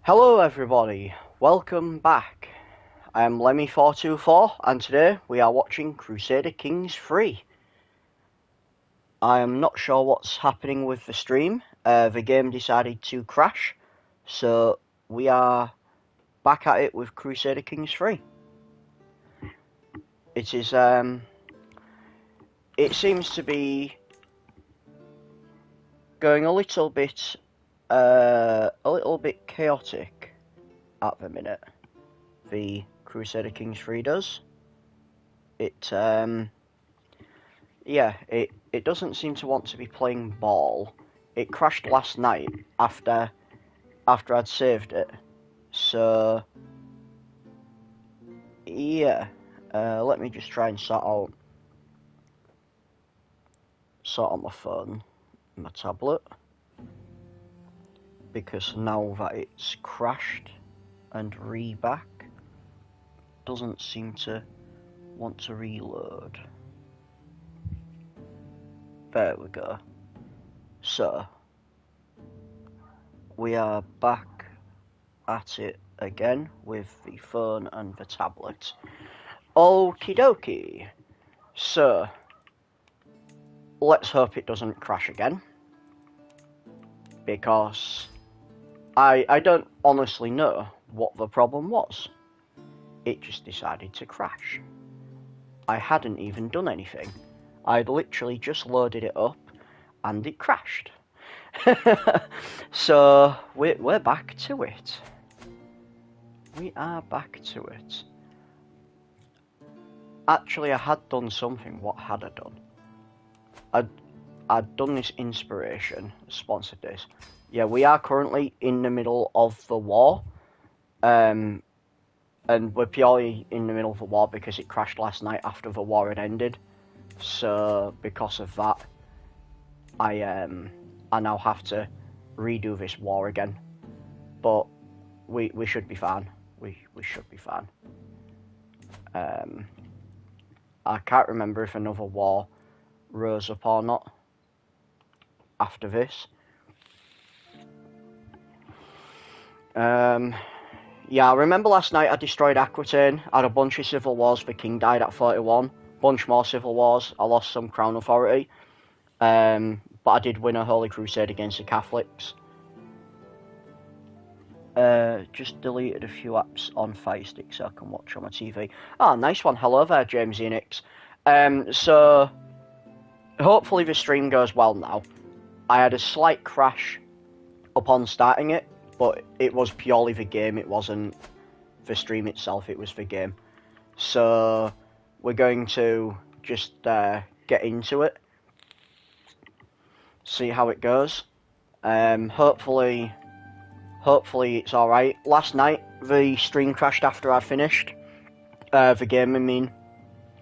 Hello everybody, welcome back. I am Lemmy424 and today we are watching Crusader Kings 3. I am not sure what's happening with the stream. The game decided to crash, so we are back at it with Crusader Kings 3. It seems to be going a little bit chaotic at the minute. The Crusader Kings 3 does. It doesn't seem to want to be playing ball. It crashed last night after I'd saved it. So yeah, let me just try and sort out my phone, my tablet, because now that it's crashed and back, doesn't seem to want to reload. There we go. So we are back at it again with the phone and the tablet. Okie dokie. So let's hope it doesn't crash again, because I don't honestly know what the problem was. It just decided to crash. I hadn't even done anything. I'd literally just loaded it up and it crashed. So we're back to it. We are back to it. Actually, I had done something. What had I done? I'd done this inspiration, sponsored this. Yeah, we are currently in the middle of the war. And we're purely in the middle of the war because it crashed last night after the war had ended. So because of that, I now have to redo this war again. But we should be fine. We should be fine. I can't remember if another war rose up or not after this. Yeah, I remember last night I destroyed Aquitaine, I had a bunch of civil wars, the king died at 41, bunch more civil wars, I lost some crown authority, but I did win a Holy Crusade against the Catholics. Just deleted a few apps on Fire Stick so I can watch on my TV. Ah, nice one, hello there, James Enix. So, hopefully the stream goes well now. I had a slight crash upon starting it, but it was purely the game, it wasn't the stream itself, it was the game. So we're going to just get into it, see how it goes. Hopefully it's alright. Last night the stream crashed after I finished the game, I mean,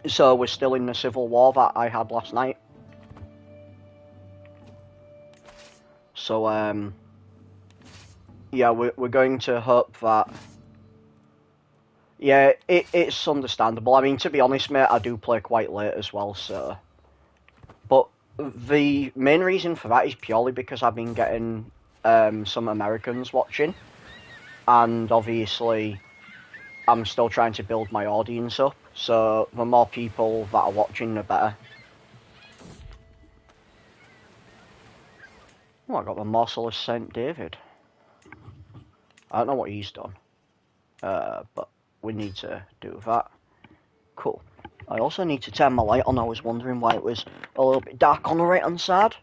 so we're still in the civil war that I had last night. So yeah, we're going to hope that... Yeah, it's understandable. I mean, to be honest, mate, I do play quite late as well, so... But the main reason for that is purely because I've been getting some Americans watching. And obviously, I'm still trying to build my audience up. So the more people that are watching, the better. Oh, I got the morsel of St. David. I don't know what he's done, but we need to do that. Cool. I also need to turn my light on. I was wondering why it was a little bit dark on the right hand side.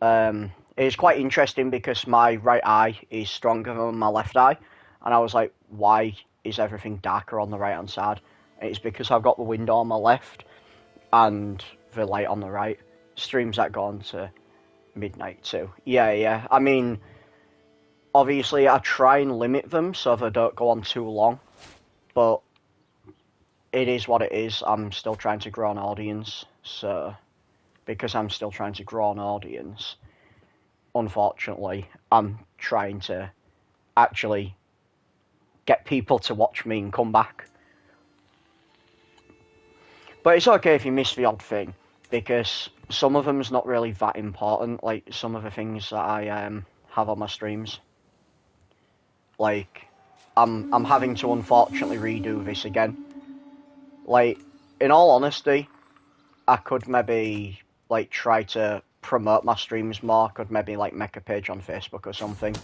It's quite interesting because my right eye is stronger than my left eye, and I was like, why is everything darker on the right hand side? And it's because I've got the window on my left and the light on the right. Streams that go on to midnight too. Yeah. I mean, obviously, I try and limit them so they don't go on too long, but it is what it is. I'm still trying to grow an audience, so because I'm still trying to grow an audience, unfortunately, I'm trying to actually get people to watch me and come back. But it's okay if you miss the odd thing, because some of them's not really that important, like some of the things that I have on my streams. Like, I'm having to unfortunately redo this again. Like, in all honesty, I could maybe like try to promote my streams more. Could maybe like make a page on Facebook or something.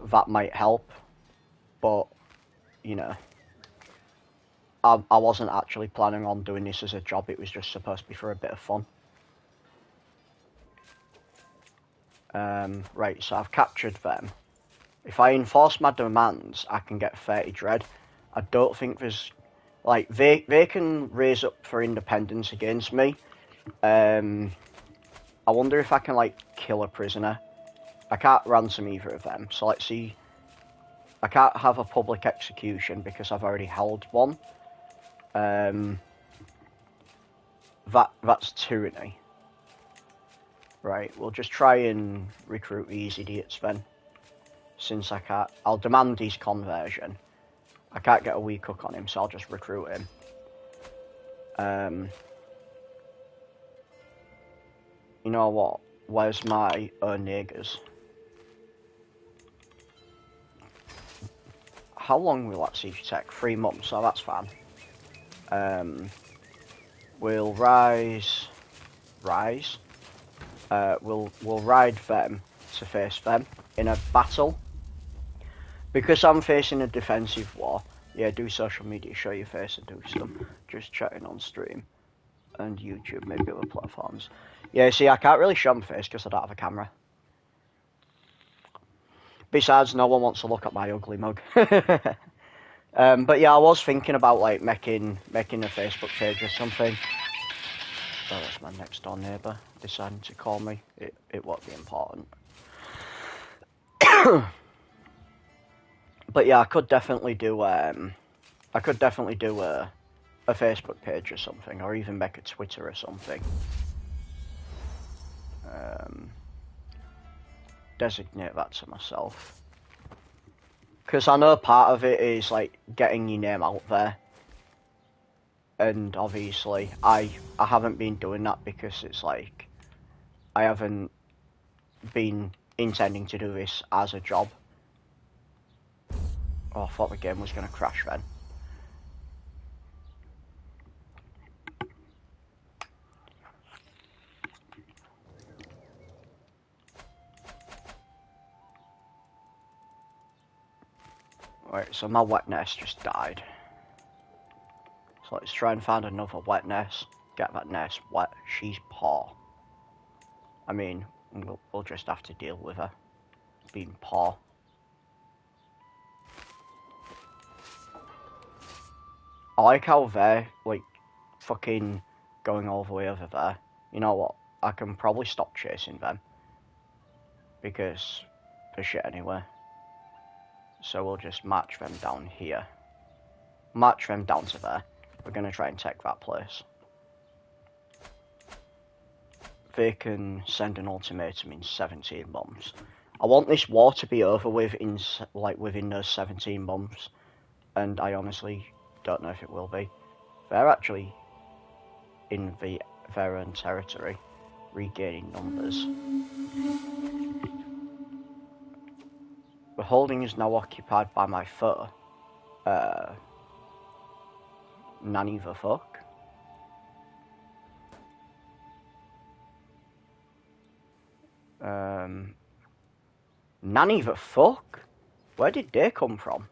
That might help. But you know, I wasn't actually planning on doing this as a job. It was just supposed to be for a bit of fun. Right, so I've captured them. If I enforce my demands, I can get 30 dread. I don't think there's... Like, they can raise up for independence against me. I wonder if I can, like, kill a prisoner. I can't ransom either of them. So let's see. I can't have a public execution because I've already held one. That's tyranny. Right, we'll just try and recruit these idiots then. Since I can't... I'll demand his conversion. I can't get a weak hook on him, so I'll just recruit him. You know what? Where's my niggers? How long will that siege take? 3 months, so that's fine. We'll rise. We'll ride them to face them in a battle. Because I'm facing a defensive war. Yeah, do social media, show your face and do stuff. Just chatting on stream. And YouTube, maybe other platforms. Yeah, see, I can't really show my face because I don't have a camera. Besides, no one wants to look at my ugly mug. But yeah, I was thinking about like making a Facebook page or something. Oh, that's my next door neighbour deciding to call me. It won't be important. But yeah, I could definitely do a Facebook page or something, or even make a Twitter or something. Designate that to myself. Because I know part of it is like getting your name out there. And obviously I haven't been doing that because it's like I haven't been intending to do this as a job. Oh, I thought the game was going to crash then. Right, so my wet nest just died. So let's try and find another wet nest. Get that nest wet. She's poor. I mean, we'll just have to deal with her being poor. I like how they're, like, fucking going all the way over there. You know what? I can probably stop chasing them. Because they're shit anyway. So we'll just march them down here. March them down to there. We're going to try and take that place. They can send an ultimatum in 17 months. I want this war to be over with in, like, within those 17 months. And I honestly don't know if it will be. They're actually in their own territory, regaining numbers. The holding is now occupied by my foe. Nanny the fuck? Nanny the fuck? Where did they come from?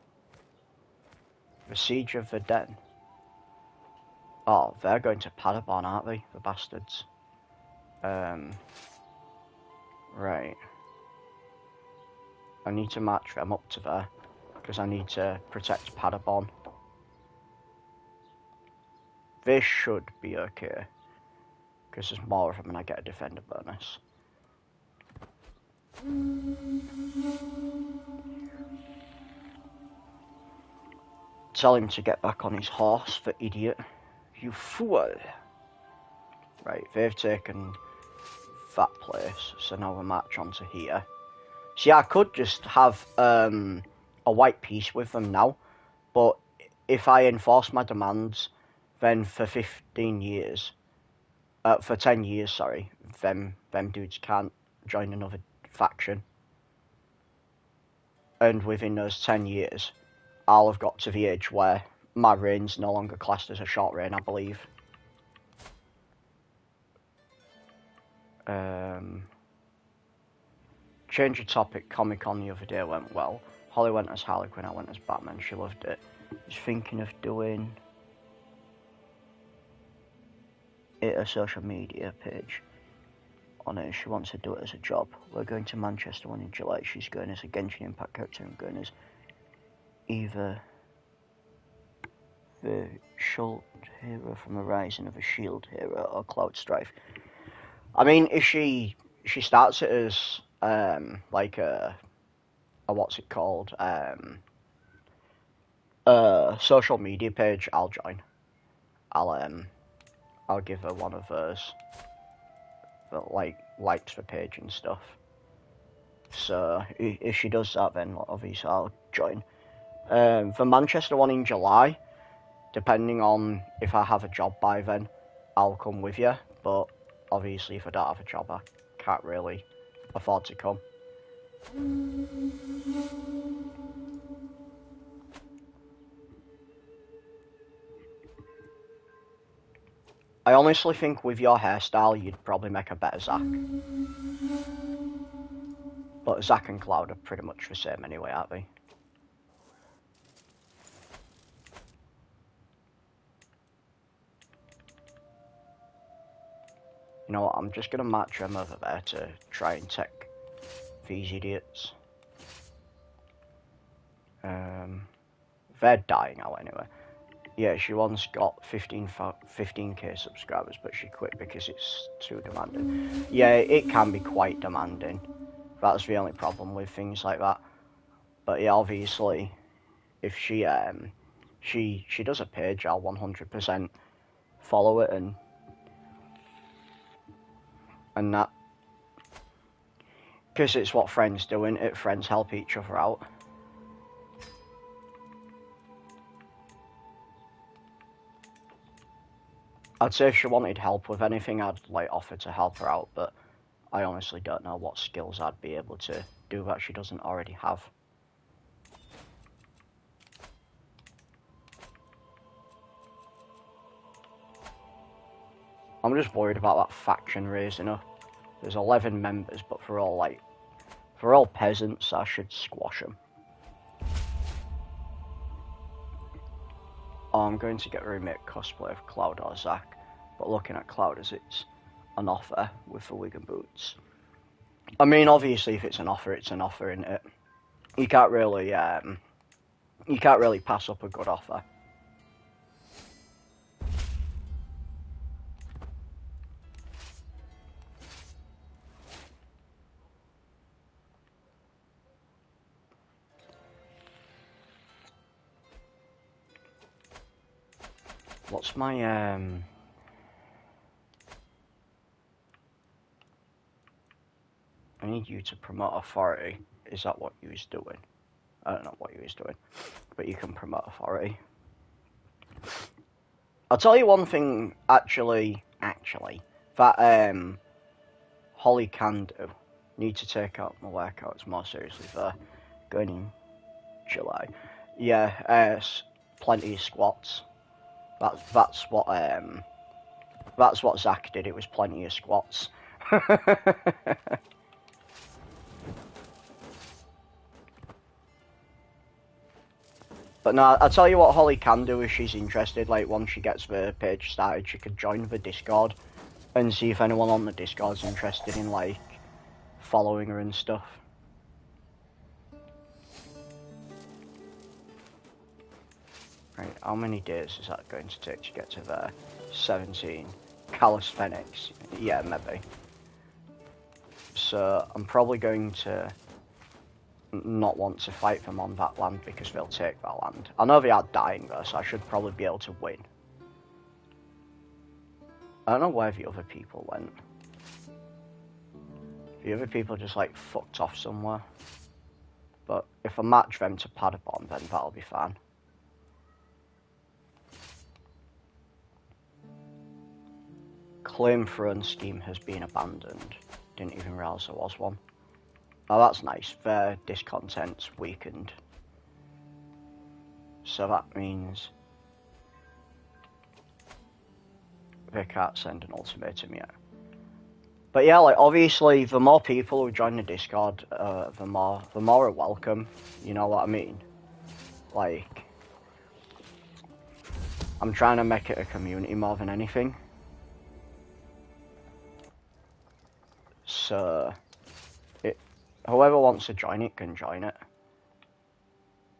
The Siege of the Den. Oh, they're going to Paderborn, aren't they? The bastards. Right. I need to march them up to there. Because I need to protect Paderborn. They should be okay. Because there's more of them and I get a defender bonus. Tell him to get back on his horse, the idiot. You fool. Right, they've taken that place, so now we march on to here. See, I could just have a white peace with them now, but if I enforce my demands, then for 15 years, for 10 years, sorry, them dudes can't join another faction. and within those 10 years, I'll have got to the age where my reign's no longer classed as a short reign, I believe. Change of topic, Comic-Con the other day went well. Holly went as Harley Quinn, I went as Batman, she loved it. She's thinking of doing it a social media page on it. She wants to do it as a job. We're going to Manchester one in July. She's going as a Genshin Impact character and going as either the Schult hero from the Rising of a Shield hero or Cloud Strife. I mean, if she starts it as like a what's it called, a social media page, I'll join. I'll give her one of those that likes the page and stuff. So if she does that, then obviously I'll join. For Manchester one in July, depending on if I have a job by then, I'll come with you. But obviously, if I don't have a job, I can't really afford to come. I honestly think with your hairstyle, you'd probably make a better Zack. But Zack and Cloud are pretty much the same anyway, aren't they? You know what, I'm just going to match them over there to try and take these idiots. They're dying out anyway. Yeah, she once got 15k subscribers, but she quit because it's too demanding. Yeah, it can be quite demanding. That's the only problem with things like that. But yeah, obviously, if she does a page, I'll 100% follow it and that. Because it's what friends do, isn't it? Friends help each other out. I'd say if she wanted help with anything, I'd offer to help her out, but I honestly don't know what skills I'd be able to do that she doesn't already have. I'm just worried about that faction raising up. There's 11 members, but for all peasants, I should squash them. Oh, I'm going to get a remake cosplay of Cloud or Zack, but looking at Cloud as it's an offer with the wig and boots. I mean, obviously, if it's an offer, isn't it? You can't really pass up a good offer. What's my I need you to promote authority. Is that what you was doing? I don't know what you was doing, but you can promote authority. I'll tell you one thing, actually, that Holly can do. Need to take out my workouts more seriously for going in July. Yeah, plenty of squats. That's what Zack did. It was plenty of squats. But no, I'll tell you what Holly can do if she's interested. Like, once she gets the page started, she could join the Discord and see if anyone on the Discord's interested in, like, following her and stuff. Right, how many days is that going to take to get to there? 17. Calisthenics. Yeah, maybe. So, I'm probably going to not want to fight them on that land because they'll take that land. I know they are dying though, so I should probably be able to win. I don't know where the other people went. The other people just like fucked off somewhere. But if I match them to Padabon, then that'll be fine. Claim throne scheme has been abandoned. Didn't even realise there was one. Oh, that's nice. Their discontent's weakened. So that means they can't send an ultimatum yet. But yeah, like, obviously, the more people who join the Discord, the more are welcome. You know what I mean? Like, I'm trying to make it a community more than anything. So, whoever wants to join it can join it.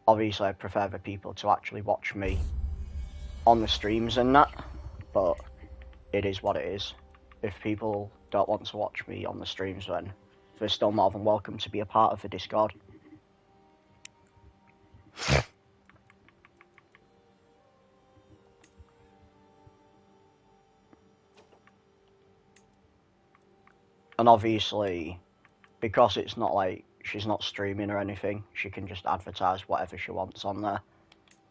Obviously, I prefer the people to actually watch me on the streams and that, but it is what it is. If people don't want to watch me on the streams, then they're still more than welcome to be a part of the Discord. And obviously, because it's not like she's not streaming or anything, she can just advertise whatever she wants on there,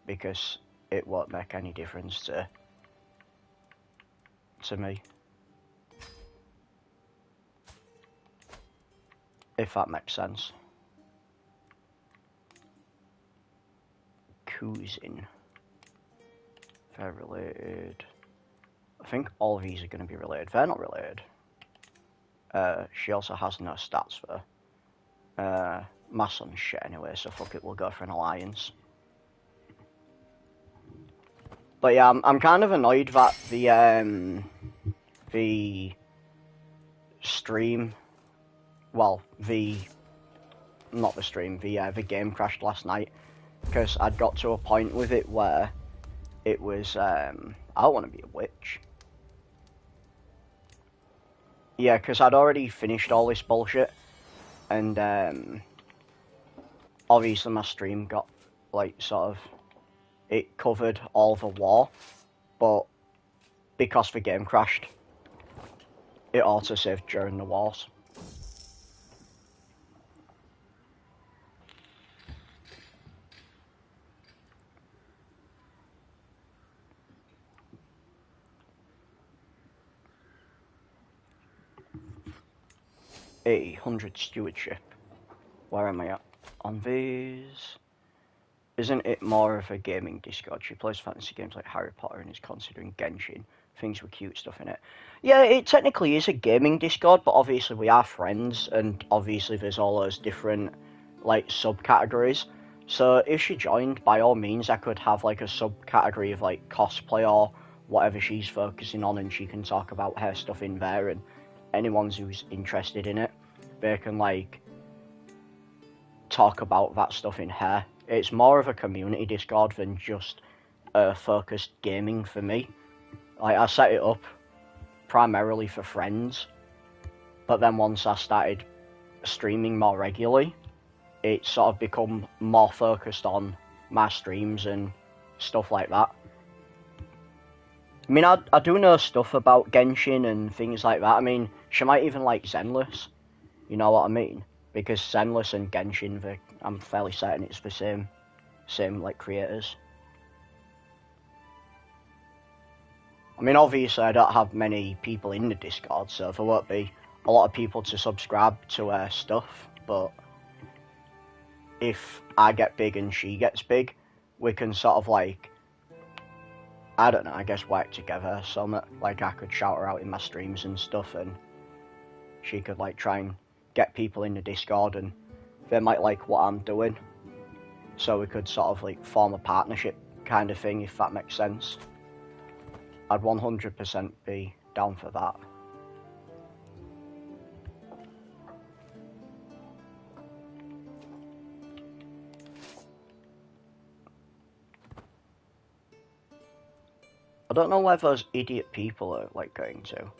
because it won't make any difference to me, if that makes sense. Cousin. They're related. I think all of these are going to be related. They're not related. She also has no stats though. My son's shit anyway, so fuck it, we'll go for an alliance. But yeah, I'm kind of annoyed that the stream, well, not the stream, the game crashed last night, because I'd got to a point with it where it was, I don't want to be a witch. Yeah, because I'd already finished all this bullshit, and obviously my stream got, like, sort of, it covered all the war, but because the game crashed, it auto-saved during the wars. A 100 stewardship. Where am I at? On these... Isn't it more of a gaming Discord? She plays fantasy games like Harry Potter and is considering Genshin. Things with cute stuff in it. Yeah, it technically is a gaming Discord, but obviously we are friends, and obviously there's all those different, like, subcategories. So if she joined, by all means, I could have, like, a subcategory of, like, cosplay or whatever she's focusing on, and she can talk about her stuff in there, and anyone who's interested in it, they can, like, talk about that stuff in her. It's more of a community Discord than just focused gaming for me. Like, I set it up primarily for friends, but then once I started streaming more regularly, it's sort of become more focused on my streams and stuff like that. I mean, I do know stuff about Genshin and things like that. I mean, she might even like Zenless, you know what I mean? Because Zenless and Genshin, I'm fairly certain it's the same like creators. I mean, obviously I don't have many people in the Discord, so there won't be a lot of people to subscribe to her stuff, but if I get big and she gets big, we can sort of, like, I don't know, I guess work together or something. Like, I could shout her out in my streams and stuff, and she could, like, try and get people in the Discord, and they might like what I'm doing. So we could sort of, like, form a partnership kind of thing, if that makes sense. I'd 100% be down for that. I don't know where those idiot people are, like, going to,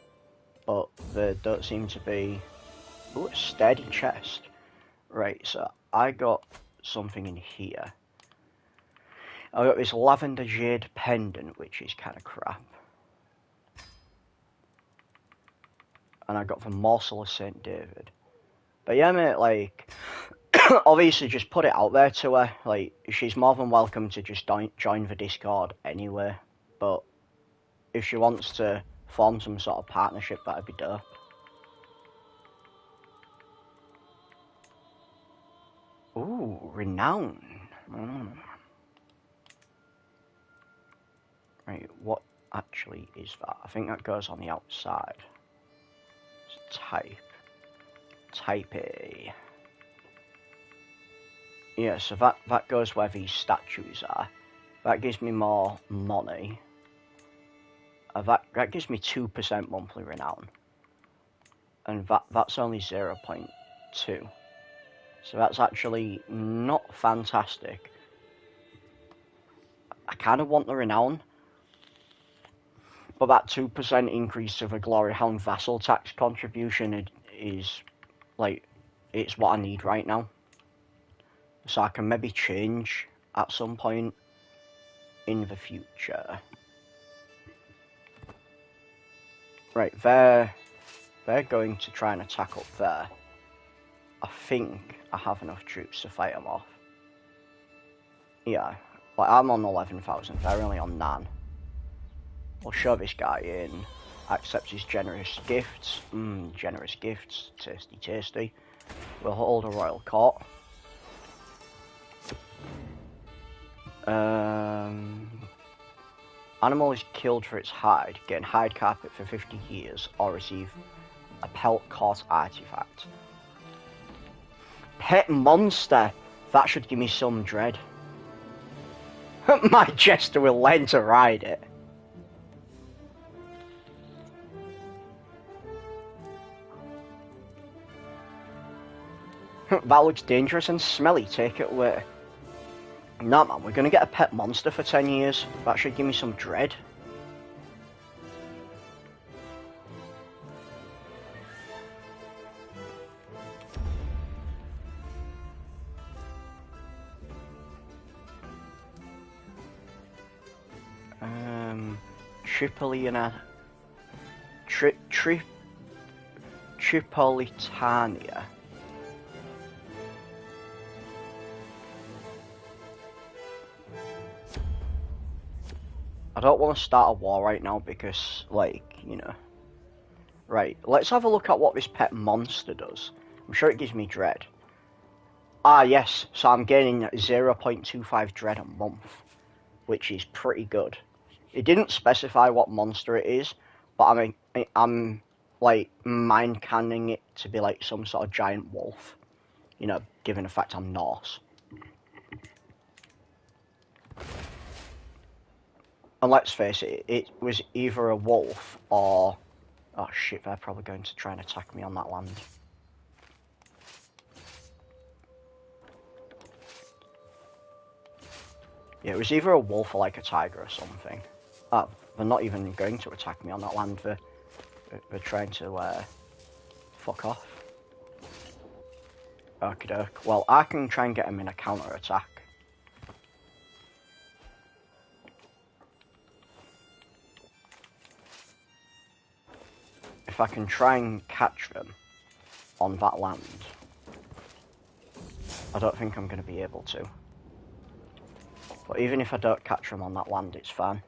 but they don't seem to be... Ooh, a steady chest. Right, so I got something in here. I got this lavender jade pendant, which is kind of crap. And I got the morsel of St. David. But yeah, mate, like, obviously just put it out there to her. Like, she's more than welcome to just join the Discord anyway. But if she wants to form some sort of partnership, that'd be dope. Ooh, renown. Right, what actually is that? I think that goes on the outside. It's type A. Yeah, so that goes where these statues are. That gives me more money. That gives me 2% monthly renown. And that's only 0.2. So that's actually not fantastic. I kind of want the renown. But that 2% increase of a Glory Hound vassal tax contribution is like, it's what I need right now. So I can maybe change at some point in the future. Right, they're going to try and attack up there. I think I have enough troops to fight them off. Yeah, like I'm on 11,000, they're only on 9. We'll show this guy in. Accepts his generous gifts. Generous gifts. Tasty, tasty. We'll hold a royal court. Animal is killed for its hide. Gain hide carpet for 50 years. Or receive a pelt court artifact. Pet monster. That should give me some dread. My jester will learn to ride it. That looks dangerous and smelly, take it away. Nah man, we're gonna get a pet monster for 10 years. That should give me some dread. Tripolitania. I don't want to start a war right now because, like, you know. Right, let's have a look at what this pet monster does. I'm sure it gives me dread. Ah, yes, so I'm gaining 0.25 dread a month, which is pretty good. It didn't specify what monster it is, but I'm like, mind canning it to be like some sort of giant wolf. You know, given the fact I'm Norse. And let's face it, it was either a wolf or... Oh shit, they're probably going to try and attack me on that land. Yeah, it was either a wolf or like a tiger or something. Oh, they're not even going to attack me on that land. They're trying to fuck off. Okie doke. Well, I can try and get them in a counter attack. If I can try and catch them on that land, I don't think I'm going to be able to. But even if I don't catch them on that land, it's fine.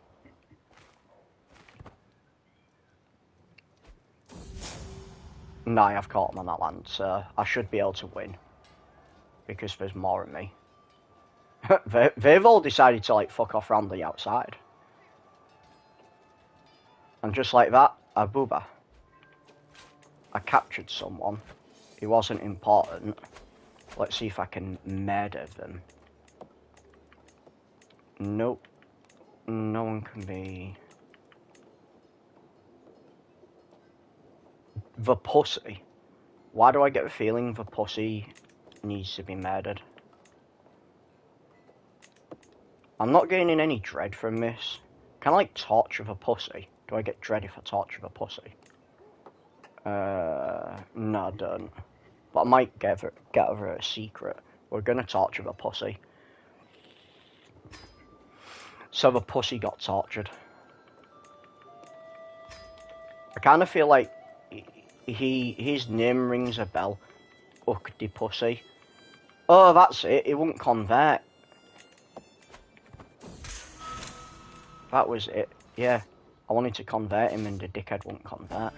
No, I have caught them on that land, so I should be able to win. Because there's more of me. They've all decided to, like, fuck off round the outside. And just like that, a booba. I captured someone. He wasn't important. Let's see if I can murder them. Nope. No one can be... The pussy. Why do I get the feeling the pussy needs to be murdered? I'm not gaining any dread from this. Can I, like, torture the pussy? Do I get dread if I torture the pussy? No, I don't. But I might get over a secret. We're gonna torture the pussy. So the pussy got tortured. I kind of feel like his name rings a bell. Uck de pussy. Oh, that's it. It won't convert. That was it. Yeah. I wanted to convert him and the dickhead won't convert.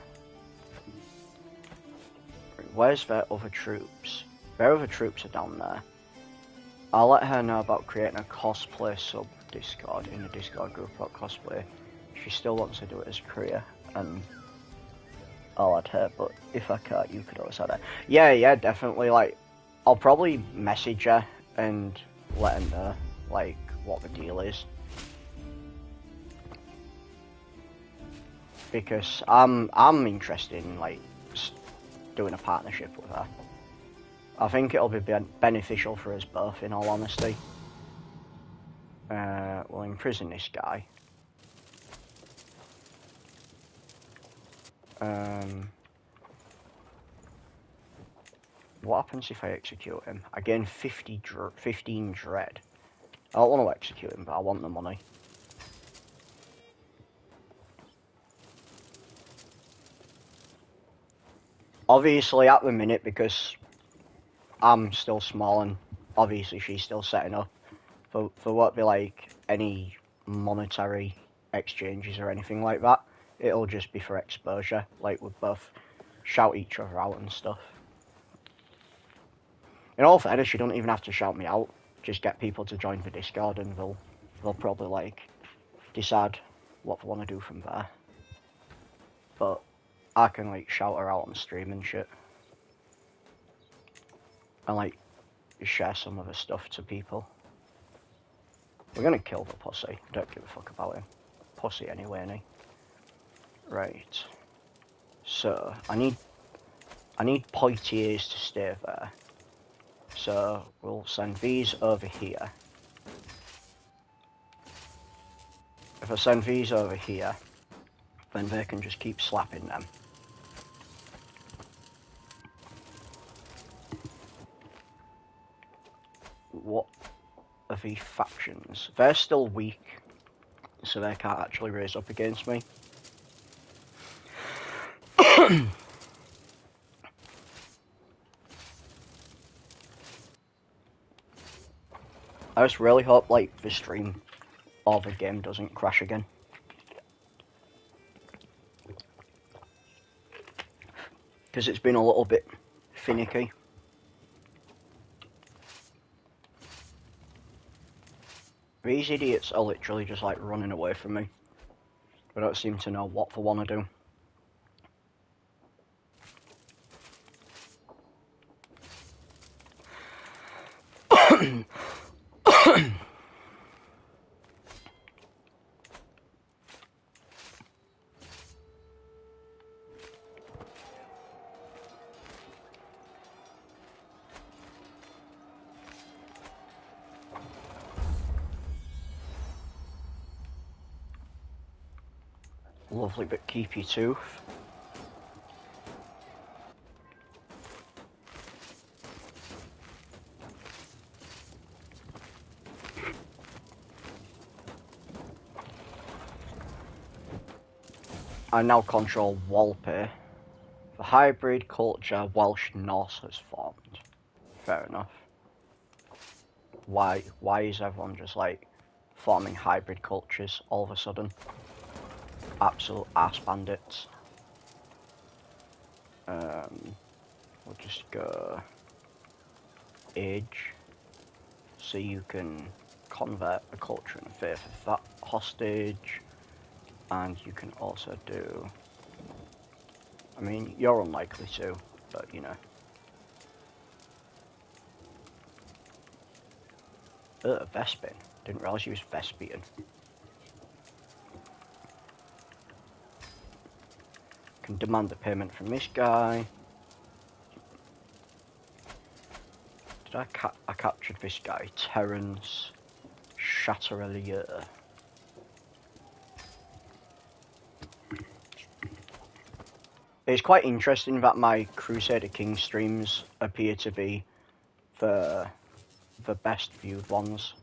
Where's their other troops? Their other troops are down there. I'll let her know about creating a cosplay sub Discord in the Discord group about cosplay. She still wants to do it as a career, and I'll add her, but if I can't, you could always add her. Yeah, definitely, like, I'll probably message her and let her know, like, what the deal is. Because I'm interested in, like, doing a partnership with her. I think it'll be beneficial for us both, in all honesty. We'll imprison this guy. What happens if I execute him? I gain 15 dread. I don't want to execute him, but I want the money. Obviously, at the minute, because I'm still small and obviously she's still setting up, there won't be like any monetary exchanges or anything like that. It'll just be for exposure, like we'll both shout each other out and stuff. In all fairness, you don't even have to shout me out. Just get people to join the Discord and they'll probably like decide what they want to do from there. But I can like shout her out on stream and shit. And like share some of her stuff to people. We're gonna kill the pussy. Don't give a fuck about him. Pussy anyway, ain't he? Right. So I need poitiers to stay there. So we'll send these over here. If I send these over here, then they can just keep slapping them. What are the factions? They're still weak, so they can't actually raise up against me. I just really hope like the stream or the game doesn't crash again. Because it's been a little bit finicky. These idiots are literally just like running away from me. They don't seem to know what they want to do. Lovely, but keep your tooth. I now control Walpy. The hybrid culture Welsh Norse has formed. Fair enough. Why is everyone just like forming hybrid cultures all of a sudden? Absolute ass bandits. We'll just go age, so you can convert a culture in favour of that hostage, and you can also do, I mean, you're unlikely to, but you know. Vespin. Didn't realise he was Vespian. Can demand the payment from this guy. Did I captured this guy, Terence Chatterelier. It's quite interesting that my Crusader King streams appear to be the best viewed ones.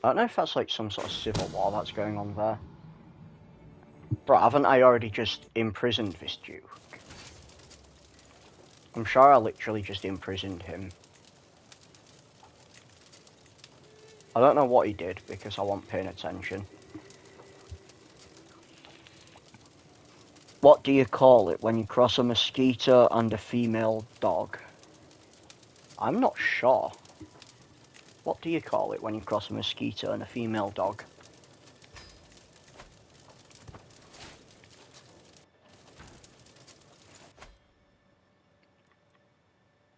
I don't know if that's like some sort of civil war that's going on there. Bro, haven't I already just imprisoned this Duke? I'm sure I literally just imprisoned him. I don't know what he did because I wasn't paying attention. What do you call it when you cross a mosquito and a female dog? I'm not sure. What do you call it when you cross a mosquito and a female dog?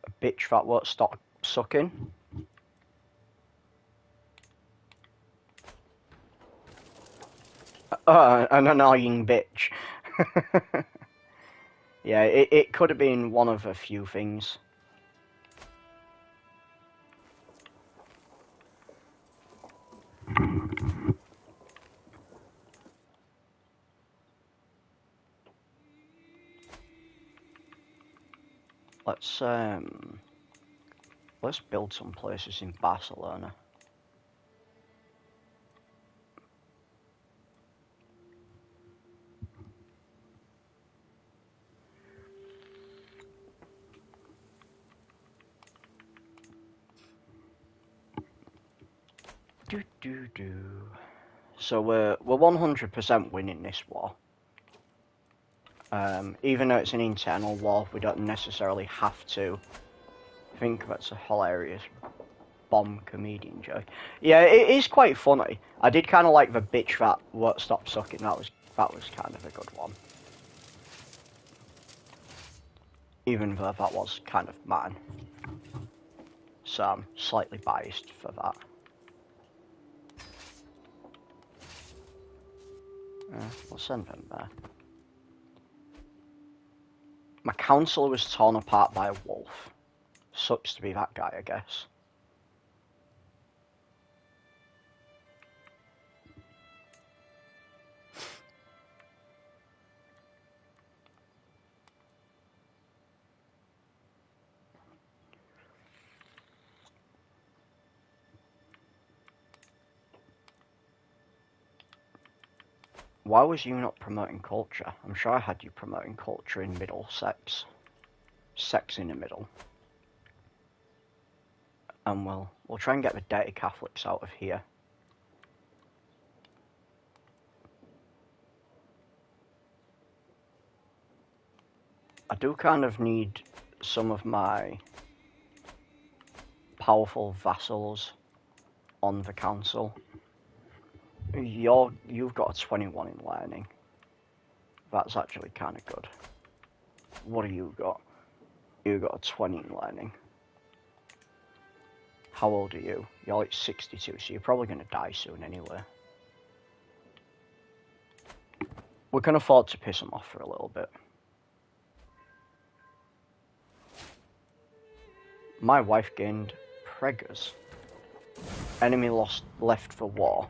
A bitch that won't stop sucking? An annoying bitch. Yeah, it could have been one of a few things. Let's build some places in Barcelona. So we're 100% winning this war. Even though it's an internal war, we don't necessarily have to. I think that's a hilarious bomb comedian joke. Yeah, it is quite funny. I did kind of like the bitch that won't stop sucking. That was kind of a good one. Even though that was kind of mine. So I'm slightly biased for that. We'll send them there. My council was torn apart by a wolf. Sucks to be that guy, I guess. Why was you not promoting culture? I'm sure I had you promoting culture in Middlesex. Sex in the middle. And we'll try and get the dirty Catholics out of here. I do kind of need some of my powerful vassals on the council. You've got a 21 in learning. That's actually kind of good. What do you got? You got a 20 in learning. How old are you? You're like 62, so you're probably going to die soon anyway. We can afford to piss them off for a little bit. My wife gained preggers. Enemy left for war.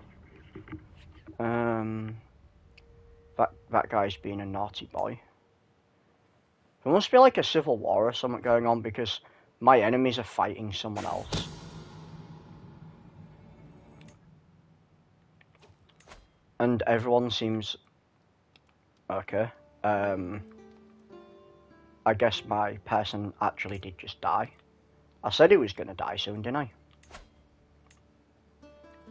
That guy's being a naughty boy. There must be like a civil war or something going on because my enemies are fighting someone else. And everyone seems... Okay. I guess my person actually did just die. I said he was going to die soon, didn't I?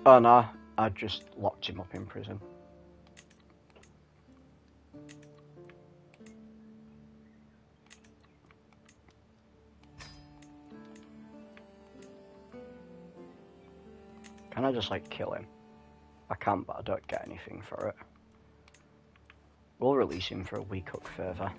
Oh no, I just locked him up in prison. Can I just like kill him? I can, but I don't get anything for it. We'll release him for a week hook further.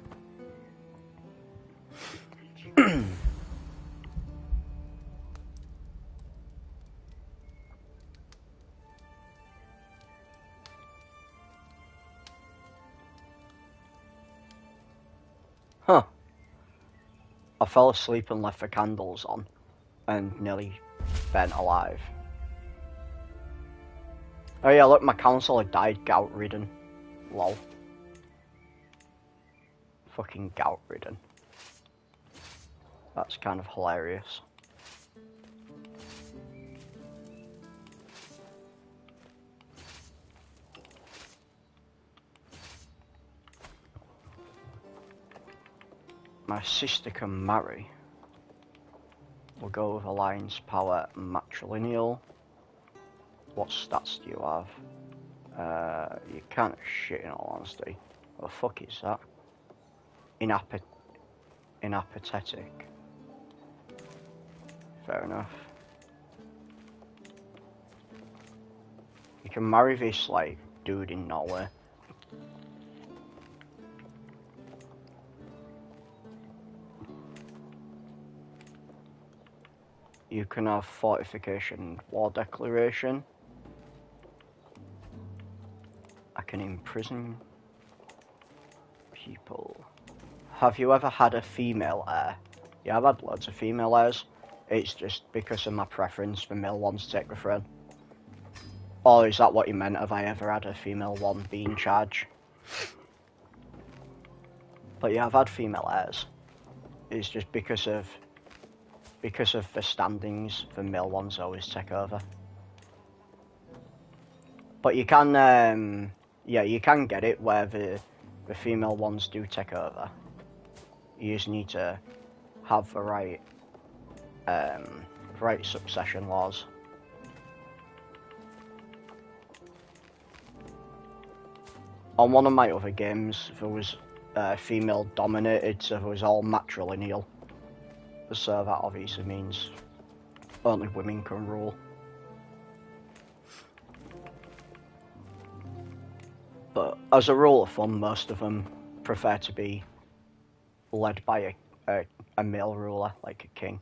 Huh. I fell asleep and left the candles on and nearly burnt alive. Oh yeah, look, my council had died gout-ridden. Lol. Fucking gout-ridden. That's kind of hilarious. My sister can marry. We'll go with Alliance Power Matrilineal. What stats do you have? You can't shit in all honesty. What the fuck is that? inapathetic. Fair enough. You can marry this, like, dude in Norway. You can have fortification war declaration. I can imprison people. Have you ever had a female heir? Yeah, I've had loads of female heirs. It's just because of my preference for male ones to take the throne. Or is that what you meant? Have I ever had a female one be in charge? But yeah, I've had female heirs. It's just because of the standings, the male ones always take over. But you can, yeah, you can get it where the female ones do take over. You just need to have the right succession laws. On one of my other games, there was female dominated, so there was all matrilineal. So that obviously means only women can rule. But as a rule of thumb, most of them prefer to be led by a male ruler, like a king.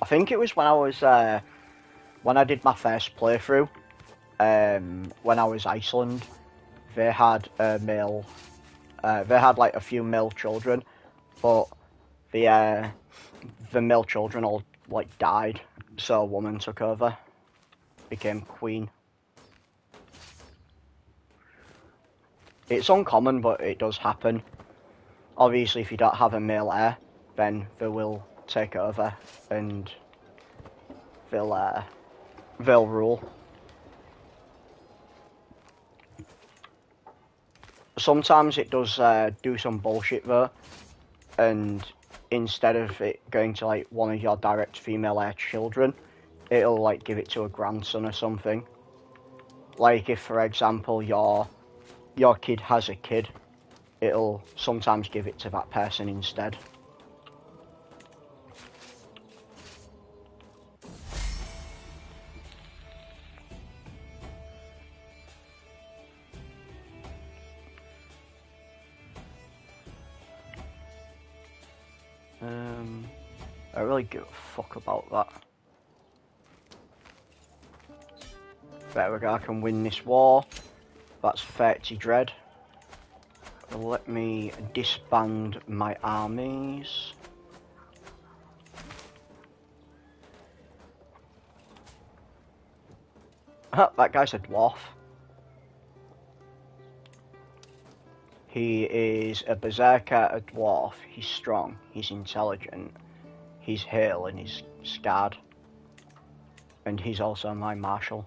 I think it was when I was when I did my first playthrough, when I was Iceland, they had a male, they had like a few male children, but the male children all like died, so a woman took over, became queen. It's uncommon, but it does happen. Obviously, if you don't have a male heir, then they will take over and they'll rule. Sometimes it does do some bullshit though, and instead of it going to like one of your direct female heir children, it'll like give it to a grandson or something. Like if, for example, your kid has a kid, it'll sometimes give it to that person instead. I really give a fuck about that. There we go, I can win this war. That's 30 dread. Let me disband my armies. That guy's a dwarf. He is a berserker, a dwarf. He's strong, he's intelligent, he's hale and he's scarred. And he's also my marshal.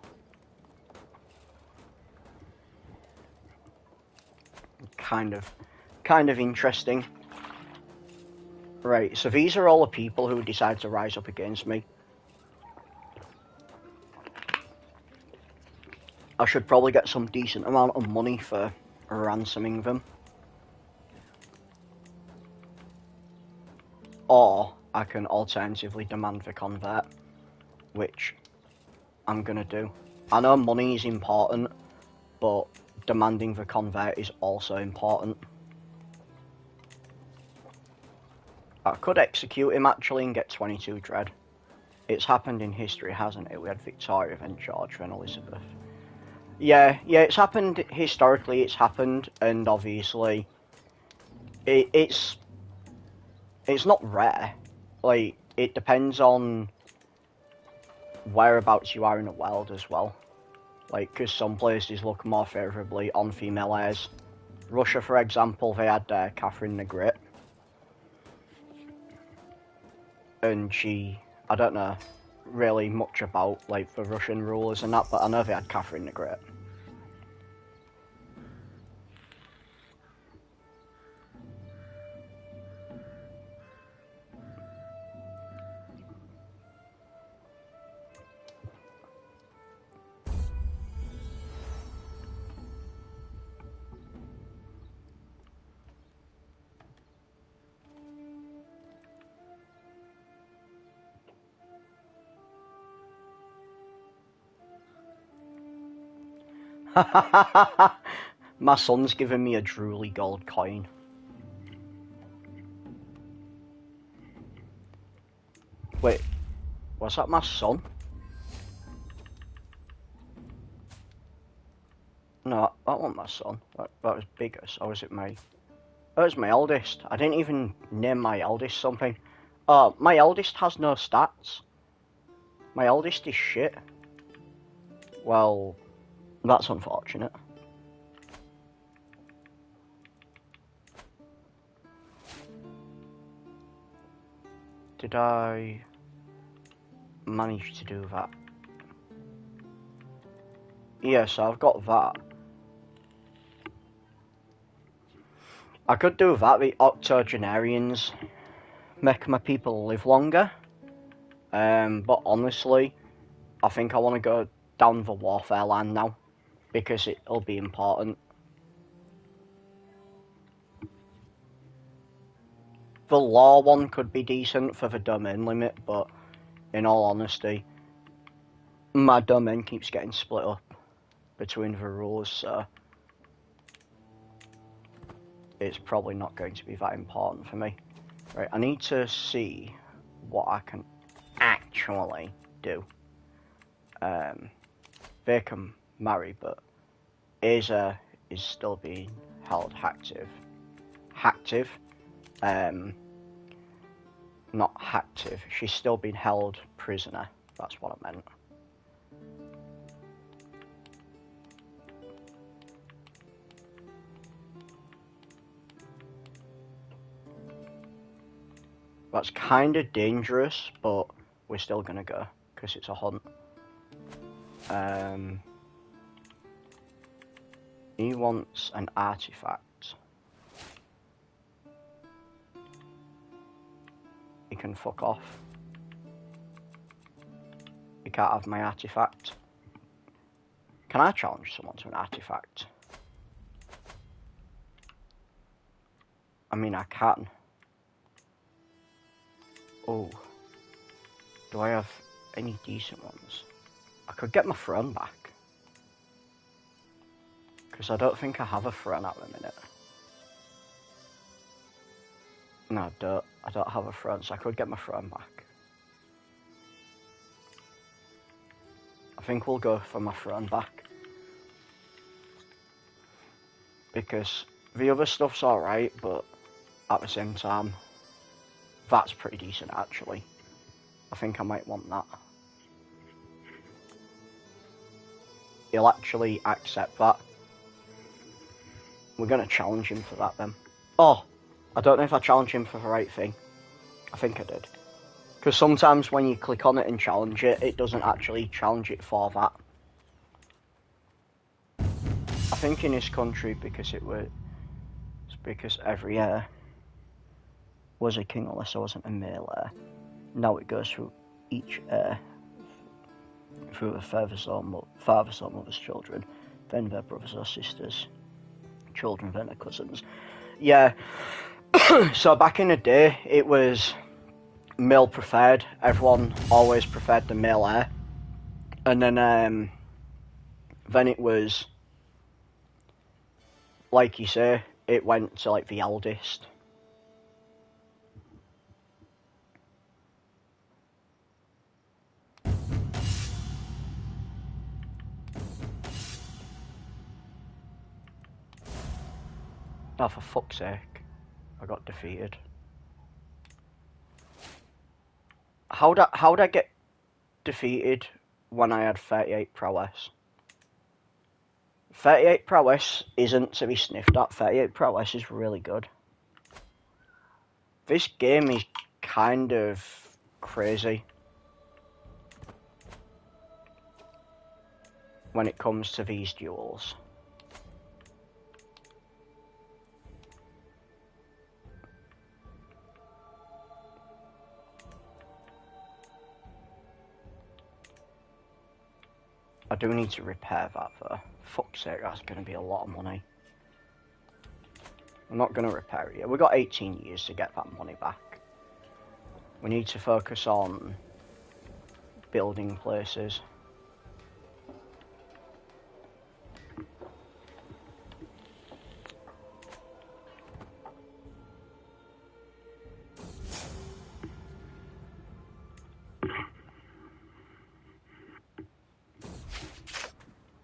Kind of interesting. Right, so these are all the people who decide to rise up against me. I should probably get some decent amount of money for ransoming them. Or I can alternatively demand the convert, which I'm gonna do. I know money is important, but demanding the convert is also important. I could execute him actually and get 22 dread. It's happened in history, hasn't it? We had Victoria, then George, then Elizabeth. Yeah, it's happened historically, it's happened, and obviously it's not rare. Like, it depends on whereabouts you are in the world as well. Like, because some places look more favourably on female heirs Russia, for example, they had Catherine the Great, and I don't know really much about like the Russian rulers and that, but I know they had Catherine the Great. My son's giving me a drooly gold coin. Wait, was that my son? No, that wasn't my son. That was biggest. Or was it my... That was my eldest. I didn't even name my eldest something. Oh, my eldest has no stats. My eldest is shit. Well, that's unfortunate. Did I manage to do that? Yeah, so I've got that. I could do that. The octogenarians make my people live longer. But honestly, I think I want to go down the warfare line now, because it'll be important. The law one could be decent for the domain limit, but in all honesty, my domain keeps getting split up between the rulers, so it's probably not going to be that important for me. Right, I need to see what I can actually do. They can marry, but Aza is still being held active. Active. Not active. She's still being held prisoner. That's what I meant. That's kind of dangerous, but we're still gonna go because it's a hunt. He wants an artifact. He can fuck off. He can't have my artifact. Can I challenge someone to an artifact? I mean, I can. Oh. Do I have any decent ones? I could get my throne back. Because I don't think I have a throne at the minute. No, I don't. I don't have a throne, so I could get my throne back. I think we'll go for my throne back. Because the other stuff's alright, but at the same time, that's pretty decent actually. I think I might want that. He'll actually accept that. We're going to challenge him for that then. Oh, I don't know if I challenged him for the right thing. I think I did. Because sometimes when you click on it and challenge it, it doesn't actually challenge it for that. I think in this country, because because every heir was a king unless there wasn't a male heir. Now it goes through each heir, through the father's or mother's children, then their brothers or sisters, children, then their cousins. Yeah, so back in the day, it was male preferred. Everyone always preferred the male heir. And then it was, like you say, it went to like the eldest. Oh, for fuck's sake. I got defeated. How'd I get defeated when I had 38 prowess? 38 prowess isn't to be sniffed at. 38 prowess is really good. This game is kind of crazy when it comes to these duels. I do need to repair that though. Fuck's sake, that's going to be a lot of money. I'm not going to repair it yet. We've got 18 years to get that money back. We need to focus on building places.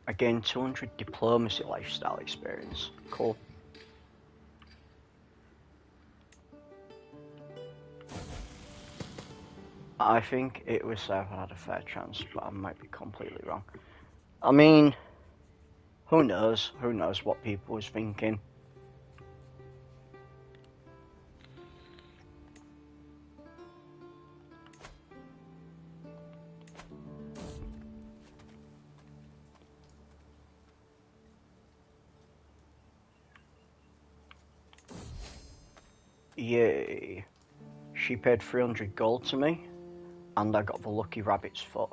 Again, 200 diplomacy lifestyle experience. Cool. I think it was Seven had a fair chance, but I might be completely wrong. I mean, who knows? Who knows what people was thinking? Yay. She paid 300 gold to me, and I got the lucky rabbit's foot.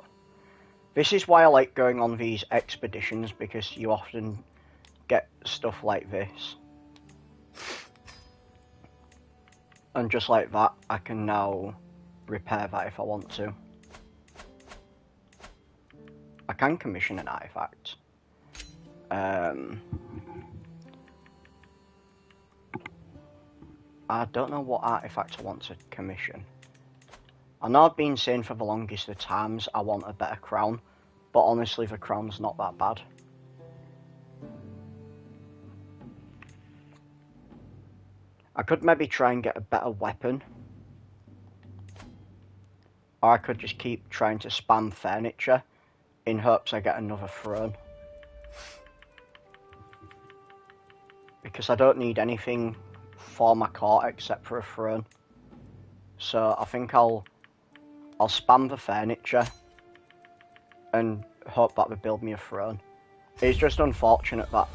This is why I like going on these expeditions, because you often get stuff like this. And just like that, I can now repair that if I want to. I can commission an artifact. I don't know what artifact I want to commission. I know I've been saying for the longest of times I want a better crown, but honestly the crown's not that bad. I could maybe try and get a better weapon. Or I could just keep trying to spam furniture in hopes I get another throne. Because I don't need anything for my court except for a throne. So I think I'll spam the furniture and hope that they build me a throne. It's just unfortunate that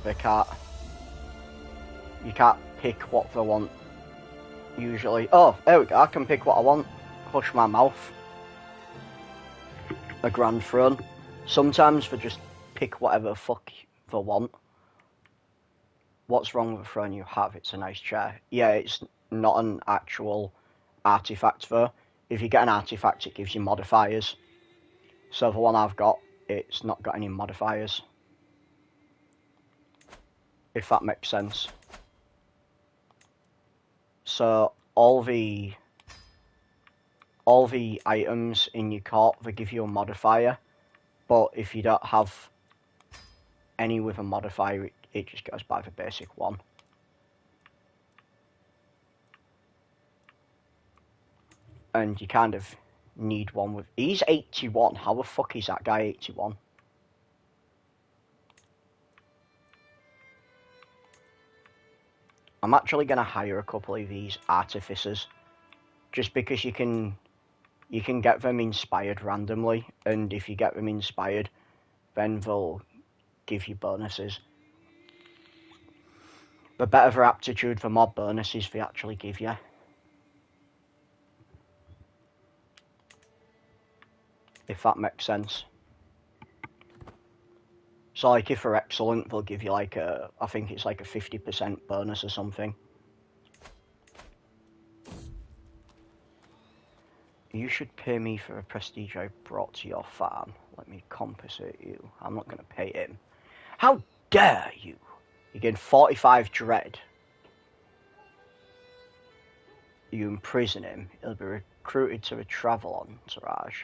you can't pick what they want usually. Oh, there we go, I can pick what I want. Hush my mouth. A grand throne. Sometimes they just pick whatever the fuck they want. What's wrong with the throne you have? It's a nice chair. Yeah, it's not an actual artifact though. If you get an artifact, it gives you modifiers. So the one I've got, it's not got any modifiers. If that makes sense. So all the items in your cart, they give you a modifier. But if you don't have any with a modifier, it just goes by the basic one. And you kind of need one with... He's 81. How the fuck is that guy 81? I'm actually going to hire a couple of these artificers. Just because you can get them inspired randomly. And if you get them inspired, then they'll give you bonuses. The better their aptitude, the more bonuses they actually give you. If that makes sense. So like if they're excellent, they'll give you like I think it's like a 50% bonus or something. You should pay me for a prestige I brought to your farm. Let me compensate you. I'm not going to pay him. How dare you! You gain 45 dread. You imprison him. He'll be recruited to a travel entourage.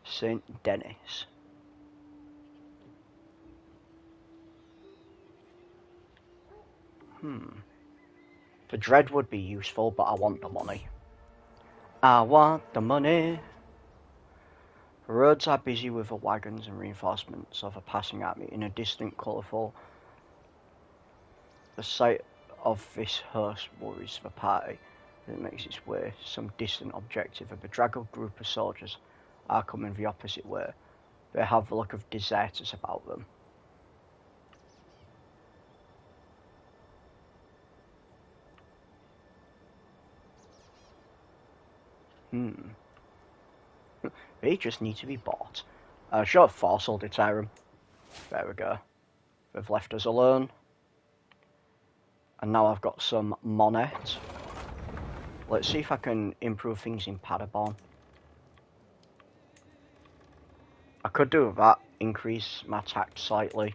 St. Denis. The dread would be useful, but I want the money. I want the money. Roads are busy with the wagons and reinforcements of a passing army in a distant, colourful. The sight of this host worries the party as it makes its way. Some distant objective, a bedraggled group of soldiers are coming the opposite way. They have the look of deserters about them. They just need to be bought. Sure, force will deter them. There we go. They've left us alone. And now I've got some monet. Let's see if I can improve things in Paderborn. I could do that, increase my tax slightly.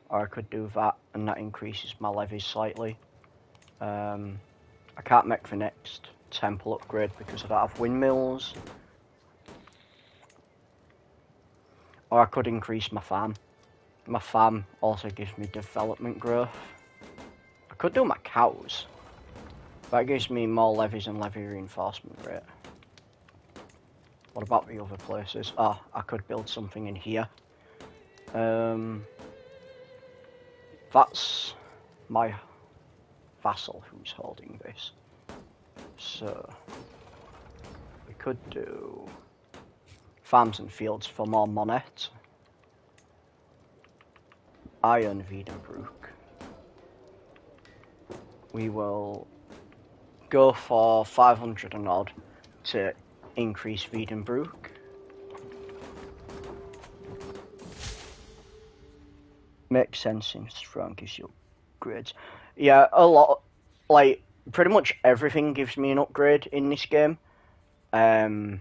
Or I could do that, and that increases my levies slightly. I can't make the next temple upgrade because I don't have windmills. Or I could increase my farm. My farm also gives me development growth. I could do my cows. That gives me more levies and levy reinforcement rate. What about the other places? Oh, I could build something in here. That's my vassal who's holding this. So, we could do farms and fields for more monet. Iron Wiedenbrook. We will go for 500 and odd to increase Wiedenbrook. Makes sense since Throne gives you upgrades. Yeah, a lot, like, pretty much everything gives me an upgrade in this game. I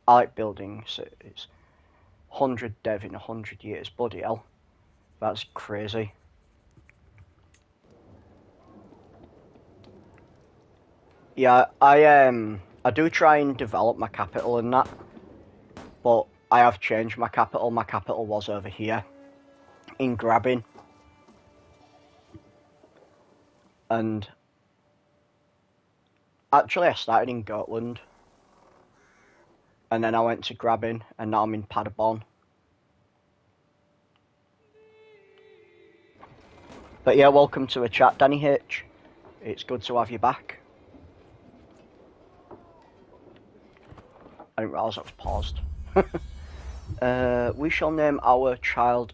like building cities. 100 dev in 100 years, bloody hell. That's crazy. Yeah, I do try and develop my capital and that, but I have changed my capital. My capital was over here in Grabbing, and actually I started in Gotland, and then I went to Grabbing, and now I'm in Paderborn. But yeah, welcome to a chat, Danny H. It's good to have you back. I didn't realise that was paused. We shall name our child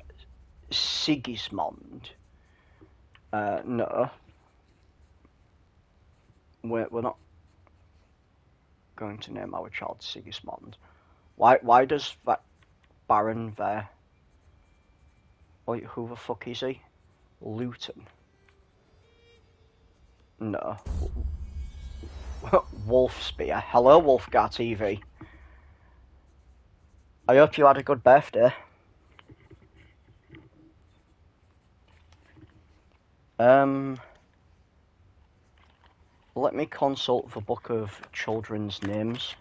Sigismund. No. We're not going to name our child Sigismund. Why does that Baron there... Wait, who the fuck is he? Luton. No. Wolfspear. Hello, Wolfgar TV. I hope you had a good birthday. Let me consult the book of children's names.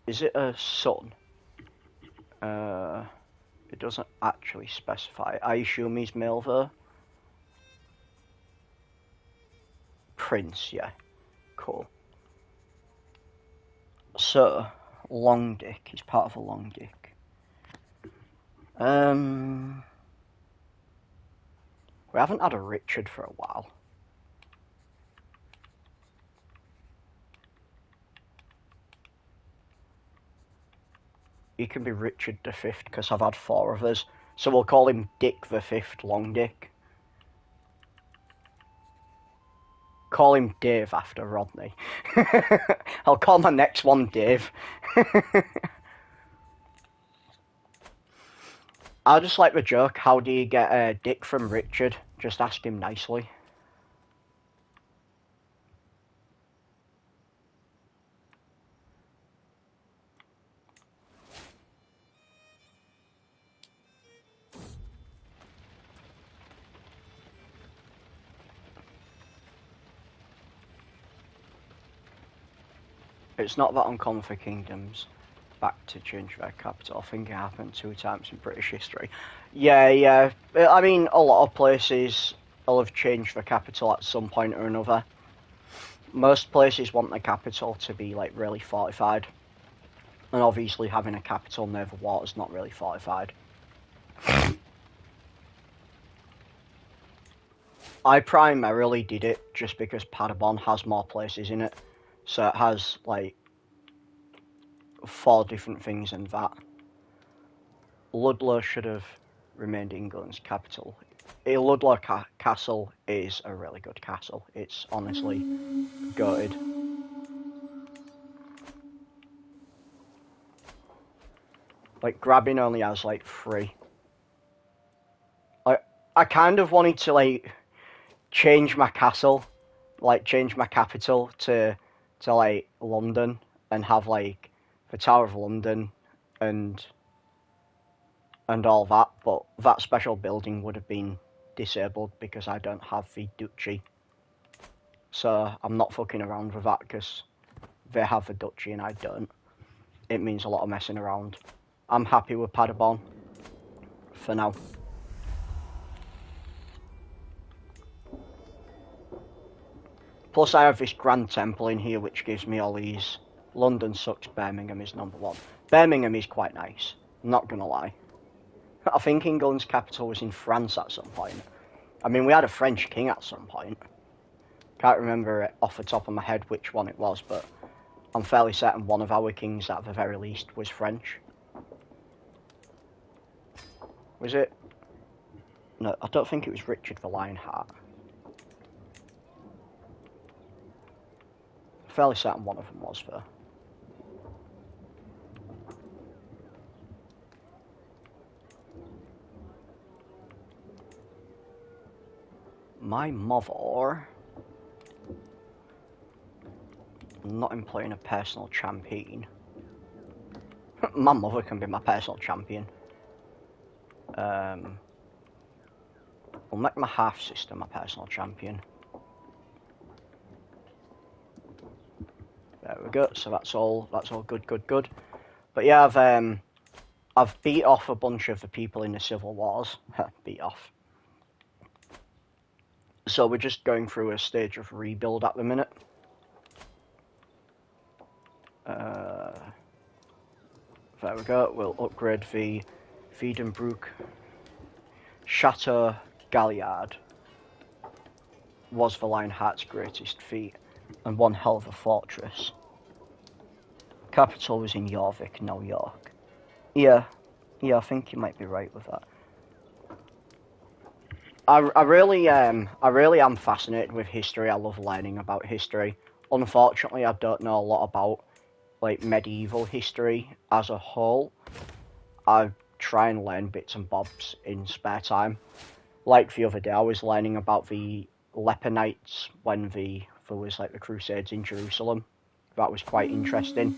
Is it a son? It doesn't actually specify. I assume he's male though. Prince, yeah. Cool. So, Long Dick. He's part of a Long Dick. We haven't had a Richard for a while. He can be Richard the Fifth because I've had 4 of us. So we'll call him Dick the Fifth, Long Dick. Call him Dave after Rodney. I'll call my next one Dave. I just like the joke, how do you get a Dick from Richard? Just ask him nicely. It's not that uncommon for kingdoms back to change their capital. I think it happened 2 times in British history. Yeah. I mean, a lot of places will have changed their capital at some point or another. most places want the capital to be like really fortified, and obviously having a capital near the water is not really fortified. I primarily did it just because Paderborn has more places in it, so it has like 4 different things in that. Ludlow should have remained England's capital. Ludlow Castle is a really good castle. It's honestly goated. Like, grabbing only has like 3. I kind of wanted to like change my castle, like change my capital to like London and have like the Tower of London and all that, but that special building would have been disabled because I don't have the duchy. So I'm not fucking around with that because they have the duchy and I don't. It means a lot of messing around. I'm happy with Paderborn for now. Plus I have this Grand Temple in here which gives me all these. London sucks, Birmingham is number 1. Birmingham is quite nice, I'm not gonna lie. I think England's capital was in France at some point. I mean, we had a French king at some point. Can't remember it off the top of my head which one it was, but I'm fairly certain one of our kings at the very least was French. Was it? No, I don't think it was Richard the Lionheart. Fairly certain one of them was, though. My mother... I'm not employing a personal champion. My mother can be my personal champion. I'll make my half-sister my personal champion. There we go, so that's all good. But yeah, I've beat off a bunch of the people in the civil wars. Beat off. So we're just going through a stage of rebuild at the minute. There we go, we'll upgrade the Wiedenbrück. Chateau Galliard was the Lionheart's greatest feat, and one hell of a fortress. Capital was in Jorvik, no York. Yeah, I think you might be right with that. I really am fascinated with history. I love learning about history. Unfortunately, I don't know a lot about like medieval history as a whole. I try and learn bits and bobs in spare time. Like the other day, I was learning about the Leper Knights when there was like the Crusades in Jerusalem. That was quite interesting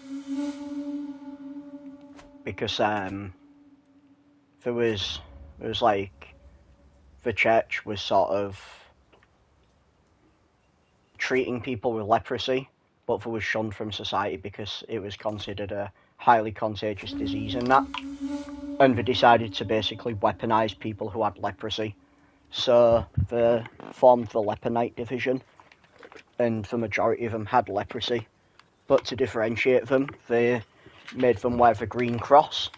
because there was like the church was sort of treating people with leprosy, but they was shunned from society because it was considered a highly contagious disease and that. And they decided to basically weaponize people who had leprosy. So they formed the Leper Knight division, and the majority of them had leprosy. But to differentiate them, they made them wear the green cross,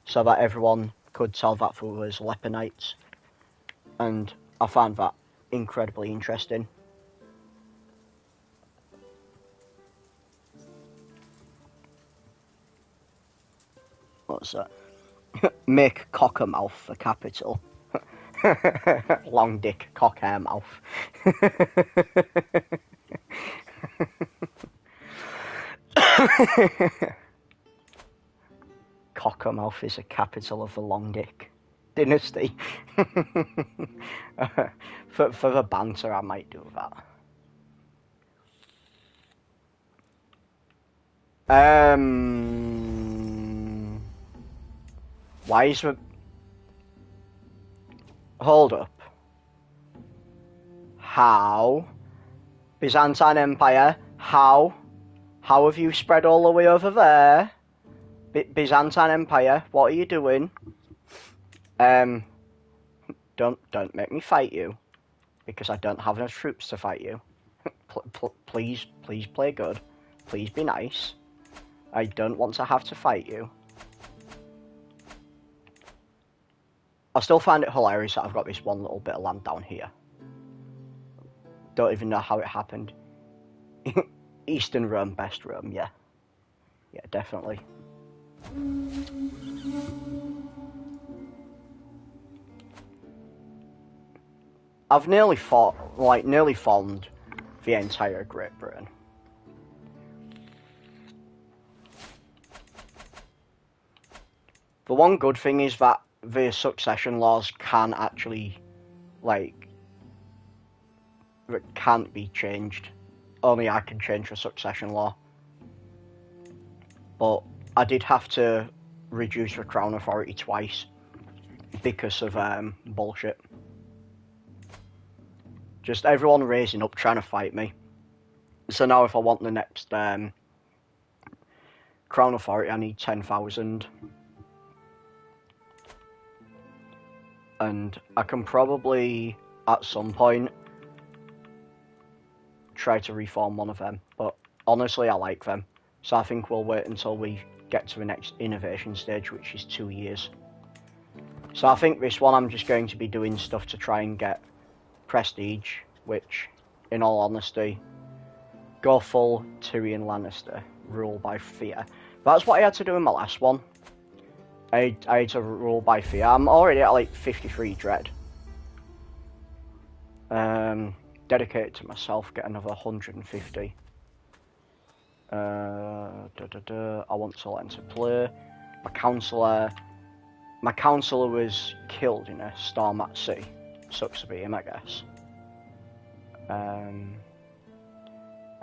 so that everyone could tell that they was Leper Knights. And I found that incredibly interesting. What's that? Make Cockermouth the capital. Long dick Cockermouth. Cockermouth is the capital of the Long Dick dynasty. For the banter, I might do that. Why is the... Hold up. How? Byzantine Empire? How? How have you spread all the way over there? Byzantine Empire, what are you doing? Don't make me fight you, because I don't have enough troops to fight you. Please play good. Please be nice. I don't want to have to fight you. I still find it hilarious that I've got this one little bit of land down here. Don't even know how it happened. Eastern Rome, best Rome, yeah. Yeah, definitely. I've nearly formed the entire Great Britain. The one good thing is that the succession laws can actually, like, it can't be changed. Only I can change the succession law. But I did have to reduce the Crown Authority twice because of bullshit. Just everyone raising up trying to fight me. So now if I want the next Crown Authority, I need 10,000. And I can probably, at some point, try to reform one of them. But honestly, I like them. So I think we'll wait until we get to the next innovation stage, which is 2 years. So I think this one I'm just going to be doing stuff to try and get prestige, which, in all honesty, go full Tyrion Lannister, rule by fear. That's what I had to do in my last one. I had to rule by fear. I'm already at like 53 dread. Dedicated to myself, get another 150. I want to let into play. My counsellor was killed in a storm at sea. Sucks to be him, I guess. I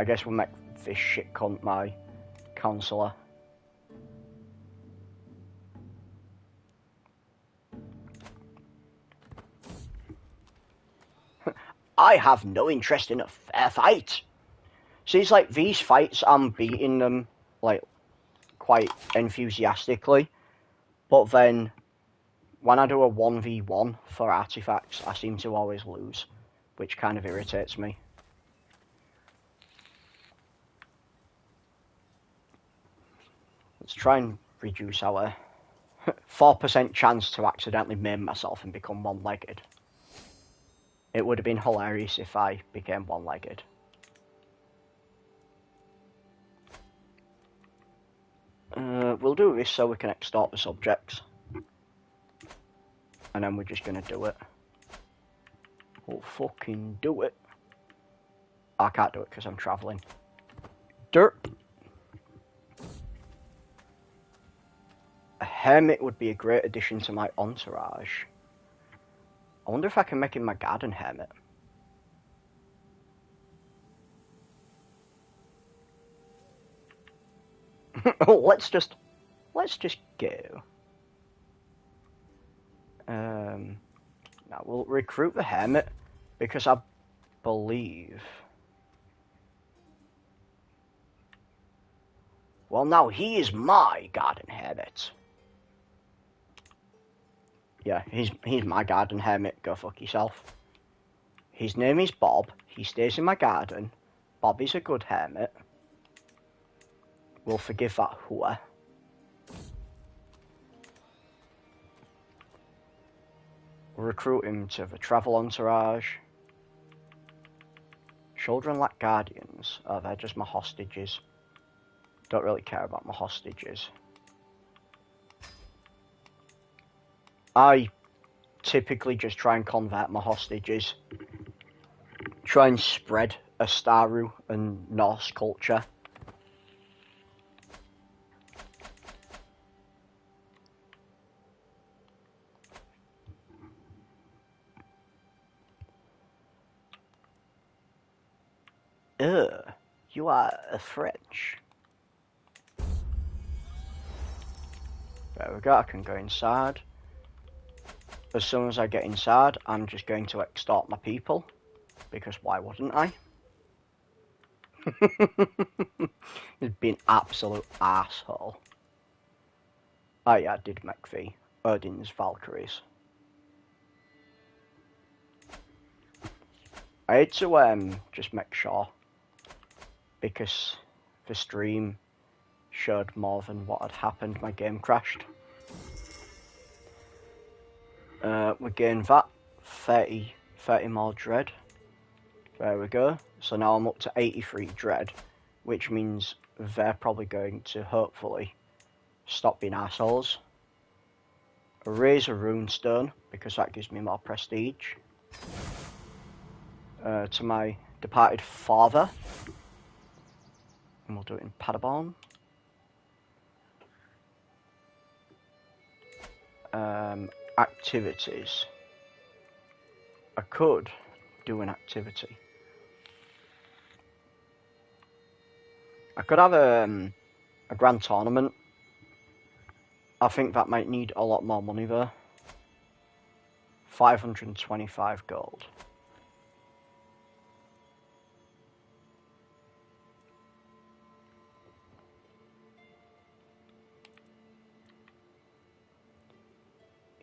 guess we'll make this shit cunt my counsellor. I have no interest in a fair fight. See, it's like these fights, I'm beating them like quite enthusiastically, but then when I do a 1v1 for artifacts, I seem to always lose, which kind of irritates me. Let's try and reduce our 4% chance to accidentally maim myself and become one-legged. It would have been hilarious if I became one-legged. We'll do this so we can extort the subjects. And then we're just going to do it. We'll fucking do it. I can't do it because I'm travelling. Dirt. A hermit would be a great addition to my entourage. I wonder if I can make him my garden hermit. let's just go. Now we'll recruit the hermit because I believe. Well, now he is my garden hermit. Yeah, he's my garden hermit. Go fuck yourself. His name is Bob. He stays in my garden. Bob is a good hermit. We'll forgive that whore. We'll recruit him to the travel entourage. Children like guardians. Oh, they're just my hostages. Don't really care about my hostages. I typically just try and convert my hostages. Try and spread Astaru and Norse culture. You are French. There we go, I can go inside. As soon as I get inside, I'm just going to extort my people. Because why wouldn't I? He'd be an absolute asshole. Oh yeah, I did make the Odin's Valkyries. I had to just make sure, because the stream showed more than what had happened. My game crashed. We gained that 30 more dread. There we go. So now I'm up to 83 dread, which means they're probably going to hopefully stop being assholes. Raise a runestone, because that gives me more prestige. To my departed father. And we'll do it in Paderborn. Activities. I could do an activity. I could have a grand tournament. I think that might need a lot more money though. 525 gold.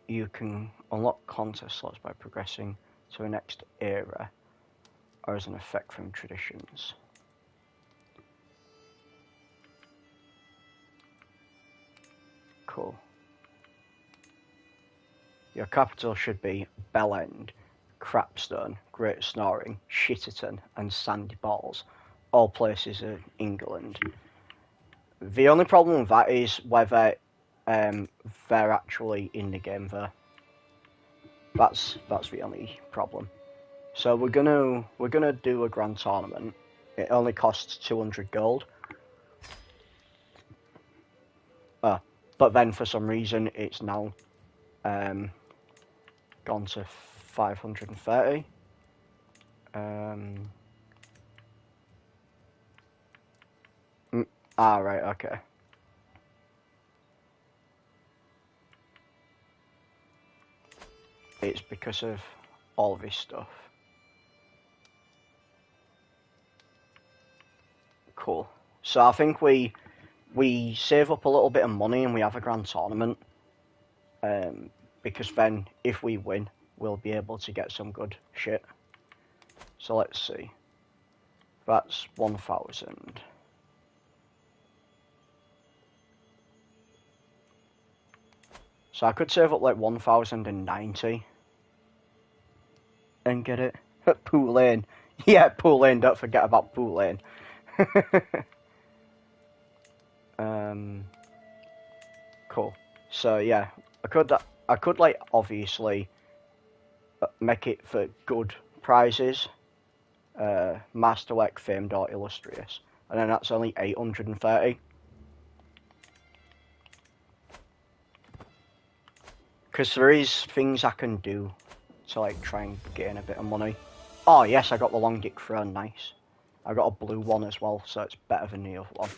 You can unlock contest slots by progressing to the next era, or as an effect from traditions. Cool. Your capital should be Bellend, Crapstone, Great Snoring, Shitterton, and Sandy Balls, all places in England. The only problem with that is whether they're actually in the game though. That's the only problem. So we're gonna do a grand tournament. It only costs 200 gold. But then for some reason it's now gone to 530. Right, okay. It's because of all this stuff. Cool. So I think we save up a little bit of money and we have a grand tournament. Because then if we win, we'll be able to get some good shit. So let's see. That's 1,000. So I could save up like 1,090 and get it. Pool Lane. Yeah, Pool Lane, don't forget about Pool Lane. Cool. So yeah, I could like obviously make it for good prizes. Masterwork, Famed, or Illustrious, and then that's only 830. Because there is things I can do to like try and gain a bit of money. Oh yes, I got the long dick throne, nice. I got a blue one as well, so it's better than the other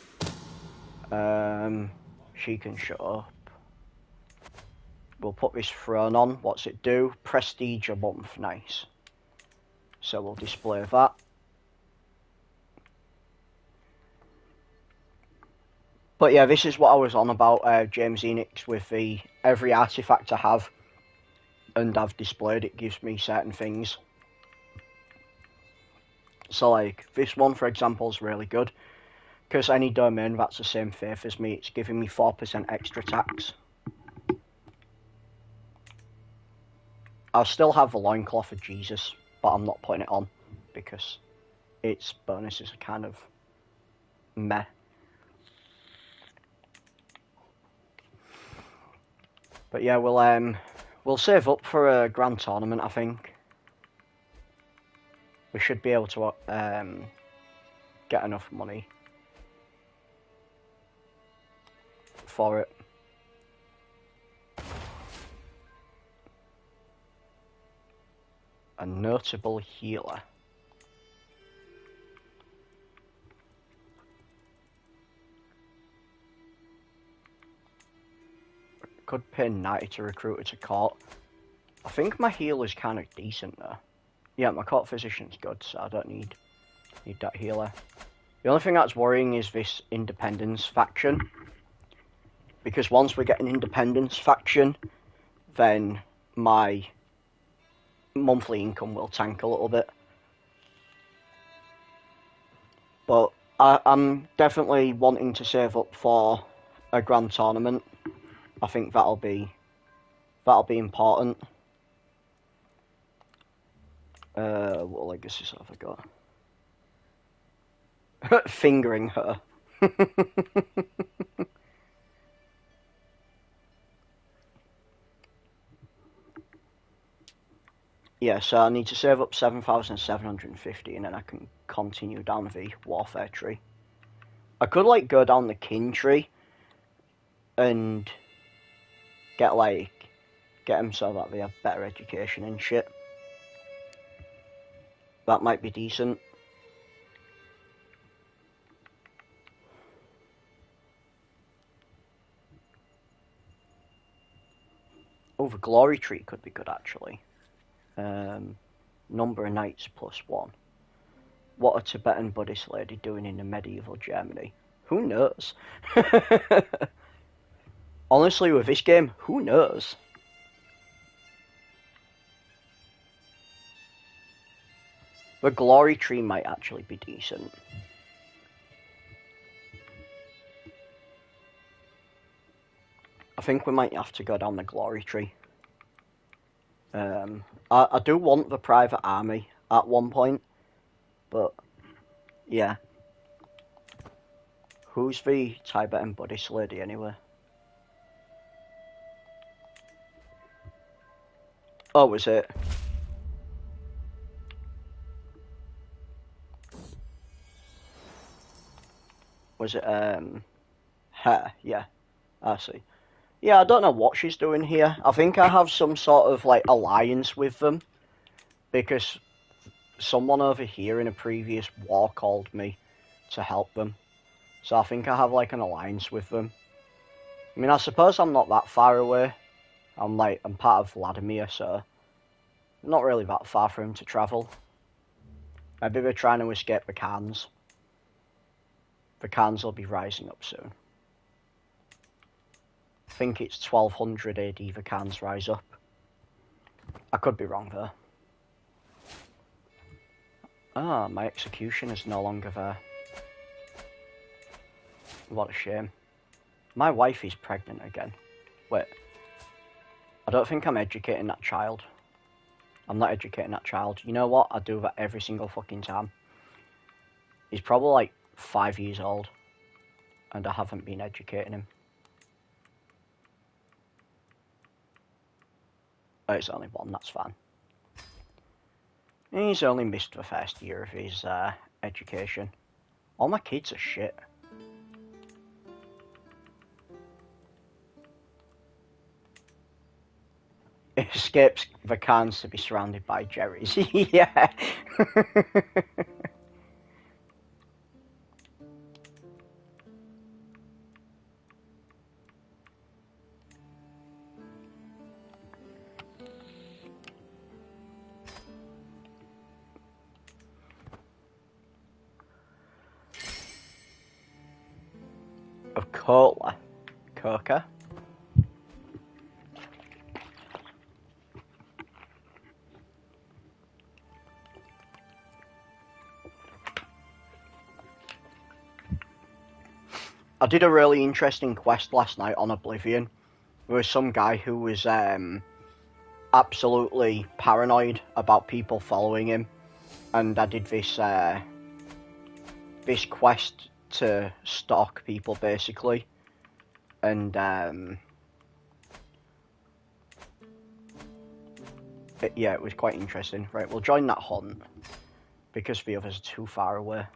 one. She can shut up. We'll put this throne on. What's it do? Prestige a month, nice. So we'll display that. But yeah, this is what I was on about, James Enix, with the every artifact I have and I've displayed, it gives me certain things. So like, this one for example is really good, because any domain that's the same faith as me, it's giving me 4% extra tax. I'll still have the loincloth of Jesus, but I'm not putting it on, because its bonuses are kind of meh. But yeah, we'll save up for a grand tournament, I think. We should be able to get enough money for it. A notable healer. Could pay 90 to recruit it to court. I think my healer's kind of decent though. Yeah, my court physician's good, so I don't need that healer. The only thing that's worrying is this independence faction. Because once we get an independence faction, then my monthly income will tank a little bit. But I'm definitely wanting to save up for a grand tournament. I think that'll be important. What legacies have I got? Fingering her. Yeah, so I need to save up 7,750 and then I can continue down the warfare tree. I could like go down the king tree and get them so that they have better education and shit. That might be decent. Oh, the glory tree could be good actually. Number of knights +1. What a Tibetan Buddhist lady doing in the medieval Germany? Who knows? Honestly, with this game, who knows? The glory tree might actually be decent. I think we might have to go down the glory tree. I do want the private army at one point, but yeah. Who's the Tibetan Buddhist lady anyway? Oh, was it? Was it her? Yeah, I see. Yeah, I don't know what she's doing here. I think I have some sort of like alliance with them because someone over here in a previous war called me to help them. So I think I have like an alliance with them. I mean, I suppose I'm not that far away. I'm part of Vladimir, so I'm not really that far for him to travel. Maybe they're trying to escape the Khans. The Khans will be rising up soon. I think it's 1200 AD the Khans rise up. I could be wrong though. Ah, my execution is no longer there. What a shame. My wife is pregnant again. Wait. I don't think I'm educating that child. I'm not educating that child. You know what? I do that every single fucking time. He's probably like 5 years old. And I haven't been educating him. Oh, it's only one, that's fine. He's only missed the first year of his education. All my kids are shit. It escapes the Khans to be surrounded by Jerrys. Yeah. Of cola. Coca. I did a really interesting quest last night on Oblivion. There was some guy who was absolutely paranoid about people following him, and I did this this quest to stalk people basically, and yeah, it was quite interesting. Right, we'll join that hunt because the others are too far away.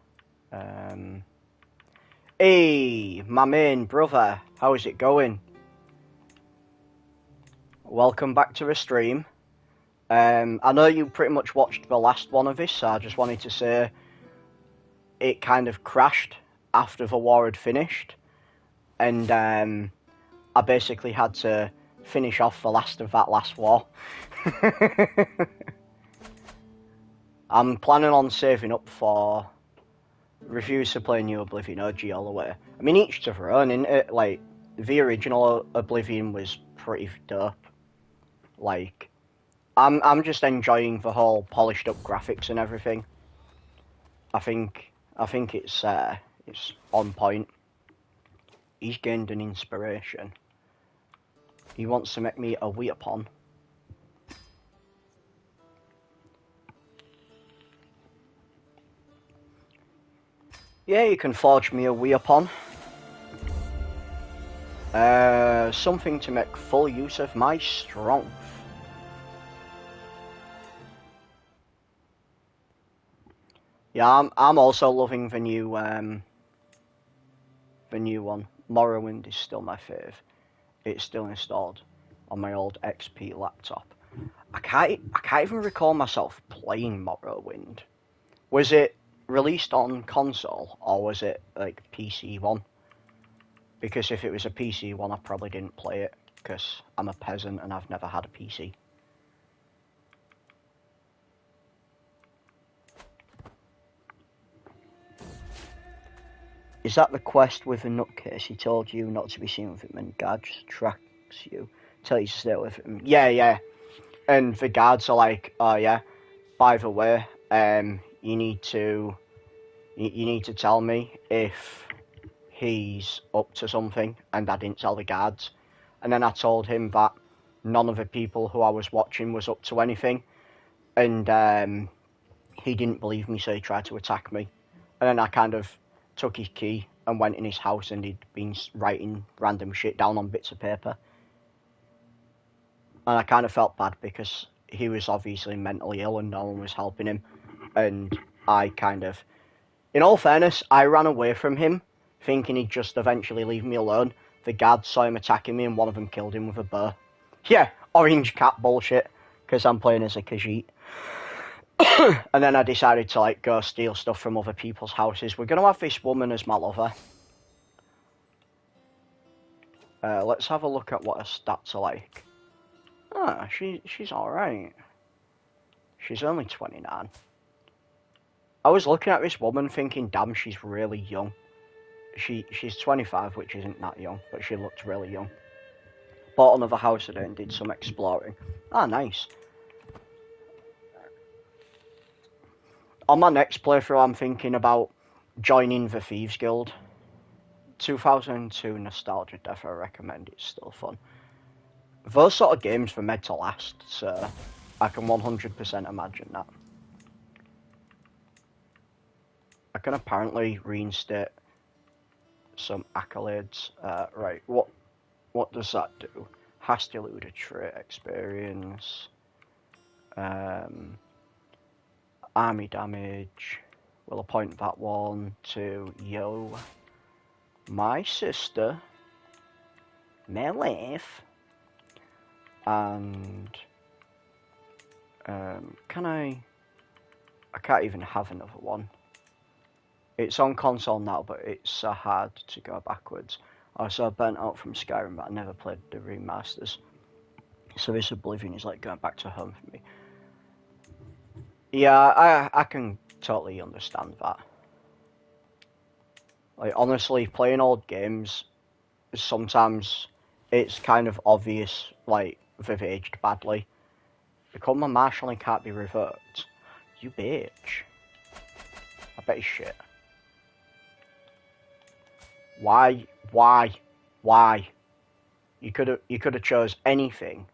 Hey, my main brother, how is it going? Welcome back to the stream. I know you pretty much watched the last one of this, so I just wanted to say it kind of crashed after the war had finished, and I basically had to finish off the last of that last war. I'm planning on saving up for reviews to play New Oblivion OG all the way. I mean, each to their own, innit? Like, the original Oblivion was pretty dope. Like, I'm just enjoying the whole polished up graphics and everything. I think I think it's on point. He's gained an inspiration. He wants to make me a weapon. Yeah, you can forge me a weapon. Something to make full use of my strength. Yeah, I'm also loving the new one. Morrowind is still my fave. It's still installed on my old XP laptop. I can't even recall myself playing Morrowind. Was it released on console or was it like PC one? Because if it was a PC one, I probably didn't play it because I'm a peasant and I've never had a PC. Is that the quest with the nutcase? He told you not to be seen with him and guard just tracks you. Tell you to stay with him. Yeah. And the guards are like, oh yeah, by the way, you need to tell me if he's up to something, and I didn't tell the guards. And then I told him that none of the people who I was watching was up to anything, and he didn't believe me, so he tried to attack me. And then I kind of took his key and went in his house, and he'd been writing random shit down on bits of paper. And I kind of felt bad because he was obviously mentally ill and no one was helping him. And I kind of, in all fairness, I ran away from him, thinking he'd just eventually leave me alone. The guards saw him attacking me and one of them killed him with a bow. Yeah, orange cat bullshit, because I'm playing as a Khajiit. And then I decided to like go steal stuff from other people's houses. We're going to have this woman as my lover. Let's have a look at what her stats are like. Ah, she's alright. She's only 29. I was looking at this woman thinking, damn, she's really young. She's 25, which isn't that young, but she looked really young. Bought another house today and did some exploring. Ah, nice. On my next playthrough, I'm thinking about joining the Thieves Guild. 2002 Nostalgia Death, I recommend. It's still fun. Those sort of games were meant to last, so I can 100% imagine that. I can apparently reinstate some accolades. Right, what does that do? Has to elude a trait experience. Army damage. We'll appoint that one to Yo. My sister. My life. And can I can't even have another one. It's on console now, but it's so hard to go backwards. I was so burnt out from Skyrim that I never played the remasters. So this Oblivion is like going back to home for me. Yeah, I can totally understand that. Like, honestly, playing old games, sometimes it's kind of obvious, like, they've aged badly. Become a marshal and can't be revoked. You bitch. I bet he's shit. Why? You could have chose anything.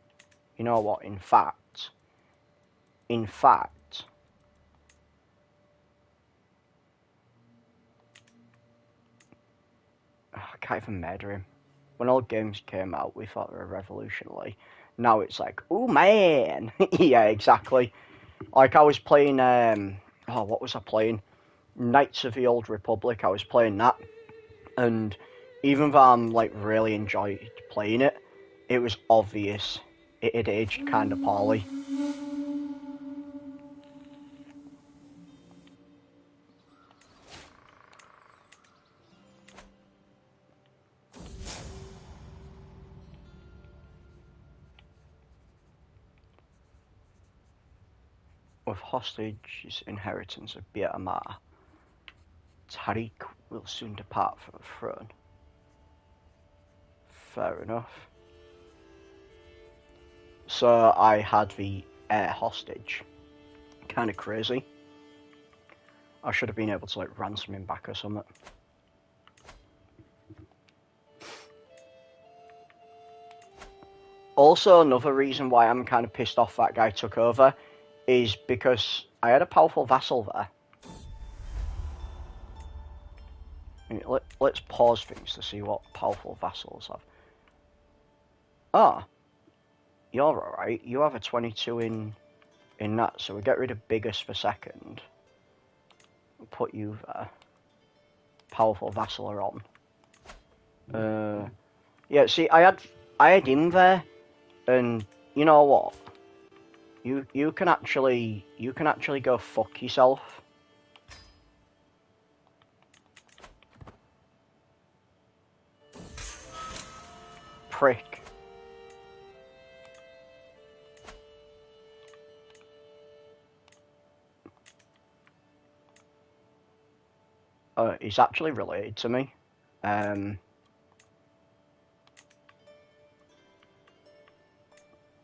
You know what? In fact, I can't even murder him. When old games came out, we thought they were revolutionary. Now it's like, oh man, yeah, exactly. Like I was playing, what was I playing? Knights of the Old Republic. I was playing that, and even though I'm like really enjoyed playing it, it was obvious it had aged kind of poorly. With Hostage's inheritance of Bir Amar, Tariq will soon depart from the throne. Fair enough. So I had the heir hostage. Kind of crazy. I should have been able to like ransom him back or something. Also, another reason why I'm kind of pissed off that guy took over is because I had a powerful vassal there. Let's pause things to see what powerful vassals have. Ah, you're alright. You have a 22 in that, so we get rid of biggest for second. We'll put you there. Powerful vassal are on. Yeah, see, I had him there, and you know what? You can actually go fuck yourself. Prick. He's actually related to me. I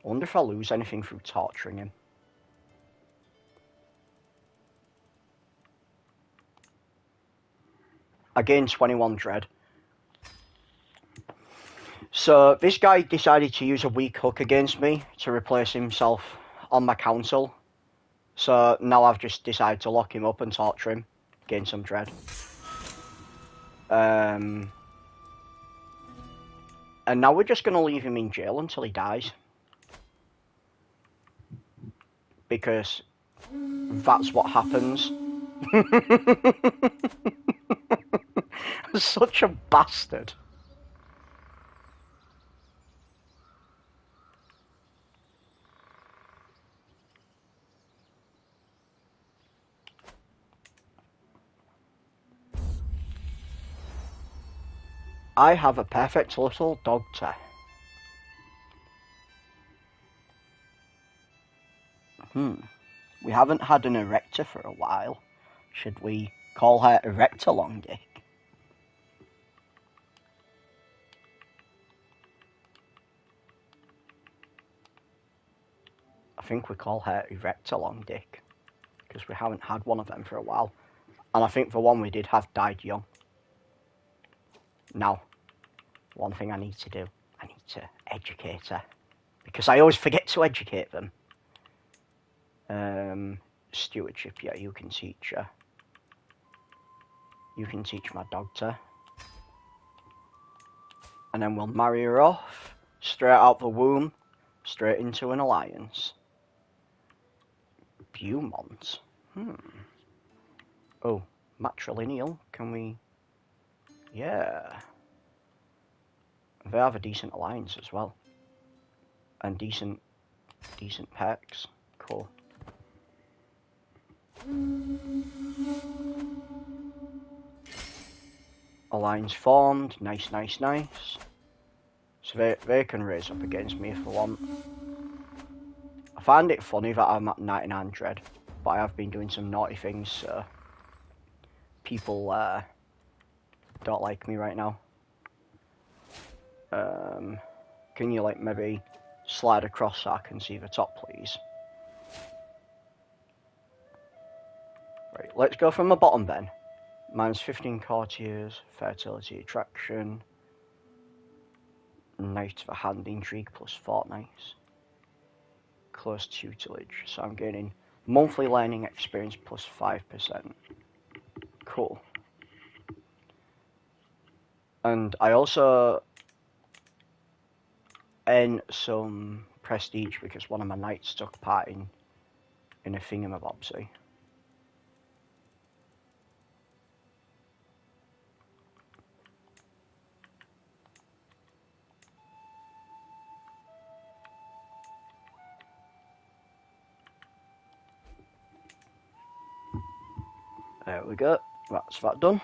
wonder if I'll lose anything through torturing him. I gained 21 dread. So this guy decided to use a weak hook against me to replace himself on my council. So now I've just decided to lock him up and torture him, gain some dread. And now we're just going to leave him in jail until he dies. Because that's what happens. Such a bastard. I have a perfect little doctor. We haven't had an erector for a while. Should we call her Erector Long Dick? I think we call her Erector Long Dick, because we haven't had one of them for a while. And I think the one we did have died young. Now, one thing I need to do, I need to educate her. Because I always forget to educate them. Stewardship, yeah, you can teach her. You can teach my doctor. And then we'll marry her off, straight out the womb, straight into an alliance. Beaumont. Oh, matrilineal, can we... Yeah. They have a decent alliance as well. And decent perks. Cool. Alliance formed. Nice. So they can raise up against me if they want. I find it funny that I'm at 99 dread, but I have been doing some naughty things, so people don't like me right now. Can you like maybe slide across so I can see the top, please? Right, let's go from the bottom then. Mine's 15 courtiers, fertility, attraction, knight of a hand, intrigue plus fortnights, close tutelage. So I'm gaining monthly learning experience plus 5%. Cool. And I also earn some prestige because one of my knights took part in a thingamabobsy. There we go. That's that done.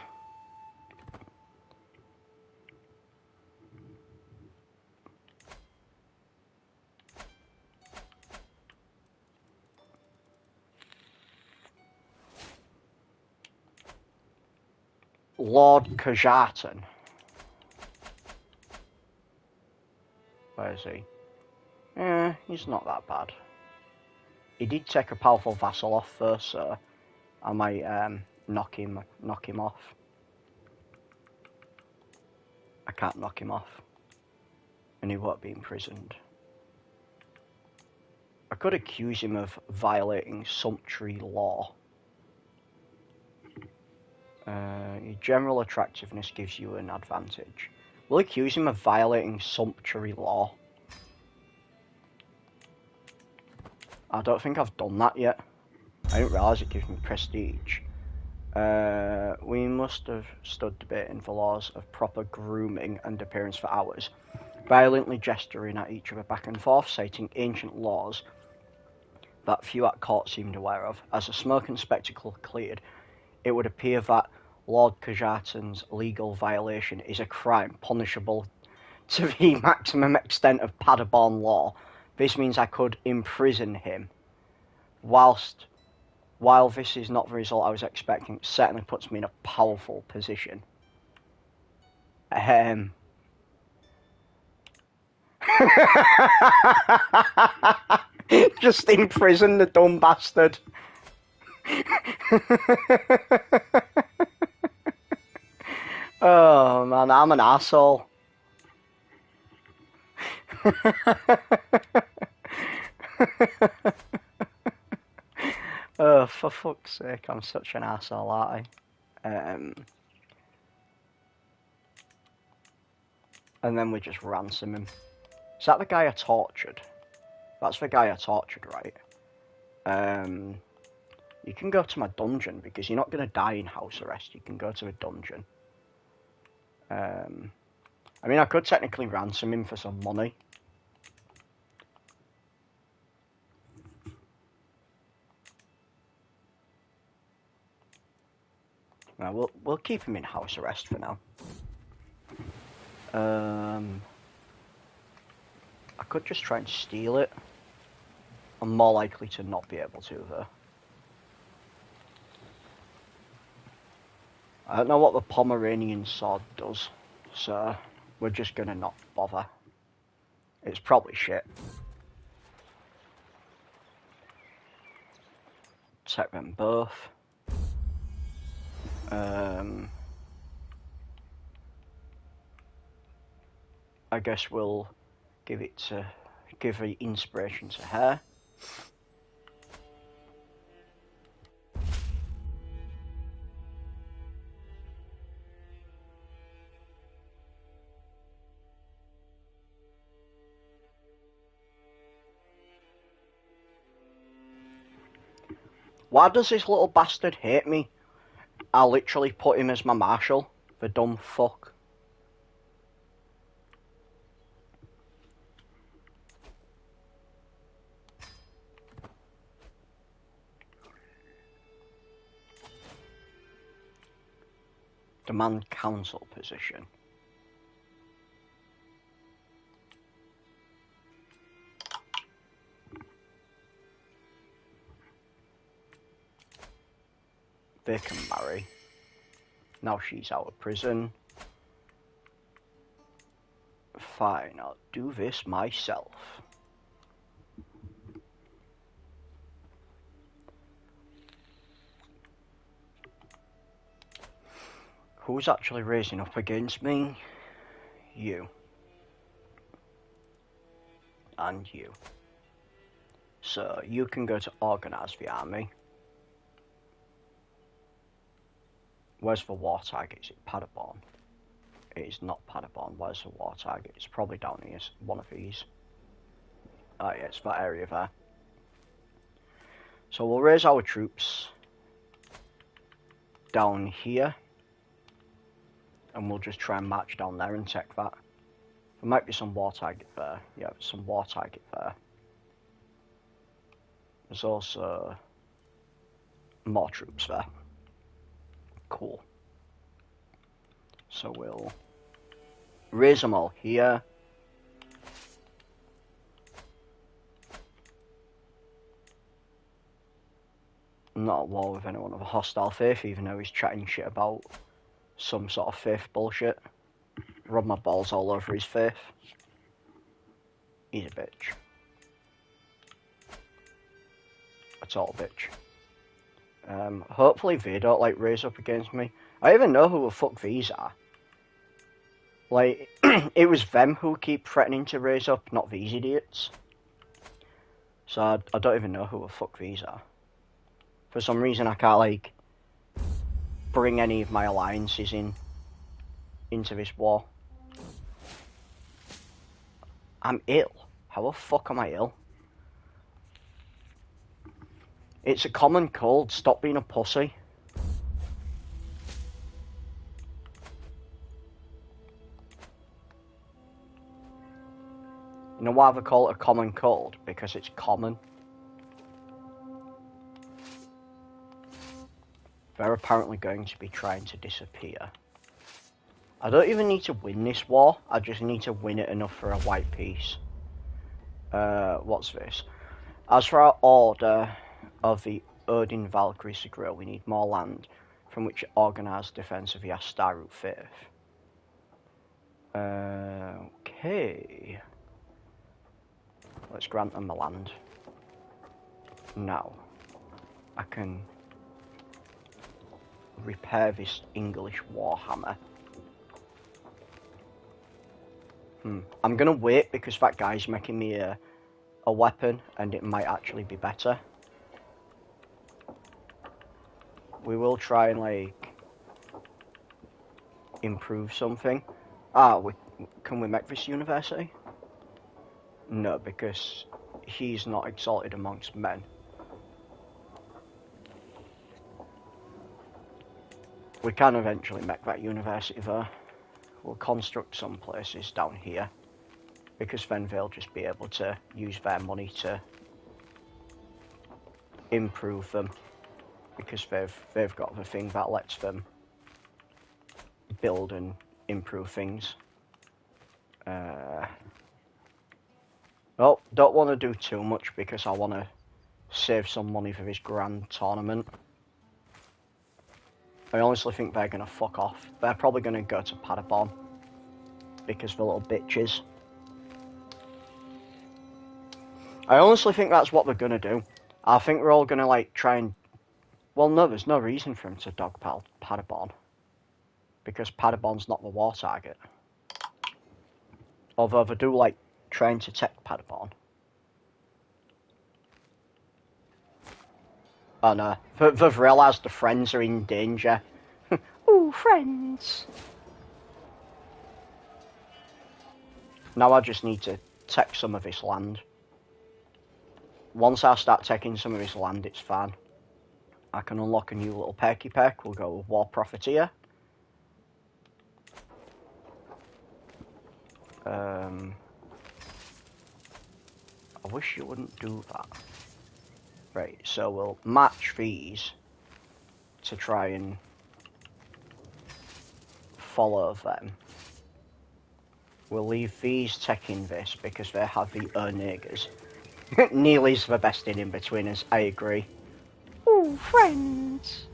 Lord Kajartan. Where is he? He's not that bad. He did take a powerful vassal off though, so I might knock him off. I can't knock him off. And he won't be imprisoned. I could accuse him of violating sumptuary law. Your general attractiveness gives you an advantage. We'll accuse him of violating sumptuary law. I don't think I've done that yet. I didn't realise it gives me prestige. We must have stood debating the laws of proper grooming and appearance for hours, violently gesturing at each other back and forth, citing ancient laws that few at court seemed aware of. As the smoke and spectacle cleared, it would appear that Lord Cajerton's legal violation is a crime punishable to the maximum extent of Paderborn law. This means I could imprison him. While this is not the result I was expecting, it certainly puts me in a powerful position. Just imprison the dumb bastard. Oh man, I'm an asshole. Oh, for fuck's sake, I'm such an asshole, aren't I? And then we just ransom him. Is that the guy I tortured? That's the guy I tortured, right? You can go to my dungeon, because you're not going to die in house arrest. You can go to a dungeon. I mean, I could technically ransom him for some money. No, we'll keep him in house arrest for now. I could just try and steal it. I'm more likely to not be able to, though. I don't know what the Pomeranian sword does, so we're just gonna not bother. It's probably shit. Take them both. I guess we'll give the inspiration to her. Why does this little bastard hate me? I literally put him as my marshal, the dumb fuck. Demand council position. They can marry. Now she's out of prison. Fine, I'll do this myself. Who's actually raising up against me? You. And you. So you can go to organise the army. Where's the war target? Is it Paderborn? It is not Paderborn. Where's the war target? It's probably down here. It's one of these. Oh yeah, it's that area there. So we'll raise our troops down here. And we'll just try and march down there and take that. There might be some war target there. Yeah, there's some war target there. There's also more troops there. Cool. So we'll raise them all here. I'm not at war with anyone of a hostile faith, even though he's chatting shit about some sort of faith bullshit. Rub my balls all over his faith. He's a bitch. A total bitch. Hopefully they don't, like, raise up against me. I don't even know who the fuck these are. Like, it was them who keep threatening to raise up, not these idiots. So I don't even know who the fuck these are. For some reason I can't, like, bring any of my alliances into this war. I'm ill. How the fuck am I ill? It's a common cold. Stop being a pussy. You know why they call it a common cold? Because it's common. They're apparently going to be trying to disappear. I don't even need to win this war. I just need to win it enough for a white peace. What's this? As for our order of the Odin Valkyries to grow, we need more land from which to organise defence of the Astaru faith. Okay. Let's grant them the land. Now, I can repair this English warhammer. I'm gonna wait because that guy's making me a weapon and it might actually be better. We will try and, like, improve something. Can we make this university? No, because he's not exalted amongst men. We can eventually make that university though. We'll construct some places down here, because then they'll just be able to use their money to improve them, because they've got the thing that lets them build and improve things. Well, don't want to do too much because I want to save some money for this grand tournament. I honestly think they're going to fuck off. They're probably going to go to Paderborn because they're little bitches. I honestly think that's what they're going to do. I think we're all going to, like, try and... Well, no, there's no reason for them to dogpile Paderborn, because Paderborn's not the war target. Although they do, like, trying to take Paderborn. Oh no, they've realised the friends are in danger. Ooh, friends! Now I just need to take some of this land. Once I start taking some of this land, it's fine. I can unlock a new little perky perk. We'll go with War Profiteer. I wish you wouldn't do that. Right, so we'll match these to try and follow them. We'll leave these taking this because they have the Ernegers. Neely's the best in between us, I agree. Ooh, friends!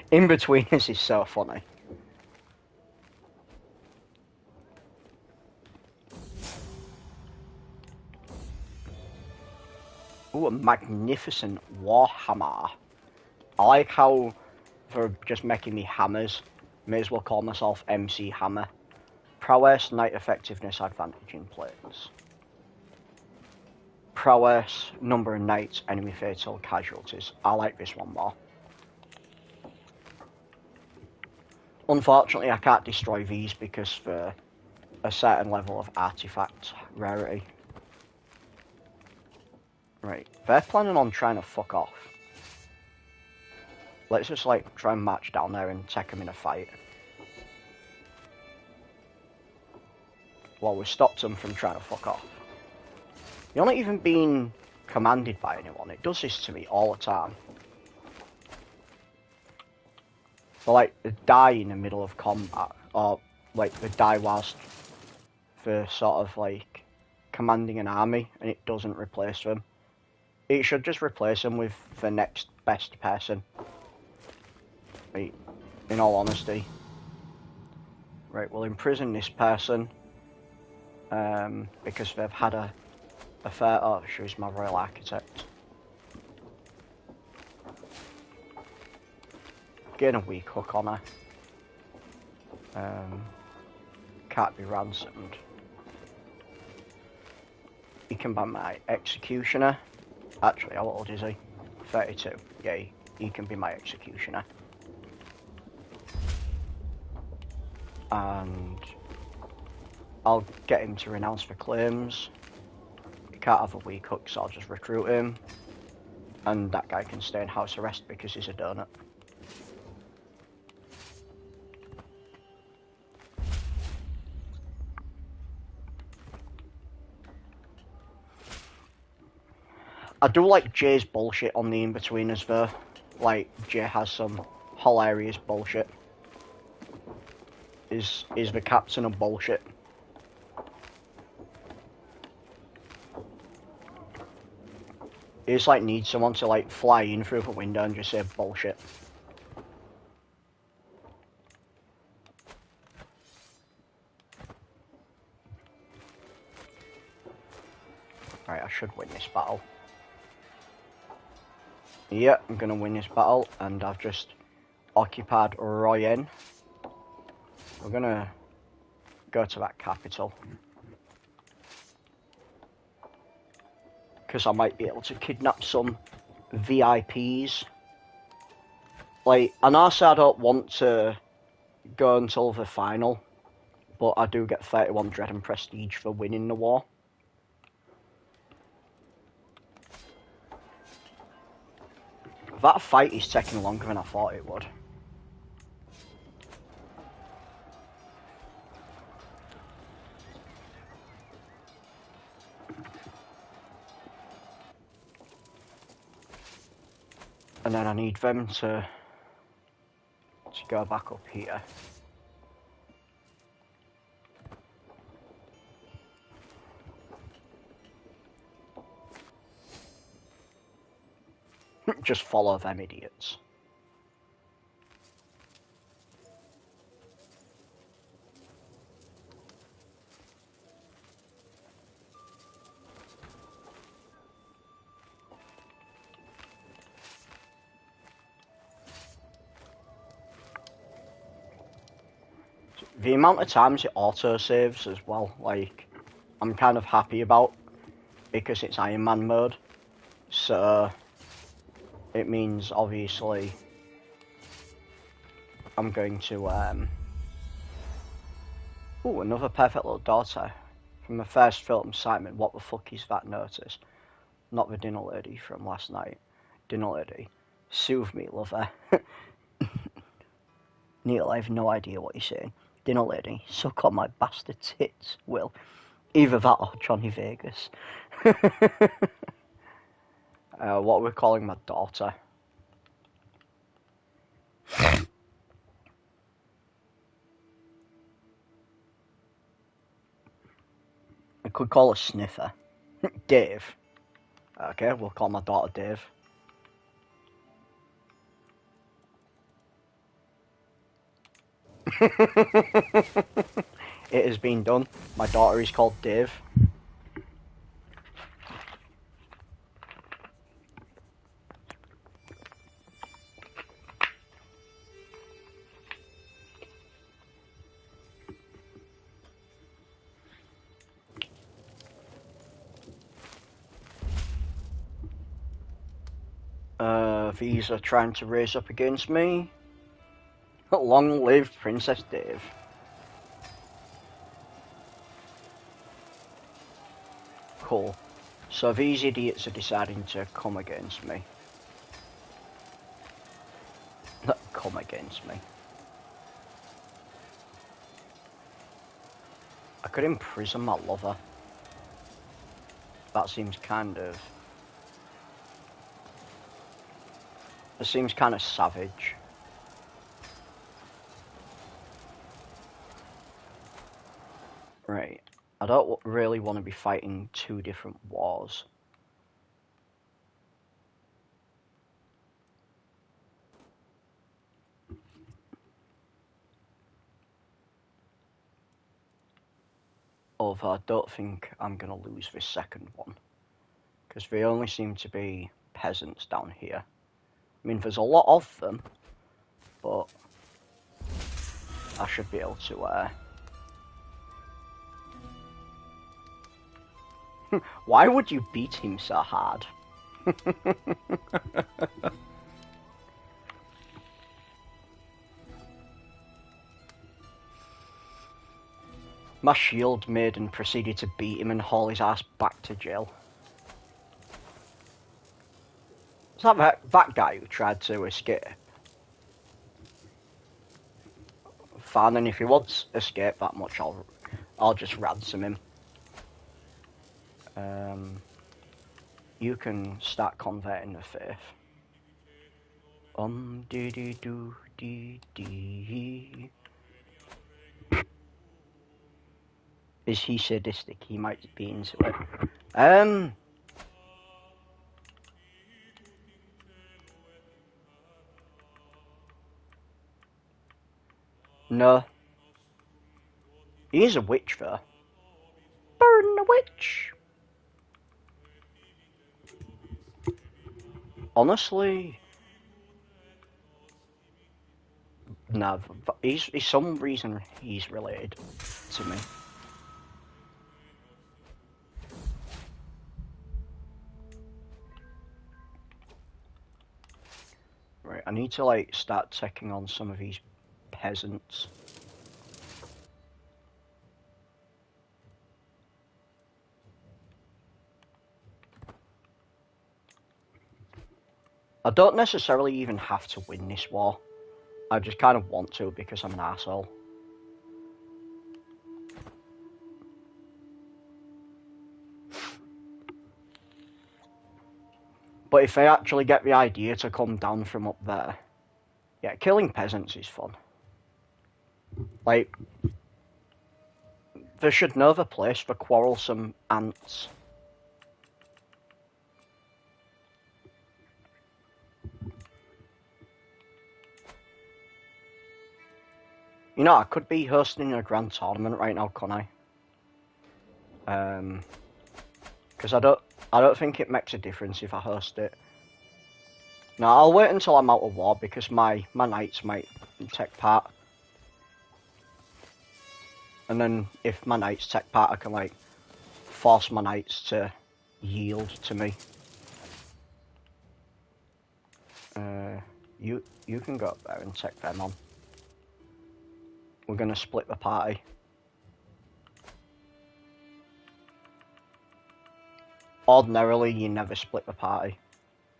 In between us is so funny. Ooh, a magnificent warhammer. I like how they're just making me hammers. May as well call myself MC Hammer. Prowess, Knight Effectiveness, Advantage in planes. Prowess, number of knights, enemy fatal casualties. I like this one more. Unfortunately, I can't destroy these because for a certain level of artifact rarity. Right, they're planning on trying to fuck off. Let's just, like, try and march down there and take them in a fight. Well, we stopped them from trying to fuck off. You're not even being commanded by anyone. It does this to me all the time. But, like, they die in the middle of combat. Or, like, they die whilst they're sort of, like, commanding an army, and it doesn't replace them. It should just replace them with the next best person. Right, in all honesty. Right, we'll imprison this person. Because they've had a fair... Oh, she's my royal architect. gain a weak hook on her. Can't be ransomed. He can be my executioner. Actually, how old is he? 32. Yeah, he can be my executioner. And I'll get him to renounce for claims. He can't have a weak hook, so I'll just recruit him. And that guy can stay in house arrest because he's a donut. I do like Jay's bullshit on the in-betweeners though. Like, Jay has some hilarious bullshit. Is the captain of bullshit. He just like needs someone to like fly in through the window and just say bullshit. Right, I should win this battle. Yeah, I'm gonna win this battle, and I've just occupied Royen. We're gonna go to that capital. Because I might be able to kidnap some VIPs. Like, and also I don't want to go until the final, but I do get 31 dread and prestige for winning the war. That fight is taking longer than I thought it would. And then I need them to go back up here. Just follow them idiots. The amount of times it auto-saves as well, like, I'm kind of happy about, because it's Ironman mode, so it means, obviously, I'm going to, ooh, another perfect little daughter, from the first film, Simon, what the fuck is that notice? Not the dinner lady from last night. Dinner lady, soothe me, lover. Neil, I have no idea what you're saying. Dinner lady, suck on my bastard tits, Will. Either that or Johnny Vegas. What we're calling my daughter. I could call her Sniffer. Dave. Okay, we'll call my daughter Dave. It has been done. My daughter is called Dave. These are trying to raise up against me. Long live Princess Dave. Cool. So these idiots are deciding to come against me. Come against me. I could imprison my lover. That seems kind of... It seems kind of savage. Right. I don't really want to be fighting two different wars. Although I don't think I'm going to lose this second one. Because they only seem to be peasants down here. I mean, there's a lot of them. but I should be able to. Why would you beat him so hard? My shield maiden proceeded to beat him and haul his ass back to jail. Is that guy who tried to escape? Fine, and if he wants to escape that much, I'll just ransom him. You can start converting the faith. Dee doo dee dee. Is he sadistic? He might be into it. No. He is a witch, though. Burn the witch! Honestly... No, he's some reason he's related to me. Right, I need to, like, start checking on some of these peasants. I don't necessarily even have to win this war. I just kind of want to because I'm an asshole. But if they actually get the idea to come down from up there, yeah, killing peasants is fun. Like, there should know the place for quarrelsome ants. You know, I could be hosting a grand tournament right now, couldn't I? Because I don't think it makes a difference if I host it. No, I'll wait until I'm out of war because my knights might take part. And then if my knights take part, I can, like, force my knights to yield to me. You can go up there and take them on. We're gonna split the party. Ordinarily, you never split the party,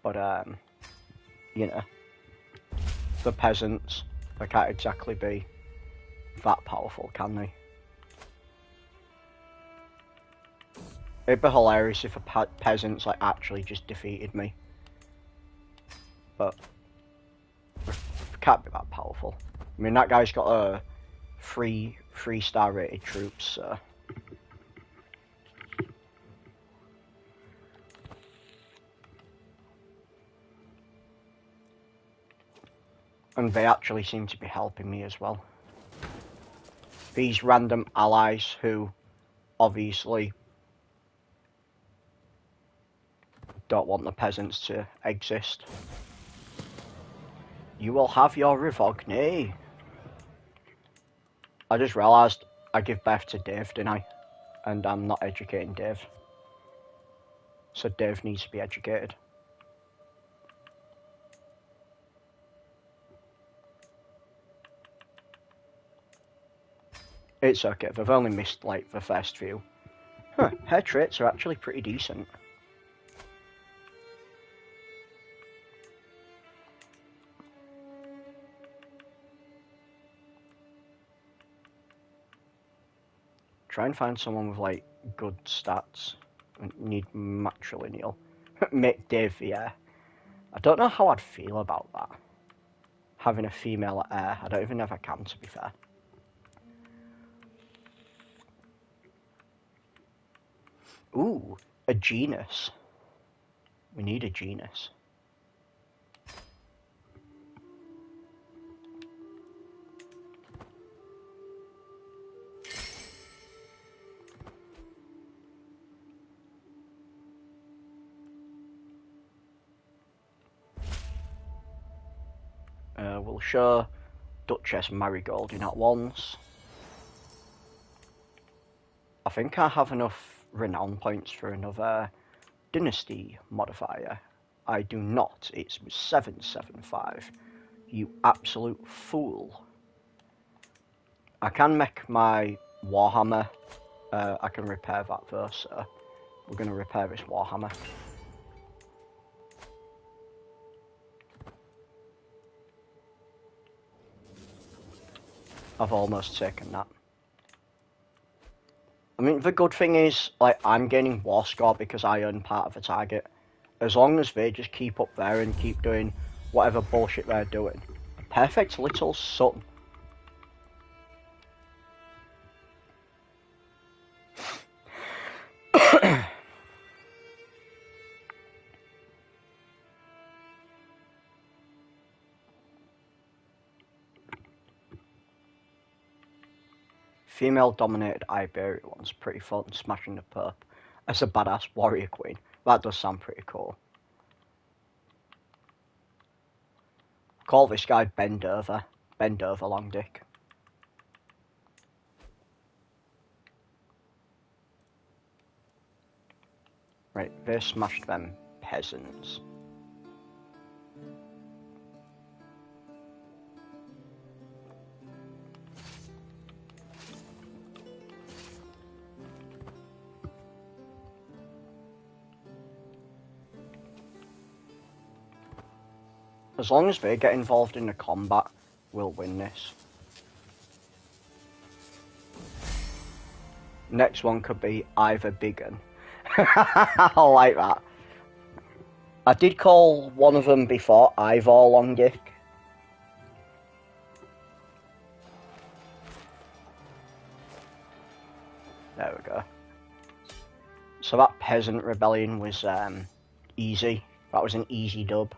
but you know, the peasants, they can't exactly be that powerful, can they? It'd be hilarious if the peasants like actually just defeated me, but they can't be that powerful. I mean, that guy's got a 3-star rated troops, so. And they actually seem to be helping me as well. These random allies who obviously don't want the peasants to exist. You will have your revogne. I just realised I give birth to Dave, didn't I? And I'm not educating Dave. So Dave needs to be educated. It's okay, they've only missed like the first few. Huh, her traits are actually pretty decent. Try and find someone with like good stats. Need matrilineal. Make Dave the heir. I don't know how I'd feel about that. Having a female heir. I don't even know if I can, to be fair. Ooh, a genus. We need a genus. We'll show. Duchess Marigolding at once. I think I have enough renown points for another dynasty modifier. I do not. It's 775. You absolute fool. I can make my Warhammer. I can repair that though, so we're going to repair this Warhammer. I've almost taken that. I mean, the good thing is, like, I'm gaining war score because I earn part of the target. As long as they just keep up there and keep doing whatever bullshit they're doing. Perfect little son. Female-dominated Iberia one's pretty fun, smashing the perp. As a badass warrior queen. That does sound pretty cool. Call this guy Bend Over. Bend Over, Long Dick. Right, they smashed them peasants. As long as they get involved in the combat, we'll win this. Next one could be Ivor Biggin. I like that. I did call one of them before Ivor Long Dick. There we go. So that peasant rebellion was easy. That was an easy dub.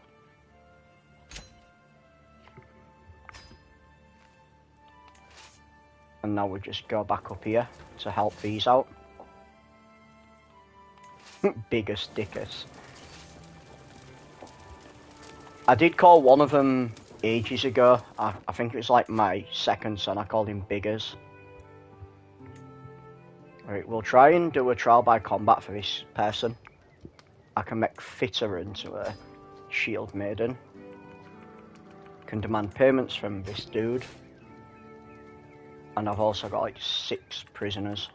And now we just go back up here to help these out. Biggest dickers. I did call one of them ages ago. I think it was like my second son. I called him Biggers. Right, we'll try and do a trial by combat for this person. I can make Fitter into a shield maiden. Can demand payments from this dude. And I've also got like 6 prisoners.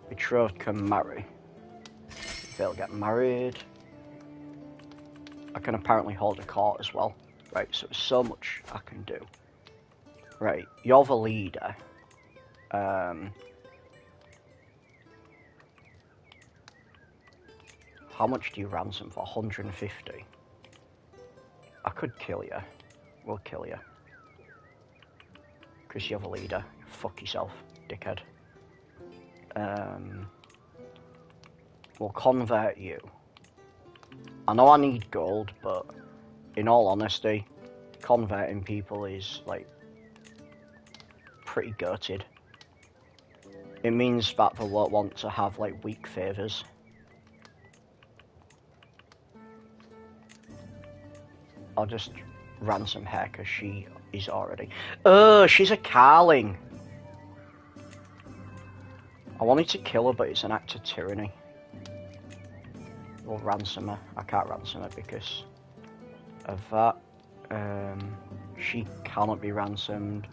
Betrothed can marry. They'll get married. I can apparently hold a court as well. Right, so there's so much I can do. Right, you're the leader. How much do you ransom for? 150. I could kill you. We'll kill you. Because you're the leader. Fuck yourself, dickhead. We'll convert you. I know I need gold, but in all honesty, converting people is, like, pretty gutted. It means that they won't want to have, like, weak favours. I'll just ransom her because she is already... Oh, she's a Carling! I wanted to kill her, but it's an act of tyranny. We'll ransom her. I can't ransom her because of that. She cannot be ransomed.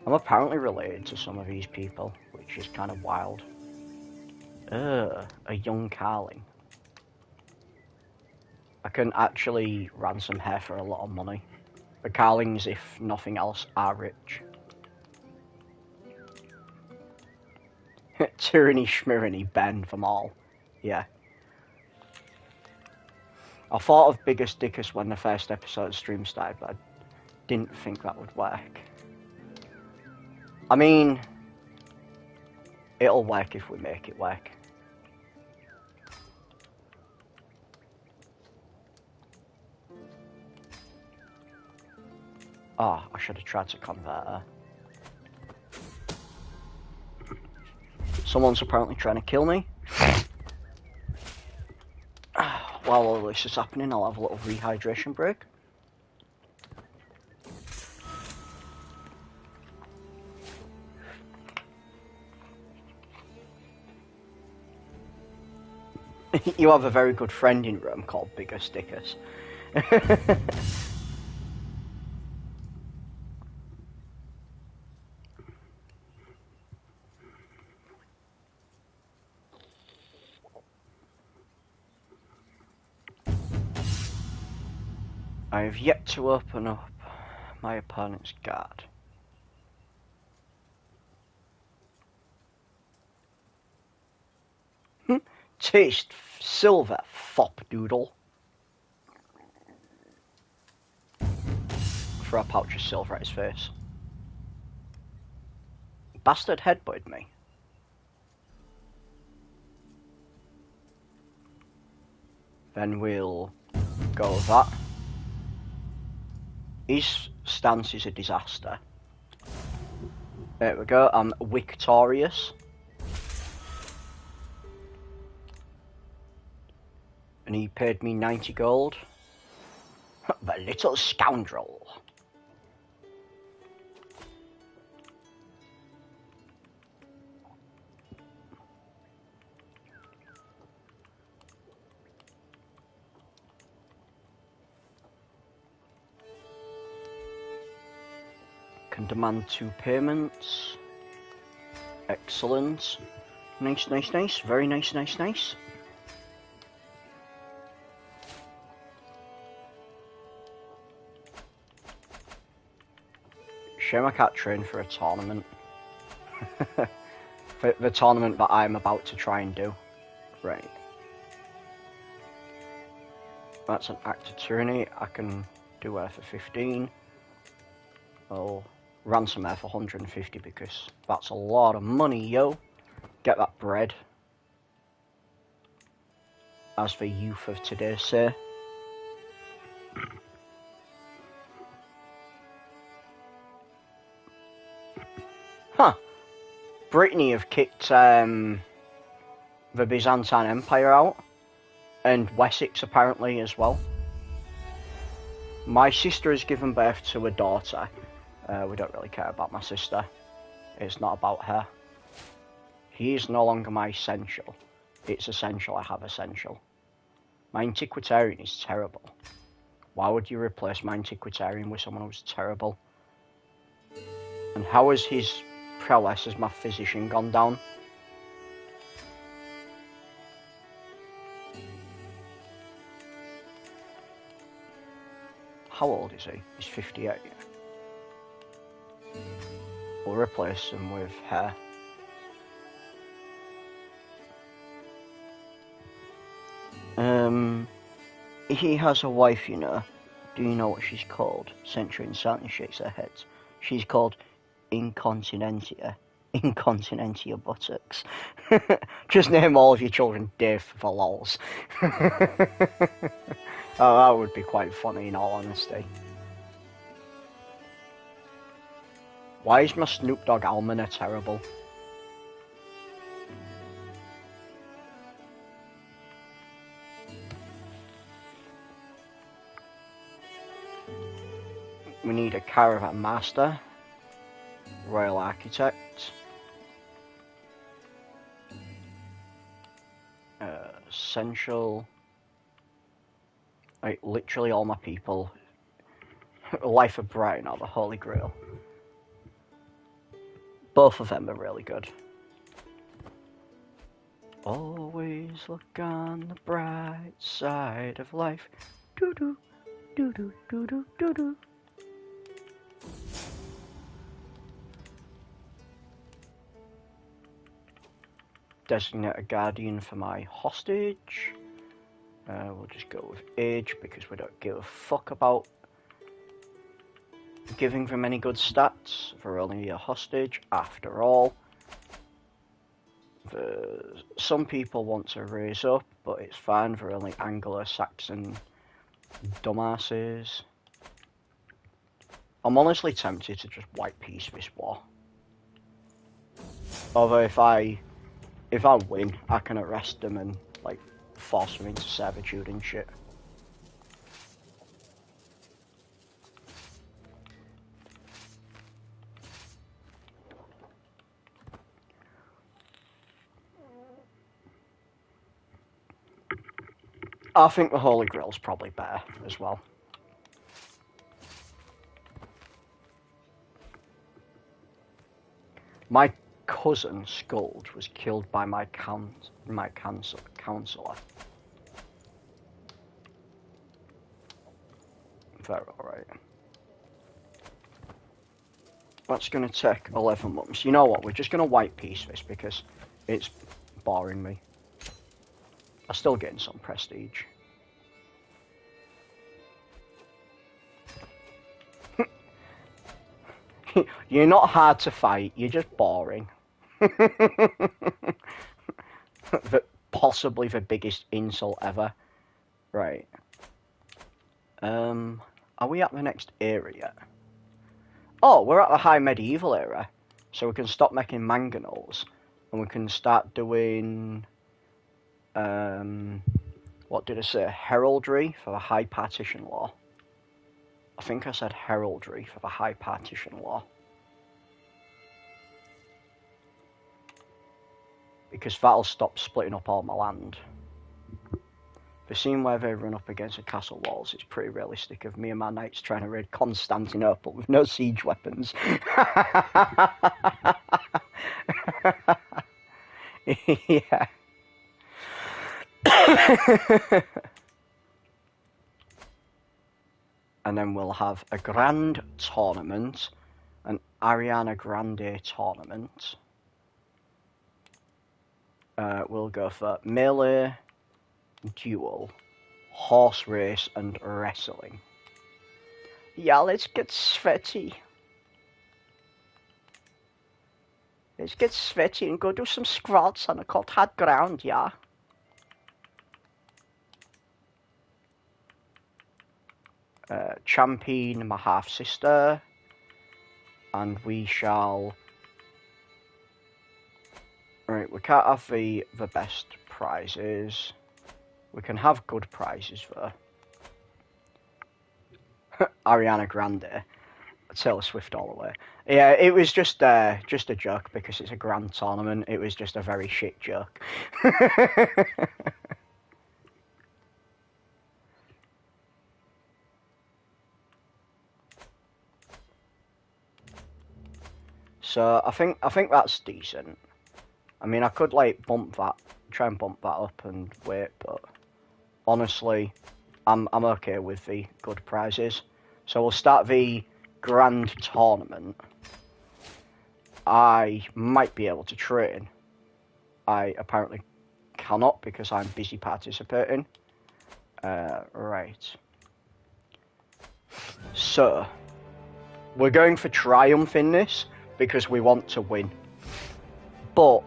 I'm apparently related to some of these people, which is kind of wild. A young Carling. I can actually ransom her for a lot of money. The Carlings, if nothing else, are rich. Tyranny, Schmirany, Ben from all. Yeah. I thought of Biggest Dickus when the first episode of stream started, but I didn't think that would work. I mean, it'll work if we make it work. Oh, I should have tried to convert her. Someone's apparently trying to kill me. While all this is happening, I'll have a little rehydration break. You have a very good friend in Rome called Bigger Stickers. I have yet to open up my opponent's guard. Taste silver, fop doodle. Throw a pouch of silver at his face. Bastard headbutted me. Then we'll go with that. His stance is a disaster. There we go, I'm victorious. And he paid me 90 gold. The little scoundrel. Can demand 2 payments. Excellent. Nice, nice, nice. Very nice, nice, nice. Shame I can't train for a tournament. For the tournament that I'm about to try and do. Right. That's an act of tyranny. I can do her for 15. I'll ransom her for 150 because that's a lot of money, yo. Get that bread. As for youth of today, say. Huh. Brittany have kicked the Byzantine Empire out. And Wessex apparently as well. My sister has given birth to a daughter. We don't really care about my sister. It's not about her. He is no longer my essential. It's essential I have essential. My antiquitarian is terrible. Why would you replace my antiquitarian with someone who's terrible? And how has his prowess as my physician gone down? How old is he? He's 58. We'll replace him with her. He has a wife, you know. Do you know what she's called? Century and Santi shakes her head. She's called Incontinentia. Incontinentia buttocks. Just name all of your children Dave for lols. Oh, that would be quite funny in all honesty. Why is my Snoop Dogg Almoner terrible? We need a caravan master, royal architect, essential, like literally all my people. Life of Brian or the Holy Grail. Both of them are really good. Always look on the bright side of life. Doo doo, doo doo, doo doo, doo doo. Designate a guardian for my hostage. We'll just go with age because we don't give a fuck about giving them any good stats. They're only a hostage after all. Some people want to raise up, but it's fine. They're only Anglo-Saxon dumbasses. I'm honestly tempted to just white peace this war. Although if I win, I can arrest them and like force them into servitude and shit. I think the Holy Grail's probably better as well. My cousin Skuld was killed by my counselor. Very alright. That's going to take 11 months. You know what? We're just going to white piece this because it's boring me. I'm still getting some prestige. You're not hard to fight. You're just boring. Possibly the biggest insult ever. Right. Are we at the next era yet? Oh, we're at the high medieval era. So we can stop making mangonels. And we can start doing... what did I say? Heraldry for the high partition law. I think I said heraldry for the high partition law. Because that'll stop splitting up all my land. The scene where they run up against the castle walls is pretty realistic of me and my knights trying to raid Constantinople with no siege weapons. Yeah. And then we'll have a grand tournament, an Ariana Grande tournament. We'll go for melee, duel, horse race, and wrestling. Yeah, let's get sweaty. Let's get sweaty and go do some squats on a cold hard ground, yeah. Champion my half-sister, and we shall... Right, we can't have the best prizes. We can have good prizes though. Ariana Grande, Taylor Swift all the way. Yeah, it was just a joke because it's a grand tournament. It was just a very shit joke. So I think that's decent. I mean, I could like try and bump that up and wait, but honestly, I'm okay with the good prizes. So we'll start the grand tournament. I might be able to train. I apparently cannot because I'm busy participating. Right. So, we're going for triumph in this because we want to win. But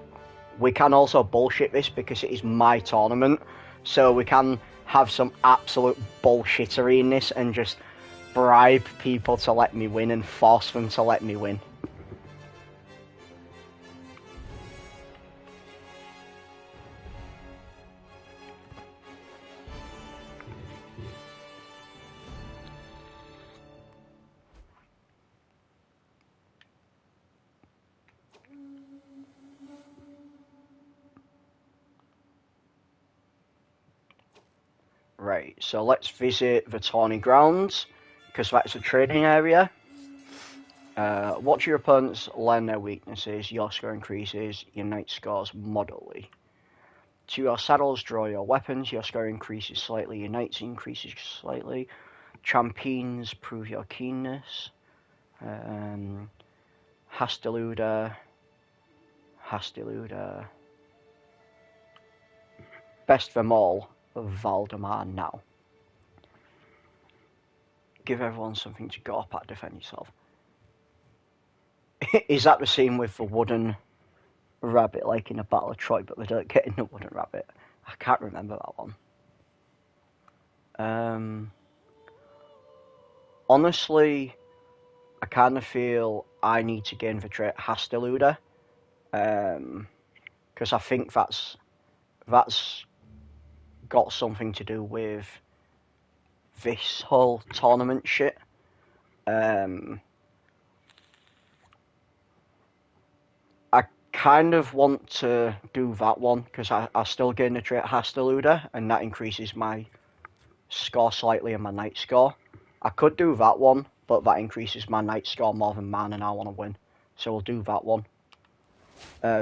we can also bullshit this because it is my tournament. So we can have some absolute bullshittery in this and just bribe people to let me win and force them to let me win. Right, so let's visit the tourney grounds, because that's a training area. Watch your opponents learn their weaknesses, your score increases, your knight scores moderately. To your saddles, draw your weapons, your score increases slightly, your knights increases slightly. Champions, prove your keenness. Hasteluda. Best of them all, Valdemar now. Give everyone something to go up at, defend yourself. Is that the scene with the wooden rabbit, like in a Battle of Troy, but they don't get in the wooden rabbit? I can't remember that one. Honestly, I kind of feel I need to gain the trait Hasteluda, because I think that's got something to do with this whole tournament shit. I kind of want to do that one because I still gain the trait Hasteluder, and that increases my score slightly and my night score. I could do that one, but that increases my night score more than mine, and I want to win. So we'll do that one.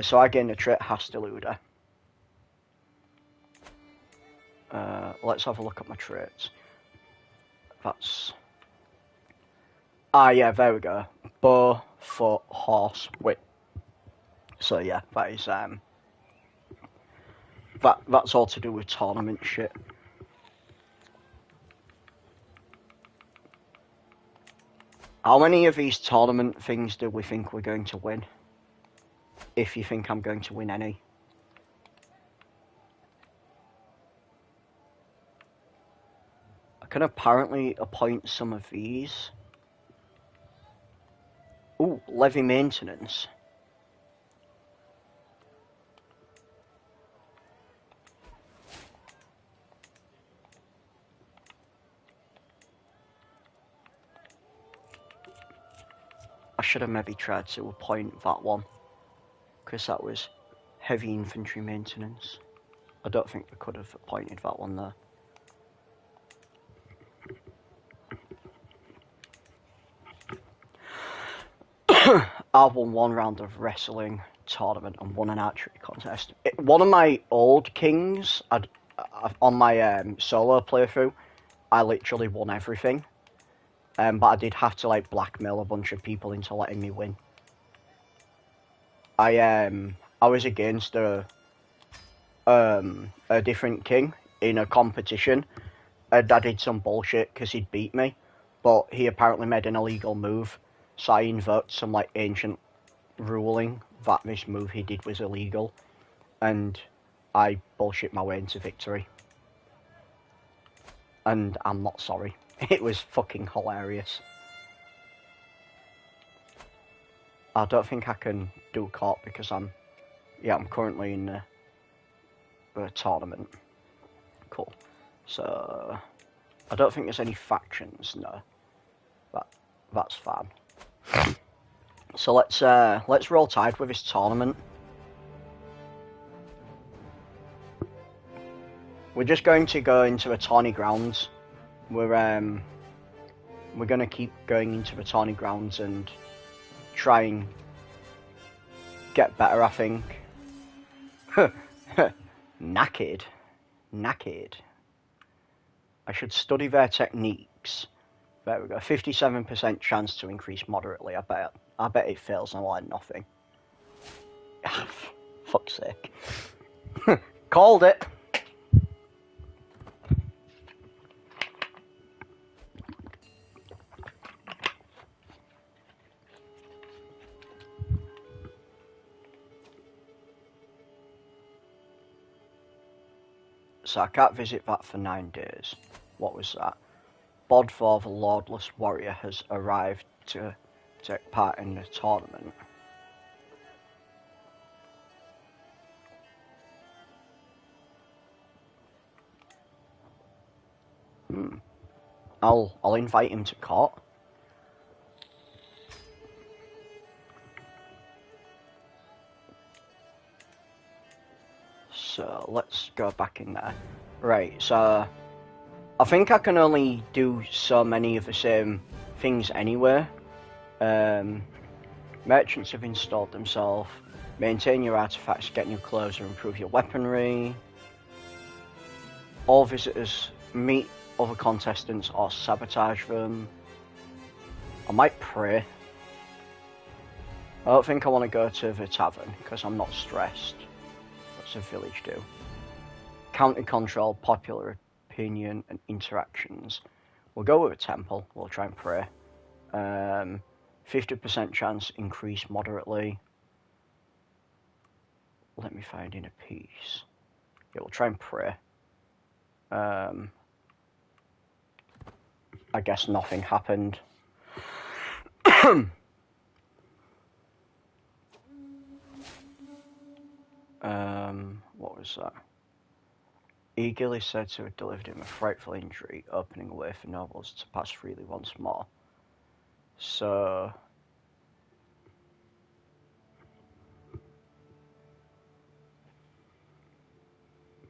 So I gain the trait Hasteluder. Let's have a look at my traits. That's... yeah, there we go. Bow, foot, horse, wit. So yeah, that is that's all to do with tournament shit. How many of these tournament things do we think we're going to win? If you think I'm going to win any. I can apparently appoint some of these. Ooh, levy maintenance. I should have maybe tried to appoint that one, because that was heavy infantry maintenance. I don't think we could have appointed that one there. I won one round of wrestling tournament and won an archery contest. One of my old kings, on my solo playthrough, I literally won everything. But I did have to like blackmail a bunch of people into letting me win. I was against a different king in a competition, and I did some bullshit because he'd beat me, but he apparently made an illegal move, so I invoked some like ancient ruling that this move he did was illegal, and I bullshit my way into victory. And I'm not sorry. It was fucking hilarious. I don't think I can do court because I'm currently in a tournament. Cool. So I don't think there's any factions. No, that's fine. So let's roll tide with this tournament. We're just going to go into a tourney grounds. We're going to keep going into the tourney grounds and try and get better, I think. Knackered. I should study their techniques. There we go. 57% chance to increase moderately. I bet it fails and I learn nothing. Fuck's sake. Called it. So I can't visit that for 9 days. What was that? Bodvar, the Lordless Warrior, has arrived to take part in the tournament. I'll invite him to court. So let's go back in there. Right, so I think I can only do so many of the same things anyway. Merchants have installed themselves. Maintain your artifacts, get new clothes, or improve your weaponry. All visitors meet other contestants or sabotage them. I might pray. I don't think I want to go to the tavern because I'm not stressed. What's the village do? County control, popular opinion, and interactions. We'll go with a temple. We'll try and pray. 50% chance increase moderately. Let me find in a peace. Yeah, we'll try and pray. I guess nothing happened. What was that? Eagle is said to have delivered him a frightful injury, opening a way for nobles to pass freely once more. So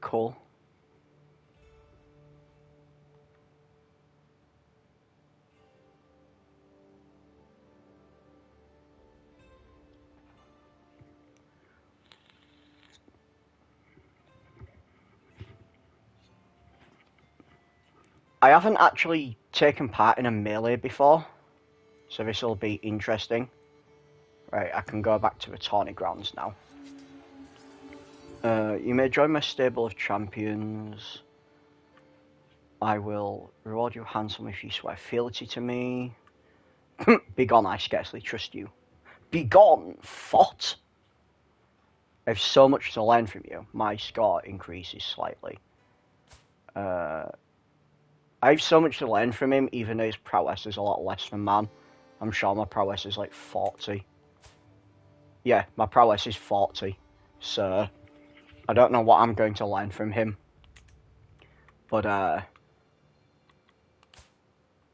Cool. I haven't actually taken part in a melee before, so this will be interesting. Right, I can go back to the tourney grounds now. You may join my stable of champions. I will reward you handsomely if you swear fealty to me. Begone, I scarcely trust you. Begone, Fot! I have so much to learn from you. My score increases slightly. I have so much to learn from him, even though his prowess is a lot less than mine. I'm sure my prowess is like 40. Yeah, my prowess is 40. So, I don't know what I'm going to learn from him. But,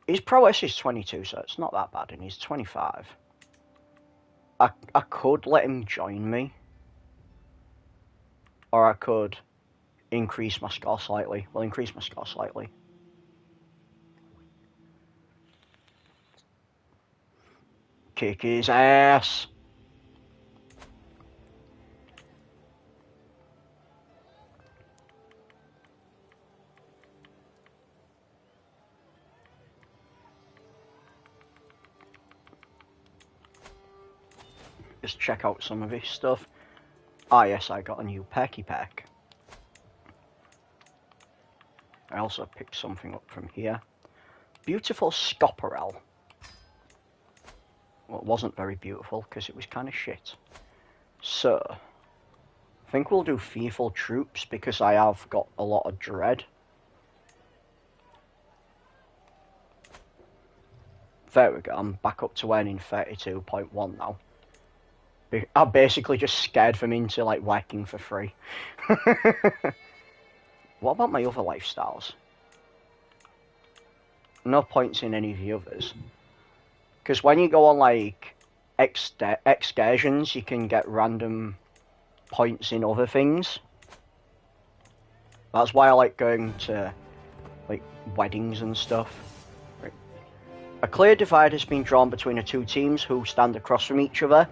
his prowess is 22, so it's not that bad, and he's 25. I could let him join me. Or I could increase my score slightly. Well, increase my score slightly. Kick his ass! Just check out some of his stuff. Ah yes, I got a new Perky Pack. I also picked something up from here. Beautiful Scopperel. Well, it wasn't very beautiful because it was kind of shit. So, I think we'll do Fearful Troops because I have got a lot of dread. There we go, I'm back up to earning 32.1 now. I basically just scared them into like working for free. What about my other lifestyles? No points in any of the others. Because when you go on like excursions, you can get random points in other things. That's why I like going to like weddings and stuff. Right. A clear divide has been drawn between the two teams who stand across from each other,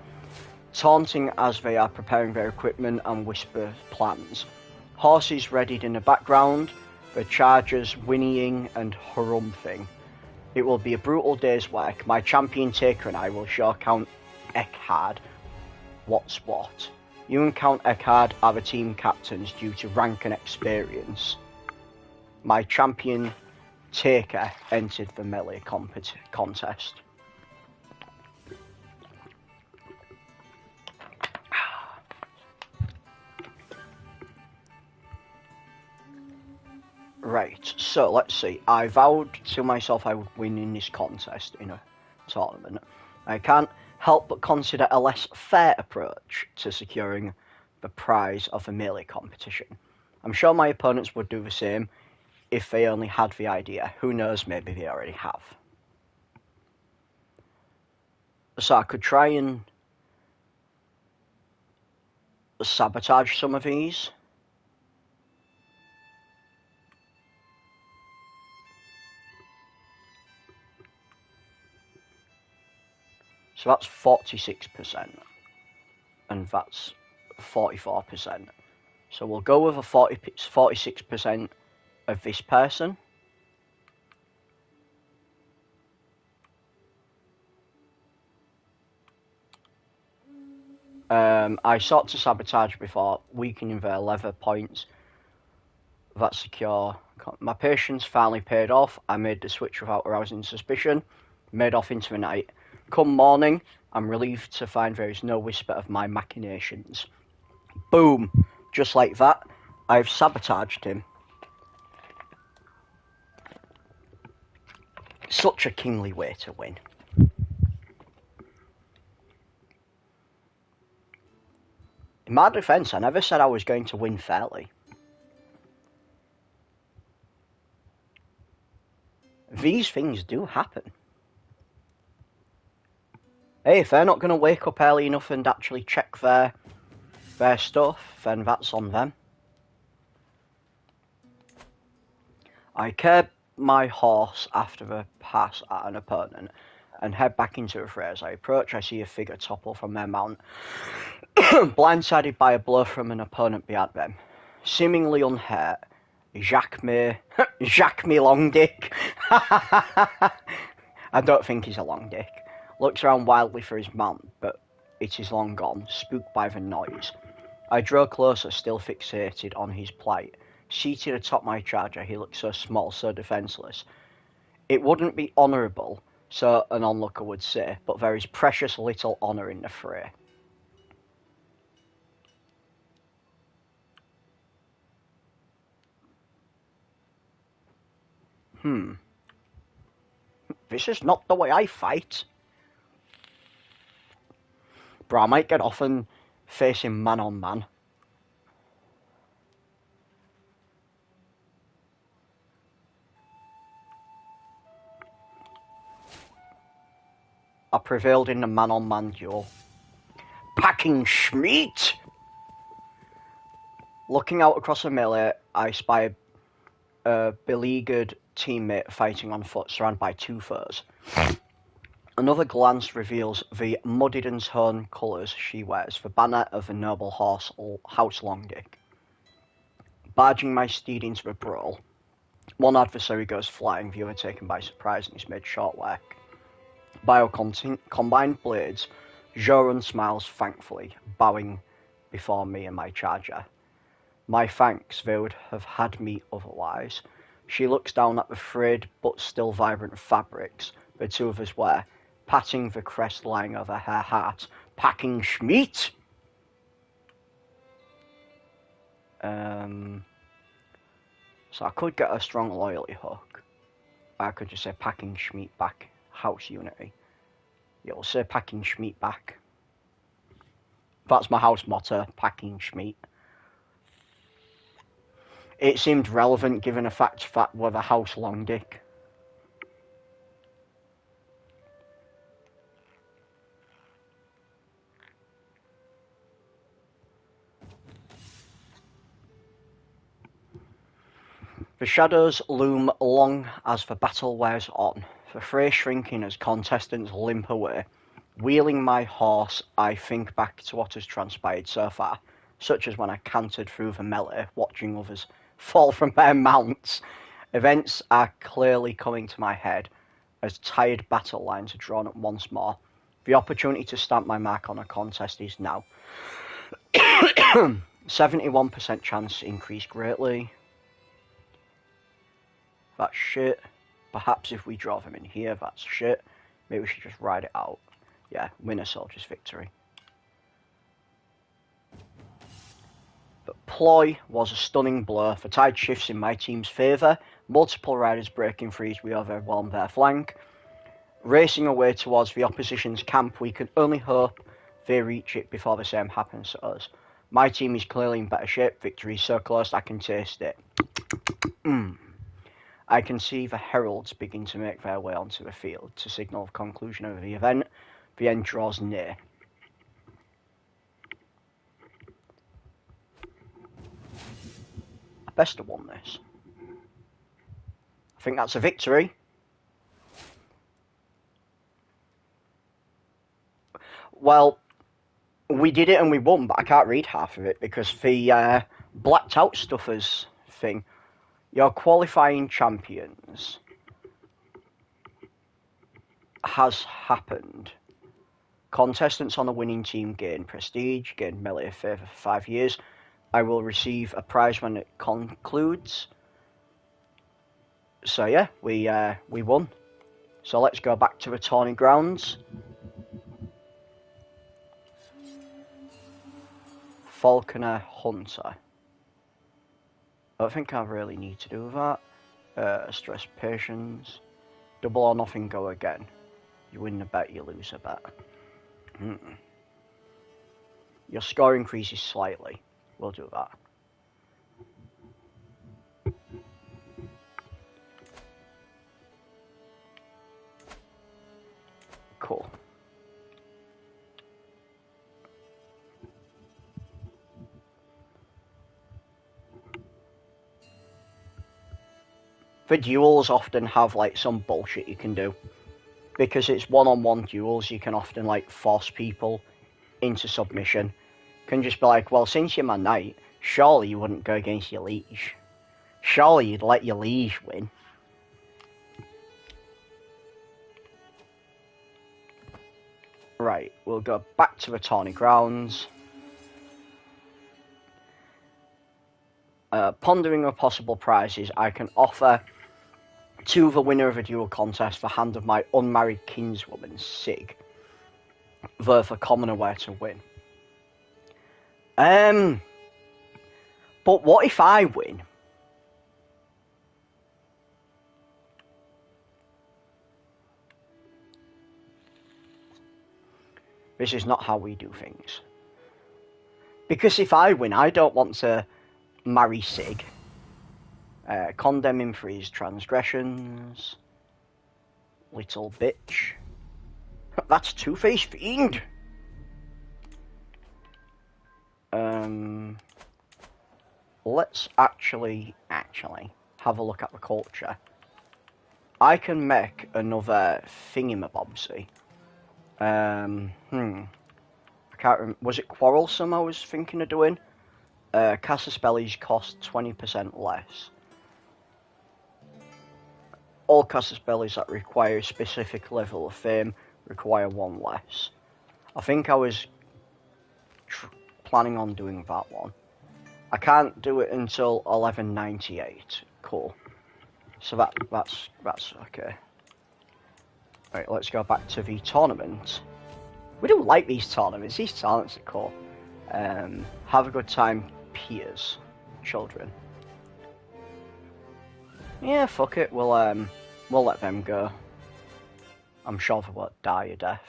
taunting as they are preparing their equipment and whisper plans. Horses readied in the background, the chargers whinnying and harumphing. It will be a brutal day's work. My champion Taker and I will show Count Eckhard what's what. You and Count Eckhard are the team captains due to rank and experience. My champion Taker entered the melee contest. Right, so let's see. I vowed to myself I would win in this contest in a tournament. I can't help but consider a less fair approach to securing the prize of the melee competition. I'm sure my opponents would do the same if they only had the idea. Who knows, maybe they already have. So I could try and sabotage some of these. So that's 46%, and that's 44%. So we'll go with a 46% of this person. I sought to sabotage before weakening their leather points. That's secure. My patience finally paid off. I made the switch without arousing suspicion. Made off into the night. Come morning, I'm relieved to find there is no whisper of my machinations. Boom! Just like that, I've sabotaged him. Such a kingly way to win. In my defence, I never said I was going to win fairly. These things do happen. Hey, if they're not going to wake up early enough and actually check their stuff, then that's on them. I curb my horse after a pass at an opponent and head back into a fray. As I approach, I see a figure topple from their mount, blindsided by a blow from an opponent behind them. Seemingly unhurt, Jacques me long dick. I don't think he's a long dick. Looks around wildly for his mount, but it is long gone, spooked by the noise. I draw closer, still fixated on his plight. Seated atop my charger, he looks so small, so defenceless. It wouldn't be honourable, so an onlooker would say, but there is precious little honour in the fray. This is not the way I fight. Bro, I might get off and face him man on man. I prevailed in the man on man duel. Packing Schmeat! Looking out across the melee, I spy a beleaguered teammate fighting on foot, surrounded by two foes. Another glance reveals the muddied and torn colours she wears, the banner of the noble horse House Longdick. Barging my steed into the brawl, one adversary goes flying, the other taken by surprise and is made short work. By our combined blades, Joran smiles thankfully, bowing before me and my charger. My thanks, they would have had me otherwise. She looks down at the frayed but still vibrant fabrics the two of us wear, patting the crest lying over her heart. Packing Schmeat! So I could get a strong loyalty hook. I could just say packing Schmeat back, house unity. Yeah, we'll say packing Schmeat back. That's my house motto, packing Schmeat. It seemed relevant given the fact that we're the House Longdick. The shadows loom long as the battle wears on, the fray shrinking as contestants limp away. Wheeling my horse, I think back to what has transpired so far, such as when I cantered through the melee, watching others fall from their mounts. Events are clearly coming to my head as tired battle lines are drawn up once more. The opportunity to stamp my mark on a contest is now. 71% chance increased greatly. That's shit. Perhaps if we draw them in here, that's shit. Maybe we should just ride it out. Yeah, win a soldier's victory. But ploy was a stunning blow. The tide shifts in my team's favour. Multiple riders breaking free as we overwhelm their flank. Racing away towards the opposition's camp, we can only hope they reach it before the same happens to us. My team is clearly in better shape. Victory is so close I can taste it. I can see the heralds begin to make their way onto the field to signal the conclusion of the event. The end draws near. I best have won this. I think that's a victory. Well, we did it and we won, but I can't read half of it because the blacked out stuffers thing. Your qualifying champions has happened. Contestants on the winning team gain prestige, gain melee favour for 5 years. I will receive a prize when it concludes. So yeah, we won. So let's go back to the tourney grounds. Falconer Hunter. I don't think I really need to do that. Stress patience. Double or nothing, go again. You win a bet, you lose a bet. Your score increases slightly. We'll do that. Cool. The duels often have like some bullshit you can do. Because it's one-on-one duels, you can often like force people into submission. You can just be like, well, since you're my knight, surely you wouldn't go against your liege. Surely you'd let your liege win. Right, we'll go back to the tourney grounds. Pondering of possible prizes, I can offer to the winner of a duel contest the hand of my unmarried kinswoman, Sig. Worth a commoner where to win. But what if I win? This is not how we do things. Because if I win, I don't want to marry Sig. Condemn him for his transgressions. Little bitch. That's Two-Faced Fiend. Let's actually have a look at the culture. I can make another thingamabobsy. I can't remember. Was it Quarrelsome I was thinking of doing? Cast spells cost 20% less. All cast spells that require a specific level of fame require one less. I think I was planning on doing that one. I can't do it until 1198. Cool. So that's okay. Right, let's go back to the tournament. We do like these tournaments. These tournaments are cool. Have a good time, peers, children. Yeah, fuck it. We'll let them go. I'm sure they won't die a death.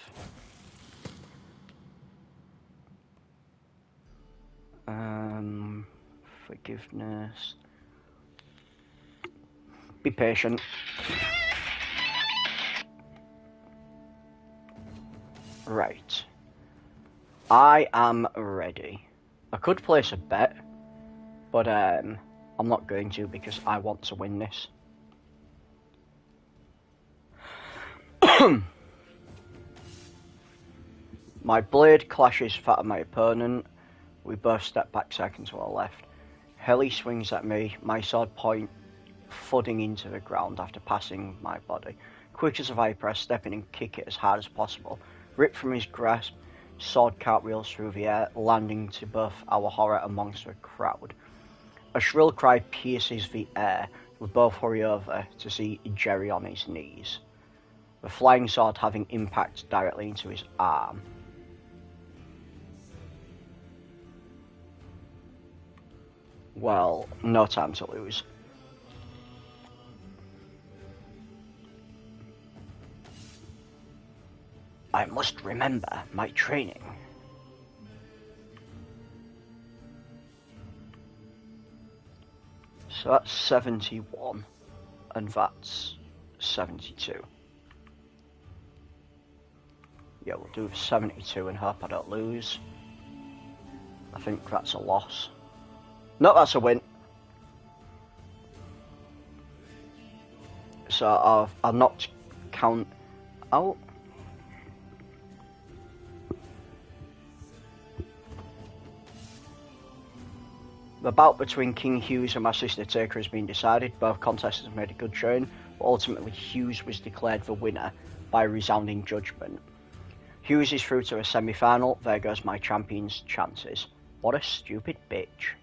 Forgiveness. Be patient. Right. I am ready. I could place a bet, but I'm not going to because I want to win this. My blade clashes with that of my opponent. We both step back seconds to our left. Helly swings at me, my sword point thudding into the ground after passing my body. Quick as a viper, I step in and kick it as hard as possible. Ripped from his grasp, sword cartwheels through the air, landing to both our horror amongst the crowd. A shrill cry pierces the air. We both hurry over to see Jerry on his knees, the flying sword having impact directly into his arm. Well, no time to lose. I must remember my training. So that's 71, and that's 72. Yeah, we'll do 72 and hope I don't lose. I think that's a loss. No, that's a win. So I've knocked count out. The bout between King Hughes and my sister Taker has been decided. Both contestants made a good showing, but ultimately Hughes was declared the winner by resounding judgment. Hughes is through to a semi-final. There goes my champion's chances. What a stupid bitch.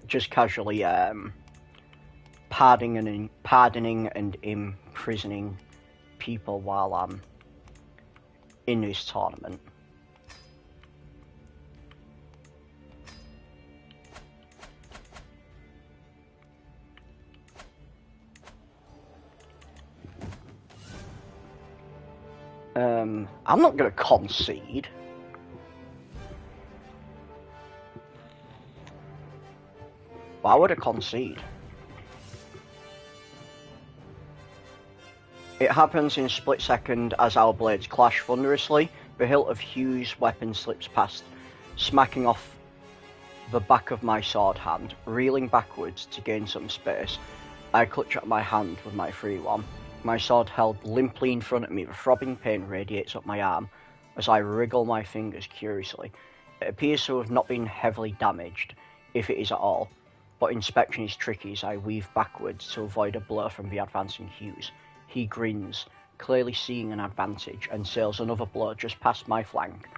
Just casually pardoning and imprisoning people while I'm in this tournament. I'm not going to concede. Why would I concede? It happens in a split second as our blades clash thunderously. The hilt of Hugh's weapon slips past, smacking off the back of my sword hand. Reeling backwards to gain some space, I clutch at my hand with my free one. My sword held limply in front of me, the throbbing pain radiates up my arm as I wriggle my fingers curiously. It appears to have not been heavily damaged, if it is at all, but inspection is tricky as I weave backwards to avoid a blow from the advancing Hughes. He grins, clearly seeing an advantage, and sails another blow just past my flank.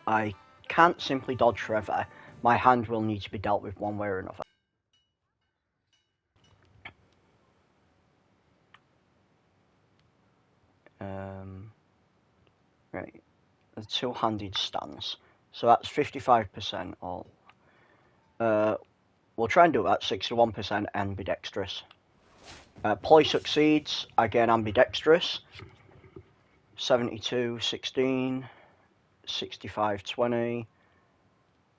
I can't simply dodge forever. My hand will need to be dealt with one way or another. Right, the two-handed stance. So that's 55% all. We'll try and do that, 61% ambidextrous. Ploy succeeds, again ambidextrous. 72, 16, 65, 20,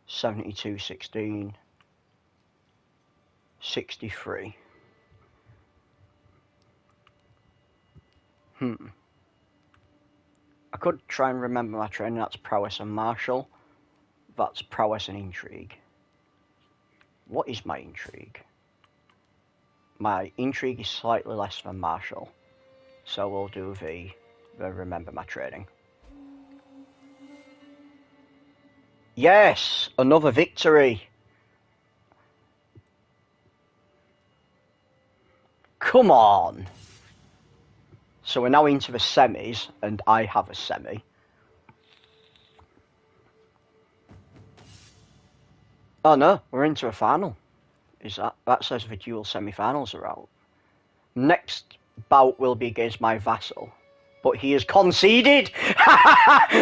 72, 16, 63. I could try and remember my training. That's prowess and martial. That's prowess and intrigue. What is my intrigue? My intrigue is slightly less than martial. So we'll do the remember my training. Yes! Another victory! Come on! So we're now into the semis, and I have a semi. Oh no, we're into a final. That says the dual semi-finals are out. Next bout will be against my vassal, but he has conceded.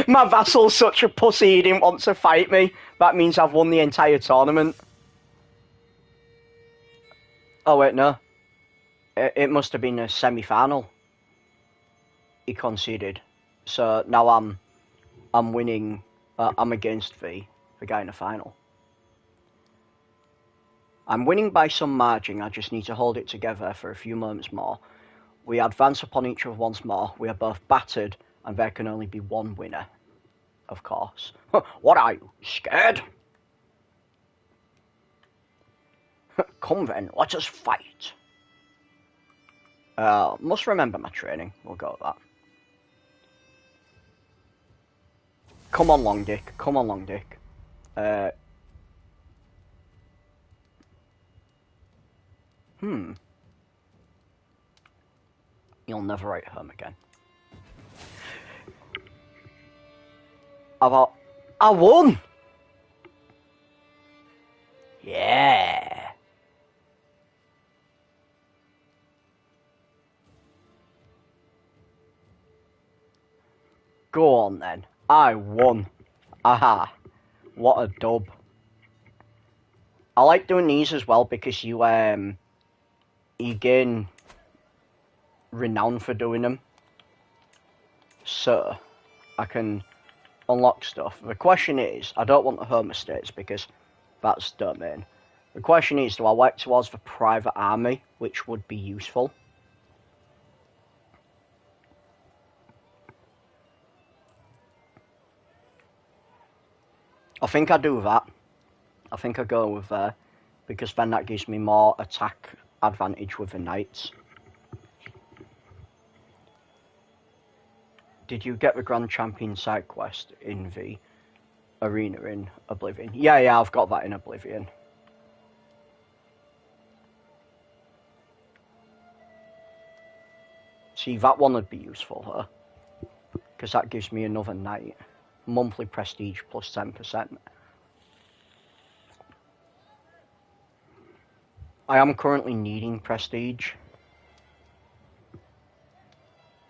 My vassal's such a pussy, he didn't want to fight me. That means I've won the entire tournament. Oh wait, no. It must have been a semi-final. He conceded. So now I'm winning. I'm against the guy in the final. I'm winning by some margin. I just need to hold it together for a few moments more. We advance upon each other once more. We are both battered, and there can only be one winner. Of course. What are you, scared? Come then, let us fight. Must remember my training. We'll go with that. Come on, Long Dick. Come on, Long Dick. You'll never write home again. I won! Yeah! Go on then. I won. Aha. What a dub. I like doing these as well because you gain renown for doing them. So, I can unlock stuff. The question is, I don't want the home estates because that's domain. The question is, do I work towards the private army, which would be useful? I think I do that. I think I go with because then that gives me more attack advantage with the knights. Did you get the Grand Champion side quest in the arena in Oblivion? Yeah, I've got that in Oblivion. See, that one would be useful, huh? Because that gives me another knight. Monthly prestige plus 10%. I am currently needing prestige.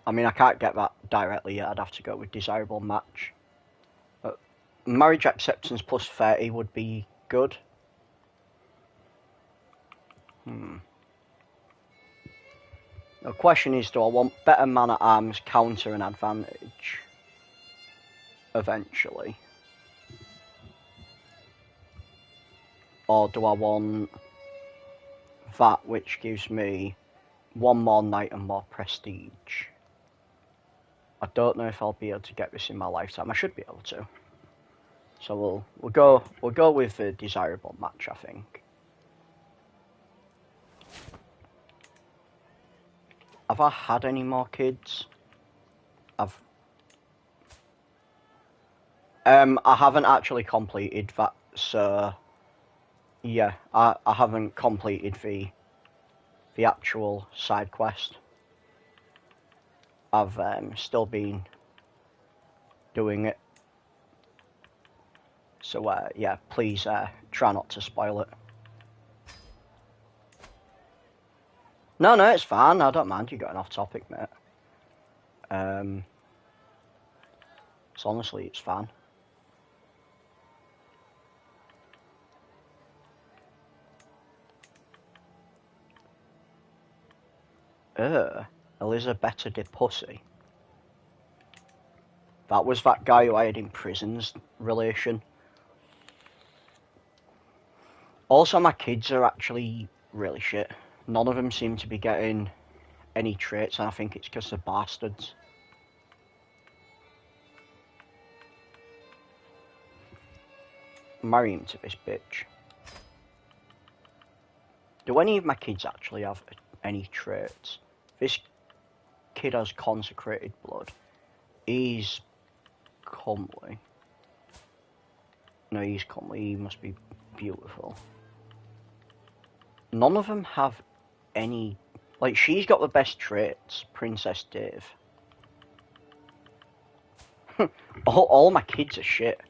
I mean, I can't get that directly yet. I'd have to go with desirable match. But marriage acceptance plus 30 would be good. The question is, do I want better man-at-arms, counter and advantage? Eventually. Or do I want that, which gives me one more knight and more prestige? I don't know if I'll be able to get this in my lifetime. I should be able to. So we'll go with the desirable match, I think. Have I had any more kids? I haven't actually completed that, so yeah, I haven't completed the actual side quest. I've still been doing it. So yeah, please try not to spoil it. No, it's fine. I don't mind you going off topic, mate. So honestly, it's fine. Elizabeth de Pussy. That was that guy who I had in prison's relation. Also, my kids are actually really shit. None of them seem to be getting any traits, and I think it's because they're bastards. Marry him to this bitch. Do any of my kids actually have any traits? This kid has consecrated blood. He's comely. No, he's comely. He must be beautiful. None of them have any... Like, she's got the best traits. Princess Dave. all my kids are shit.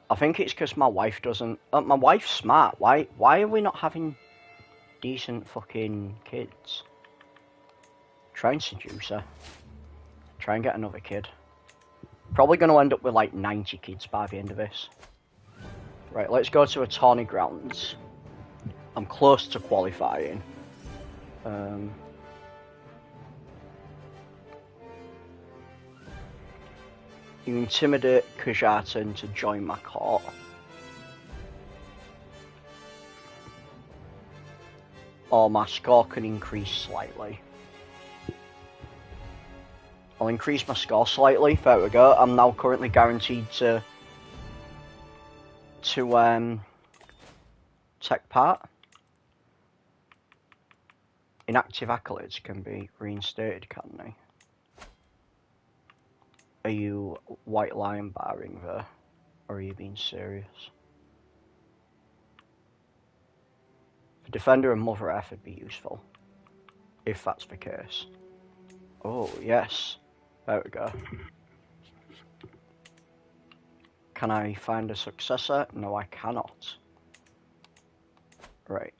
I think it's because my wife doesn't... my wife's smart. Why are we not having decent fucking kids? Try and seduce her. Try and get another kid. Probably going to end up with like 90 kids by the end of this. Right, let's go to Attorney Grounds. I'm close to qualifying. You intimidate Kajatan to join my court. Or my score can increase slightly. I'll increase my score slightly. There we go. I'm now currently guaranteed to take part. Inactive accolades can be reinstated, can't they? Are you white line barring there? Or are you being serious? For Defender and Mother F would be useful. If that's the case. Oh, yes. There we go. Can I find a successor? No, I cannot. Right.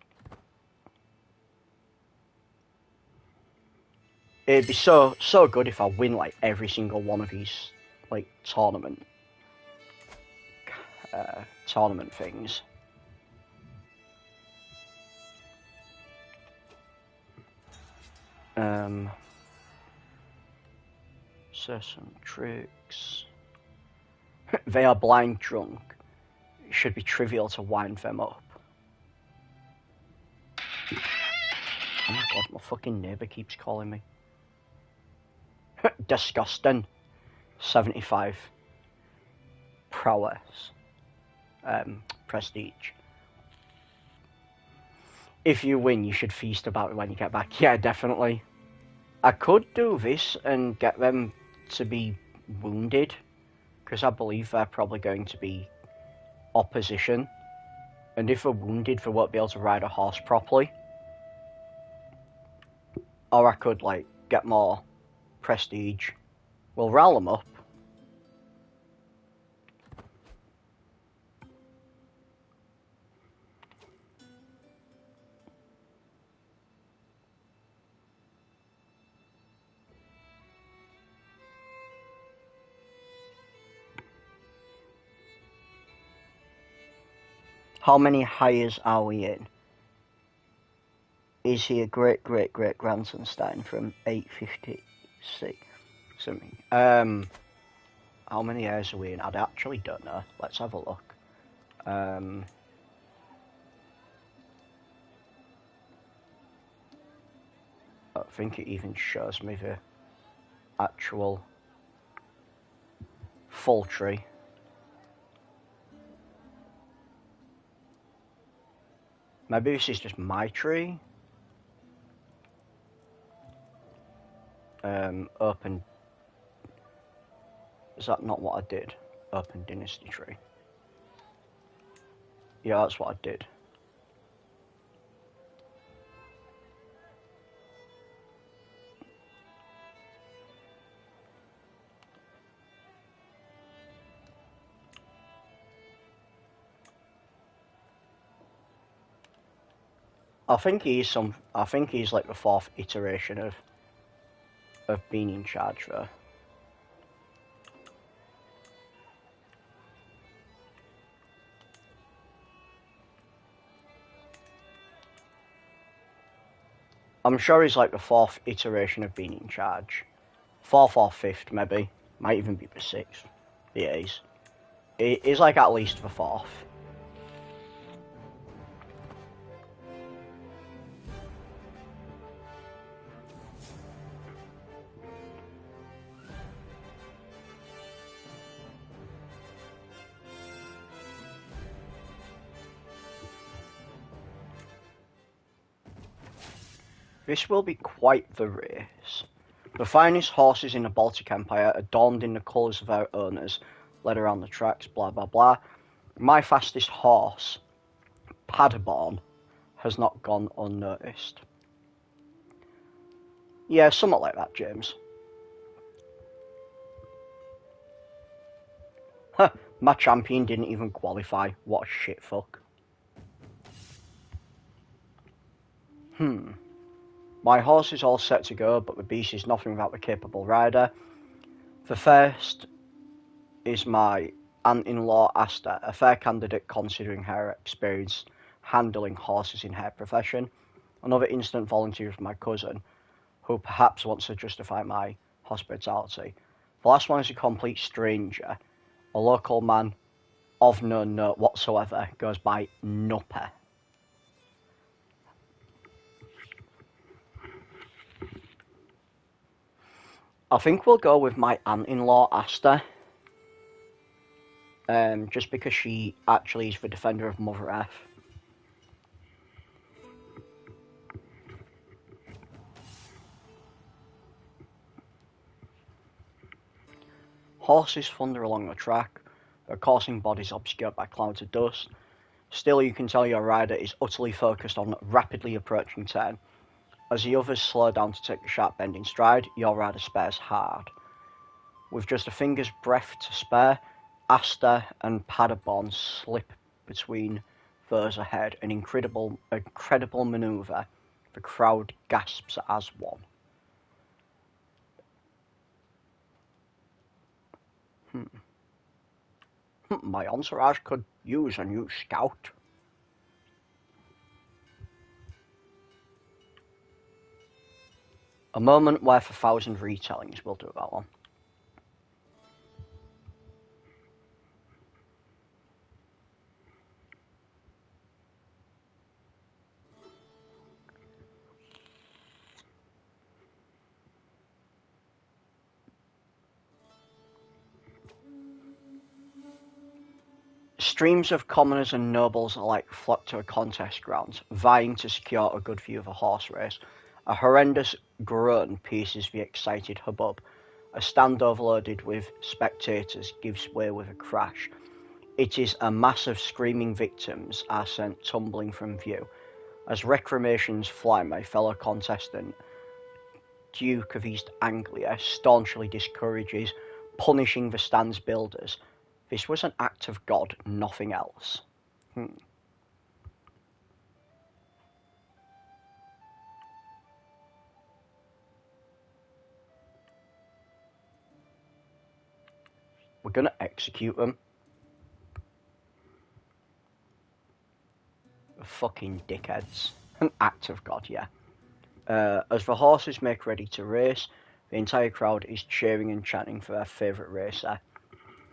It'd be so good if I win like every single one of these like tournament things. So some tricks. They are blind drunk. It should be trivial to wind them up. Oh my god, my fucking neighbour keeps calling me. Disgusting. 75. Prowess. Prestige. If you win, you should feast about it when you get back. Yeah, definitely. I could do this and get them to be wounded, because I believe they're probably going to be opposition. And if they're wounded, they won't be able to ride a horse properly. Or I could, like, get more prestige. We'll rile them up. How many hires are we in? Is he a great-great-great-grandson starting from 856? Something. How many years are we in? I actually don't know. Let's have a look. I think it even shows me the actual full tree. Maybe this is just my tree. Open. Is that not what I did? Open dynasty tree. Yeah, that's what I did. I think he's like the 4th iteration of being in charge though. I'm sure he's like the 4th iteration of being in charge. 4th or 5th maybe. Might even be the 6th. Yeah, he's like at least the 4th. This will be quite the race. The finest horses in the Baltic Empire, adorned in the colours of our owners, led around the tracks, blah blah blah. My fastest horse, Paderborn, has not gone unnoticed. Yeah, somewhat like that, James. Huh, my champion didn't even qualify. What a shitfuck. My horse is all set to go, but the beast is nothing without the capable rider. The first is my aunt-in-law Asta, a fair candidate considering her experience handling horses in her profession. Another instant volunteer is my cousin, who perhaps wants to justify my hospitality. The last one is a complete stranger, a local man of no note whatsoever, goes by Nupper. I think we'll go with my aunt-in-law Asta, just because she actually is the defender of Mother Earth. Horses thunder along the track, their coursing bodies obscured by clouds of dust. Still, you can tell your rider is utterly focused on rapidly approaching turn. As the others slow down to take a sharp bend in stride, your rider spares hard. With just a finger's breadth to spare, Asta and Paderborn slip between those ahead, an incredible manoeuvre. The crowd gasps as one. My entourage could use a new scout. A moment worth 1,000 retellings. We'll do that one. Streams of commoners and nobles alike flock to a contest ground, vying to secure a good view of a horse race. A horrendous groan pierces the excited hubbub. A stand overloaded with spectators gives way with a crash. It is a mass of screaming victims are sent tumbling from view. As recriminations fly, my fellow contestant, Duke of East Anglia, staunchly discourages punishing the stand's builders. This was an act of God, nothing else. We're going to execute them. Fucking dickheads. An act of God, yeah. As the horses make ready to race, the entire crowd is cheering and chanting for their favourite racer.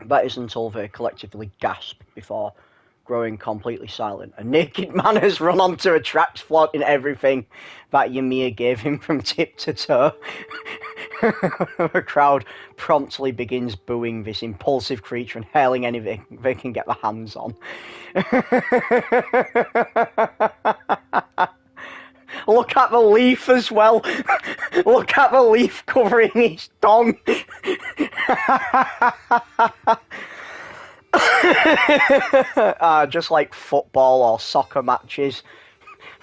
That is until they collectively gasp before growing completely silent. A naked man has run onto a track, flaunting everything that Ymir gave him from tip to toe. The crowd promptly begins booing this impulsive creature and hailing anything they can get their hands on. Look at the leaf as well. Look at the leaf covering his dong. Just like football or soccer matches.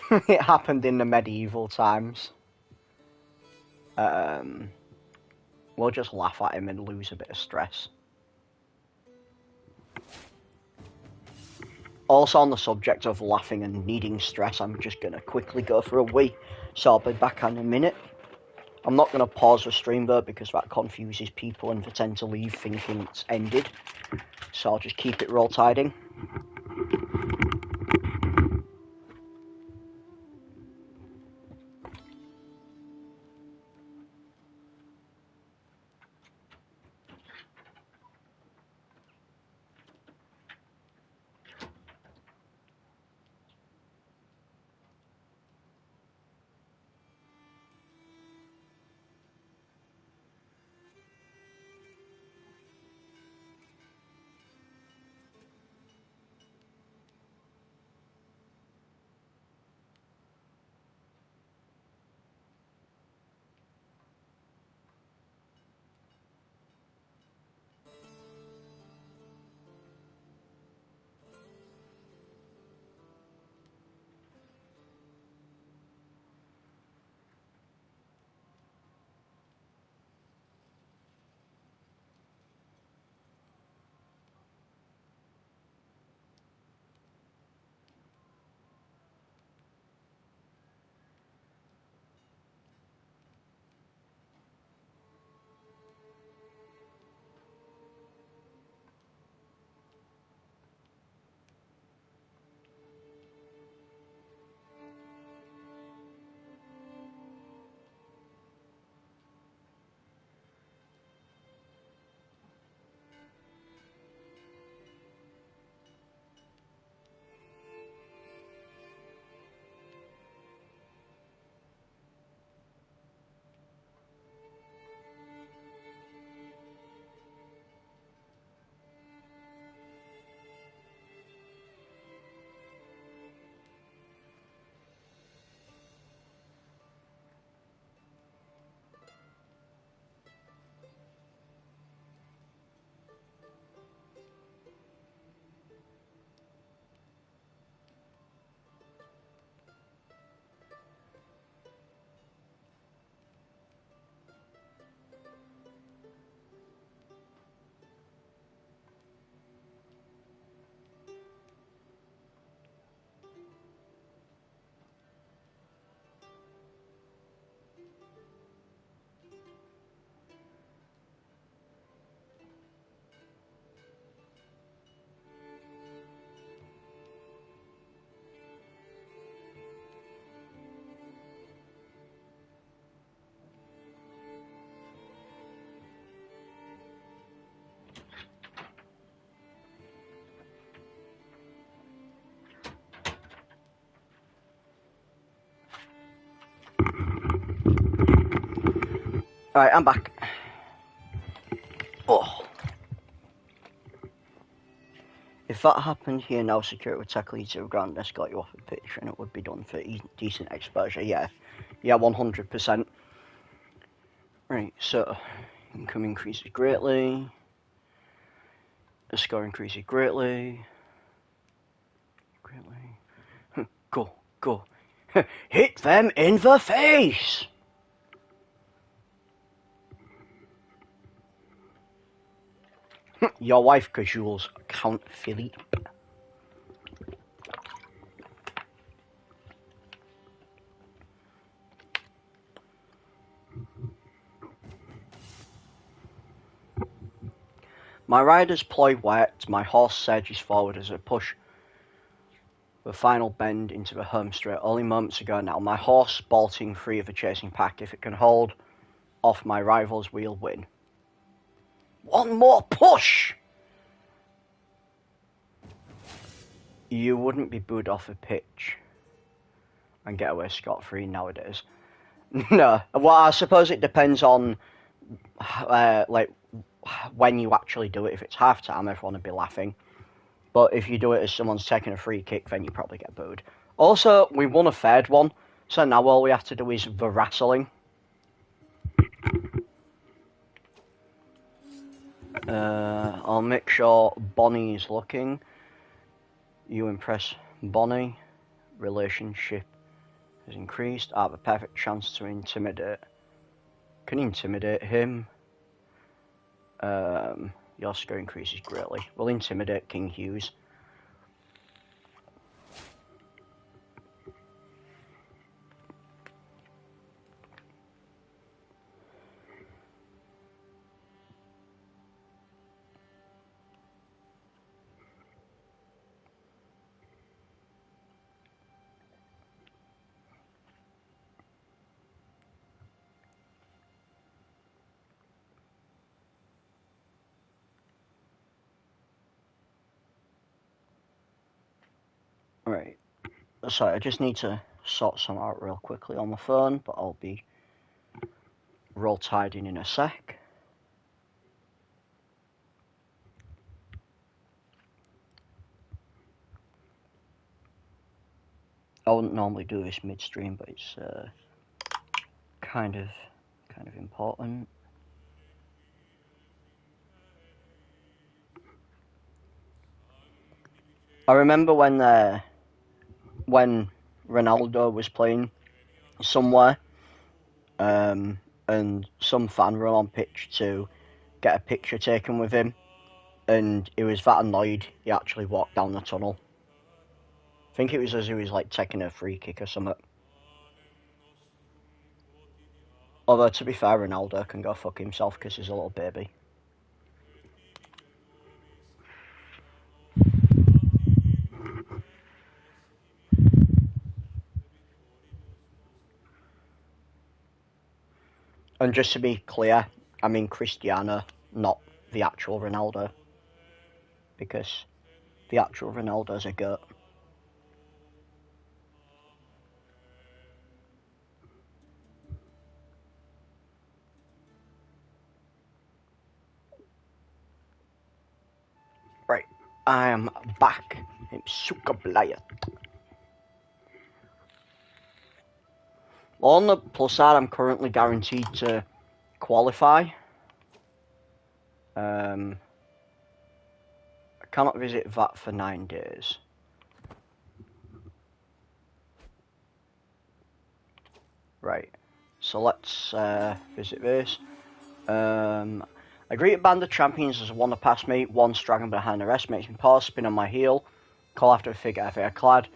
It happened in the medieval times. We'll just laugh at him and lose a bit of stress. Also, on the subject of laughing and needing stress, I'm just going to quickly go for a wee, so I'll be back in a minute. I'm not going to pause the stream though, because that confuses people and they tend to leave thinking it's ended. So I'll just keep it roll tiding. Alright, I'm back. Oh. If that happened here now, security would tackle you to the ground and escort you off the pitch, and it would be done for decent exposure. Yeah, 100%. Right, so income increases greatly. The score increases greatly. Go. Hit them in the face! Your wife cajoles Count Philippe. My rider's ploy worked. My horse surges forward as I push the final bend into the home straight. Only moments ago now, my horse bolting free of the chasing pack. If it can hold off my rivals, we'll win. One more push! You wouldn't be booed off a pitch and get away scot-free nowadays. No, well, I suppose it depends on like when you actually do it, if it's half time, everyone would be laughing. But if you do it as someone's taking a free kick, then you probably get booed. Also, we won a third one, so now all we have to do is the wrestling. I'll make sure Bonnie is looking. You impress Bonnie. Relationship has increased. I have a perfect chance to intimidate. Can intimidate him. Your score increases greatly. We'll intimidate King Hughes. Right. Sorry, I just need to sort some out real quickly on my phone, but I'll be roll tiding in a sec. I wouldn't normally do this midstream, but it's kind of important. I remember when Ronaldo was playing somewhere, and some fan ran on pitch to get a picture taken with him, and he was that annoyed he actually walked down the tunnel. I think it was as he was like taking a free kick or something. Although to be fair, Ronaldo can go fuck himself because he's a little baby. And just to be clear, I mean Cristiano, not the actual Ronaldo, because the actual Ronaldo's a goat. Right, I am back. I'm super blind. On the plus side, I'm currently guaranteed to qualify. I cannot visit that for 9 days. Right, so let's visit this. I greet a band of champions as one to pass me, one straggling behind the rest, makes me pause, spin on my heel, call after a figure they are clad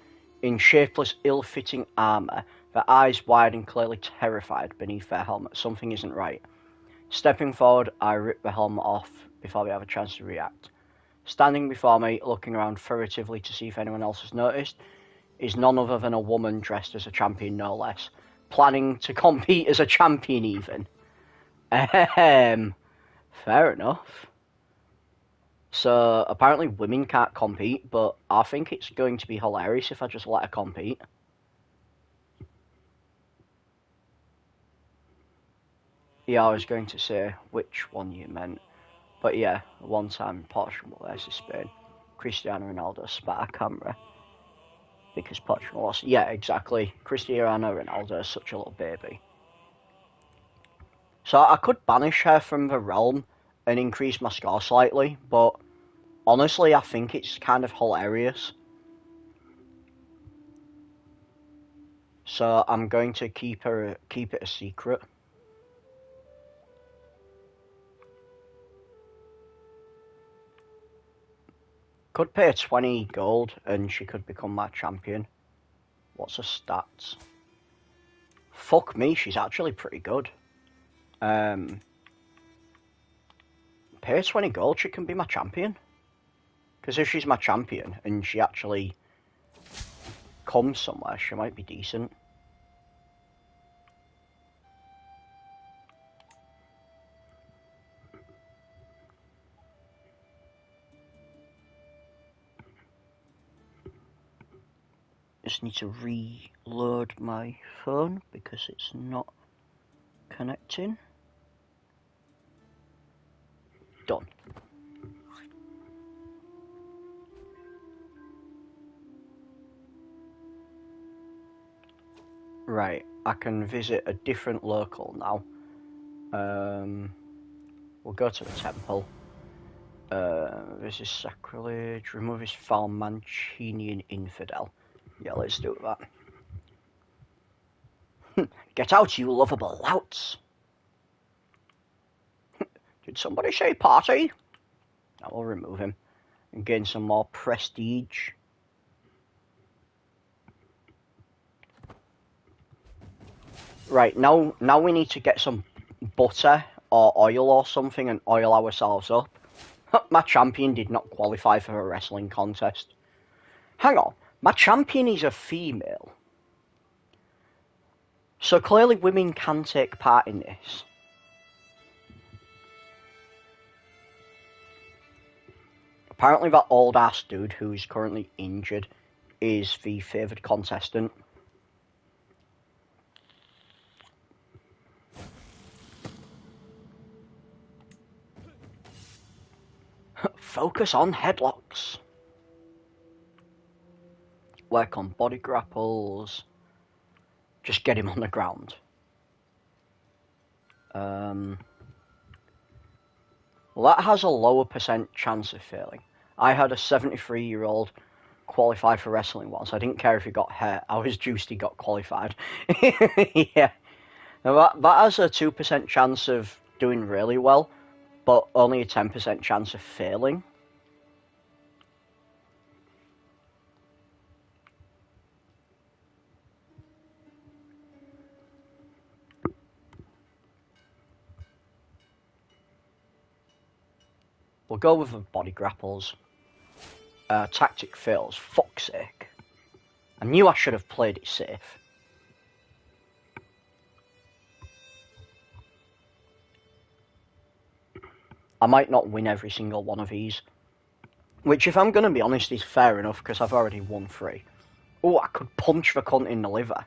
in shapeless, ill-fitting armour, their eyes wide and clearly terrified beneath their helmet. Something isn't right. Stepping forward, I rip the helmet off before they have a chance to react. Standing before me, looking around furtively to see if anyone else has noticed, is none other than a woman dressed as a champion, no less. Planning to compete as a champion, even. Fair enough. So, apparently women can't compete, but I think it's going to be hilarious if I just let her compete. Yeah, I was going to say which one you meant. But yeah, one time Portugal versus Spain. Cristiano Ronaldo spat a camera because Portugal lost. Yeah, exactly. Cristiano Ronaldo is such a little baby. So I could banish her from the realm and increase my score slightly, but honestly, I think it's kind of hilarious. So I'm going to keep it a secret. Could pay her 20 gold and she could become my champion. What's her stats? Fuck me, she's actually pretty good. Pay her 20 gold, she can be my champion. Because if she's my champion and she actually comes somewhere, she might be decent. Just need to reload my phone because it's not connecting. Done. Right, I can visit a different local now. We'll go to the temple. This is sacrilege. Remove his foul Mancinian infidel. Yeah, let's do that. Get out, you lovable louts! Did somebody say party? I will remove him and gain some more prestige. Right, now we need to get some butter or oil or something and oil ourselves up. My champion did not qualify for a wrestling contest. Hang on, my champion is a female. So clearly women can take part in this. Apparently that old ass dude who is currently injured is the favoured contestant. Focus on headlocks. Work on body grapples. Just get him on the ground. Well, that has a lower % chance of failing. I had a 73-year-old qualify for wrestling once. I didn't care if he got hurt. I was juiced he got qualified. Yeah. Now that has a 2% chance of doing really well, but only a 10% chance of failing. We'll go with the body grapples. Tactic fails. Fuck's sake. I knew I should have played it safe. I might not win every single one of these. Which, if I'm going to be honest, is fair enough, because I've already won 3. Oh, I could punch the cunt in the liver.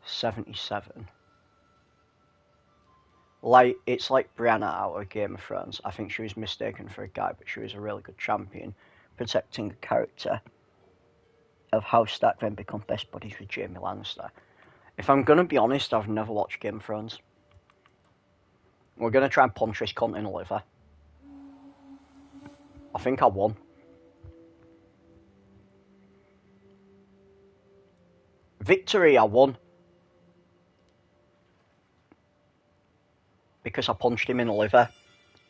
77. Like, it's like Brianna out of Game of Thrones. I think she was mistaken for a guy, but she was a really good champion, protecting the character of how Stark then become best buddies with Jaime Lannister. If I'm going to be honest, I've never watched Game of Thrones. We're going to try and punch this cunt in the liver. I think I won. Victory, I won. Because I punched him in the liver.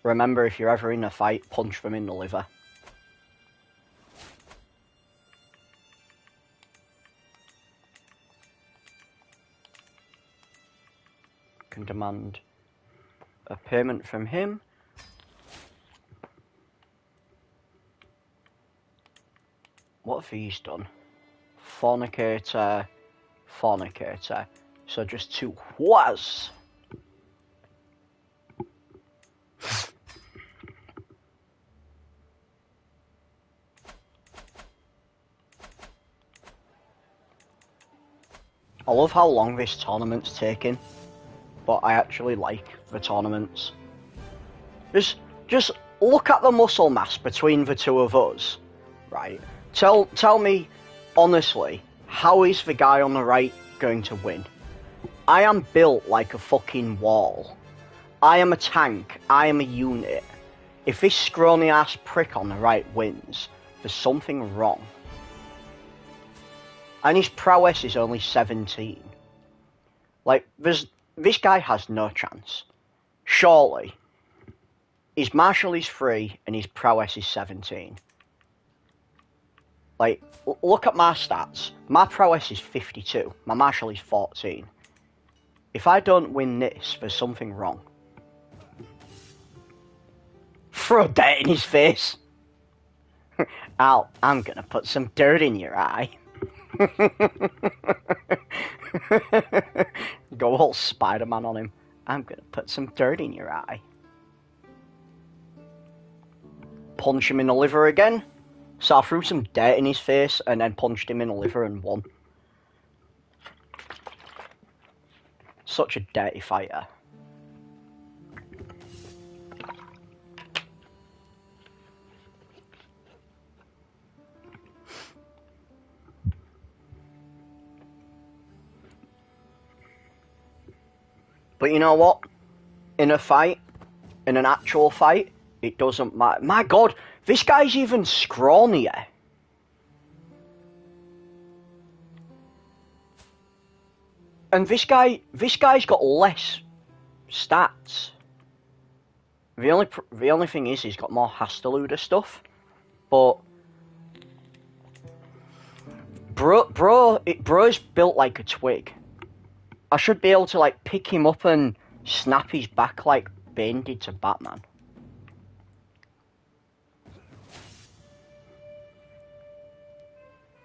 Remember, if you're ever in a fight, punch them in the liver. Can demand a payment from him. What have these done? Fornicator, fornicator. So just 2 whas. I love how long this tournament's taking, but I actually like the tournaments. Just look at the muscle mass between the two of us, right? Tell me, honestly, how is the guy on the right going to win? I am built like a fucking wall. I am a tank. I am a unit. If this scrawny ass prick on the right wins, there's something wrong. And his prowess is only 17. Like, this guy has no chance. Surely. His martial is 3 and his prowess is 17. Like, look at my stats. My prowess is 52. My martial is 14. If I don't win this, there's something wrong. Throw dirt in his face. I'm gonna put some dirt in your eye. Go all Spider-Man on him. I'm gonna put some dirt in your eye. Punch him in the liver again. So I threw some dirt in his face and then punched him in the liver and won. Such a dirty fighter. But you know what? In a fight, in an actual fight, it doesn't matter. My God, this guy's even scrawnier. And this guy's got less stats. The only thing is he's got more Hasteluder stuff. But bro's built like a twig. I should be able to like pick him up and snap his back like Bane did to Batman.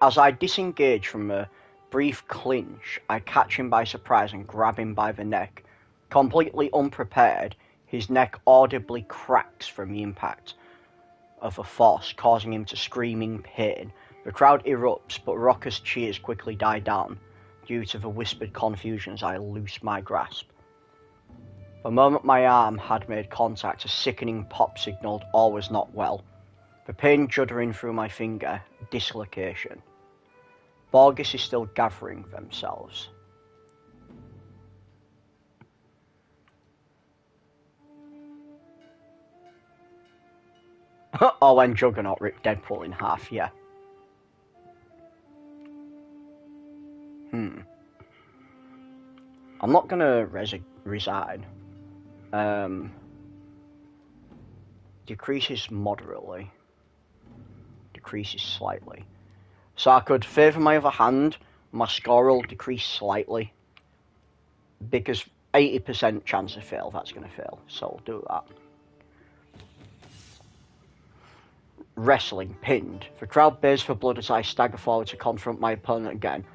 As I disengage from a brief clinch, I catch him by surprise and grab him by the neck. Completely unprepared, his neck audibly cracks from the impact of a force, causing him to scream in pain. The crowd erupts, but raucous cheers quickly die down due to the whispered confusion as I loose my grasp. The moment my arm had made contact, a sickening pop signalled all was not well. The pain juddering through my finger, dislocation. Borges is still gathering themselves. Oh, when Juggernaut ripped Deadpool in half, yeah. I'm not gonna resign. Decreases moderately. Decreases slightly. So I could favour my other hand, my score will decrease slightly. Because 80% chance of fail, that's going to fail. So I'll do that. Wrestling, pinned. The crowd bays for blood as I stagger forward to confront my opponent again.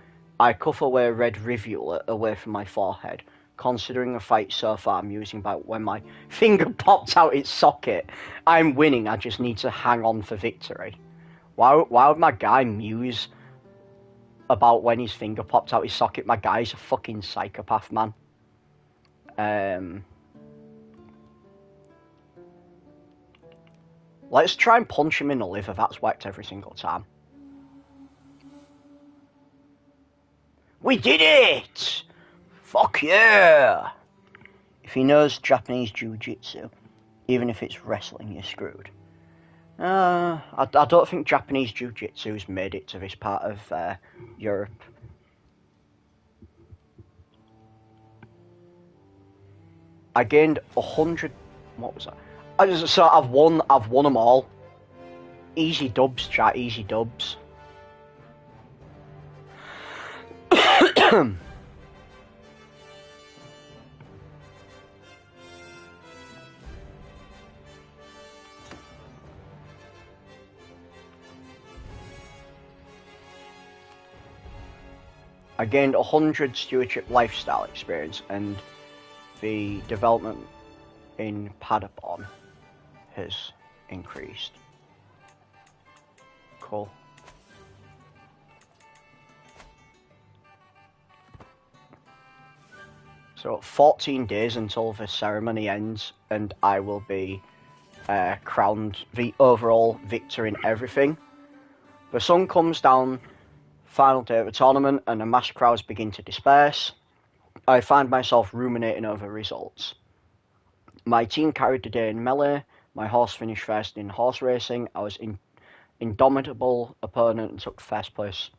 I cuff away a red rivulet away from my forehead. Considering the fight so far, I'm musing about when my finger popped out its socket. I'm winning, I just need to hang on for victory. Why would my guy muse about when his finger popped out his socket? My guy's a fucking psychopath, man. Let's try and punch him in the liver. That's worked every single time. We did it! Fuck yeah! If he knows Japanese jiu-jitsu, even if it's wrestling, you're screwed. I don't think Japanese jiu-jitsu's made it to this part of Europe. I gained 100. What was that? So I've won them all. Easy dubs, chat. Easy dubs. I gained 100 stewardship lifestyle experience, and the development in Padabon has increased. Cool. So 14 days until the ceremony ends, and I will be crowned the overall victor in everything. The sun comes down, final day of the tournament, and the mass crowds begin to disperse. I find myself ruminating over results. My team carried the day in melee, my horse finished first in horse racing, I was indomitable opponent and took first place.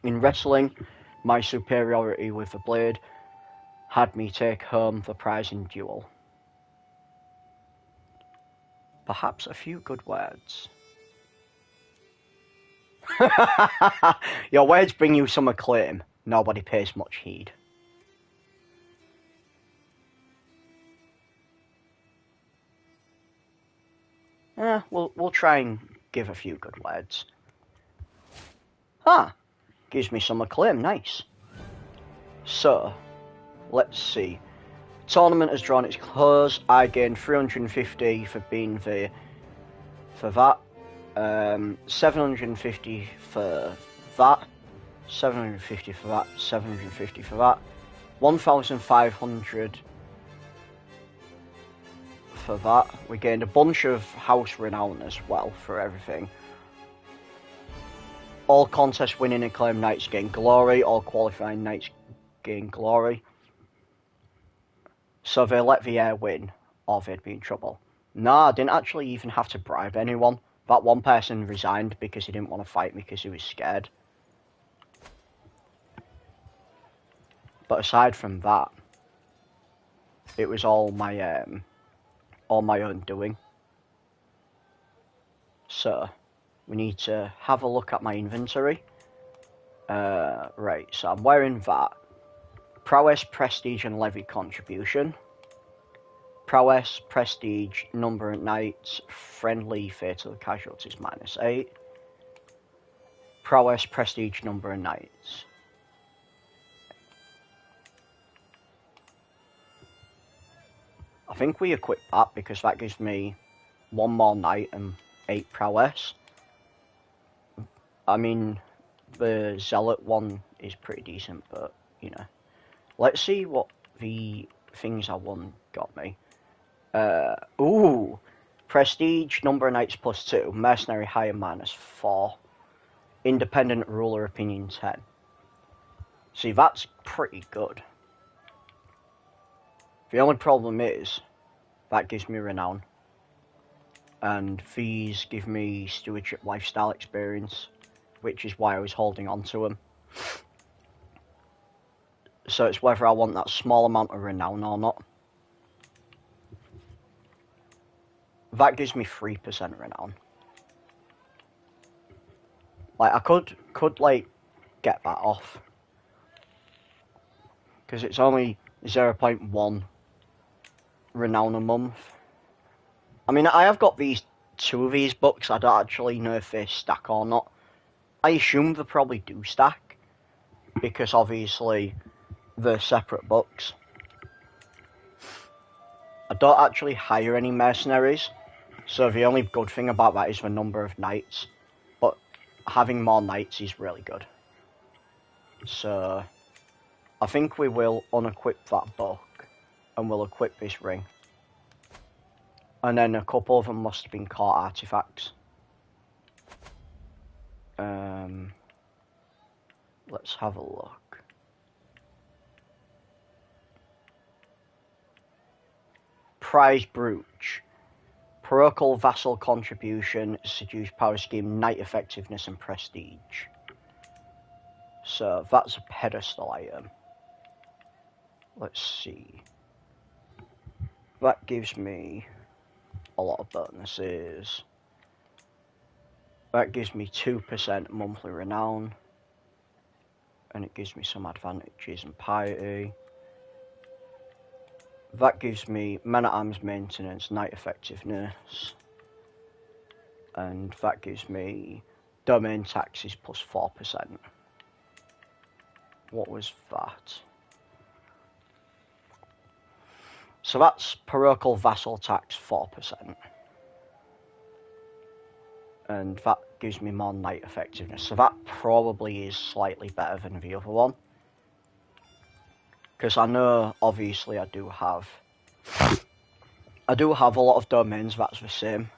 In wrestling, my superiority with the blade had me take home the prize in duel. Perhaps a few good words. Your words bring you some acclaim. Nobody pays much heed. We'll try and give a few good words. Gives me some acclaim, nice. So, let's see. Tournament has drawn its close. I gained 350 for being for that. 750 for that. 750 for that. 750 for that. 1,500 for that. We gained a bunch of house renown as well for everything. All contest winning acclaim knights gain glory. All qualifying knights gain glory. So they let the heir win, or they'd be in trouble. No, I didn't actually even have to bribe anyone. That one person resigned because he didn't want to fight me because he was scared. But aside from that, it was all my own doing. So we need to have a look at my inventory. Right, so I'm wearing that. Prowess, Prestige, and Levy contribution. Prowess, Prestige, number of knights, friendly, fatal casualties -8. Prowess, Prestige, number of knights. I think we equip that because that gives me 1 more knight and 8 prowess. I mean, the Zealot one is pretty decent, but, you know. Let's see what the things I won got me. Ooh! Prestige, number of knights +2. Mercenary higher -4. Independent ruler opinion 10. See, that's pretty good. The only problem is, that gives me renown. And these give me stewardship lifestyle experience, which is why I was holding on to them. So it's whether I want that small amount of renown or not. That gives me 3% renown. Like, I could like, get that off. Because it's only 0.1 renown a month. I mean, I have got these 2 of these books. I don't actually know if they stack or not. I assume they probably do stack. Because obviously, they're separate books. I don't actually hire any mercenaries. So the only good thing about that is the number of knights. But having more knights is really good. So I think we will unequip that book. And we'll equip this ring. And then a couple of them must have been caught artifacts. Let's have a look. Prize Brooch. Parochial Vassal Contribution, Seduce Power Scheme, Knight Effectiveness and Prestige. So that's a pedestal item. Let's see. That gives me a lot of bonuses. That gives me 2% monthly renown. And it gives me some advantages and piety. That gives me men-at-arms maintenance, knight effectiveness. And that gives me domain taxes +4%. What was that? So that's parochial vassal tax 4%. And that gives me more knight effectiveness. So that probably is slightly better than the other one. Because I know, obviously, I do have a lot of domains that's the same.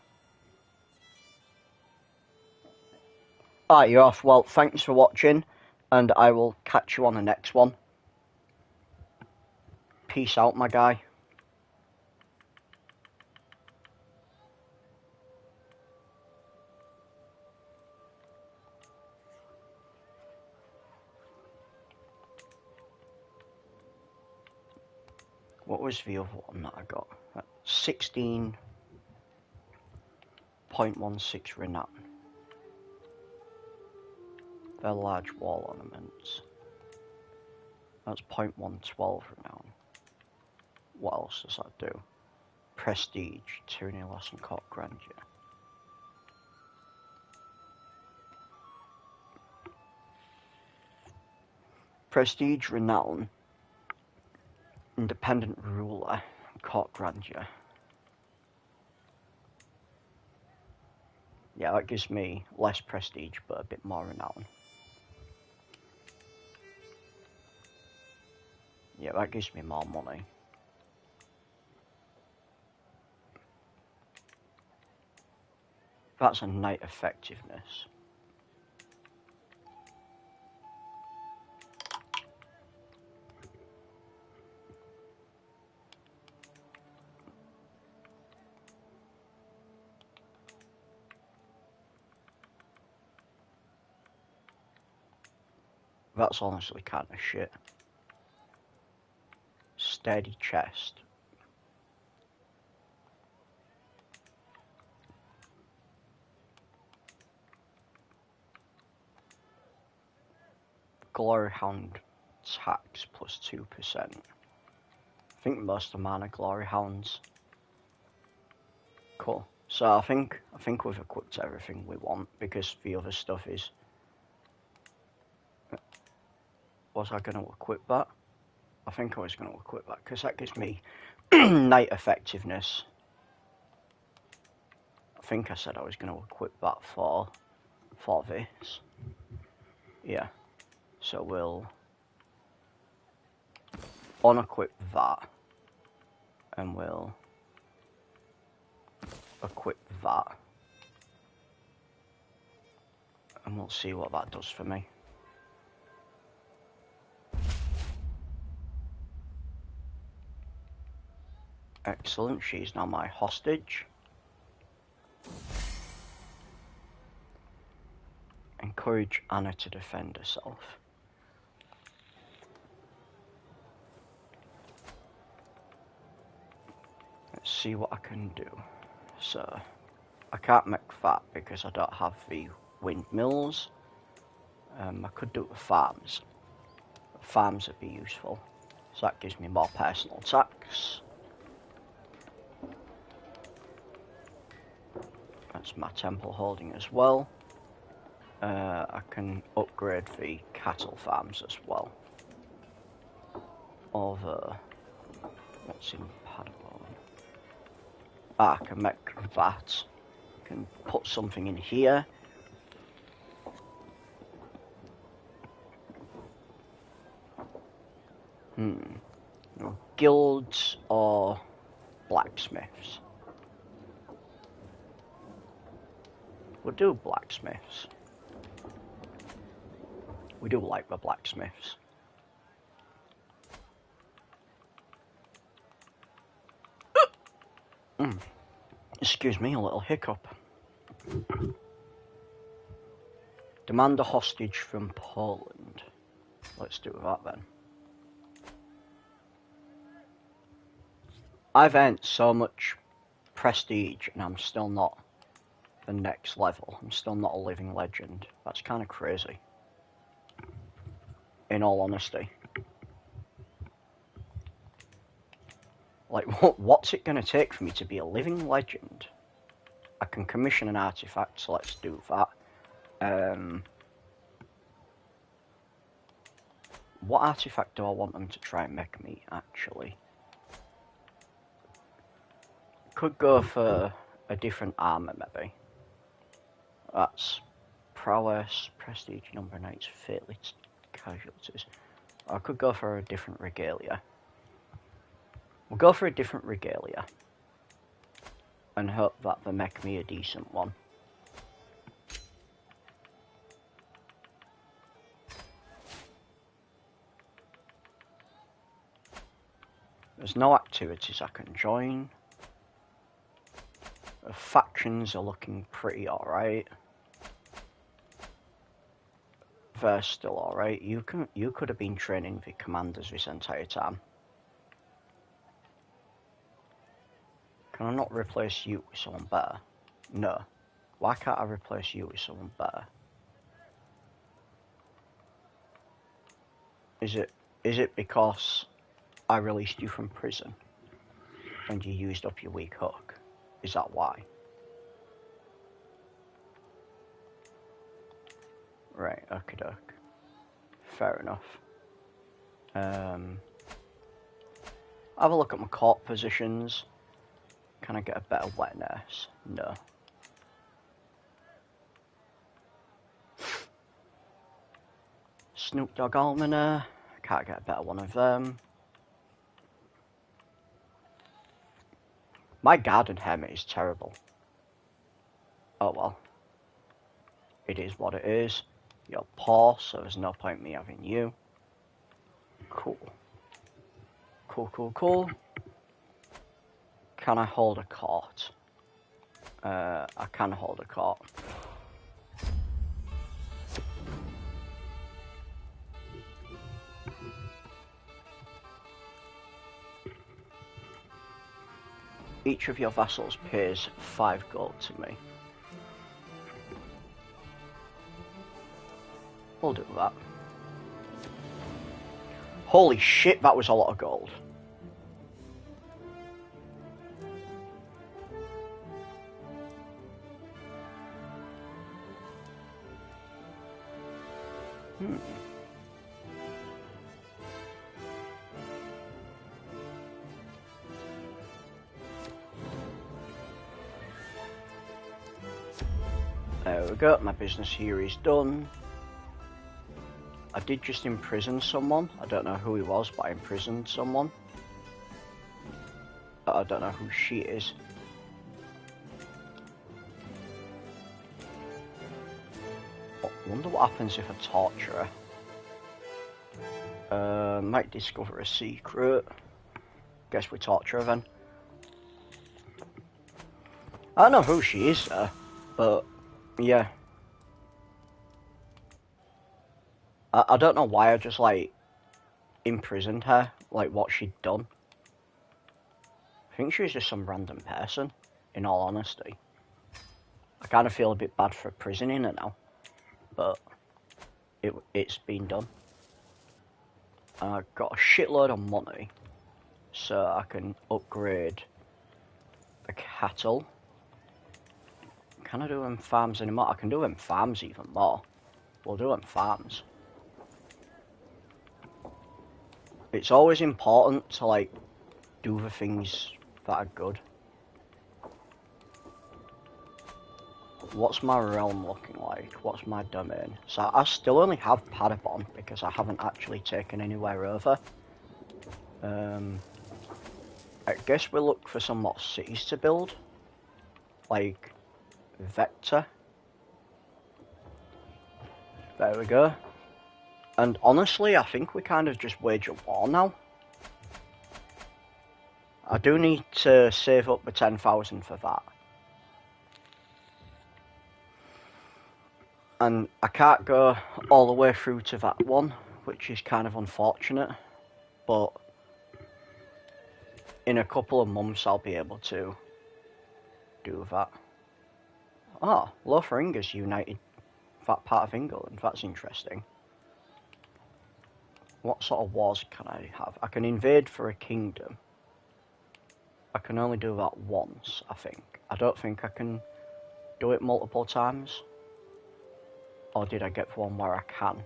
Alright, you're off. Well, thanks for watching, and I will catch you on the next one. Peace out, my guy. What was the other one that I got? 16.16 renown. They're large wall ornaments. That's 0.112 renown. What else does that do? Prestige, tyranny, loss and court grandeur. Prestige, renown, independent ruler, court grandeur. Yeah, that gives me less prestige, but a bit more renown. Yeah, that gives me more money. That's a knight effectiveness. That's honestly kind of shit. Steady chest. Glory Hound attacks plus 2%. I think most of mine are Glory Hounds. Cool. So I think we've equipped everything we want, because the other stuff is... Was I going to equip that? I think I was going to equip that, because that gives me night effectiveness. I think I said I was going to equip that for this. Yeah. So we'll unequip that, and we'll equip that, and we'll see what that does for me. Excellent, she's now my hostage. Encourage Anna to defend herself. Let's see what I can do. So, I can't make that because I don't have the windmills. I could do it with farms. Farms would be useful. So that gives me more personal attacks. That's my temple holding as well. I can upgrade the cattle farms as well. Over... What's in Padawan? I can make that. I can put something in here. Guilds or blacksmiths? We'll do blacksmiths. We do like the blacksmiths. Excuse me, a little hiccup. Demand a hostage from Poland. Let's do that then. I've earned so much prestige and I'm still not the next level. I'm still not a living legend. That's kind of crazy. In all honesty. Like, what's it going to take for me to be a living legend? I can commission an artifact, so let's do that. What artifact do I want them to try and make me, actually? Could go for a different armor, maybe. That's prowess, prestige, number of knights, fatal casualties. I could go for a different regalia. We'll go for a different regalia. And hope that they make me a decent one. There's no activities I can join. The factions are looking pretty alright. They're still alright. You could have been training the commanders this entire time. Can I not replace you with someone better? No. Why can't I replace you with someone better? Is it because I released you from prison and you used up your weak hook? Is that why? Right, okie doke. Fair enough. Have a look at my court positions. Can I get a better wet nurse? No. Snoop Dogg Almoner. Can't get a better one of them. My garden hermit is terrible. Oh well. It is what it is. You're poor, so there's no point in me having you. Cool. Cool. Can I hold a court? I can hold a court. Each of your vassals pays 5 gold to me. We'll do that. Holy shit, that was a lot of gold. There we go, my business here is done. I did just imprison someone. I don't know who he was, but I imprisoned someone. I don't know who she is. I wonder what happens if I torture her. Might discover a secret. Guess we torture her then. I don't know who she is, but yeah. I don't know why I just, like, imprisoned her, like, what she'd done. I think she was just some random person, in all honesty. I kind of feel a bit bad for prisoning her now, but it's been done. And I've got a shitload of money, so I can upgrade the cattle. Can I do them farms anymore? I can do them farms even more. We'll do them farms. It's always important to, like, do the things that are good. What's my realm looking like? What's my domain? So I still only have Padabon because I haven't actually taken anywhere over. I guess we'll look for some more cities to build. Like Vector. There we go. And honestly, I think we kind of just wage a war now. I do need to save up the 10,000 for that. And I can't go all the way through to that one, which is kind of unfortunate. But in a couple of months, I'll be able to do that. Ah, Lotharinger's united that part of England. That's interesting. What sort of wars can I have? I can invade for a kingdom. I can only do that once, I think. I don't think I can do it multiple times. Or did I get one where I can?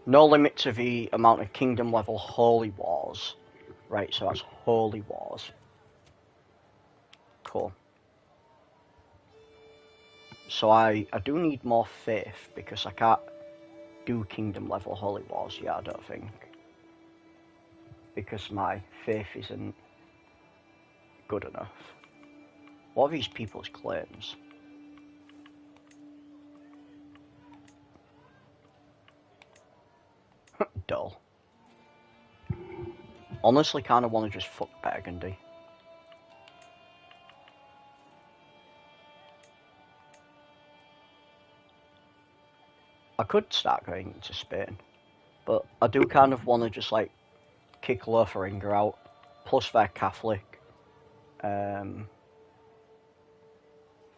No limit to the amount of kingdom level holy wars. Right, so that's holy wars. Cool. So I do need more faith because I can't do kingdom level holy wars yet, I don't think. Because my faith isn't good enough. What are these people's claims? Dull. Honestly, kind of want to just fuck Burgundy. I could start going into Spain, but I do kind of want to just, like, kick Lotharinger out, plus they're Catholic. They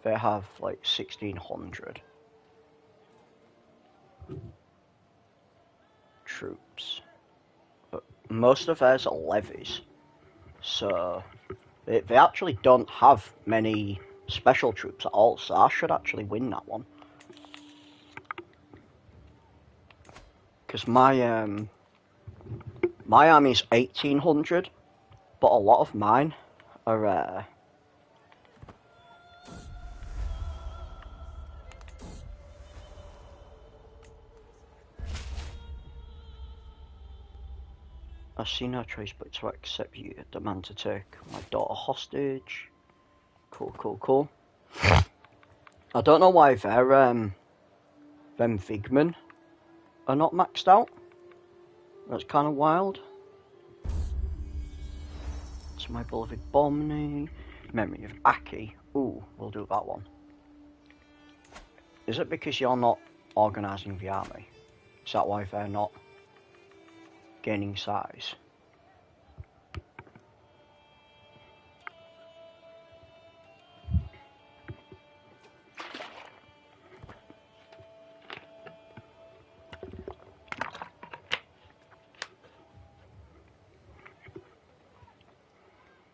have, like, 1,600 troops. But most of theirs are levies, so they actually don't have many special troops at all, so I should actually win that one. Because my army's 1,800, but a lot of mine are I see no choice but to accept you demand to take my daughter hostage. Cool. I don't know why them Vigmen are not maxed out. That's kind of wild. It's my beloved Bomni. Memory of Aki. Ooh, we'll do that one. Is it because you're not organising the army? Is that why they're not gaining size?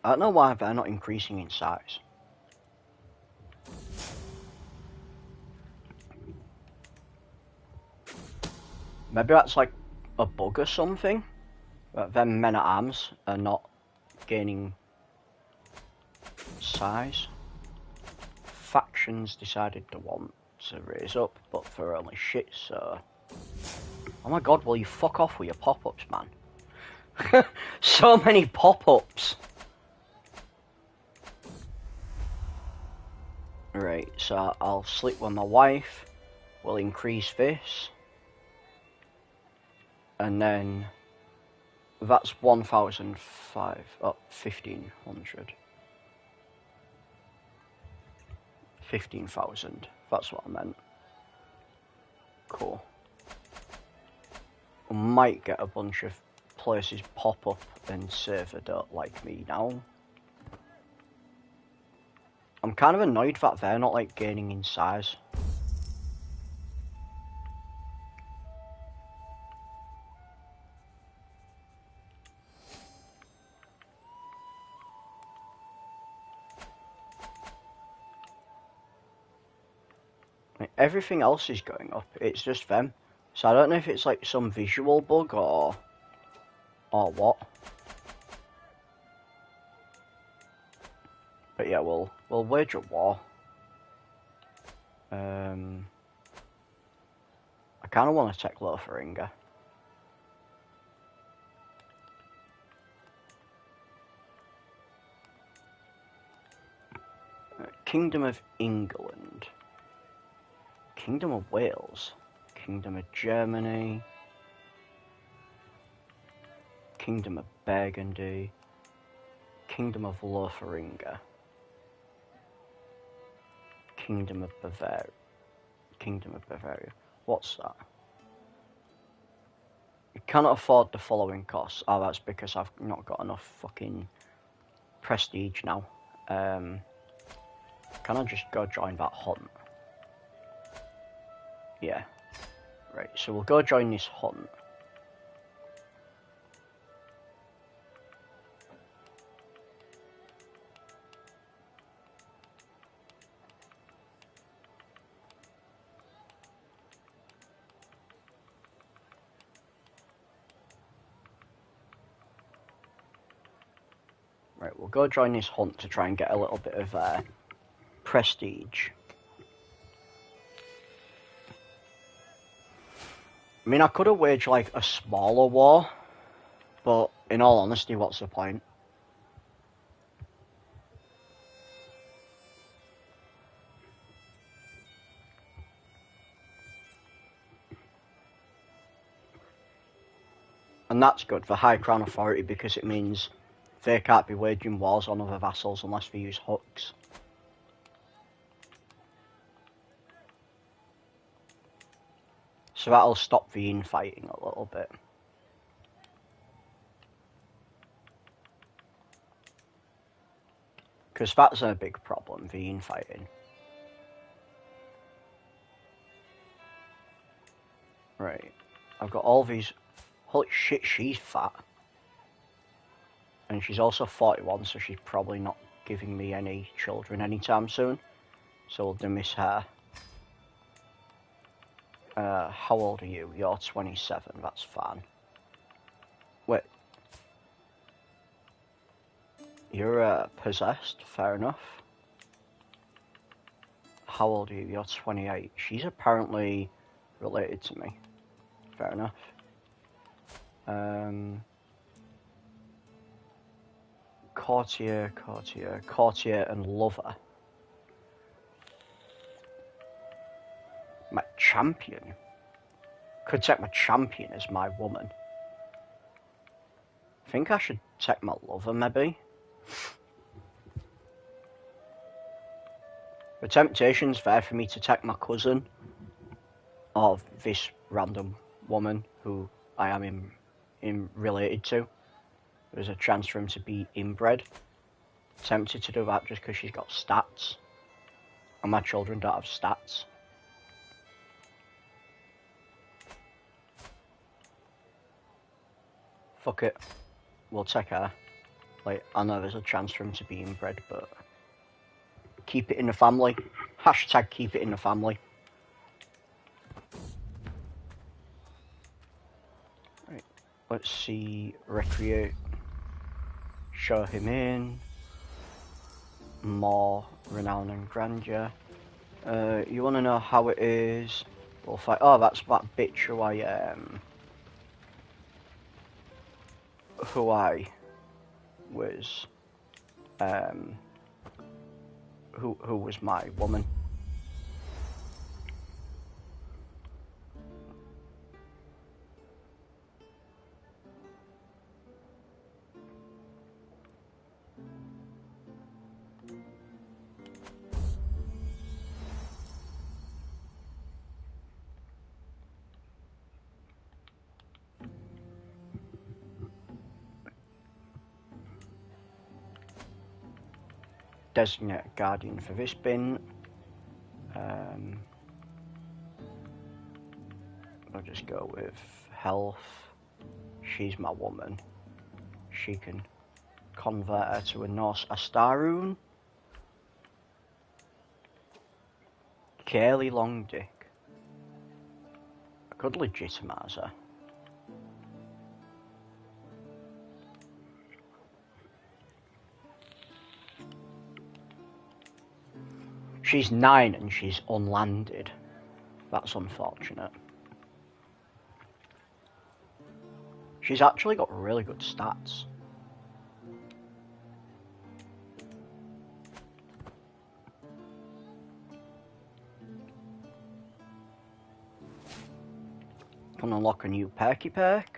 I don't know why they're not increasing in size. Maybe that's like a bug or something. But them men-at-arms are not gaining size. Factions decided to want to raise up, but for only shit, so... Oh my god, will you fuck off with your pop-ups, man? So many pop-ups! Right, so I'll sleep with my wife. We'll increase this. And then... That's 1,005, oh, 1,500. 15,000, that's what I meant. Cool. I might get a bunch of places pop up and say they don't like me now. I'm kind of annoyed that they're not like gaining in size. Like, everything else is going up, it's just them. So I don't know if it's like some visual bug or what. But yeah, we'll wage a war. I kind of want to take Lotharingia. Kingdom of England. Kingdom of Wales. Kingdom of Germany. Kingdom of Burgundy. Kingdom of Lotharingia. Kingdom of Bavaria. Kingdom of Bavaria. What's that? You cannot afford the following costs. Oh, that's because I've not got enough fucking prestige now. Can I just go join that hunt? Yeah. Right, so we'll go join this hunt. Right, we'll go join this hunt to try and get a little bit of prestige. I mean, I could have waged like a smaller war, but in all honesty, what's the point? And that's good for High Crown Authority because it means they can't be waging wars on other vassals unless they use hooks. So that'll stop the infighting a little bit. Because that's a big problem, the infighting. Right. I've got all these... Holy shit, she's fat. And she's also 41, so she's probably not giving me any children anytime soon. So we'll dismiss her. How old are you? You're 27, that's fine. Wait. You're possessed, fair enough. How old are you? You're 28. She's apparently related to me. Fair enough. Courtier, and lover. My champion? Could take my champion as my woman. I think I should take my lover, maybe. The temptation's there for me to take my cousin of this random woman who I am related to. There's a chance for him to be inbred. Tempted to do that just because she's got stats. And my children don't have stats. Fuck it. We'll take her. Like, I know there's a chance for him to be inbred, but keep it in the family. Hashtag keep it in the family. Right, let's see, recreate, show him in, more renown and grandeur. You want to know how it is? We'll fight. Oh, that's that bitch who I was, who was my woman. Designate a guardian for this bin. I'll just go with health. She's my woman. She can convert her to a Norse Astar rune. Kaylee Longdick. I could legitimise her. She's 9 and she's unlanded. That's unfortunate. She's actually got really good stats. Can unlock a new perky perk.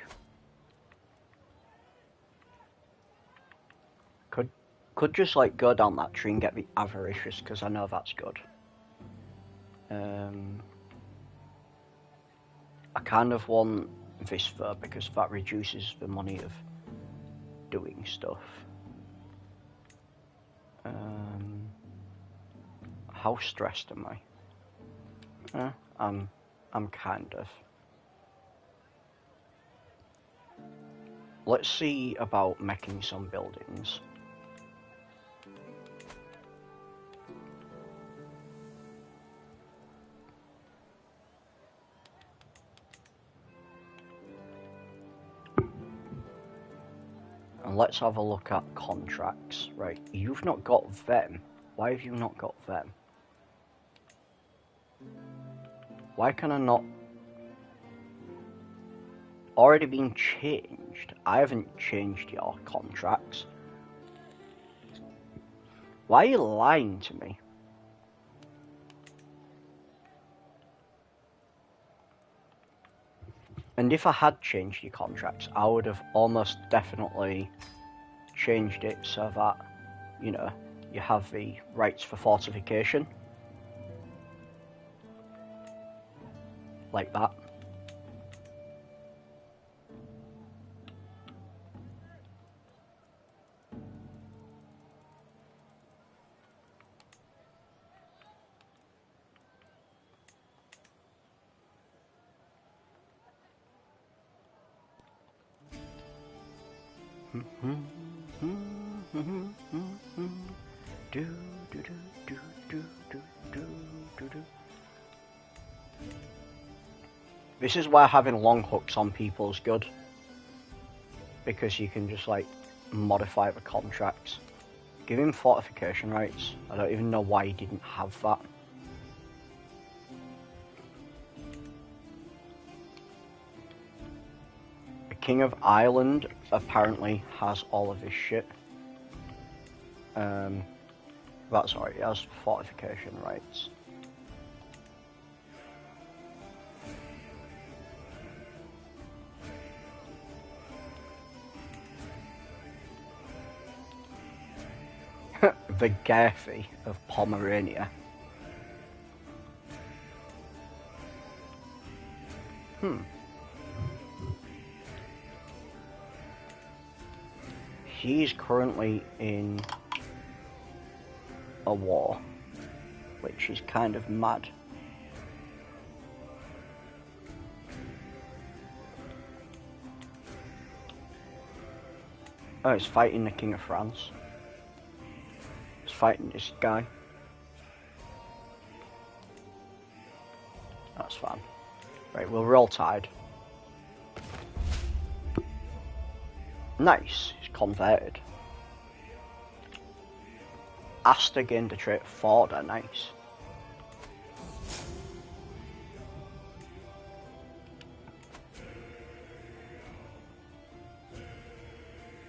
Could just like go down that tree and get the avaricious, because I know that's good. I kind of want this though, because that reduces the money of doing stuff. How stressed am I? I'm kind of. Let's see about making some buildings. And let's have a look at contracts. Right, you've not got them. Why have you not got them? Why can I not... Already been changed? I haven't changed your contracts. Why are you lying to me? And if I had changed your contracts, I would have almost definitely changed it so that, you know, you have the rights for fortification. Like that. This is where having long hooks on people is good, because you can just like modify the contracts. Give him fortification rights. I don't even know why he didn't have that. The King of Ireland apparently has all of this shit. That's alright, he has fortification rights. The Garthy of Pomerania. He's currently in a war, which is kind of mad. Oh, he's fighting the King of France. He's fighting this guy. That's fine. Right, well, we're all tied. Nice, he's converted. Asta gained the trait Forder, nice.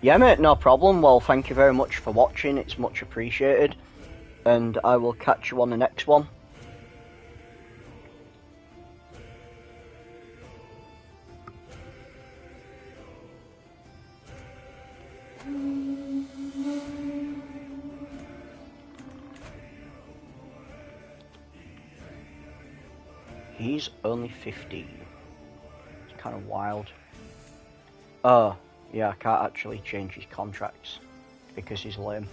Yeah, mate, no problem. Well, thank you very much for watching. It's much appreciated. And I will catch you on the next one. He's only 15. It's kind of wild. Oh, yeah, I can't actually change his contracts because he's lame.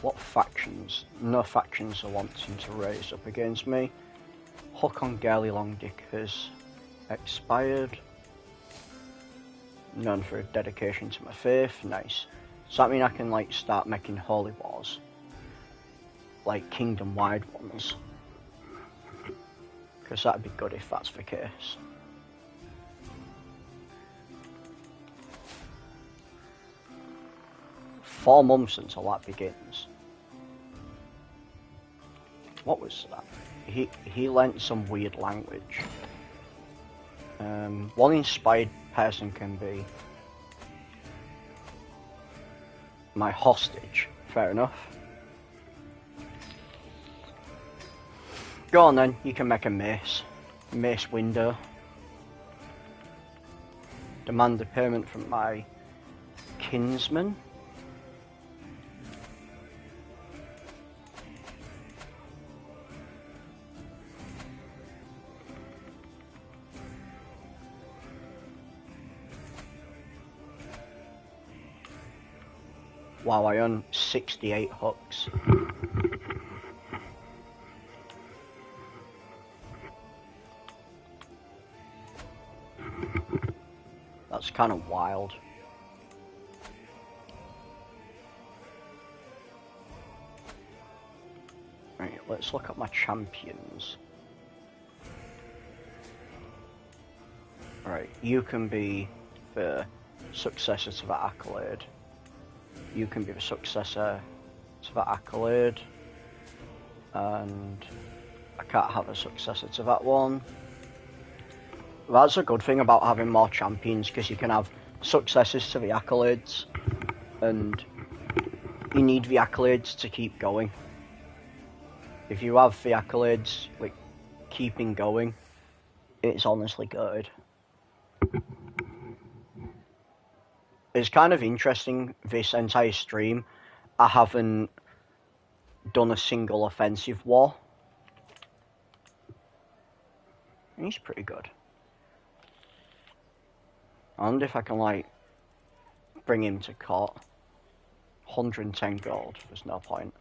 What factions? No factions are wanting to raise up against me. Hook on Garly Longdick has expired. Known for a dedication to my faith. Nice. Does that mean I can like start making holy wars? Like kingdom-wide ones? Because that'd be good if that's the case. Four months until that begins. What was that? He lent some weird language. One inspired person can be my hostage. Fair enough. Go on then, you can make a mace. Mace window. Demand a payment from my kinsman. Wow, I own 68 hooks. That's kind of wild. Right, let's look at my champions. Right, you can be the successor to that accolade. You can be the successor to that accolade. And I can't have a successor to that one. That's a good thing about having more champions, because you can have successors to the accolades, and you need the accolades to keep going. If you have the accolades, like, keeping going, it's honestly good. It's kind of interesting, this entire stream, I haven't done a single offensive war. He's pretty good. I wonder if I can, like, bring him to court. 110 gold, there's no point.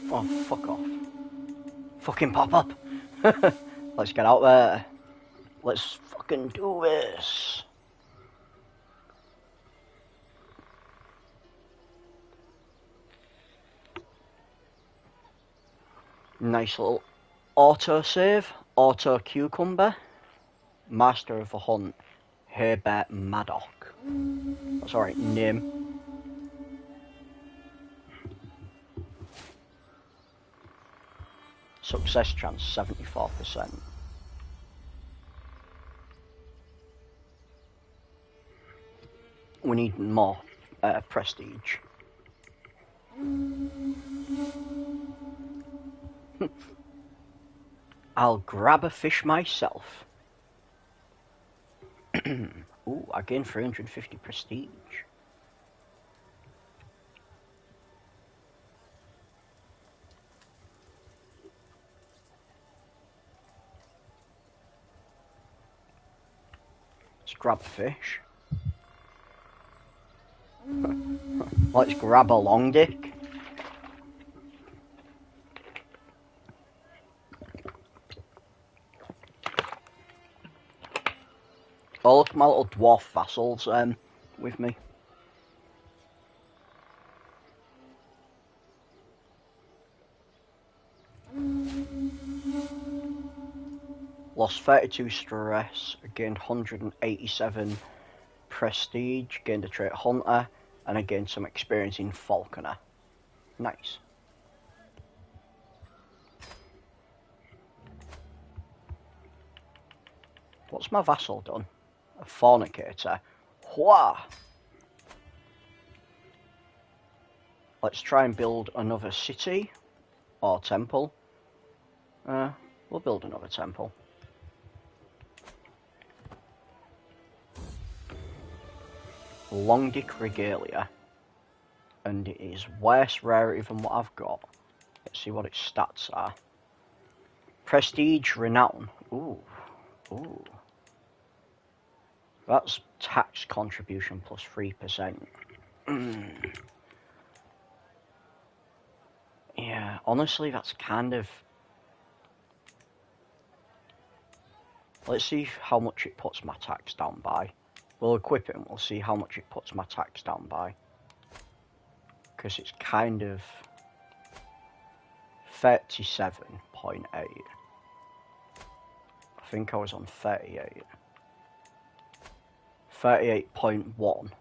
Oh, fuck off. Fucking pop up. Let's get out there. Let's fucking do this. Nice little auto save, auto cucumber, master of the hunt, Herbert Maddock. That's alright, name. Success chance 74%. We need more prestige. I'll grab a fish myself. Ooh, I gained 350 prestige. Let's grab a fish. Let's grab a long dick. Oh, look at my little dwarf vassals with me. Lost 32 stress, gained 187 prestige, gained a trait hunter, and I gained some experience in falconer. Nice. What's my vassal done? A fornicator. Wha! Let's try and build another city or temple. We'll build another temple. Longdic Regalia. And it is worse rarity than what I've got. Let's see what its stats are. Prestige, Renown. Ooh. Ooh. That's tax contribution plus 3%. Yeah, honestly, that's kind of... Let's see how much it puts my tax down by. We'll equip it and we'll see how much it puts my tax down by. Because it's kind of... 37.8. I think I was on 38. 38.1.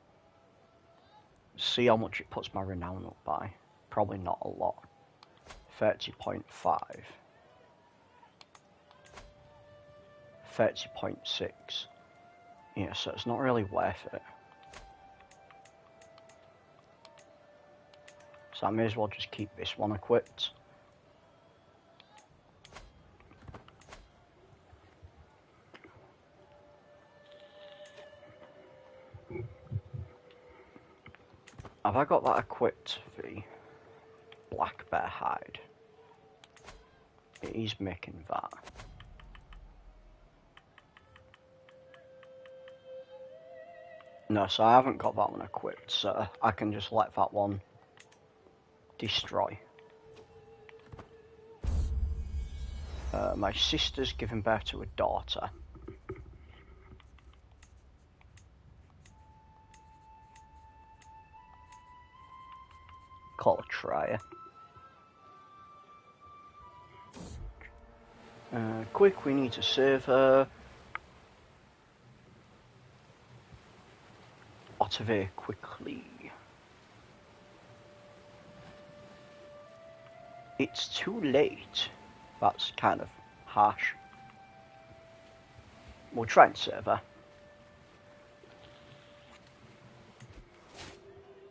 See how much it puts my renown up by. Probably not a lot. 30.5. 30.6. Yeah, so it's not really worth it. So I may as well just keep this one equipped. Have I got that equipped, the black bear hide? It is making that. No, so I haven't got that one equipped, so I can just let that one destroy. My sister's giving birth to a daughter. Call a trier. Quick, we need to save her. Ottavir quickly. It's too late. That's kind of harsh. We'll try and save her.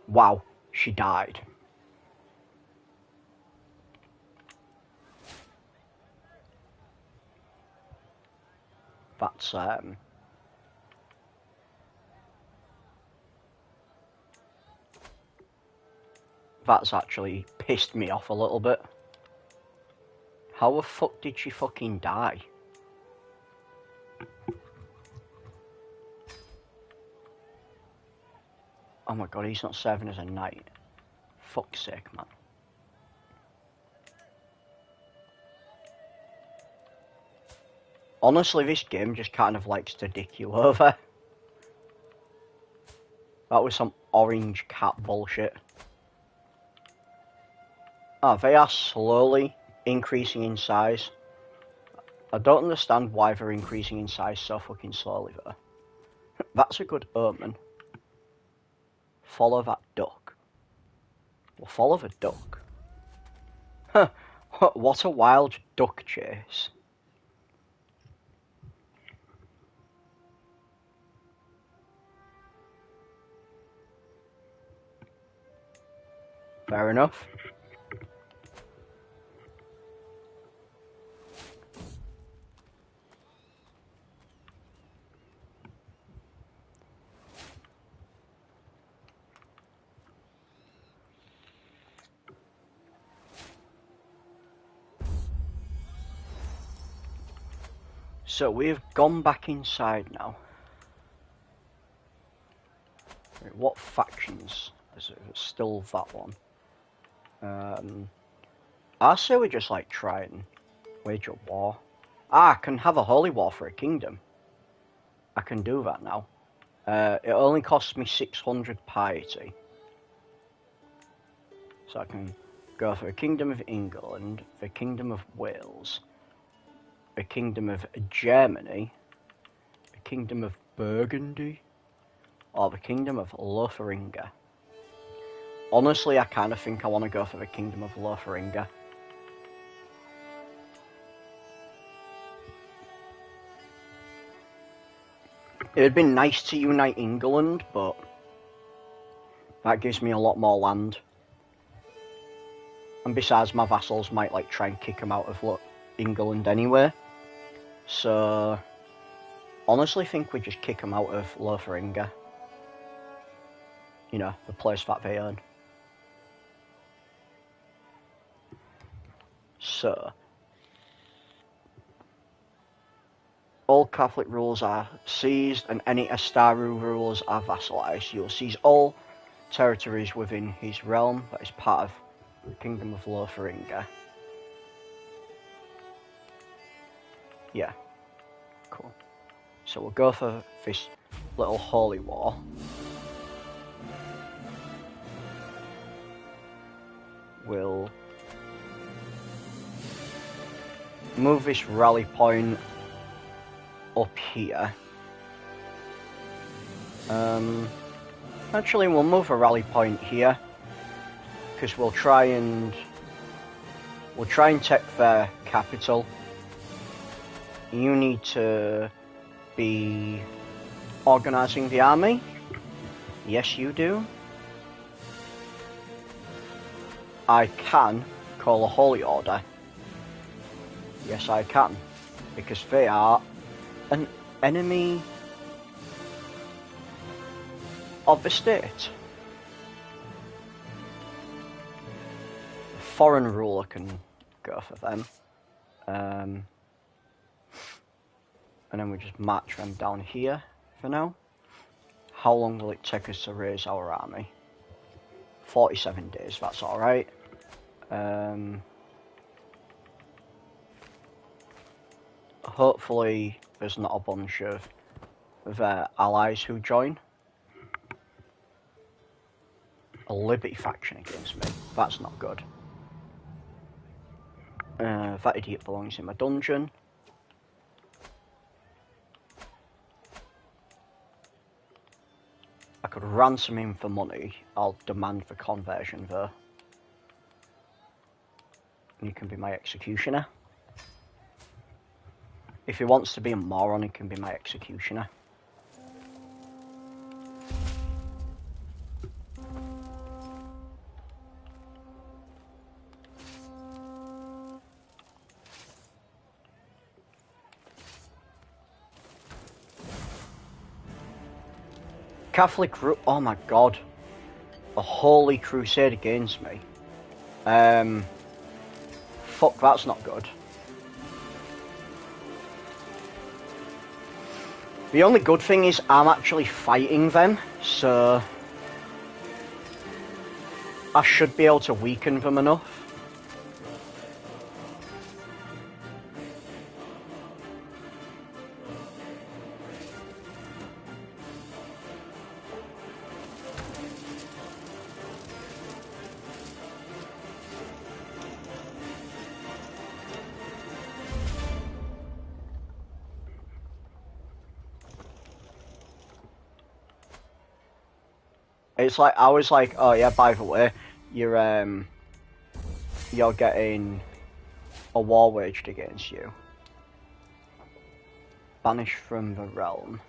Wow, she died. That's actually pissed me off a little bit. How the fuck did she fucking die? Oh my god, he's not serving as a knight. Fuck's sake, man. Honestly, this game just kind of likes to dick you over. That was some orange cat bullshit. Oh, they are slowly increasing in size. I don't understand why they're increasing in size so fucking slowly though. That's a good omen. Follow that duck. We'll follow the duck. Huh, what a wild duck chase. Fair enough. So we've gone back inside now. What factions? Is it still that one? I say we just like try and wage a war. I can have a holy war for a kingdom. I can do that now. It only costs me 600 piety. So I can go for the Kingdom of England, the Kingdom of Wales, the Kingdom of Germany, the Kingdom of Burgundy, or the Kingdom of Lotharingia. Honestly, I kind of think I want to go for the Kingdom of Lotharingia. It'd been nice to unite England, but that gives me a lot more land. And besides, my vassals might like try and kick them out of England anyway. So, honestly, think we just kick them out of Lotharingia. You know, the place that they own. So, all Catholic rulers are seized, and any Astaru rulers are vassalized. You'll seize all territories within his realm that is part of the Kingdom of Lotharingia. Yeah, cool. So we'll go for this little holy war. We'll move this rally point up here. Actually, we'll move a rally point here because we'll try and take their capital. You need to be organising the army. Yes, you do. I can call a holy order. Yes, I can, because they are an enemy of the state. A foreign ruler can go for them. And then we just march them down here for now. How long will it take us to raise our army? 47 days, that's alright. Hopefully there's not a bunch of their allies who join. A Liberty faction against me. That's not good. That idiot belongs in my dungeon. I could ransom him for money. I'll demand the conversion though. And he can be my executioner. If he wants to be a moron, he can be my executioner. Catholic, oh my god, a holy crusade against me. Fuck, that's not good. The only good thing is I'm actually fighting them, so I should be able to weaken them enough. It's like, I was like, oh yeah, by the way, you're getting a war waged against you. Banished from the realm.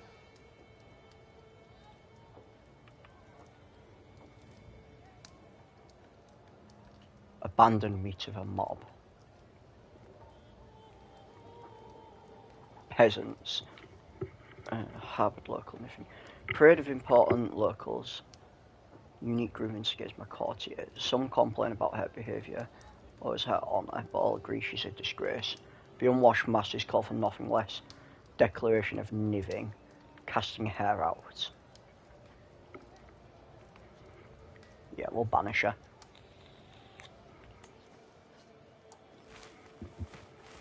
Abandon me to the mob. Peasants. Harvard local mission. Parade of important locals. Unique grievance against my courtier. Some complain about her behaviour or as her honour, but all agree she's a disgrace. The unwashed masses call for nothing less. Declaration of niving. Casting her out. Yeah, we'll banish her.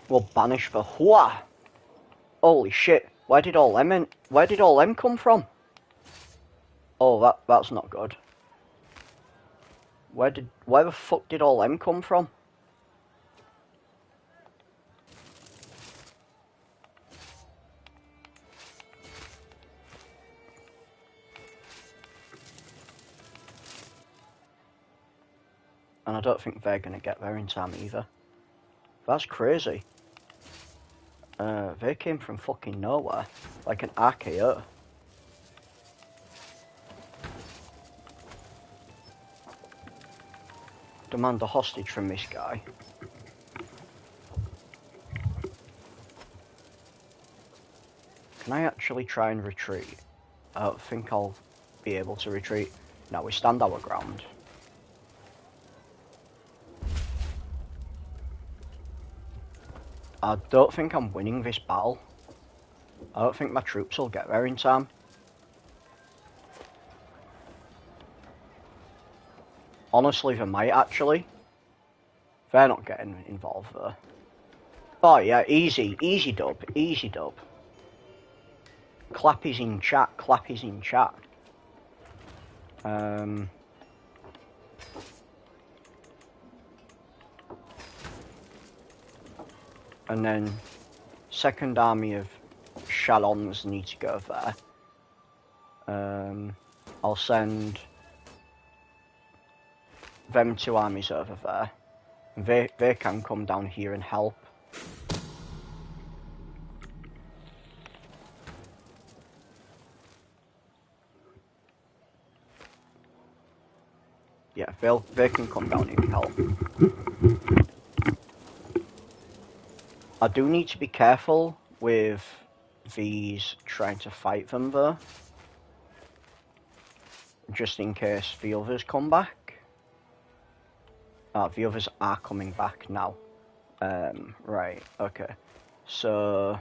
We'll banish the Hua! Holy shit, Where did all them come from? Oh, that's not good. Where the fuck did all them come from? And I don't think they're gonna get there in time either. That's crazy. They came from fucking nowhere. Like an RKO. Demand a hostage from this guy. Can I actually try and retreat? I don't think I'll be able to retreat. No, we stand our ground. I don't think I'm winning this battle. I don't think my troops will get there in time. Honestly, they might actually. They're not getting involved though. Oh yeah, easy dub, easy dub. Clappy's in chat, Clappy's in chat. And then second army of Shalons need to go there. I'll send them 2 armies over there. They can come down here and help. Yeah, they can come down here and help. I do need to be careful with these trying to fight them though. Just in case the others come back. The others are coming back now. Right, okay. So...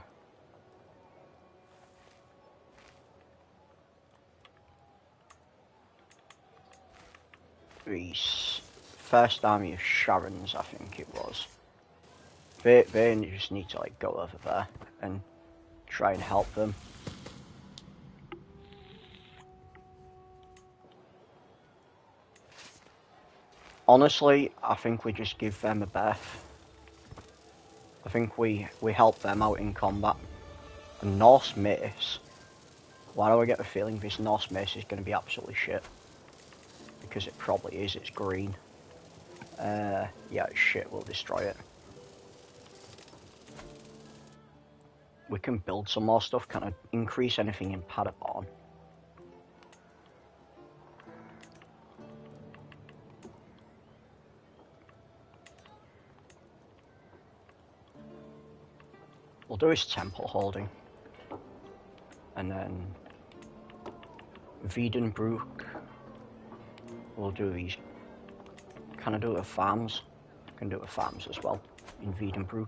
the first army of Sharons, I think it was. They just need to like go over there and try and help them. Honestly, I think we just give them a berth. I think we help them out in combat. A Norse mace. Why do I get the feeling this Norse mace is going to be absolutely shit? Because it probably is, it's green. Yeah, it's shit, we'll destroy it. We can build some more stuff, can I increase anything in Paderborn? We'll do his temple holding. And then Wiedenbrook. We'll do these. Can I do it with farms? I can do it with farms as well in Wiedenbrook.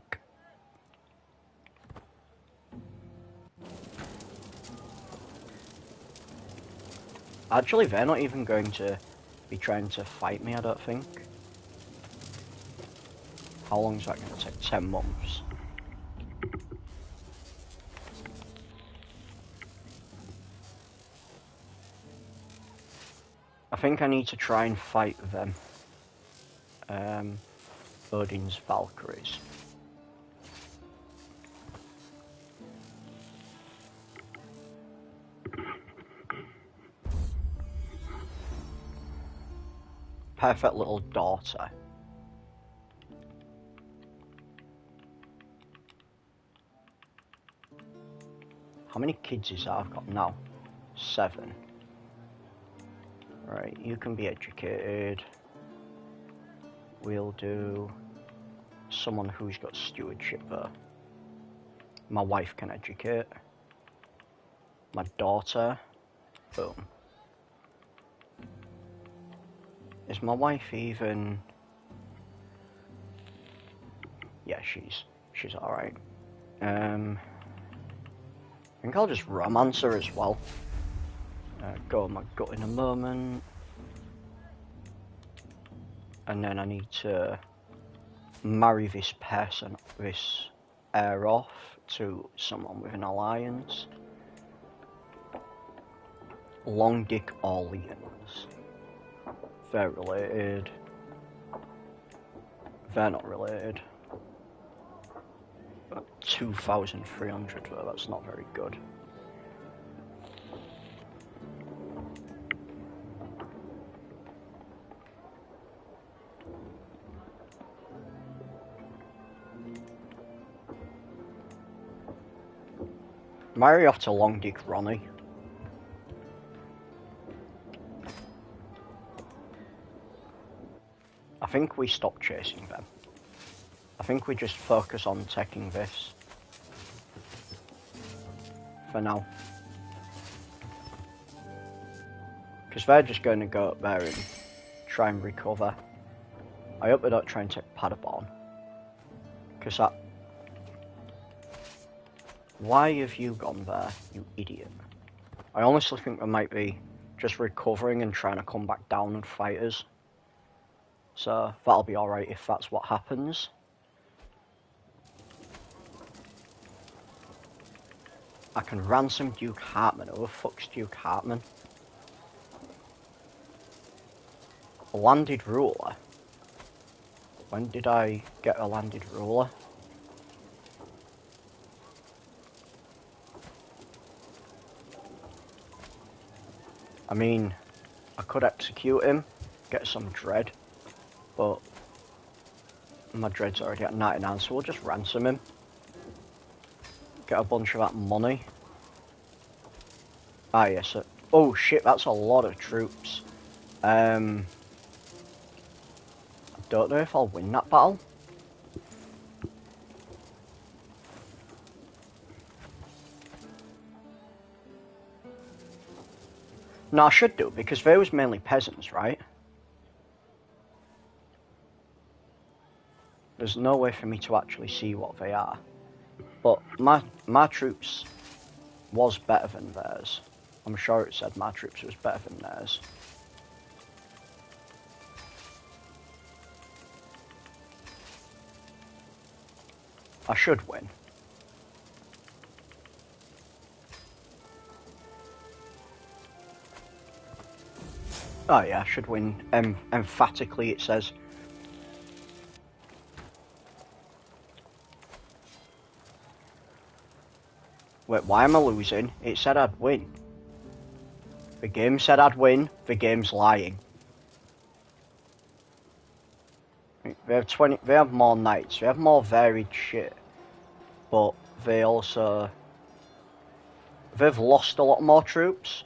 Actually, they're not even going to be trying to fight me, I don't think. How long is that going to take? 10 months. I think I need to try and fight them. Odin's Valkyries. Perfect little daughter. How many kids is that I've got now? 7. Right, you can be educated. We'll do someone who's got stewardship though. My wife can educate. My daughter. Boom. Is my wife even... Yeah, she's alright. I think I'll just romance her as well. Go on my gut in a moment. And then I need to marry this person, this air off to someone with an alliance. Long Dick Orleans. They're related. They're not related. 2,300 though, that's not very good. Marry off to Long Dick Ronnie. I think we stop chasing them. I think we just focus on taking this. For now. Because they're just going to go up there and try and recover. I hope they don't try and take Paderborn. Because that... Why have you gone there, you idiot? I honestly think they might be just recovering and trying to come back down and fight us. So that'll be alright if that's what happens. I can ransom Duke Hartman. Who the fuck's Duke Hartman? A landed ruler? When did I get a landed ruler? I mean, I could execute him, get some dread, but my dread's already at 99, so we'll just ransom him. Get a bunch of that money. Ah, yes. Oh shit, that's a lot of troops. I don't know if I'll win that battle. No, I should do, because they was mainly peasants, right? There's no way for me to actually see what they are. But my troops was better than theirs. I'm sure it said my troops was better than theirs. I should win. Oh yeah, I should win. Emphatically it says. Wait, why am I losing? It said I'd win. The game said I'd win, the game's lying. They have 20, they have more knights, they have more varied shit. But they also... They've lost a lot more troops.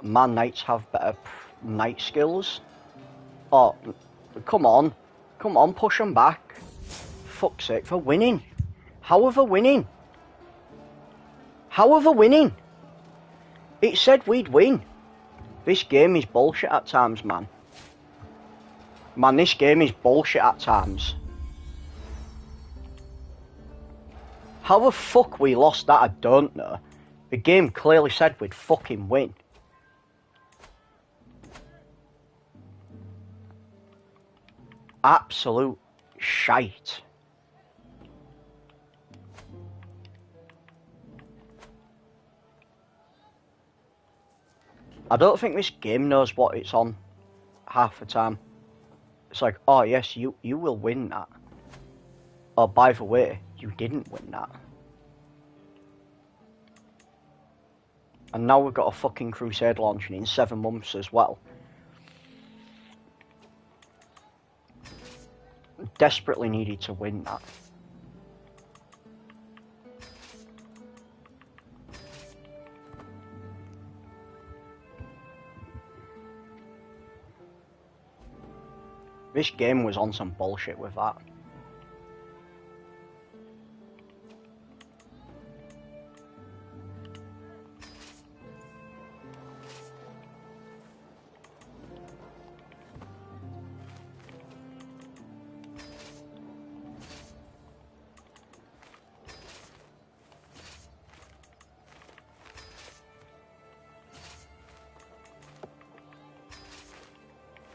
My knights have better knight skills. Oh, come on. Come on, push them back. Fuck's sake, they're winning. How are they winning? How are they winning? It said we'd win. This game is bullshit at times, man. Man, this game is bullshit at times. How the fuck we lost that, I don't know. The game clearly said we'd fucking win. Absolute shite. I don't think this game knows what it's on half the time. It's like, oh yes, you will win that. Oh, by the way, you didn't win that. And now we've got a fucking Crusader launching in 7 months as well. Desperately needed to win that. This game was on some bullshit with that.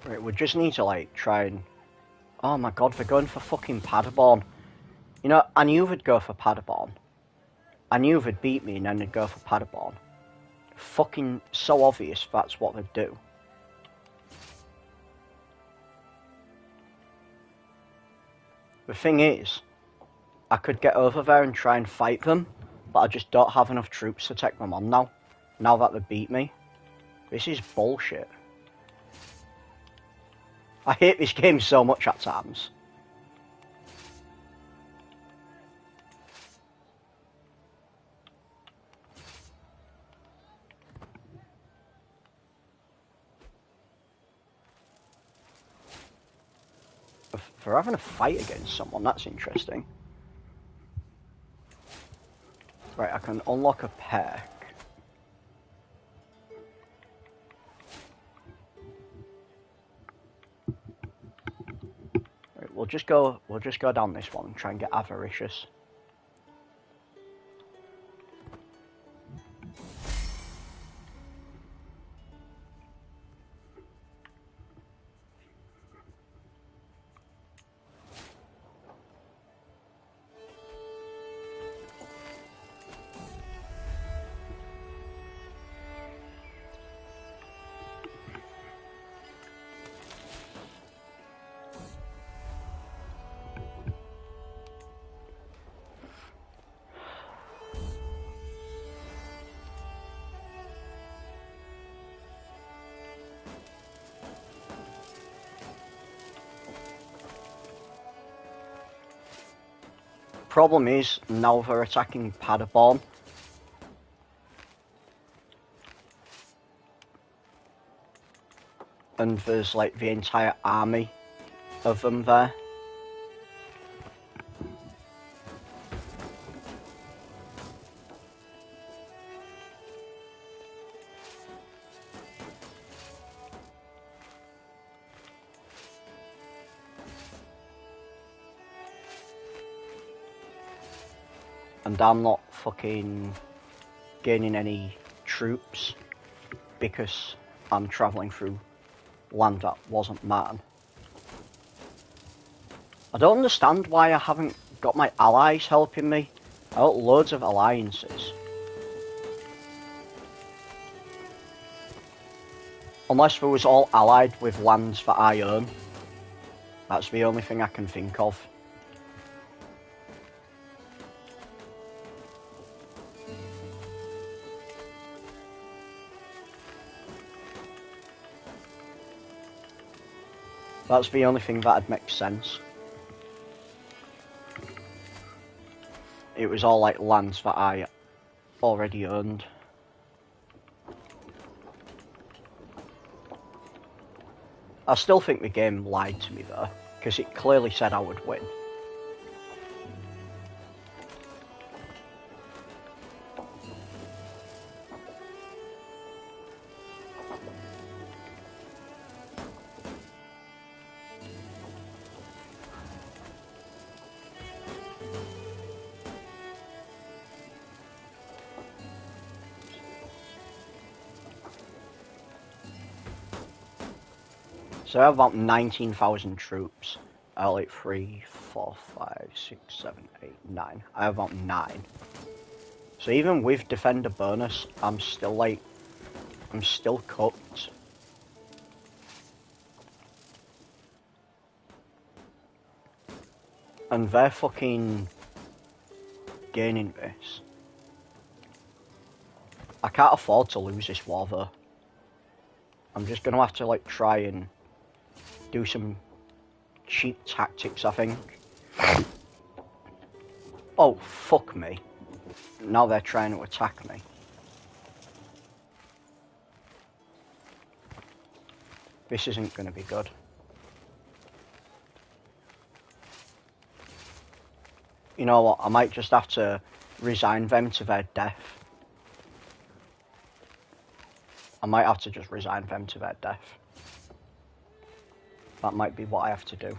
Right, we just need to like try and... Oh my god, they're going for fucking Paderborn. You know, I knew they'd go for Paderborn. I knew they'd beat me and then they'd go for Paderborn. Fucking so obvious that's what they'd do. The thing is, I could get over there and try and fight them, but I just don't have enough troops to take them on now. Now that they beat me. This is bullshit. I hate this game so much at times. For having a fight against someone, that's interesting. Right, I can unlock a perk. Right, we'll just go down this one and try and get avaricious. Problem is, now they're attacking Paderborn. And there's like the entire army of them there. And I'm not fucking gaining any troops because I'm travelling through land that wasn't mine. I don't understand why I haven't got my allies helping me. I got loads of alliances. Unless they was all allied with lands that I own. That's the only thing I can think of. That's the only thing that'd make sense. It was all like lands that I already owned. I still think the game lied to me though, because it clearly said I would win. So I have about 19,000 troops. I have like 3, 4, 5, 6, 7, 8, 9. I have about 9. So even with defender bonus, I'm still cooked. And they're fucking gaining this. I can't afford to lose this war though. I'm just gonna have to like try and do some cheap tactics, I think. Oh, fuck me. Now they're trying to attack me. This isn't gonna be good. You know what, I might just have to resign them to their death. I might have to just resign them to their death. That might be what I have to do.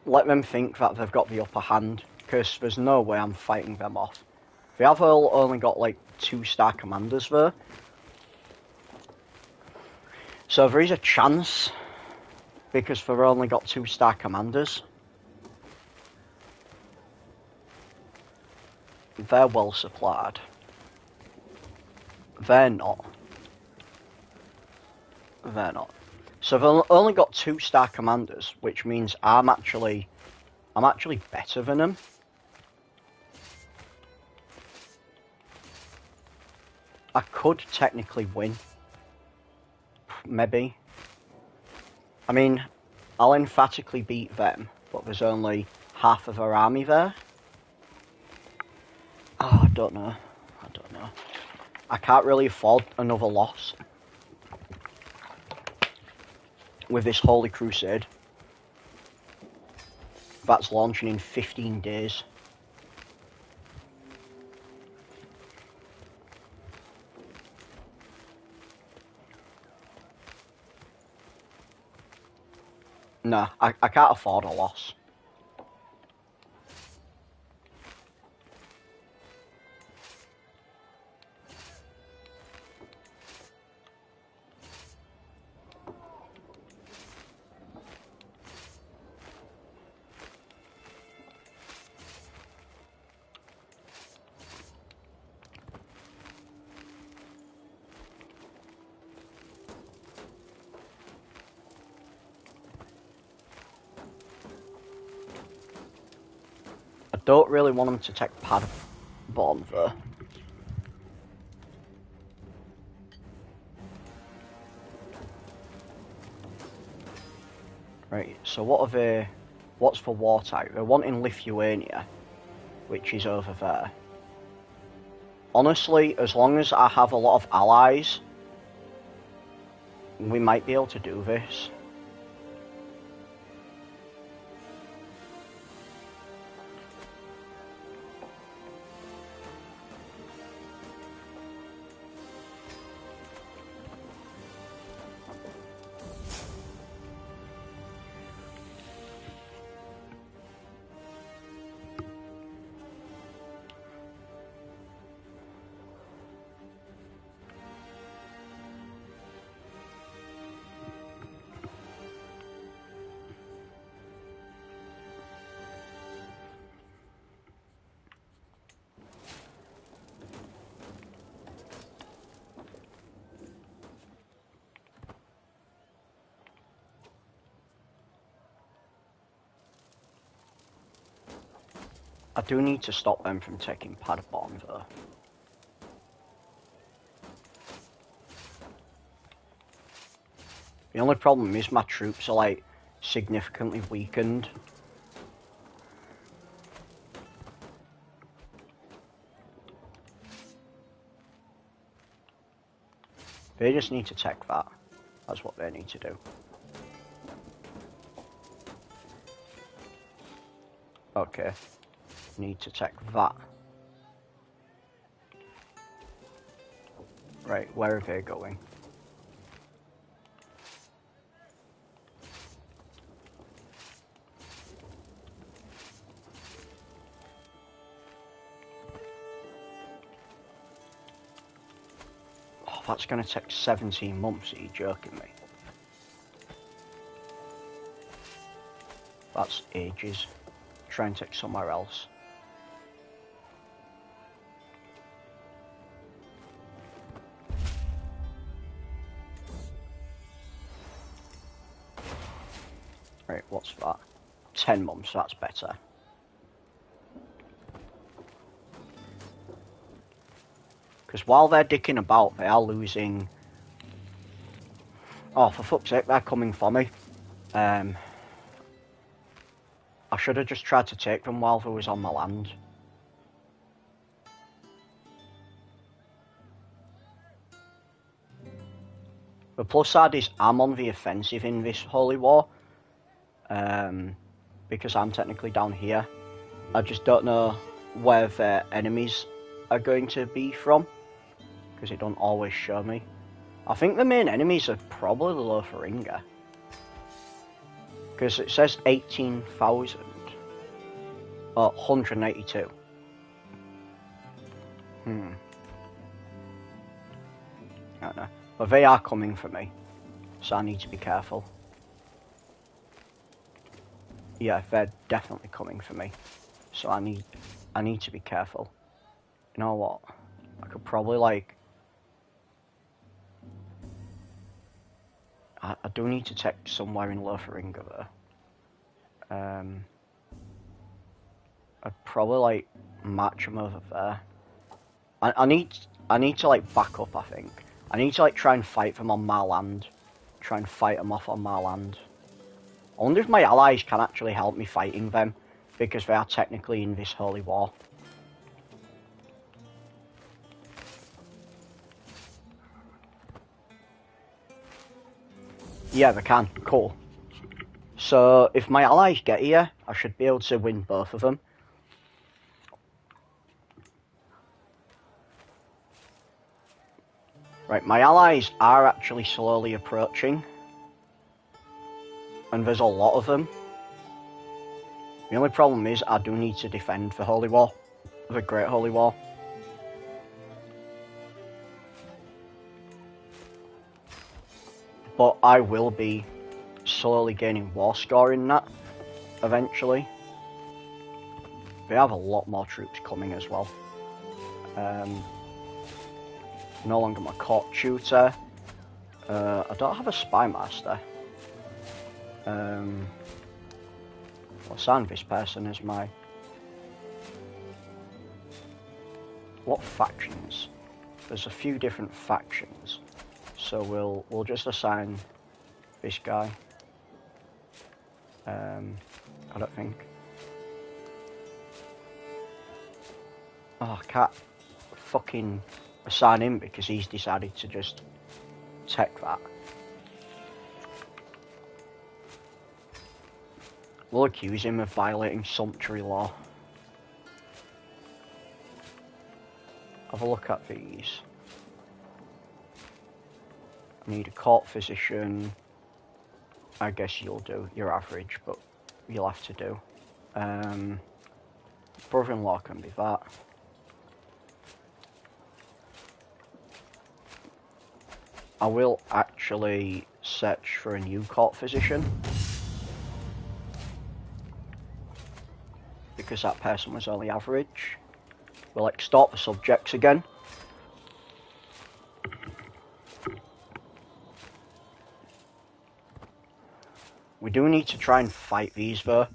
Let them think that they've got the upper hand, because there's no way I'm fighting them off. They have all only got like 2-star commanders there. So there is a chance, because they've only got 2-star commanders. They're well supplied. They're not. They're not. So they've only got 2-star commanders, which means I'm actually better than them. I could technically win. Maybe. I mean, I'll emphatically beat them, but there's only half of our army there. Oh, I don't know. I can't really afford another loss with this Holy Crusade. That's launching in 15 days. No, I can't afford a loss. I don't really want them to take Paderborn though. Right, so what's for war type? They're wanting Lithuania, which is over there. Honestly, as long as I have a lot of allies, we might be able to do this. I do need to stop them from taking Paderborn though. The only problem is my troops are like significantly weakened. They just need to take that. That's what they need to do. Okay. Need to take that. Right, where are they going? Oh, that's going to take 17 months. Are you joking me? That's ages. Try and take somewhere else. Right, what's that? 10 months, that's better. Because while they're dicking about, they are losing... Oh, for fuck's sake, they're coming for me. I should have just tried to take them while they was on my land. The plus side is I'm on the offensive in this Holy War. Because I'm technically down here. I just don't know where their enemies are going to be from. Because it don't always show me. I think the main enemies are probably the Lotharingia. Because it says 18,000. Or 182. I don't know. But they are coming for me. So I need to be careful. Yeah, they're definitely coming for me. So I need to be careful. You know what? I could probably, like... I do need to take somewhere in Lotheringa, though. I'd probably, like, match them over there. I need to, like, back up, I think. I need to, like, try and fight them on my land. Try and fight them off on my land. I wonder if my allies can actually help me fighting them, because they are technically in this holy war. Yeah, they can. Cool. So, if my allies get here, I should be able to win both of them. Right, my allies are actually slowly approaching. And there's a lot of them. The only problem is I do need to defend the Holy War. The Great Holy War. But I will be slowly gaining war score in that, eventually. We have a lot more troops coming as well. No longer my court tutor. I don't have a spy master. I'll assign this person as my... What factions? There's a few different factions. So we'll just assign this guy. I don't think. Oh, I can't fucking assign him because he's decided to just take that. We'll accuse him of violating sumptuary law. Have a look at these. I need a court physician. I guess you'll do. You're average, but you'll have to do. Brother-in-law can be that. I will actually search for a new court physician. Because that person was only average. We'll extort the subjects again. We do need to try and fight these though.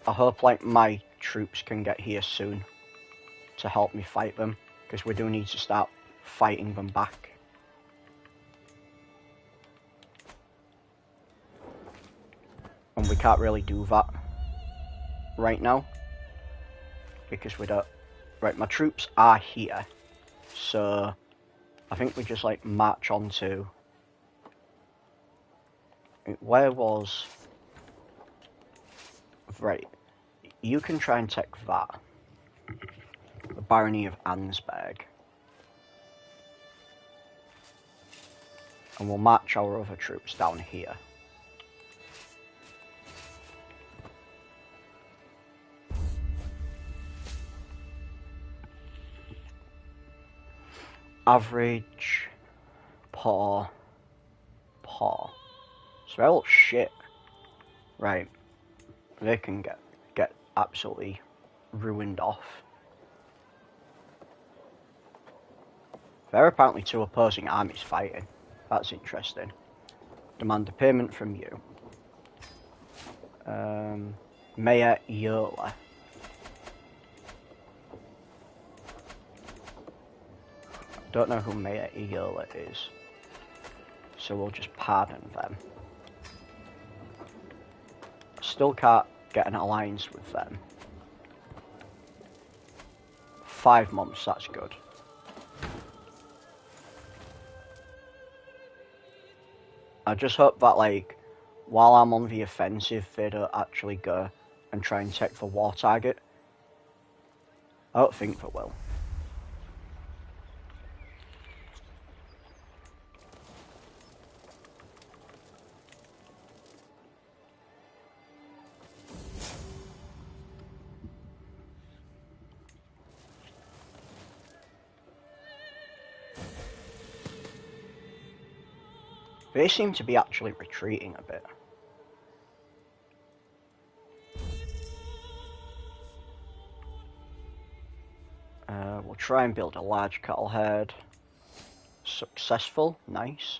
I hope like my troops can get here soon to help me fight them, because we do need to start fighting them back. And we can't really do that right now because we don't... Right, my troops are here, so I think we just like march on to... Where was... Right, you can try and take that. The Barony of Ansberg. And we'll march our other troops down here. Average, poor. So they're all shit. Right. They can get absolutely ruined off. There are apparently two opposing armies fighting. That's interesting. Demand a payment from you. Mayor Yola. Don't know who Mayor Yola is. So we'll just pardon them. Still can't get an alliance with them. 5 months, that's good. I just hope that, like, while I'm on the offensive, they don't actually go and try and take the war target. I don't think they will. They seem to be actually retreating a bit. we'll try and build a large cattle herd. Successful, nice.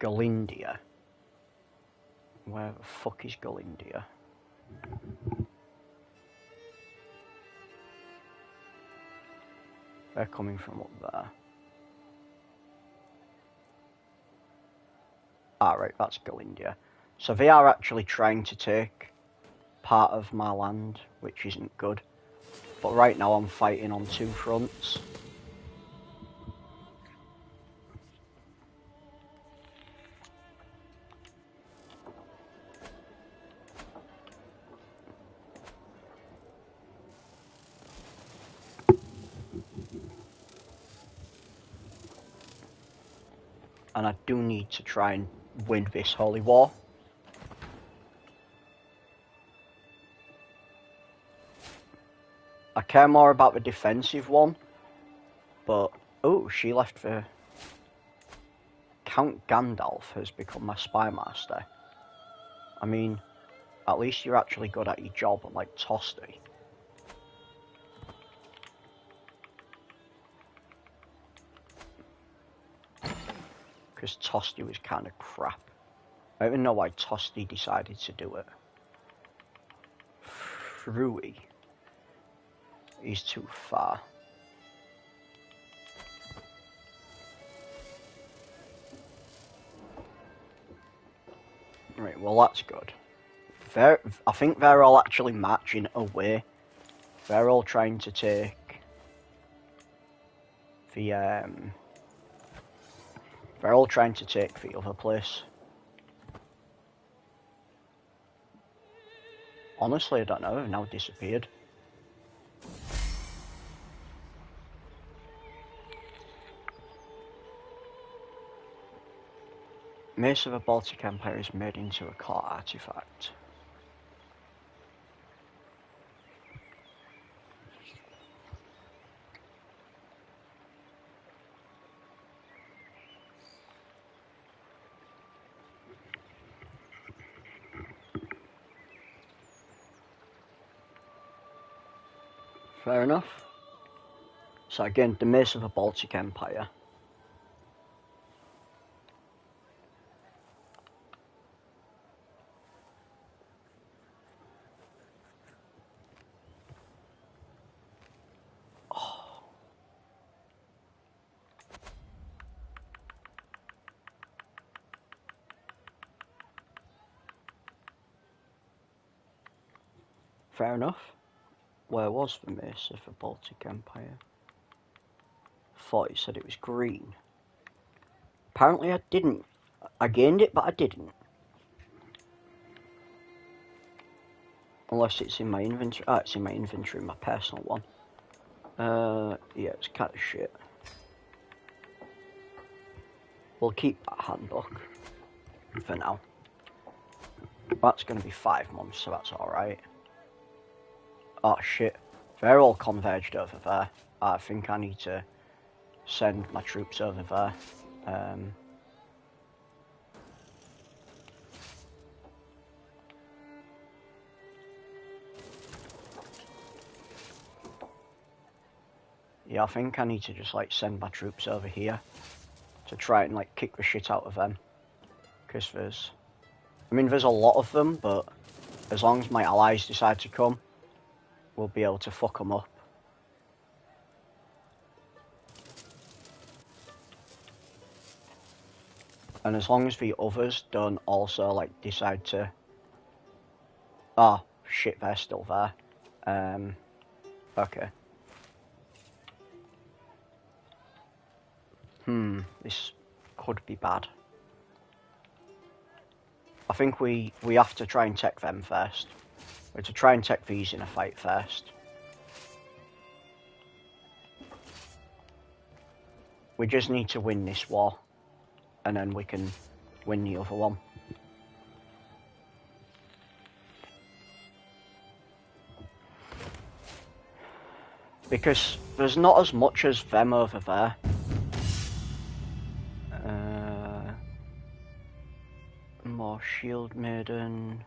Galindia. Where the fuck is Galindia? They're coming from up there. Ah, right, that's Galindia. So they are actually trying to take part of my land, which isn't good. But right now I'm fighting on two fronts. And I do need to try and win this holy war. I care more about the defensive one, but oh, she left for Count Gandalf has become my spy master. I mean, at least you're actually good at your job, unlike Tosti. Because Tosti was kind of crap. I don't even know why Tosti decided to do it. Frui. He's too far. Right, well that's good. I think they're all actually marching away. They're all trying to take the they're all trying to take the other place. Honestly, I don't know, they've now disappeared. Mace of the Baltic Empire is made into a core artifact. Fair enough. So again, the Mace of the Baltic Empire. Oh. Fair enough. Where was the Mace of the Baltic Empire? Thought it said it was green. Apparently I didn't. I gained it, but I didn't. Unless it's in my inventory. Ah, it's in my inventory, my personal one. Yeah, it's kind of shit. We'll keep that handbook for now. That's going to be 5 months, so that's alright. Oh shit. They're all converged over there. I think I need to send my troops over there. Yeah, I think I need to just like send my troops over here to try and like kick the shit out of them. Because there's a lot of them, but as long as my allies decide to come, we'll be able to fuck them up. And as long as the others don't also like decide to... Oh, shit, they're still there. Okay. This could be bad. I think we have to try and take them first. We have to try and take these in a fight first. We just need to win this war, and then we can win the other one. Because there's not as much as them over there. More Shield Maiden.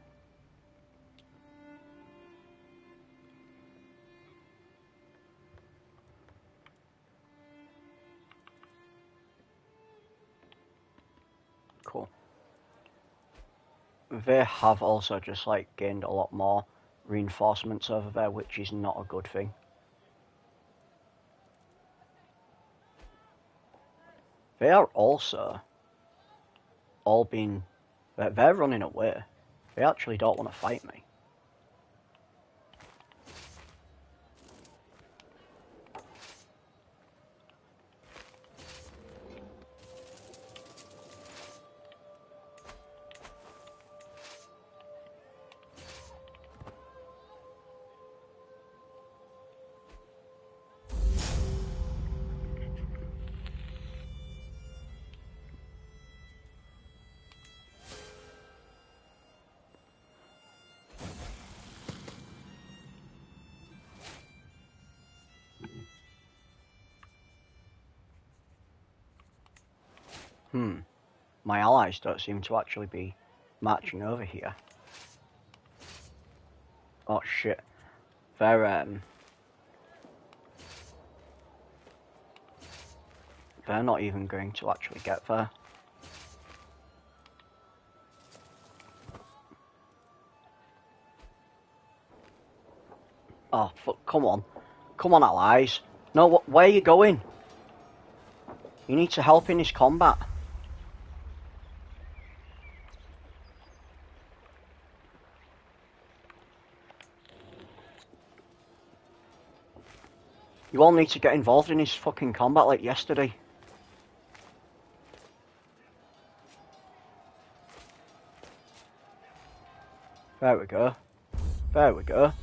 They have also just like gained a lot more reinforcements over there, which is not a good thing. They are also all being... They're running away. They actually don't want to fight me. My allies don't seem to actually be marching over here. Oh shit. They're not even going to actually get there. Oh fuck, come on. Come on, allies. No, where are you going? You need to help in this combat. You all need to get involved in this fucking combat like yesterday. There we go. There we go.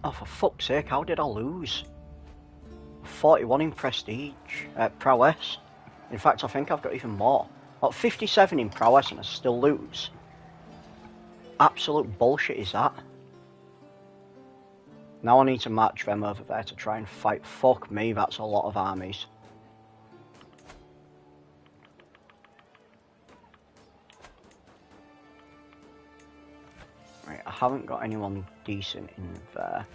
Oh, for fuck's sake, how did I lose? 41 in prestige, prowess. In fact, I think I've got even more. What, 57 in prowess and I still lose? Absolute bullshit is that. Now I need to match them over there to try and fight. Fuck me, that's a lot of armies. Right, I haven't got anyone decent in there.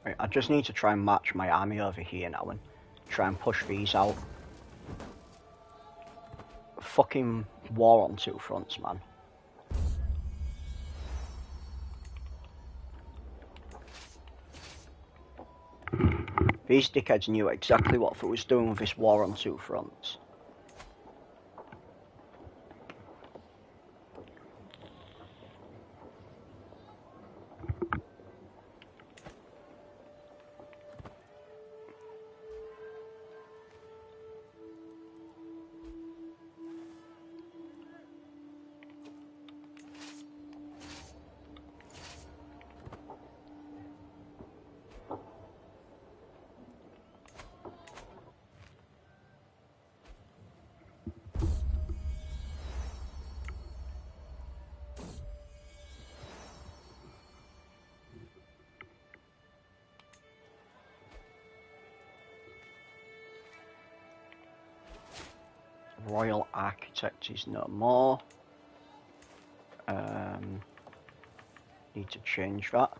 Right, I just need to try and match my army over here now and try and push these out. Fucking war on two fronts, man. These dickheads knew exactly what they was doing with this war on two fronts. Royal Architect is no more. Need to change that.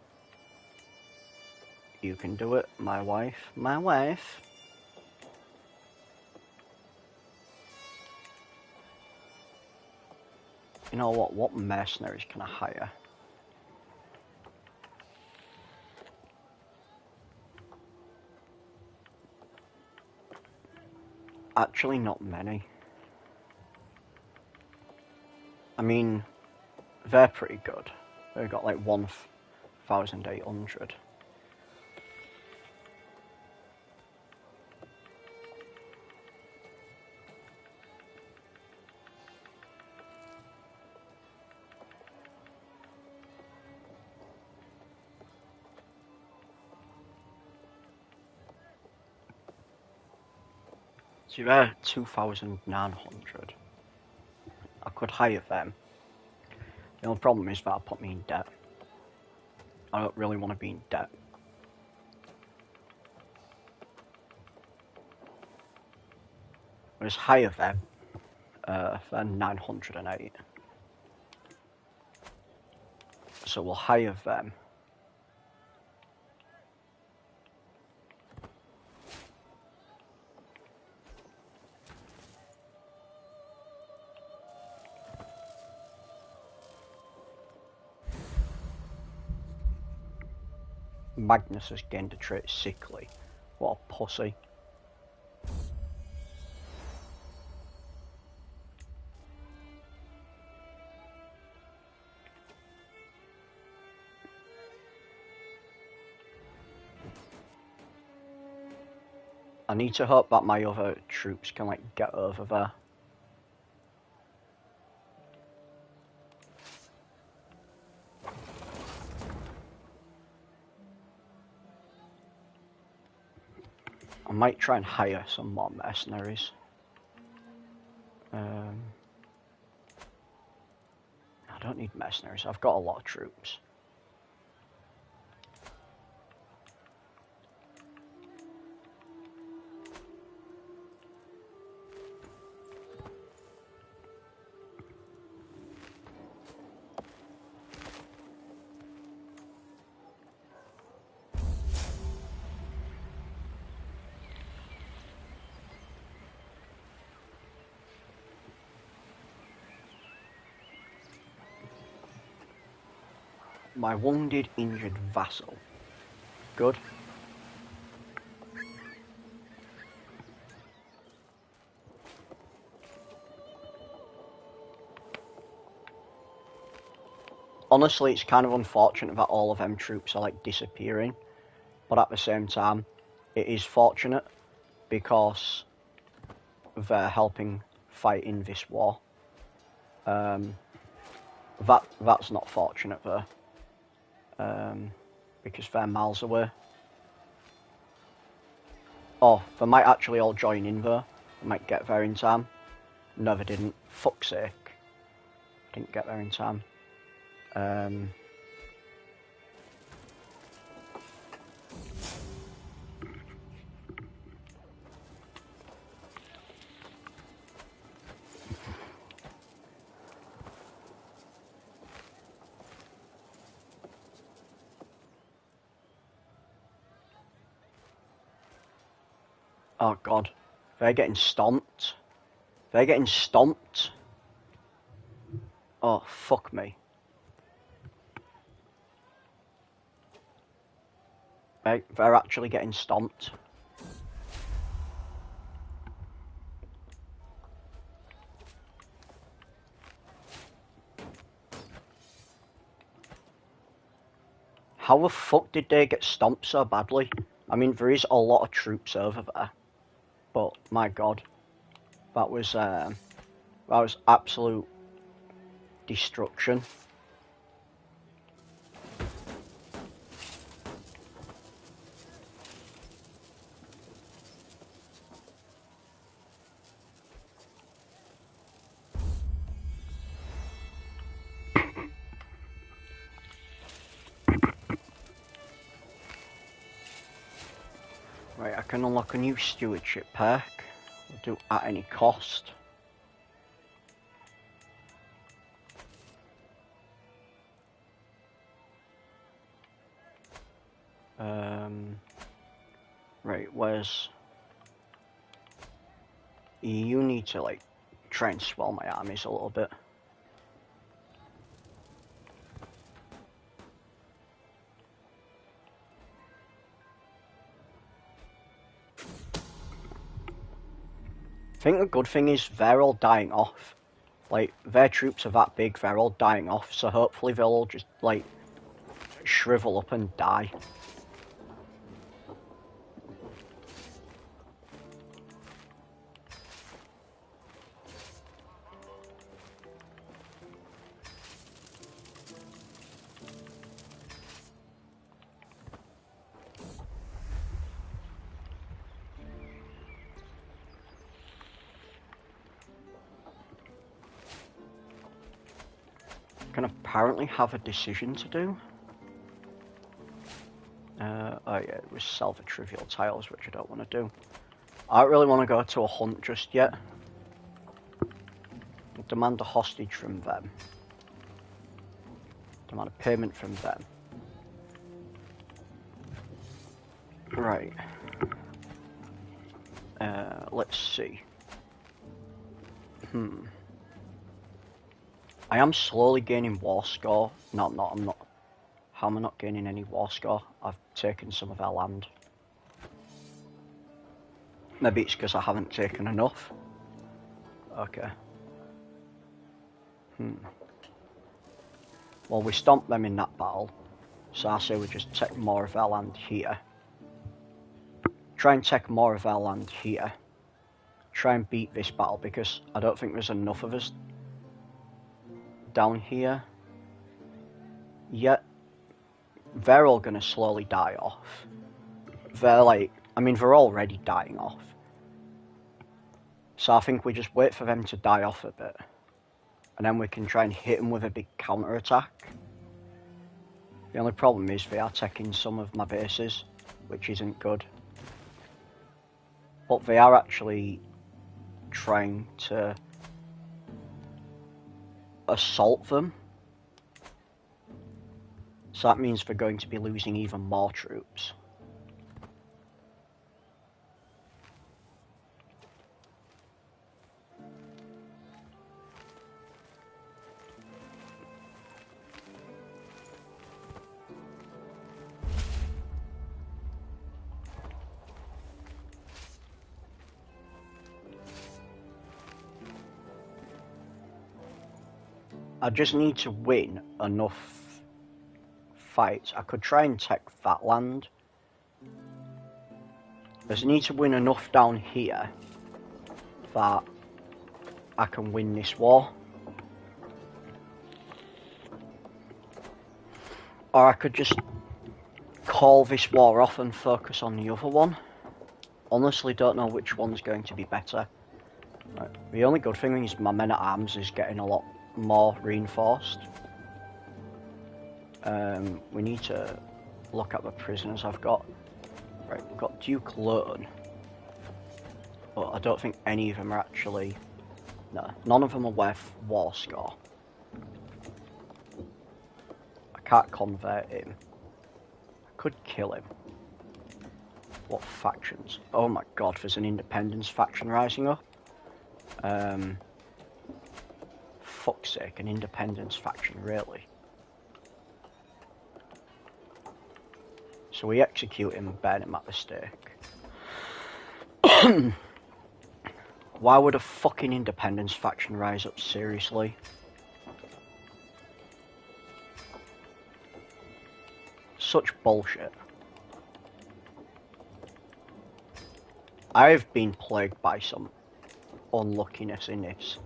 You can do it, my wife. My wife. You know what? What mercenaries can I hire? Actually, not many. I mean, they're pretty good. They've got like 1,800. So they're 2,900. I could hire them. The only problem is that'll put me in debt. I don't really want to be in debt. Let's hire them. They're 908. So we'll hire them. Magnus has gained a trait sickly. What a pussy. I need to hope that my other troops can like get over there. I might try and hire some more mercenaries. I don't need mercenaries, I've got a lot of troops. My wounded, injured vassal. Good. Honestly, it's kind of unfortunate that all of them troops are like disappearing, but at the same time, it is fortunate because they're helping fight in this war. That's not fortunate though, because they're miles away. Oh, they might actually all join in though. They might get there in time. No, they didn't. Fuck's sake. Didn't get there in time. Oh god. They're getting stomped. They're getting stomped. Oh, fuck me. They're actually getting stomped. How the fuck did they get stomped so badly? I mean, there is a lot of troops over there, but my god, that was absolute destruction. Right, I can unlock a new stewardship perk. I'll do at any cost. Right, where's... You need to, like, try and swell my armies a little bit. I think the good thing is they're all dying off. Like, their troops are that big, they're all dying off, so hopefully they'll all just, like, shrivel up and die. apparently have a decision to do. Oh yeah, it was salvage trivial tiles, which I don't want to do. I don't really want to go to a hunt just yet. Demand a hostage from them. Demand a payment from them. Right. Let's see. I am slowly gaining war score. No, I'm not. How am I not gaining any war score? I've taken some of our land. Maybe it's because I haven't taken enough. Okay. Well, we stomped them in that battle. So I say we just take more of our land here. Try and take more of our land here. Try and beat this battle because I don't think there's enough of us down here yet. They're all going to slowly die off. They're like, I mean, they're already dying off. So I think we just wait for them to die off a bit. And then we can try and hit them with a big counter-attack. The only problem is they are taking some of my bases, which isn't good. But they are actually trying to assault them. So that means they're going to be losing even more troops. I just need to win enough fights. I could try and take that land. I just need to win enough down here that I can win this war. Or I could just call this war off and focus on the other one. Honestly, don't know which one's going to be better. Right. The only good thing is my men-at-arms is getting a lot more reinforced. We need to look at the prisoners I've got. Right, we've got Duke Loan. But I don't think any of them are actually... No, none of them are worth war score. I can't convert him. I could kill him. What factions? Oh my god, there's an independence faction rising up. Fuck's sake, an independence faction, really? So we execute him and burn him at the stake. Why would a fucking independence faction rise up, seriously? Such bullshit. I've been plagued by some unluckiness in this.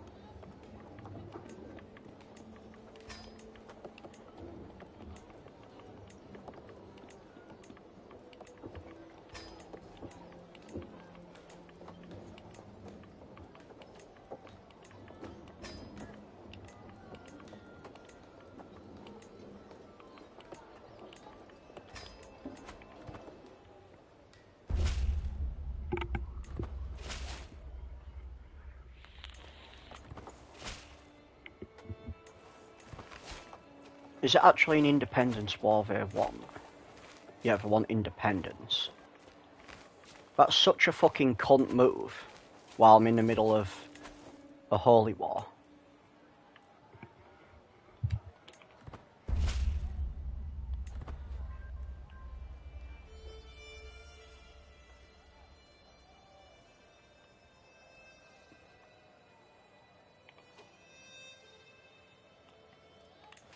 Is it actually an independence war they want? Yeah, they want independence. That's such a fucking cunt move while I'm in the middle of a holy war.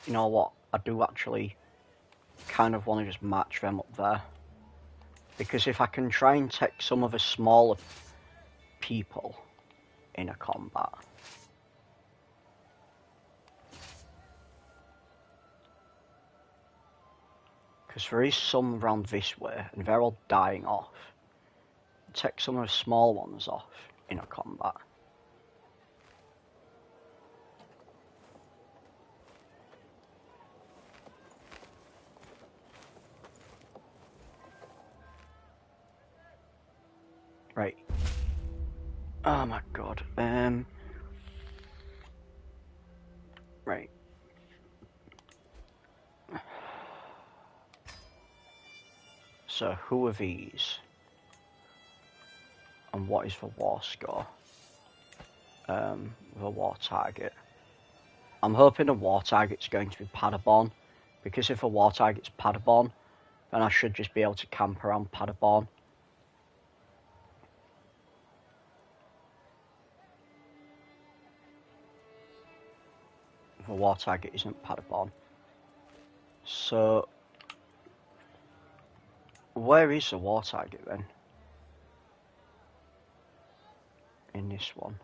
You know what? I do actually kind of want to just match them up there. Because if I can try and take some of the smaller people in a combat. Because there is some round this way, and they're all dying off. Take some of the small ones off in a combat. Right. Oh my god. Right. So who are these? And what is the war score? The war target. I'm hoping the war target's going to be Paderborn, because if a war target's Paderborn, then I should just be able to camp around Paderborn. The war target isn't Paderborn. So, where is the war target then? In this one.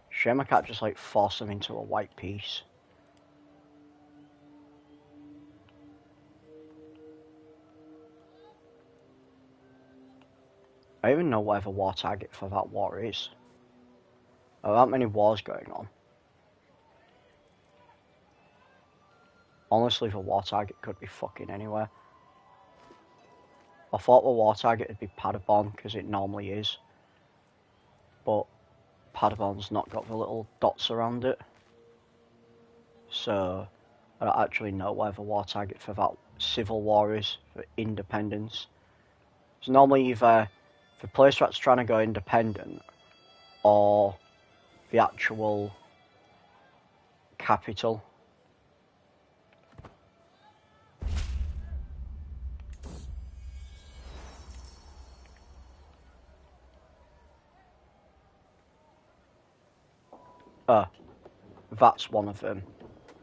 Shame I can't just like force them into a white piece. I don't even know where the war target for that war is. There aren't many wars going on. Honestly, the war target could be fucking anywhere. I thought the war target would be Paderborn, because it normally is. But Paderborn's not got the little dots around it. So, I don't actually know where the war target for that civil war is, for independence. It's normally either the place that's trying to go independent, or the actual capital. That's one of them.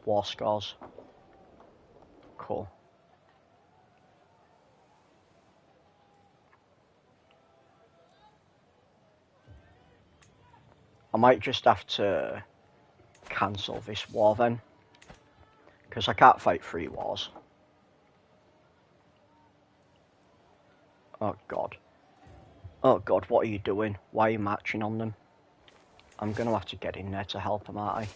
War scores. Cool. I might just have to cancel this war then, because I can't fight 3 wars. Oh god. Oh god, what are you doing? Why are you marching on them? I'm gonna have to get in there to help them, aren't I?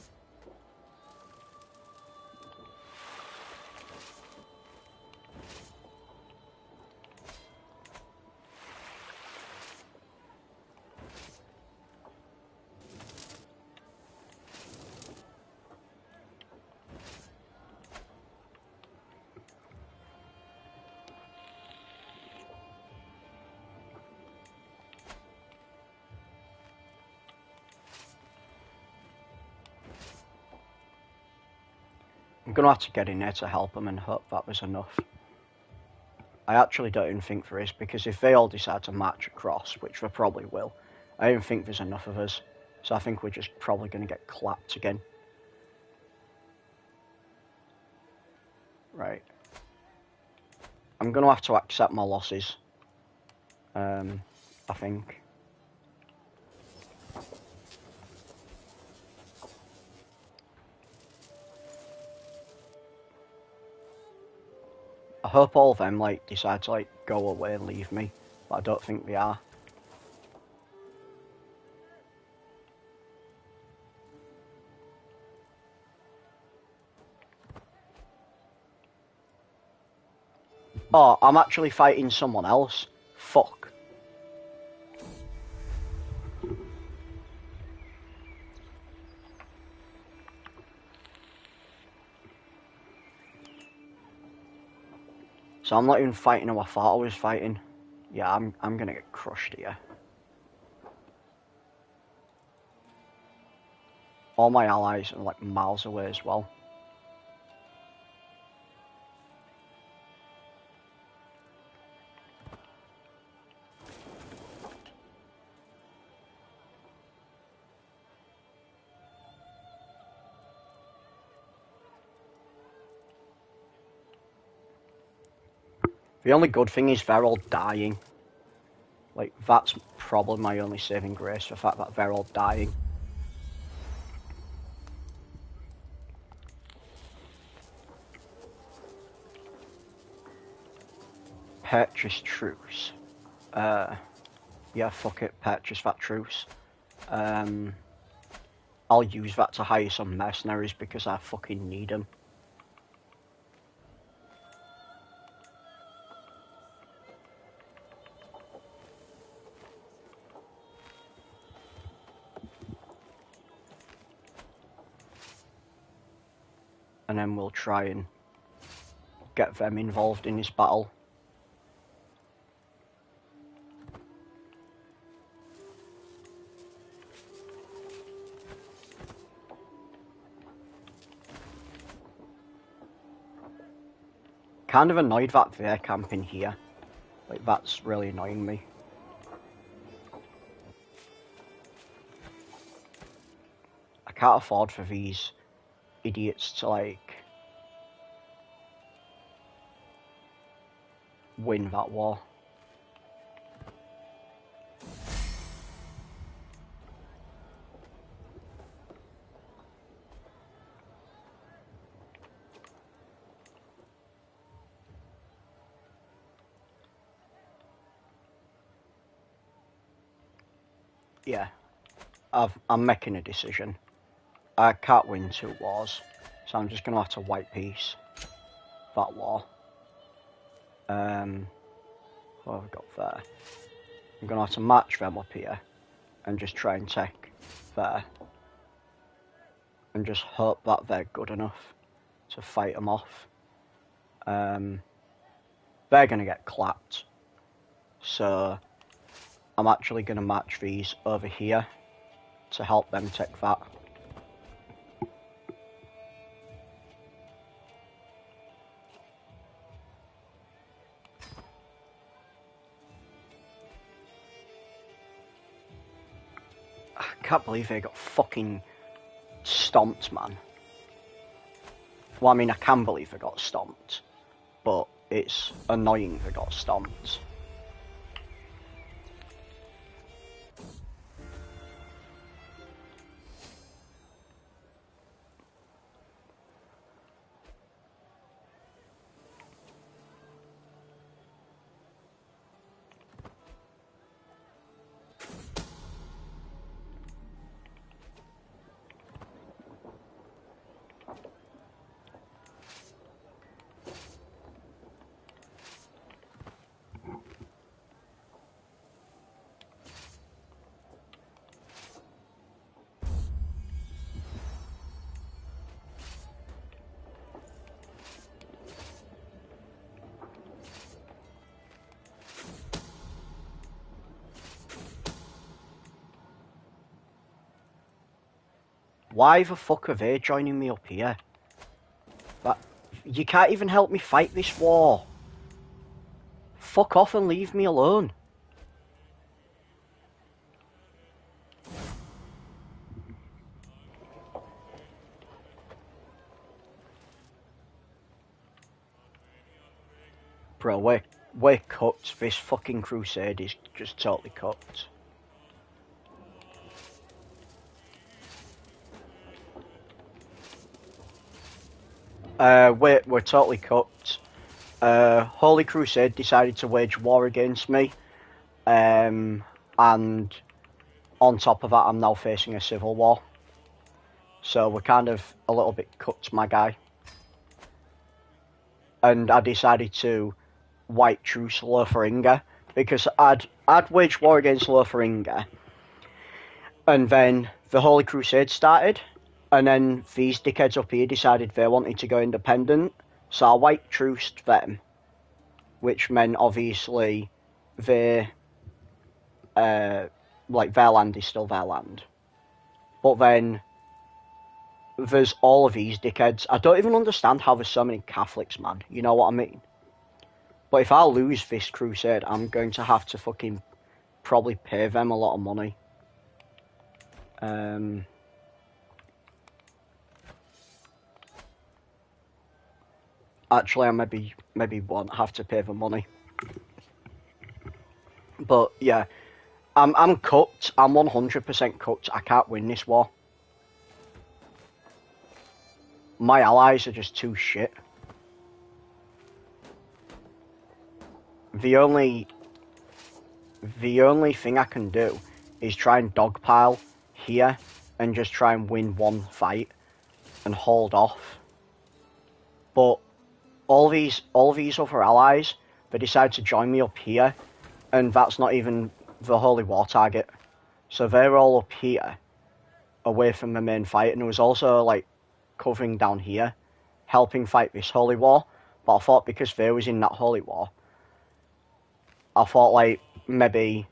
I'm gonna have to get in there to help them and hope that was enough. I actually don't even think there is, because if they all decide to march across, which they probably will, I don't think there's enough of us. So I think we're just probably gonna get clapped again. Right. I'm gonna have to accept my losses. I think. I hope all of them like decide to like go away and leave me, but I don't think they are. Oh, I'm actually fighting someone else. Fuck. So I'm not even fighting who I thought I was fighting. Yeah, I'm gonna get crushed here. All my allies are like miles away as well. The only good thing is they're all dying. Like, that's probably my only saving grace, the fact that they're all dying. Purchase truce. Yeah, fuck it, purchase that truce. I'll use that to hire some mercenaries because I fucking need them. And then we'll try and get them involved in this battle. Kind of annoyed that they're camping here. Like, that's really annoying me. I can't afford for these idiots to, like, win that war. Yeah, I'm making a decision. I can't win 2 wars, so I'm just gonna have to white peace that war. What have we got there? I'm gonna have to match them up here and just try and take there, and just hope that they're good enough to fight them off. They're gonna get clapped, so I'm actually gonna match these over here to help them take that. I can't believe they got fucking stomped, man. Well, I mean, I can believe they got stomped, but it's annoying they got stomped. Why the fuck are they joining me up here? You can't even help me fight this war. Fuck off and leave me alone. Bro, we're cooked. This fucking Crusade is just totally cooked. We're totally cooked. Holy Crusade decided to wage war against me, and on top of that, I'm now facing a civil war. So we're kind of a little bit cooked, my guy. And I decided to white truce Lotharingia because I'd waged war against Lotharingia, and then the Holy Crusade started. And then these dickheads up here decided they wanted to go independent, so I white truced them, which meant obviously they, like their land is still their land. But then there's all of these dickheads. I don't even understand how there's so many Catholics, man. You know what I mean? But if I lose this crusade, I'm going to have to fucking probably pay them a lot of money. Actually, I maybe won't have to pay the money. But yeah, I'm cooked. I'm 100% cooked. I can't win this war. My allies are just too shit. The only thing I can do is try and dogpile here and just try and win one fight and hold off. But all these other allies, they decide to join me up here, and that's not even the Holy War target. So they're all up here, away from the main fight, and it was also like covering down here, helping fight this Holy War. But I thought because they was in that Holy War, I thought like maybe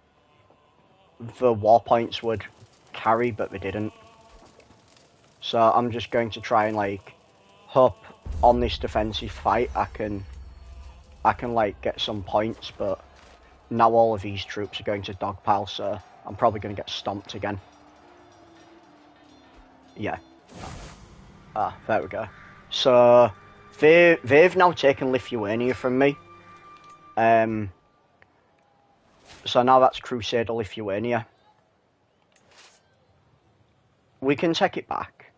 the war points would carry, but they didn't. So I'm just going to try and like hope on this defensive fight I can like get some points, but now all of these troops are going to dogpile, so I'm probably going to get stomped again. Yeah. Ah, there we go. So they've now taken Lithuania from me. So now that's Crusader Lithuania. We can take it back.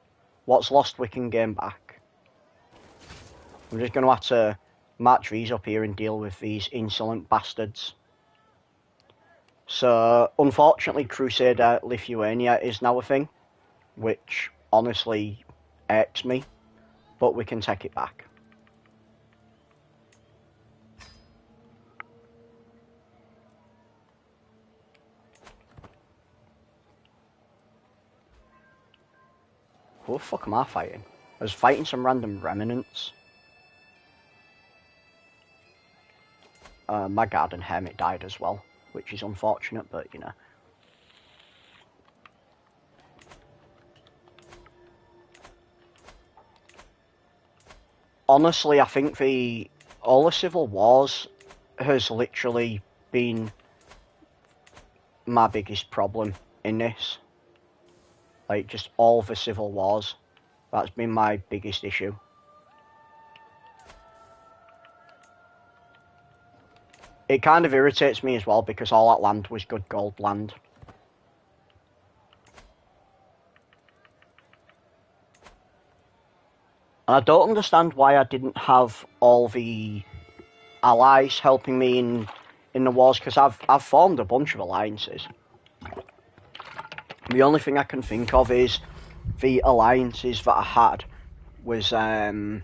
What's lost we can gain back. I'm just going to have to march these up here and deal with these insolent bastards. So, unfortunately, Crusader Lithuania is now a thing, which honestly irks me, but we can take it back. Who the fuck am I fighting? I was fighting some random remnants. My garden hermit died as well, which is unfortunate, but you know. Honestly, I think all the civil wars has literally been my biggest problem in this. Like, just all the civil wars. That's been my biggest issue. It kind of irritates me as well because all that land was good gold land. And I don't understand why I didn't have all the allies helping me in the wars, because I've formed a bunch of alliances. The only thing I can think of is the alliances that I had was the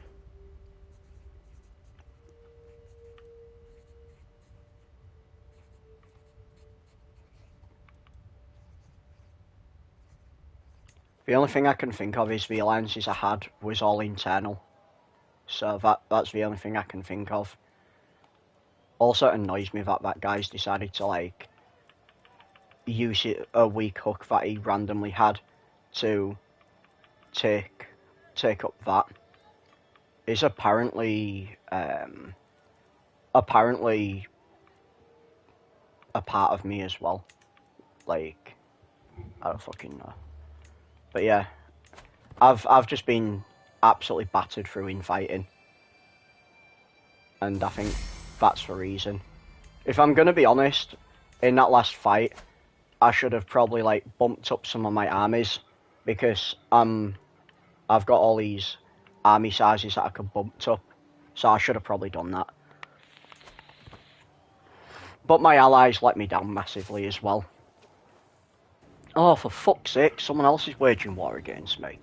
only thing I can think of is the alliances I had was all internal. So that's the only thing I can think of. Also, it annoys me that that guy's decided to like use a weak hook that he randomly had to take up that. Is apparently a part of me as well. Like, I don't fucking know. But yeah, I've just been absolutely battered through infighting, and I think that's the reason. If I'm gonna be honest, in that last fight, I should have probably like bumped up some of my armies, because I've got all these army sizes that I could bump up, so I should have probably done that. But my allies let me down massively as well. Oh, for fuck's sake, someone else is waging war against me.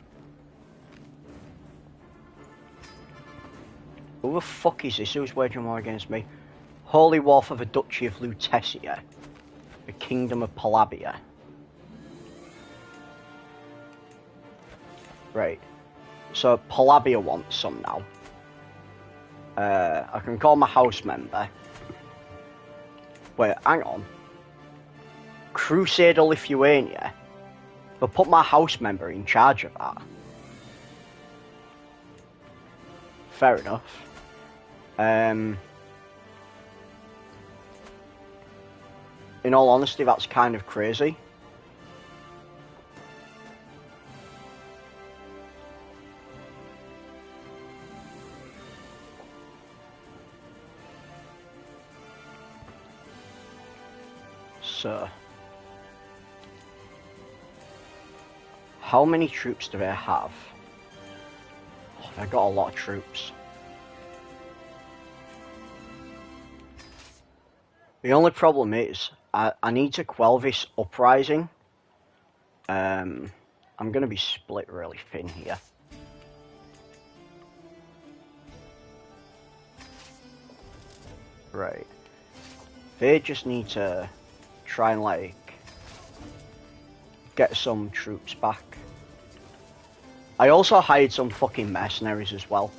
Who the fuck is this who's waging war against me? Holy War for the Duchy of Lutetia. The Kingdom of Polabia. Right. So, Polabia wants some now. I can call my house member. Wait, hang on. Crusader Lithuania. But put my house member in charge of that. Fair enough. In all honesty, that's kind of crazy. So, how many troops do they have? Oh, they've got a lot of troops. The only problem is, I need to quell this uprising. I I'm going to be split really thin here. Right. They just need to try and, like, get some troops back. I also hired some fucking mercenaries as well.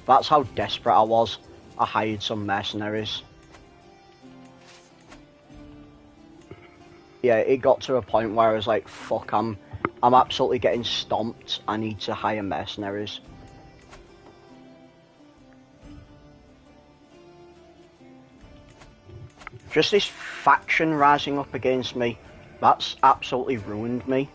That's how desperate I was. I hired some mercenaries. Yeah, it got to a point where I was like, fuck, I'm absolutely getting stomped. I need to hire mercenaries. Just this faction rising up against me, that's absolutely ruined me.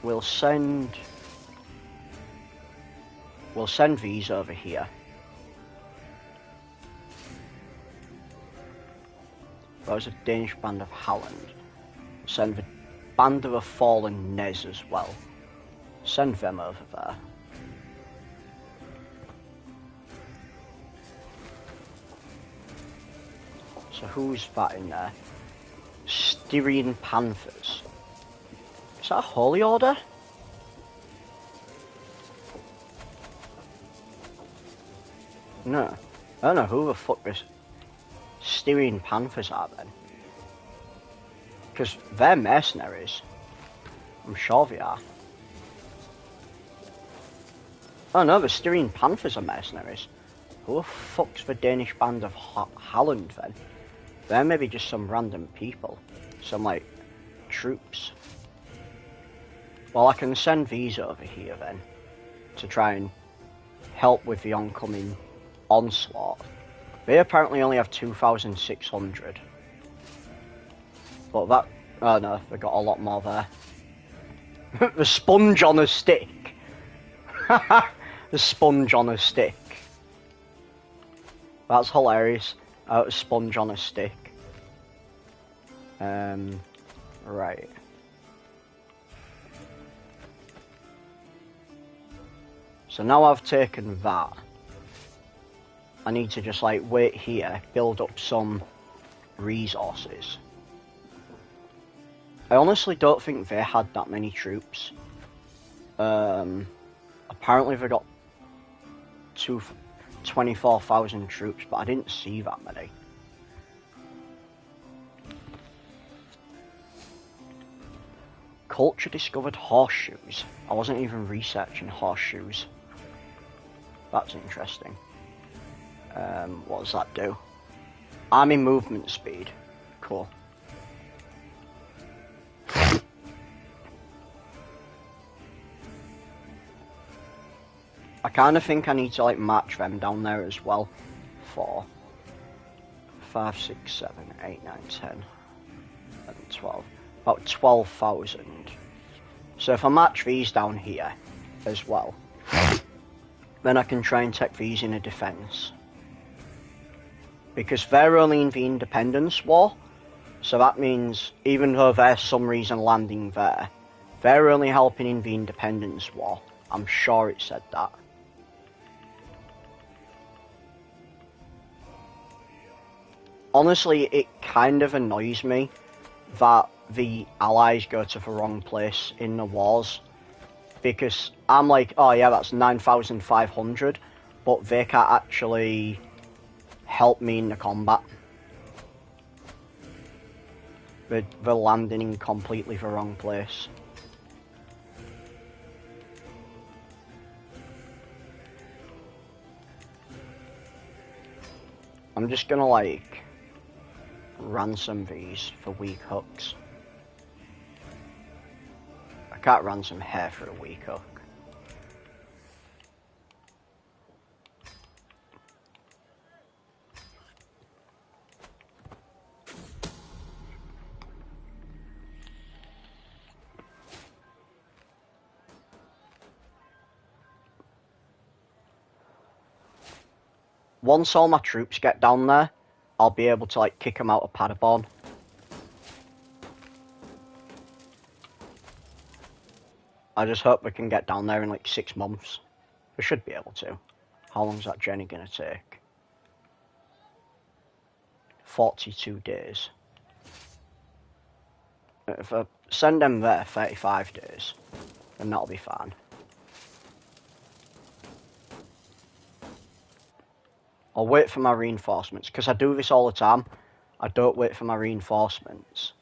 We'll send these over here. There's a Danish band of Holland. Send the band of a fallen Nez as well. Send them over there. So who's that in there? Styrian Panthers. Is that a holy order? No. I don't know who the fuck this Styrian Panthers are then. Because they're mercenaries. I'm sure they are. Oh no, the Styrian Panthers are mercenaries. Who the fuck's the Danish band of Holland then? They're maybe just some random people. Some, like, troops. Well, I can send these over here then. To try and help with the oncoming onslaught. They apparently only have 2,600. But that... Oh no, they got a lot more there. The sponge on a stick. The sponge on a stick. That's hilarious. A sponge on a stick. Right. So now I've taken that. I need to just, like, wait here, build up some resources. I honestly don't think they had that many troops. Apparently they got 24,000 troops, but I didn't see that many. Culture discovered horseshoes. I wasn't even researching horseshoes. That's interesting. What does that do? Army movement speed. Cool. I kind of think I need to, like, match them down there as well. 4, 5, 6, 7, 8, 9, 10, 11, 12. About 12,000. So if I match these down here as well, then I can try and take these in a defense. Because they're only in the Independence War, so that means even though there's some reason landing there, they're only helping in the Independence War. I'm sure it said that. Honestly, it kind of annoys me that the Allies go to the wrong place in the wars. Because I'm like, oh yeah, that's 9,500, but they can't actually help me in the combat. They're landing in completely the wrong place. I'm just gonna, like, ransom these for weak hooks. I can't ransom hair for a weak hook. Once all my troops get down there, I'll be able to, like, kick them out of Paderborn. I just hope we can get down there in, like, 6 months. I should be able to. How long's that journey going to take? 42 days. If I send them there 35 days, then that'll be fine. I'll wait for my reinforcements, because I do this all the time. I don't wait for my reinforcements.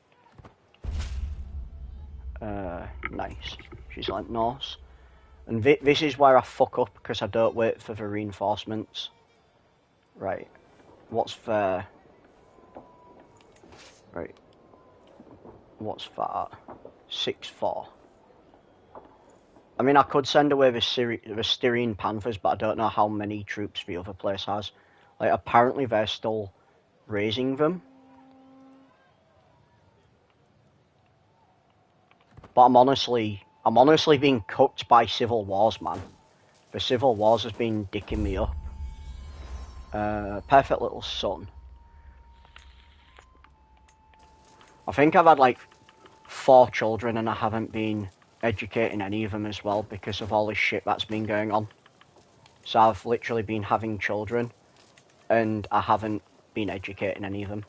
Nice. She's like Norse. And this is where I fuck up, because I don't wait for the reinforcements. Right. What's there? Right. What's that? 6-4. I mean, I could send away the Styrian Panthers, but I don't know how many troops the other place has. Like, apparently they're still raising them. But I'm honestly being cooked by civil wars, man. The civil wars has been dicking me up. Perfect little son. I think I've had like 4 children and I haven't been educating any of them as well because of all this shit that's been going on. So I've literally been having children and I haven't been educating any of them.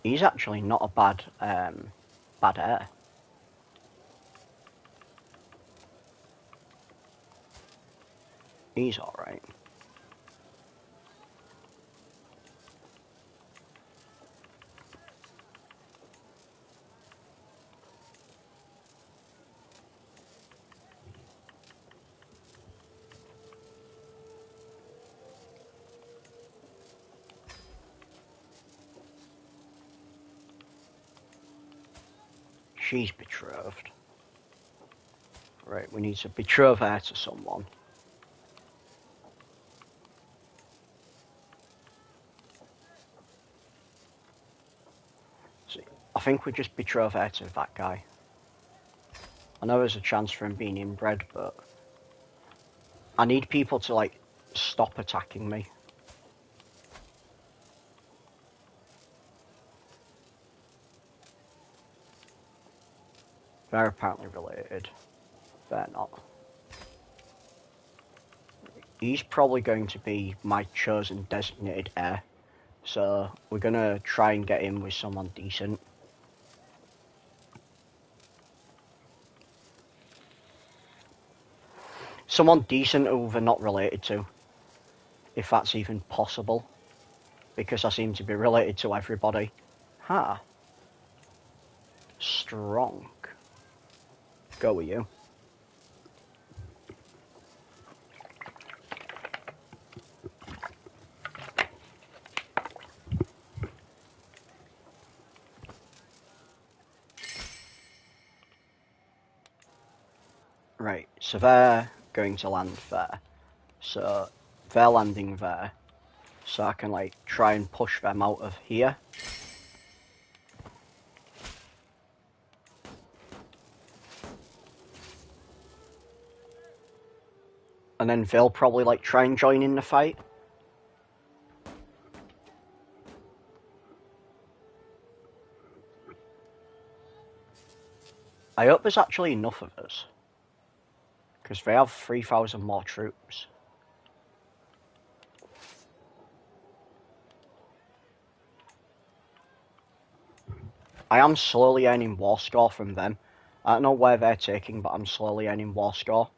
He's actually not a bad heir. He's alright. She's betrothed. Right, we need to betroth her to someone. See, I think we just betroth her to that guy. I know there's a chance for him being inbred, but I need people to, like, stop attacking me. They're apparently related. They're not. He's probably going to be my chosen designated heir. So we're going to try and get him with someone decent. Someone decent who they're not related to. If that's even possible. Because I seem to be related to everybody. Ha. Strong. Go with you. Right, so they're going to land there. So they're landing there. So I can, like, try and push them out of here. And then they'll probably, like, try and join in the fight. I hope there's actually enough of us. Because they have 3,000 more troops. I am slowly earning war score from them. I don't know where they're taking, but I'm slowly earning war score.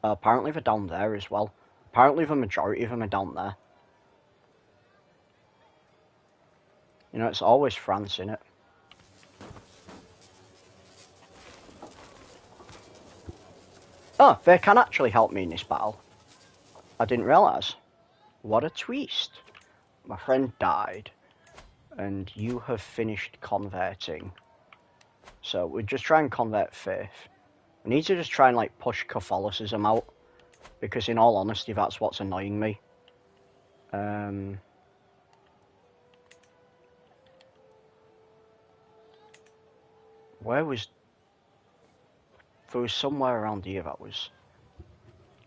Apparently they're down there as well. Apparently the majority of them are down there. You know, it's always France, innit? Oh, they can actually help me in this battle. I didn't realise. What a twist. My friend died, and you have finished converting. So we just try and convert faith. We need to just try and, like, push Catholicism out, because in all honesty, that's what's annoying me. Where was there was somewhere around here that was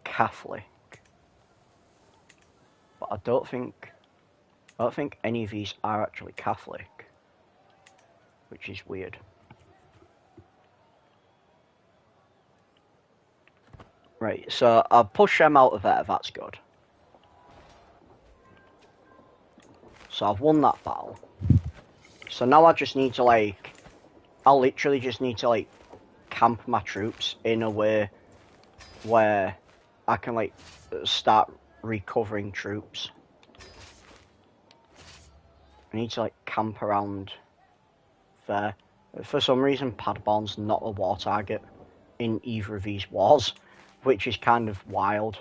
Catholic, but I don't think any of these are actually Catholic, which is weird. Right, so I've pushed them out of there, that's good. So I've won that battle. So now I just need to, like, I literally just need to, like, camp my troops in a way where I can, like, start recovering troops. I need to, like, camp around there. For some reason, Padborn's not a war target in either of these wars, which is kind of wild.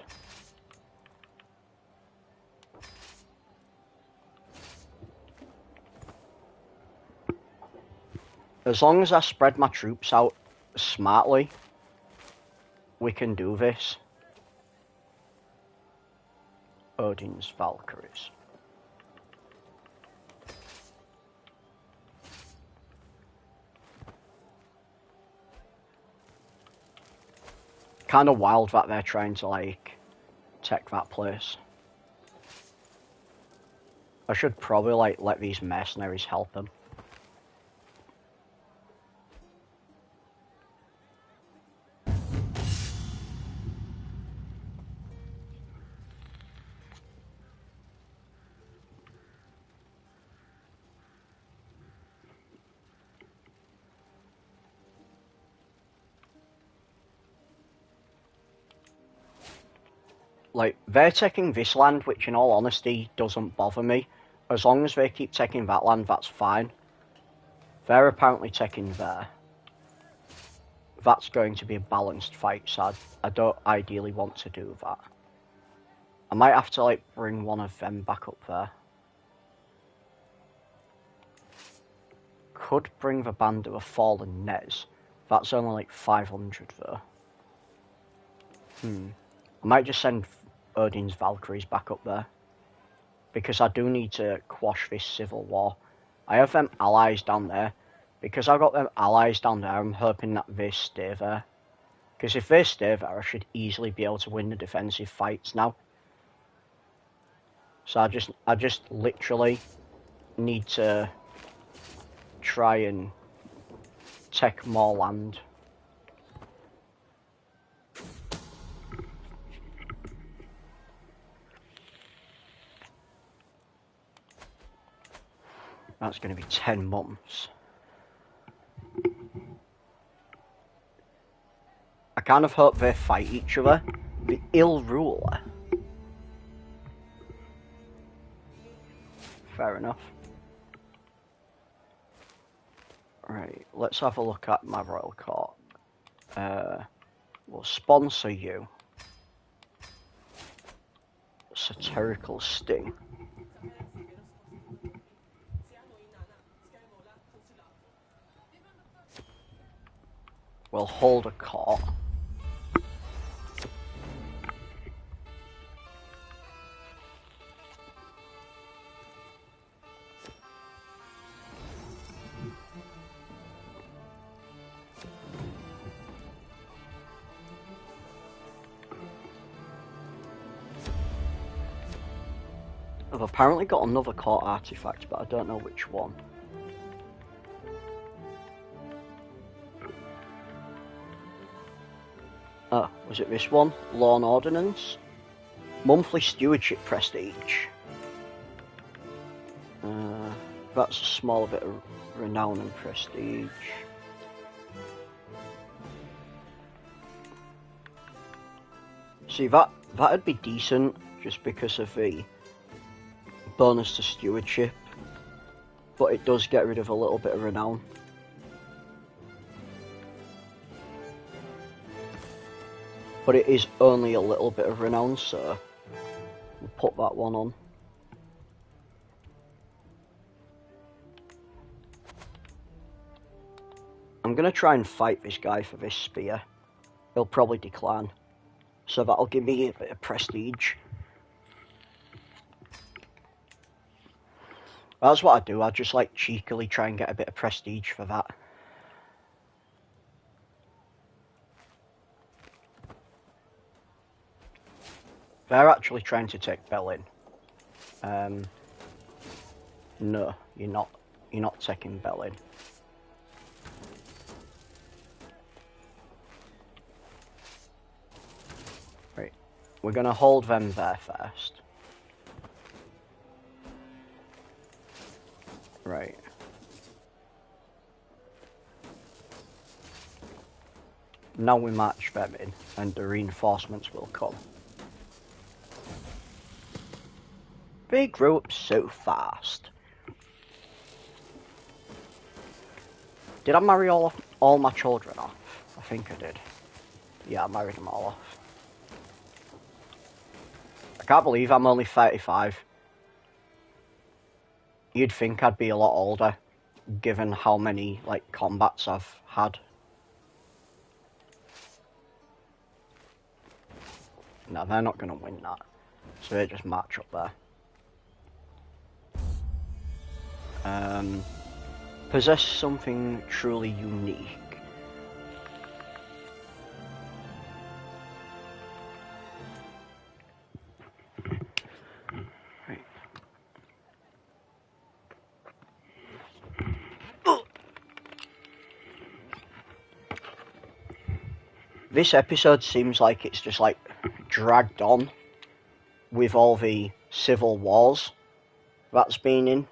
As long as I spread my troops out smartly, we can do this. Odin's Valkyries. Kind of wild that they're trying to, like, take that place. I should probably, like, let these mercenaries help them. Like, they're taking this land, which in all honesty doesn't bother me. As long as they keep taking that land, that's fine. They're apparently taking there. That's going to be a balanced fight, so I don't ideally want to do that. I might have to, like, bring one of them back up there. Could bring the band of a fallen Nez. That's only like 500 though. I might just send Odin's Valkyries back up there. Because I do need to quash this civil war. I have them allies down there. Because I've got them allies down there, I'm hoping that they stay there. Because if they stay there, I should easily be able to win the defensive fights now. So I just literally need to try and take more land. That's going to be 10 months. I kind of hope they fight each other. The ill ruler. Fair enough. Right, let's have a look at my royal court. We'll sponsor you. Satirical sting. We'll hold a court. I've apparently got another court artifact, but I don't know which one. Oh, was it this one? Law and Ordinance? Monthly Stewardship Prestige. That's a small bit of renown and prestige. See, that'd be decent, just because of the bonus to stewardship. But it does get rid of a little bit of renown. But it is only a little bit of renown, so we'll put that one on. I'm going to try and fight this guy for this spear. He'll probably decline. So that'll give me a bit of prestige. That's what I do, I just like cheekily try and get a bit of prestige for that. They're actually trying to take Berlin. No, you're not. You're not taking Berlin. Right. We're gonna hold them there first. Right. Now we march them in, and the reinforcements will come. They grew up so fast. Did I marry all my children off? I think I did. Yeah, I married them all off. I can't believe I'm only 35. You'd think I'd be a lot older, given how many, like, combats I've had. No, they're not going to win that. So they just march up there. Possess something truly unique. Right. This episode seems like it's just like dragged on with all the civil wars that's been in.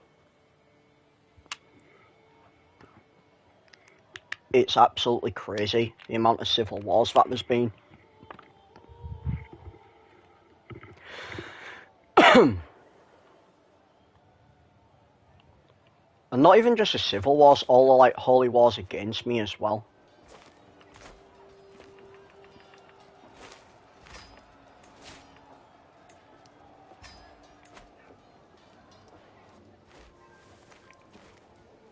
It's absolutely crazy, the amount of civil wars that there's been. And not even just the civil wars, all the like holy wars against me as well.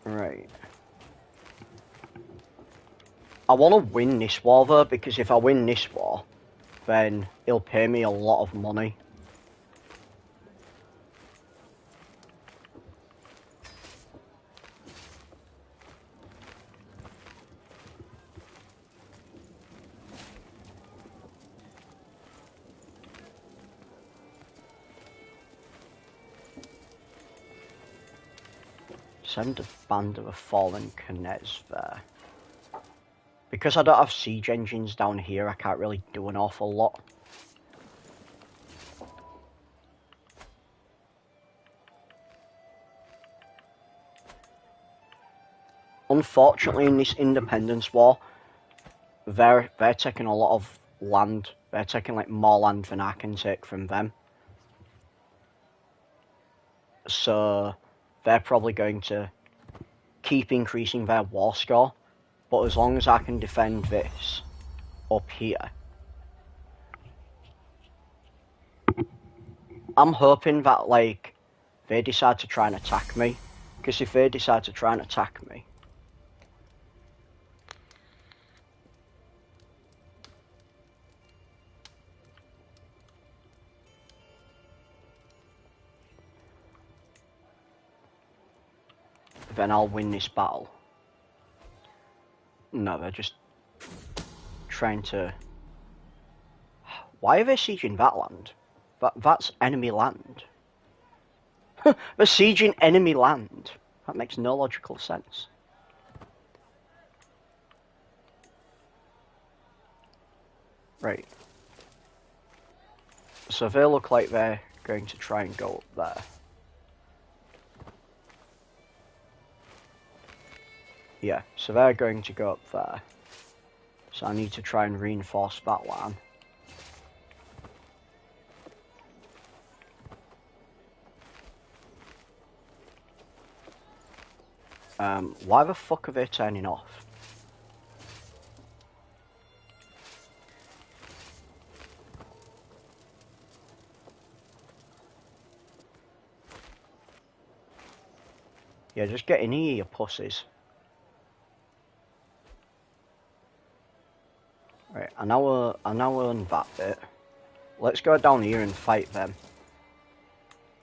Right. I want to win this war though, because if I win this war, then he'll pay me a lot of money. Send a band of a fallen Knez there. Because I don't have siege engines down here, I can't really do an awful lot. Unfortunately, in this independence war, they're taking a lot of land. They're taking like more land than I can take from them. So they're probably going to keep increasing their war score. But as long as I can defend this up here, I'm hoping that like they decide to try and attack me. Because if they decide to try and attack me, then I'll win this battle. No, they're just trying to... Why are they sieging that land? That's enemy land. They're sieging enemy land. That makes no logical sense. Right. So they look like they're going to try and go up there. Yeah, so they're going to go up there. So I need to try and reinforce that line. Why the fuck are they turning off? Yeah, just get in here, you pussies. Right, I now own that bit. Let's go down here and fight them.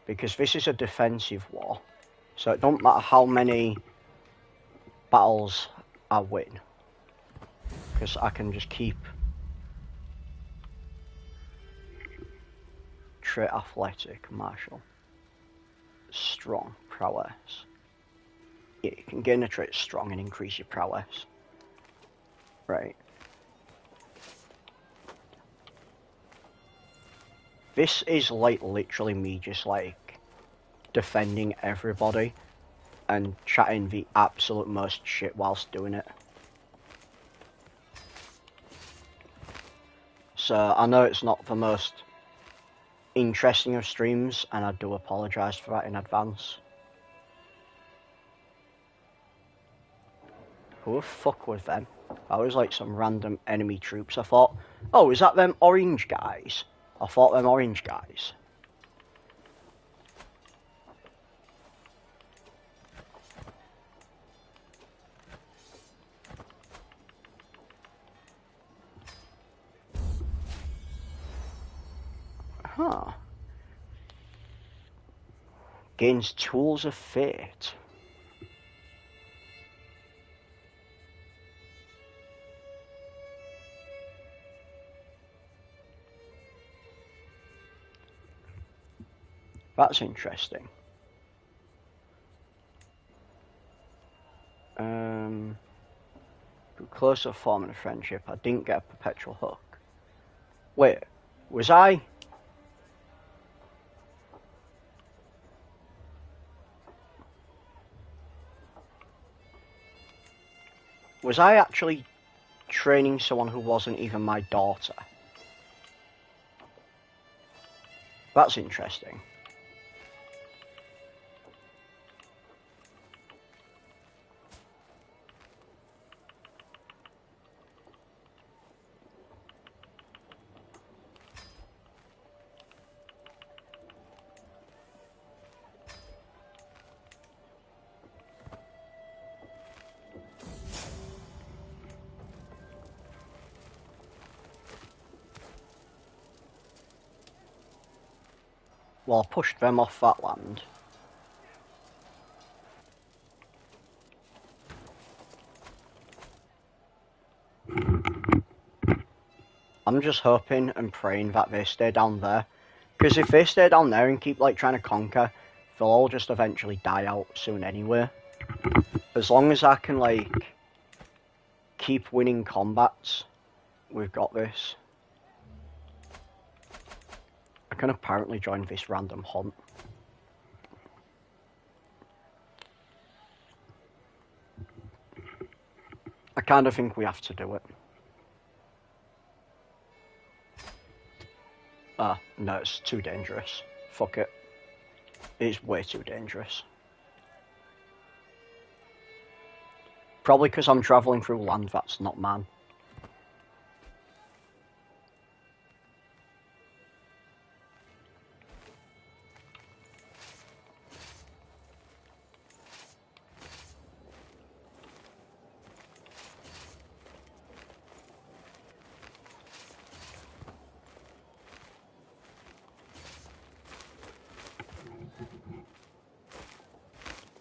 Because this is a defensive war. So it don't matter how many battles I win. Because I can just keep... trait athletic, martial. Strong, prowess. Yeah, you can gain a trait strong and increase your prowess. Right. This is like literally me just like defending everybody and chatting the absolute most shit whilst doing it. So I know it's not the most interesting of streams, and I do apologise for that in advance. Who the fuck was them? I was like some random enemy troops. I thought, oh, is that them orange guys? I thought them orange guys. Huh. Gains tools of fate. That's interesting. Closer forming a friendship. I didn't get a perpetual hook. Wait, was I? Was I actually training someone who wasn't even my daughter? That's interesting. Well, I pushed them off that land. I'm just hoping and praying that they stay down there. Because if they stay down there and keep like trying to conquer, they'll all just eventually die out soon anyway. As long as I can like keep winning combats, we've got this. I can apparently join this random hunt. I kind of think we have to do it. Ah, no, it's too dangerous. Fuck it. It's way too dangerous. Probably because I'm travelling through land that's not man.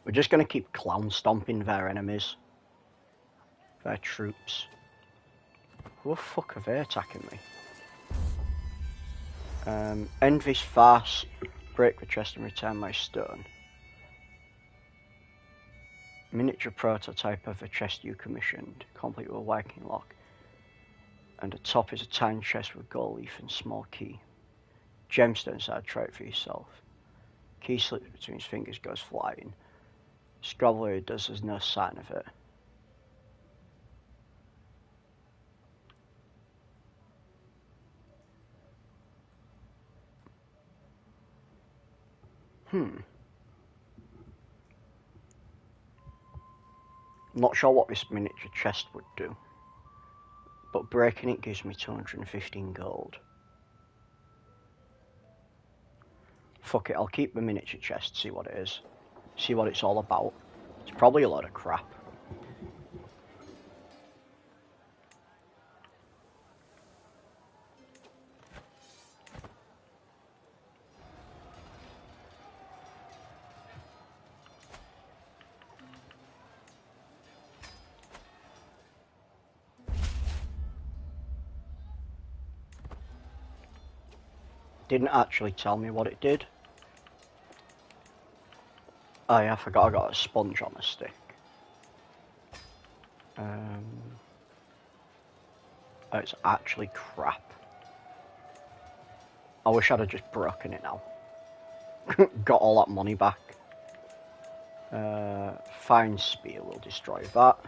We're just going to keep clown stomping their enemies. Their troops. Who the fuck are they attacking me? End this farce, break the chest and return my stone. Miniature prototype of the chest you commissioned, complete with a working lock. And atop is a tiny chest with gold leaf and small key. Gemstone side, try it for yourself. Key slips between his fingers, goes flying. Scrabbler does, there's no sign of it. Not sure what this miniature chest would do, but breaking it gives me 215 gold. Fuck it, I'll keep the miniature chest, see what it is. See what it's all about. It's probably a lot of crap. Didn't actually tell me what it did. Oh yeah, I forgot I got a sponge on the stick. Oh, it's actually crap. I wish I'd have just broken it now. Got all that money back. Fine spear will destroy that.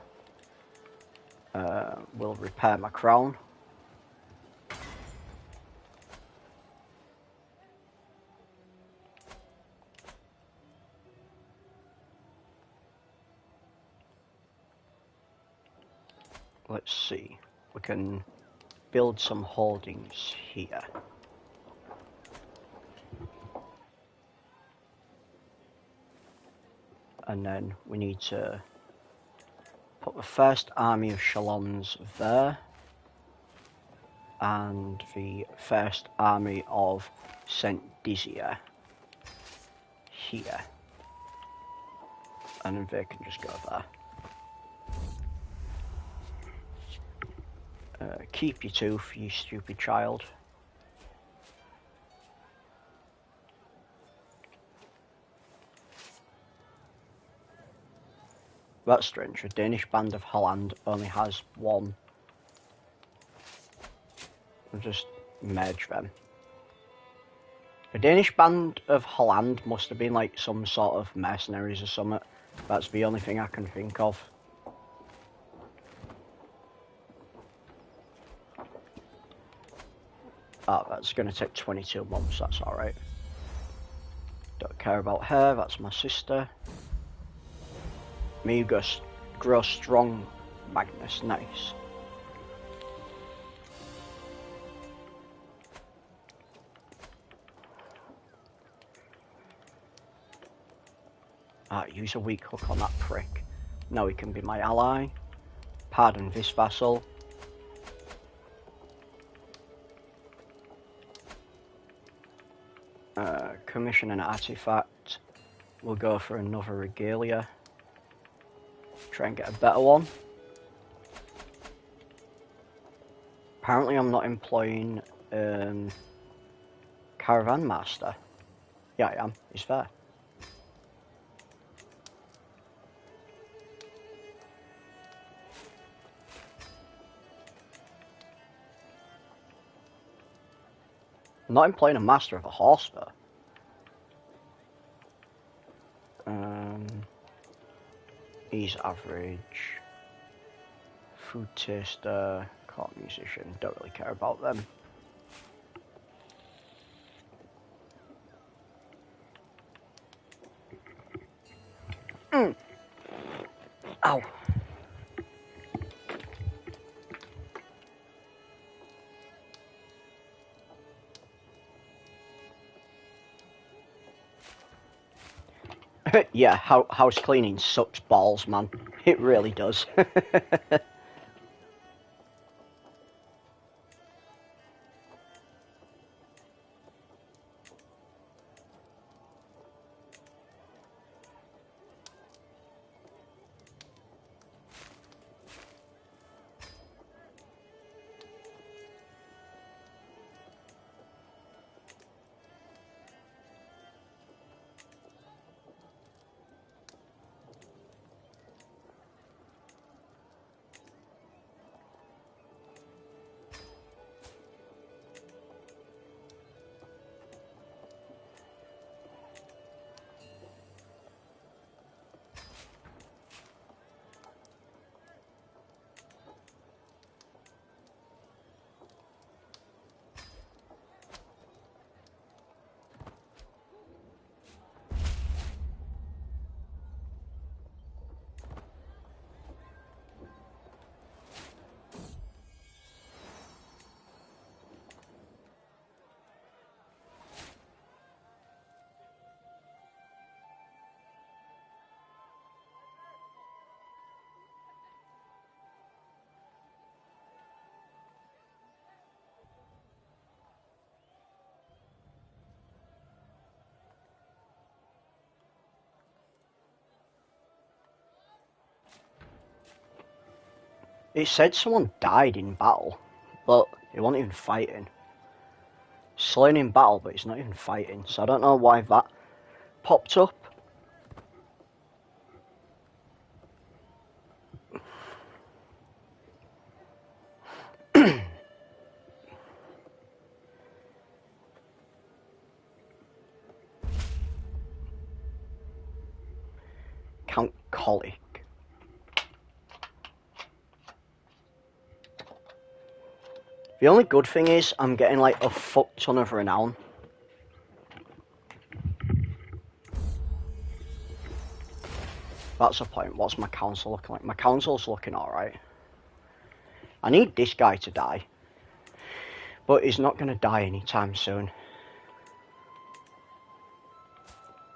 We'll repair my crown. Let's see. We can build some holdings here. And then we need to put the first army of Shalons there. And the first army of St. Dizia here. And then they can just go there. Keep your tooth, you stupid child. That's strange. The Danish band of Holland only has one. We'll just merge them. The Danish band of Holland must have been like some sort of mercenaries or something. That's the only thing I can think of. Oh, that's going to take 22 months, that's alright. Don't care about her, that's my sister. Me grow strong, Magnus, nice. Use a weak hook on that prick. Now he can be my ally. Pardon this vassal. Commission an artifact. We'll go for another regalia. Try and get a better one. Apparently I'm not employing Caravan Master. Yeah, I am. He's there. I'm not employing a Master of a Horse, though. He's average. Food taster, court musician, don't really care about them. Ow. Yeah, house cleaning sucks balls, man. It really does. It said someone died in battle, but they weren't even fighting. slain in battle, but he's not even fighting, so I don't know why that popped up. Count Colic. The only good thing is I'm getting like a fuck ton of renown. That's the point. What's my council looking like? My council's looking alright. I need this guy to die. But he's not going to die anytime soon.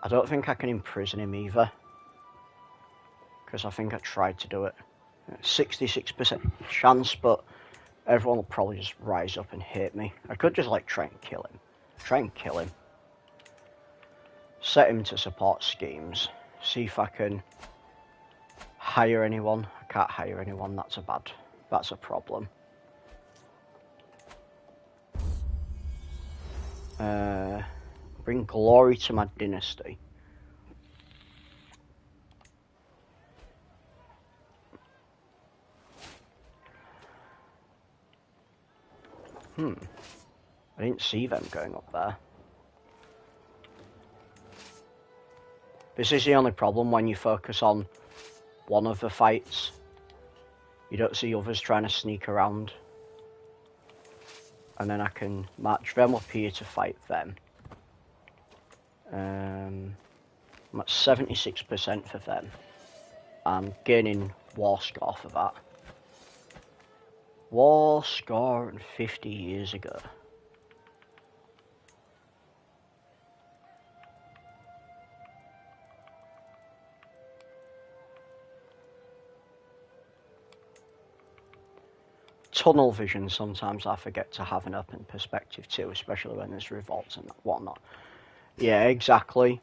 I don't think I can imprison him either. Because I think I tried to do it. 66% chance, but everyone will probably just rise up and hate me. I could just like try and kill him. Try and kill him. Set him to support schemes. See if I can hire anyone. I can't hire anyone, that's a problem. Bring glory to my dynasty. I didn't see them going up there. This is the only problem when you focus on one of the fights. You don't see others trying to sneak around. And then I can march them up here to fight them. I'm at 76% for them. I'm gaining war score for that. War score 50 years ago. Tunnel vision, sometimes I forget to have an open perspective too, especially when there's revolts and whatnot. Yeah, exactly.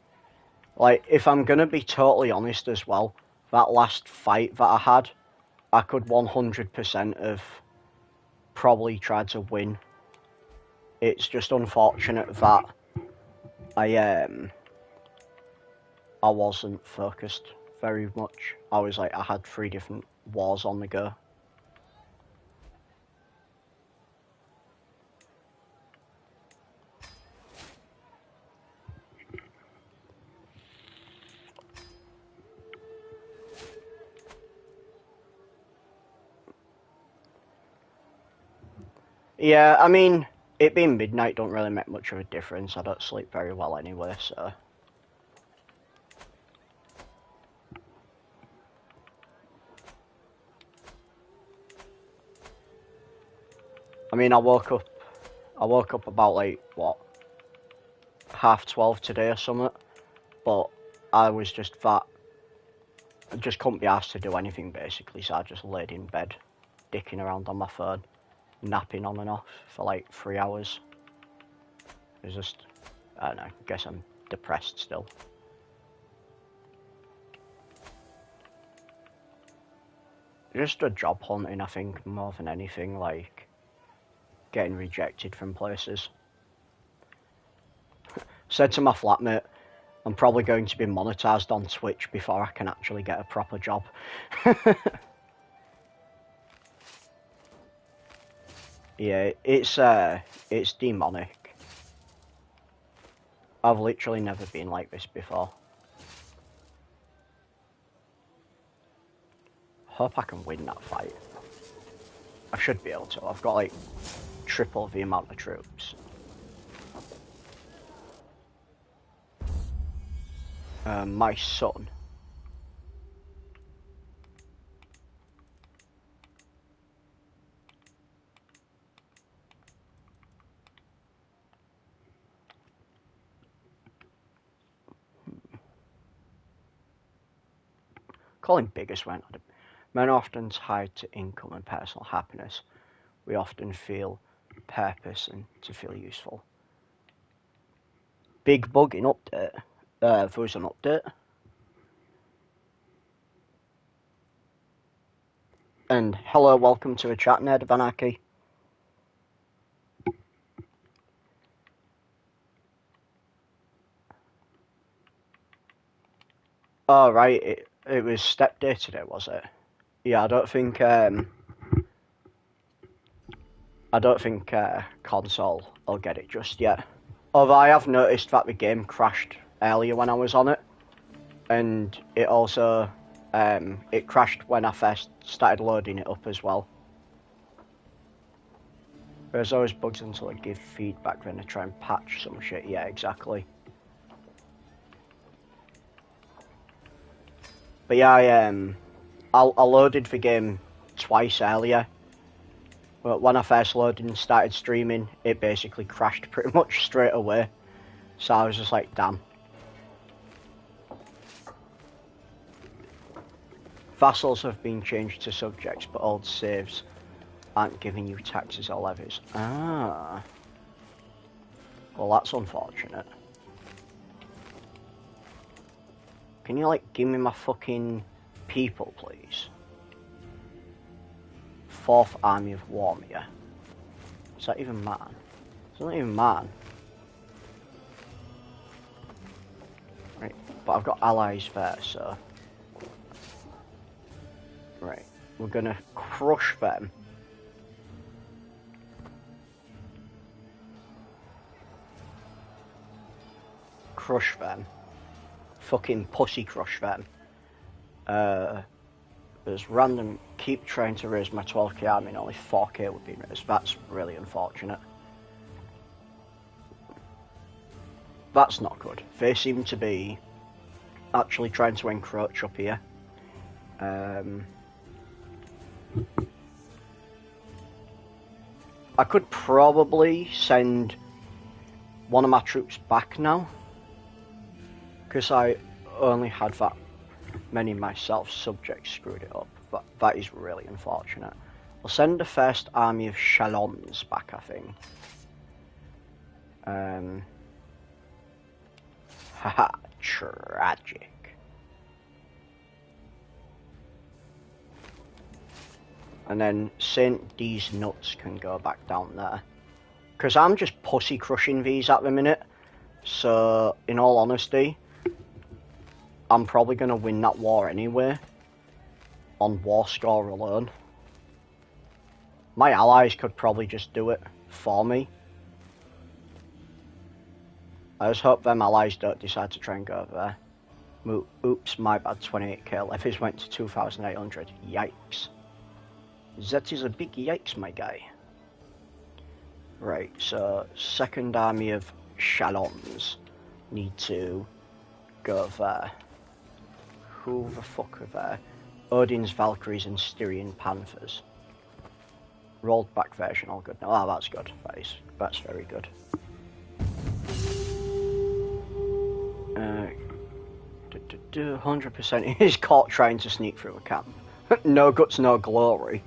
Like, if I'm gonna be totally honest as well, that last fight that I had, I could 100% have probably tried to win. It's just unfortunate that I wasn't focused very much. I had 3 different wars on the go. Yeah, I mean, it being midnight don't really make much of a difference. I don't sleep very well anyway, so... I mean, I woke up about, like, what, 12:30 today or something, but I was just I just couldn't be asked to do anything, basically, so I just laid in bed, dicking around on my phone, napping on and off for, like, 3 hours. It was just, I don't know, I guess I'm depressed still. Just a job hunting, I think, more than anything, like, getting rejected from places. Said to my flatmate, I'm probably going to be monetized on Twitch before I can actually get a proper job. Yeah, it's demonic. I've literally never been like this before. Hope I can win that fight. I should be able to. I've got like triple the amount of troops. My son. Calling biggest went on. Men are often tied to income and personal happiness. We often feel purpose and to feel useful. Big bug in update. There was an update. And hello, welcome to a chat, Nerd of Anarchy. Oh, right, it was step day today, was it? Yeah, I don't think console will get it just yet. Although I have noticed that the game crashed earlier when I was on it, and it also it crashed when I first started loading it up as well. There's always bugs until I give feedback, then I try and patch some shit. Yeah, exactly. But yeah, I loaded the game twice earlier. But when I first loaded and started streaming, it basically crashed pretty much straight away. So I was just like, damn. Vassals have been changed to subjects, but old saves aren't giving you taxes or levies. Ah. Well, that's unfortunate. Can you, like, give me my fucking people, please? 4th Army of Warmere. Is that even man? It's not even man. Right, but I've got allies there, so... Right, we're gonna crush them. Crush them. Fucking pussy crush them. There's random... Keep trying to raise my 12k army and only 4k would be raised. That's really unfortunate. That's not good. They seem to be actually trying to encroach up here. I could probably send one of my troops back now, because I only had that many myself. Subjects screwed it up, but that is really unfortunate. I'll send the 1st Army of Chalons back, I think. Haha, tragic. And then St. D's nuts can go back down there. Because I'm just pussy crushing these at the minute. So, in all honesty, I'm probably going to win that war anyway. On war score alone. My allies could probably just do it for me. I just hope them allies don't decide to try and go over there. Oops, my bad, 28k. Levies went to 2,800. Yikes. That is a big yikes, my guy. Right, so 2nd Army of Chalons need to go there. Who the fuck are there? Odin's Valkyries and Styrian Panthers. Rolled back version, all good. Oh, that's good. That's very good. 100% he is caught trying to sneak through a camp. No guts, no glory.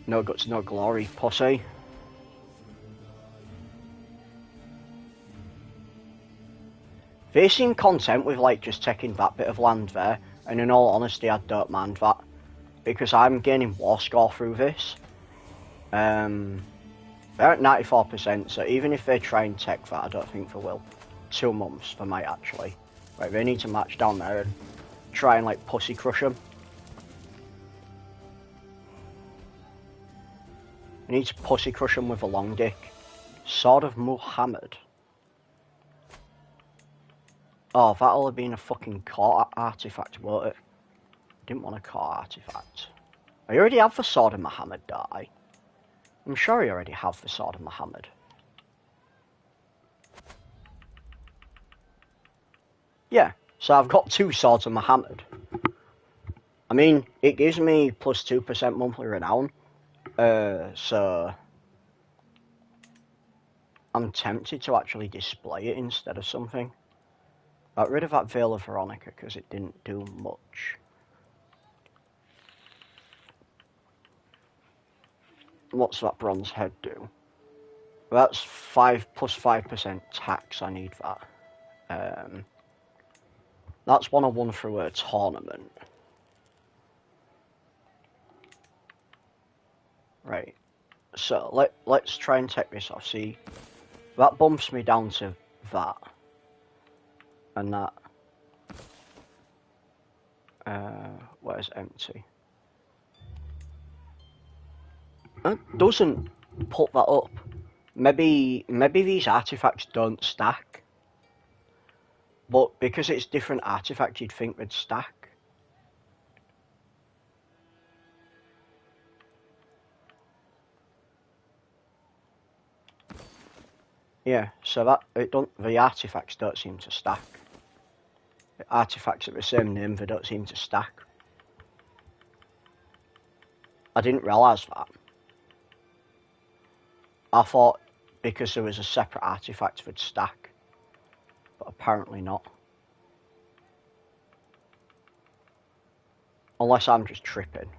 No guts, no glory, pussy. They seem content with, like, just taking that bit of land there, and in all honesty, I don't mind that, because I'm gaining war score through this. They're at 94%, so even if they try and take that, I don't think they will. 2 months, they might actually. Right, they need to march down there and try and, like, pussy crush them. We need to pussy crush them with a long dick. Sword of Muhammad. Oh, that'll have been a fucking court artifact, won't it? Didn't want a court artifact. I already have the Sword of Muhammad, don't I? I'm sure I already have the Sword of Muhammad. Yeah, so I've got 2 Swords of Muhammad. I mean, it gives me plus 2% monthly renown. So I'm tempted to actually display it instead of something. Got rid of that Veil of Veronica because it didn't do much. What's that bronze head do? That's 5 plus 5% tax. I need that. That's one I won through a tournament. Right. So let's try and take this off. See, that bumps me down to that. and that. Where's empty? It doesn't put that up. Maybe these artifacts don't stack. But because it's different artifacts, you'd think they'd stack. Yeah, so that the artifacts don't seem to stack. The artifacts are the same name, they don't seem to stack. I didn't realise that. I thought because there was a separate artifact they'd stack, but apparently not. Unless I'm just tripping.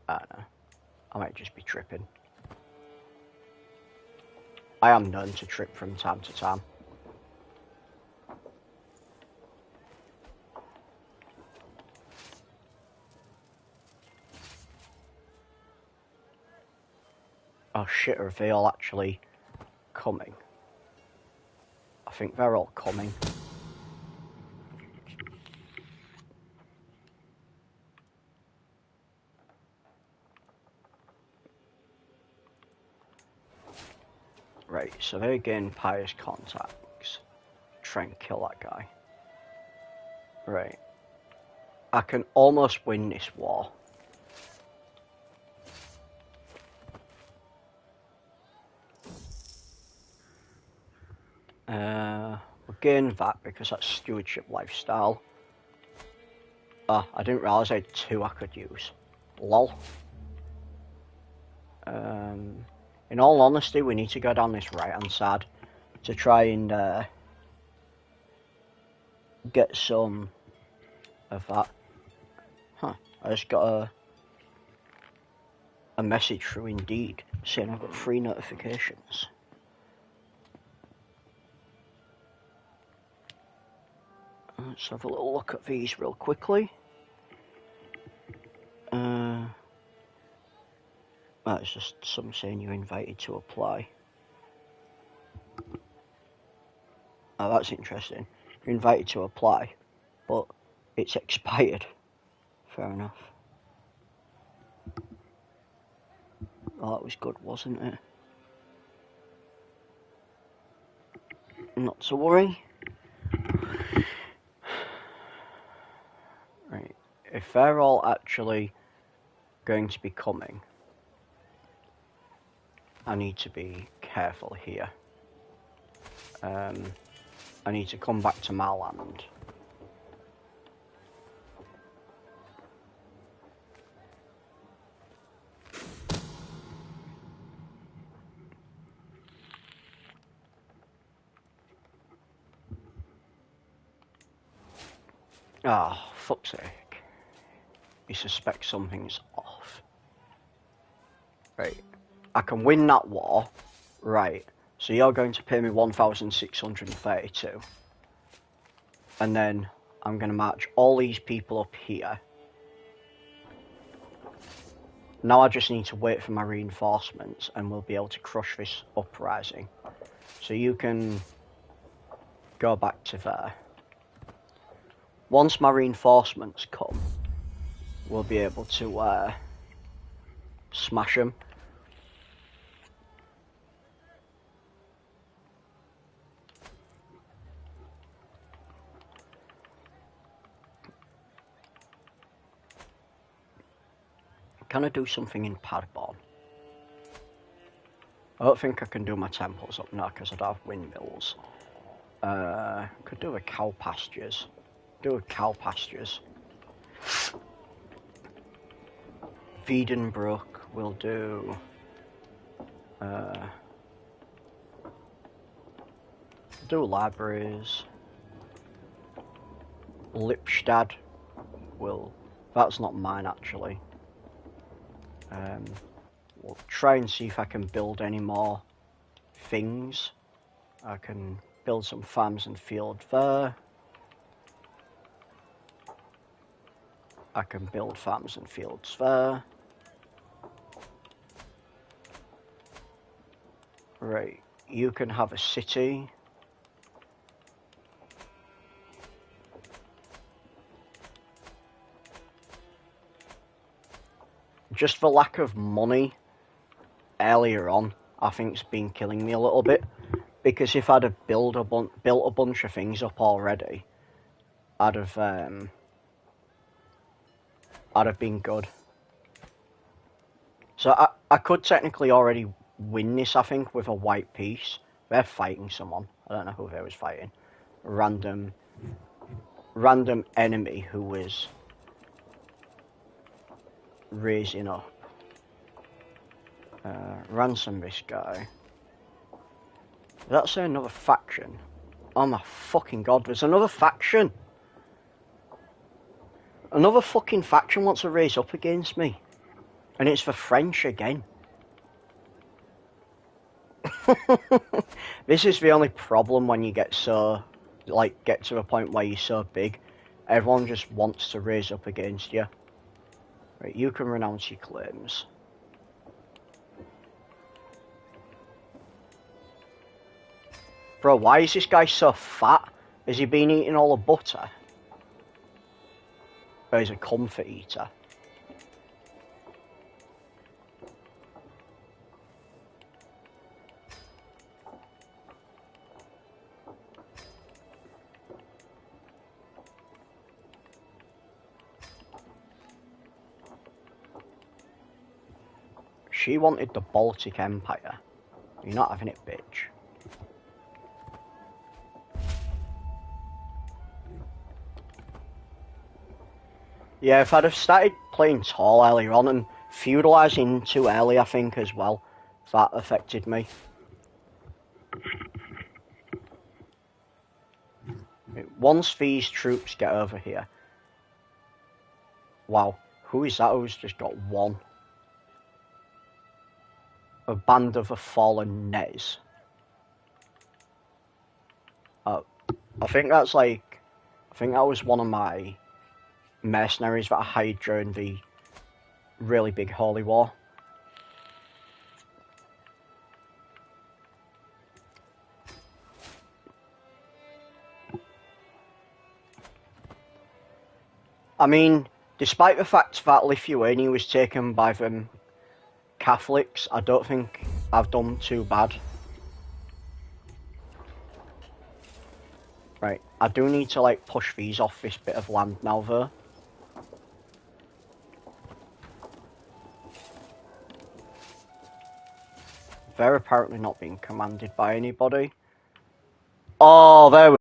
I don't know. I might just be tripping. I am known to trip from time to time. Oh shit, are they all actually coming? I think they're all coming. Right, so they gain pious contacts. Try and kill that guy. Right. I can almost win this war. We'll gain that because that's stewardship lifestyle. Ah, I didn't realise I had 2 I could use. Lol. In all honesty, we need to go down this right-hand side to try and get some of that. Huh, I just got a message through Indeed saying I've got 3 notifications. Let's have a little look at these real quickly. It's just some saying you're invited to apply. Oh, that's interesting. You're invited to apply, but it's expired. Fair enough. Oh, that was good, wasn't it? Not to worry. Right, if they're all actually going to be coming, I need to be careful here. I need to come back to my land. Ah, oh, fuck's sake. You suspect something's off. Right. I can win that war. Right. So you're going to pay me 1,632. And then I'm going to march all these people up here. Now I just need to wait for my reinforcements and we'll be able to crush this uprising. So you can go back to there. Once my reinforcements come, we'll be able to smash them. Can I do something in Padborn? I don't think I can do my temples up now because I don't have windmills. Could do a cow pastures. Do a cow pastures. Wiedenbrook will do. Do libraries. Lipstadt will. That's not mine actually. We'll try and see if I can build any more things. I can build some farms and field there. I can build farms and fields there. Right, you can have a city. just the lack of money earlier on, I think, has been killing me a little bit. Because if I'd have built a bunch of things up already, I'd have been good. So I could technically already win this, I think, with a white piece. They're fighting someone. I don't know who they was fighting. Random enemy who was raising up. Ransom this guy. Did that say another faction? Oh my fucking god, there's another faction! Another fucking faction wants to raise up against me. And it's the French again. This is the only problem when you get so, like, get to a point where you're so big. Everyone just wants to raise up against you. Right, you can renounce your claims. Bro, why is this guy so fat? Has he been eating all the butter? Or is he a comfort eater? She wanted the Baltic Empire. You're not having it, bitch. Yeah, if I'd have started playing tall earlier on and feudalising too early, I think, as well, that affected me. Once these troops get over here... Wow, who is that who's just got one? A band of the fallen Nez. I think that's like... I think that was one of my mercenaries that I hired during the really big Holy War. I mean, despite the fact that Lithuania was taken by them Catholics, I don't think I've done too bad. Right, I do need to, like, push these off this bit of land now, though. They're apparently not being commanded by anybody. Oh, there we